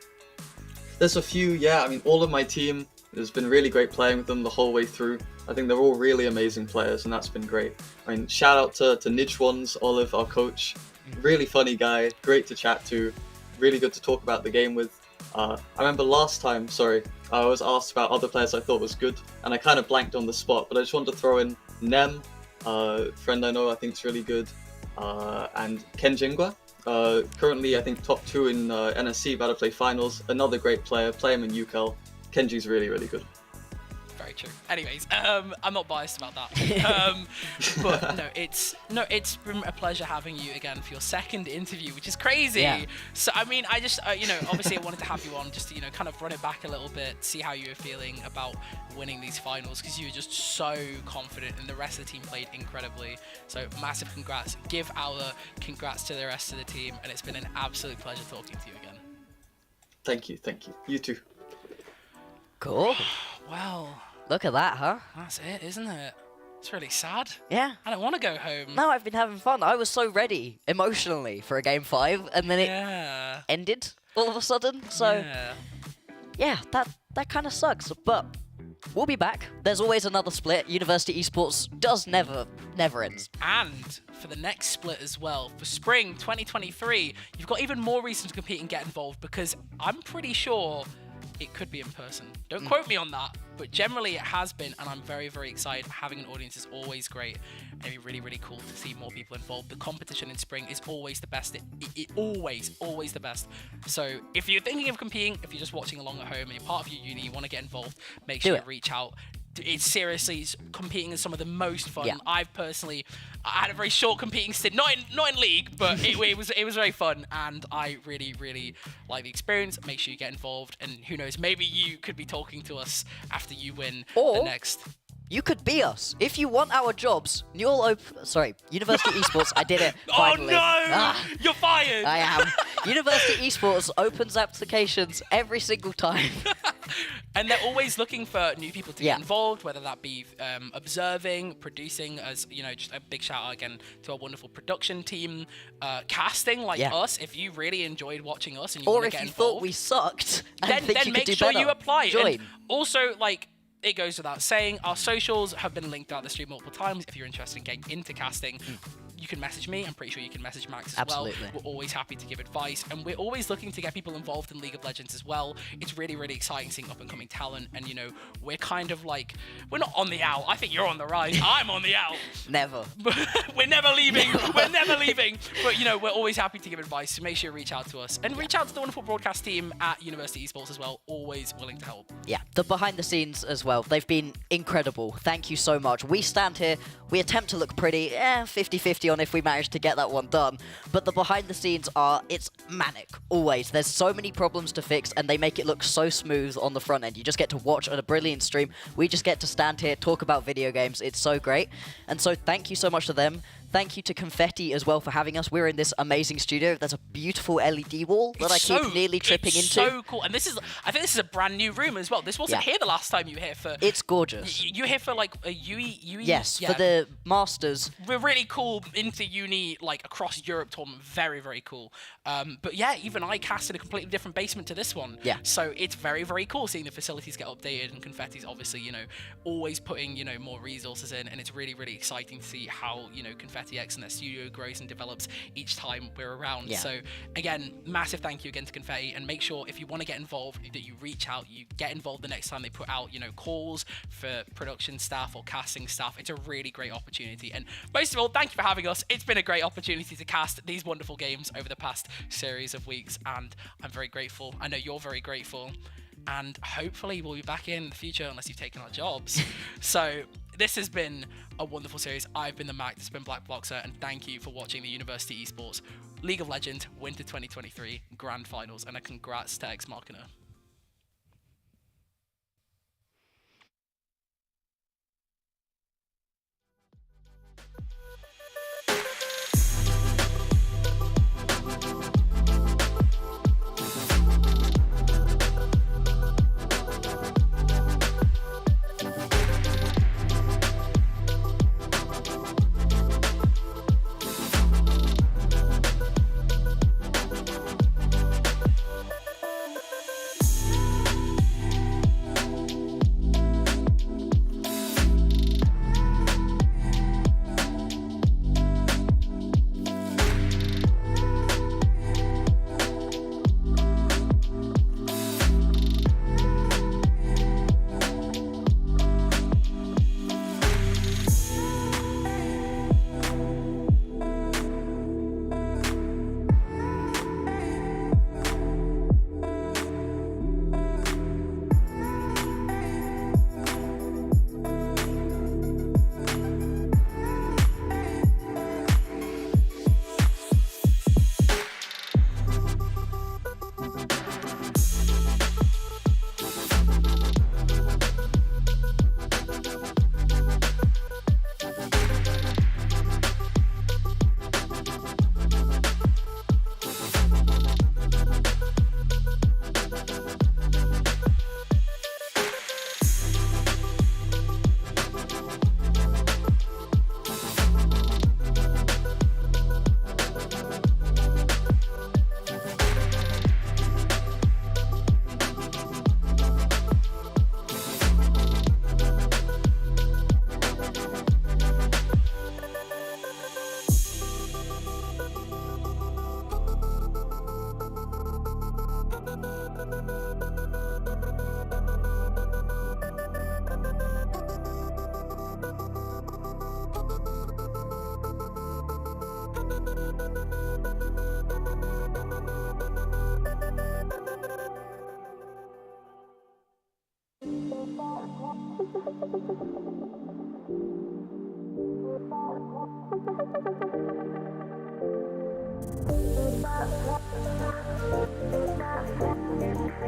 There's a few, yeah. I mean, all of my team, it's been really great playing with them the whole way through. I think they're all really amazing players, and that's been great. I mean, shout out to Nidge Ones, Olive, our coach. Really funny guy, great to chat to, really good to talk about the game with. I remember last time, I was asked about other players I thought was good, and I kind of blanked on the spot, but I just wanted to throw in Nem, friend I know I think is really good, and Ken Jingwa. Currently, I think top 2 in NSC, about to play finals. Another great player, play him in UCAL. Kenji's really, really good. Very true. Anyways, I'm not biased about that. But no, it's been a pleasure having you again for your second interview, which is crazy. Yeah. So I mean, I just obviously I wanted to have you on just to kind of run it back a little bit, see how you were feeling about winning these finals, because you were just so confident and the rest of the team played incredibly. So massive congrats. Give our congrats to the rest of the team, and it's been an absolute pleasure talking to you again. Thank you. You too. Cool. Well, Look at that, huh? that's it, isn't it? It's really sad. Yeah. I don't want to go home. No, I've been having fun. I was so ready emotionally for a game 5, and then it ended all of a sudden. So yeah, that kind of sucks. But we'll be back. There's always another split. University Esports does never ends. And for the next split as well, for spring 2023, you've got even more reason to compete and get involved, because I'm pretty sure it could be in person. Don't quote me on that, but generally it has been, and I'm very, very excited. Having an audience is always great, and it'd be really, really cool to see more people involved. The competition in spring is always the best. It always the best. So if you're thinking of competing, if you're just watching along at home and you're part of your uni, you want to get involved, make sure you reach out. It's seriously, competing is some of the most fun. Yeah. I had a very short competing stint, not in league, but it was very fun, and I really, really like the experience. Make sure you get involved, and who knows, maybe you could be talking to us after you win the next. You could be us. If you want our jobs, University Esports, I did it, Oh finally. no! You're fired! I am. University Esports opens applications every single time. And they're always looking for new people to Yeah. get involved, whether that be observing, producing, as just a big shout out again to our wonderful production team, casting like us. If you really enjoyed watching us and you Or want to if get you involved, thought we sucked, and then think you could make do sure better, you apply. join. And also, it goes without saying, our socials have been linked out the stream multiple times. If you're interested in getting into casting, you can message me. I'm pretty sure you can message Max as Absolutely. well. We're always happy to give advice, and we're always looking to get people involved in League of Legends as well. It's really, really exciting seeing up and coming talent, and you know, we're kind of like, we're not on the out. I think you're on the rise. I'm on the out. Never. We're never leaving. We're never leaving. But you know, we're always happy to give advice. So make sure you reach out to us and reach out to the wonderful broadcast team at University Esports as well. Always willing to help. Yeah, the behind the scenes as well. They've been incredible. Thank you so much. We stand here, we attempt to look pretty, 50-50 on if we manage to get that one done. But the behind the scenes it's manic, always. There's so many problems to fix, and they make it look so smooth on the front end. You just get to watch a brilliant stream. We just get to stand here, talk about video games. It's so great. And so thank you so much to them. Thank you to Confetti as well for having us. We're in this amazing studio. There's a beautiful LED wall that I keep nearly tripping into. It's so cool. And I think this is a brand new room as well. This wasn't here the last time you were here for... It's gorgeous. You were here for like a UE? Yes, for the Masters. We're really cool into uni, like across Europe tournament. Very, very cool. But yeah, even I cast in a completely different basement to this one. Yeah. So it's very, very cool seeing the facilities get updated, and Confetti's obviously, you know, always putting, you know, more resources in, and it's really, really exciting to see how, you know, Confetti X and their studio grows and develops each time we're around. Yeah. So again, massive thank you again to Confetti, and make sure if you want to get involved that you reach out, you get involved the next time they put out, you know, calls for production staff or casting staff. It's a really great opportunity, and most of all, thank you for having us. It's been a great opportunity to cast these wonderful games over the past series of weeks, and I'm very grateful. I know you're very grateful, and hopefully we'll be back in the future unless you've taken our jobs. So this has been a wonderful series. I've been the Mac, this has been Black Bloxer, and thank you for watching the University Esports League of Legends Winter 2023 Grand Finals, and a congrats to X Machina.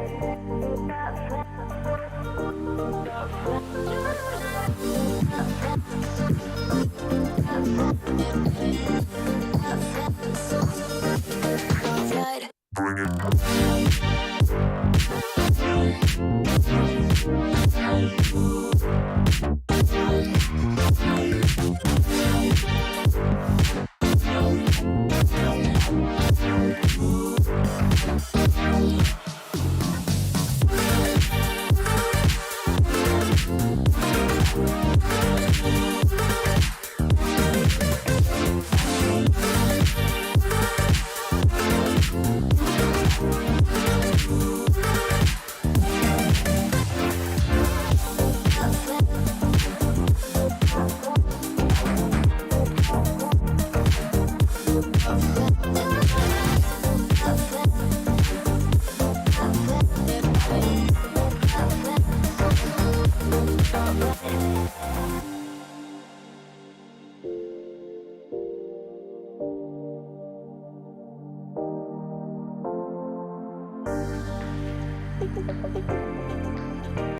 Thank you.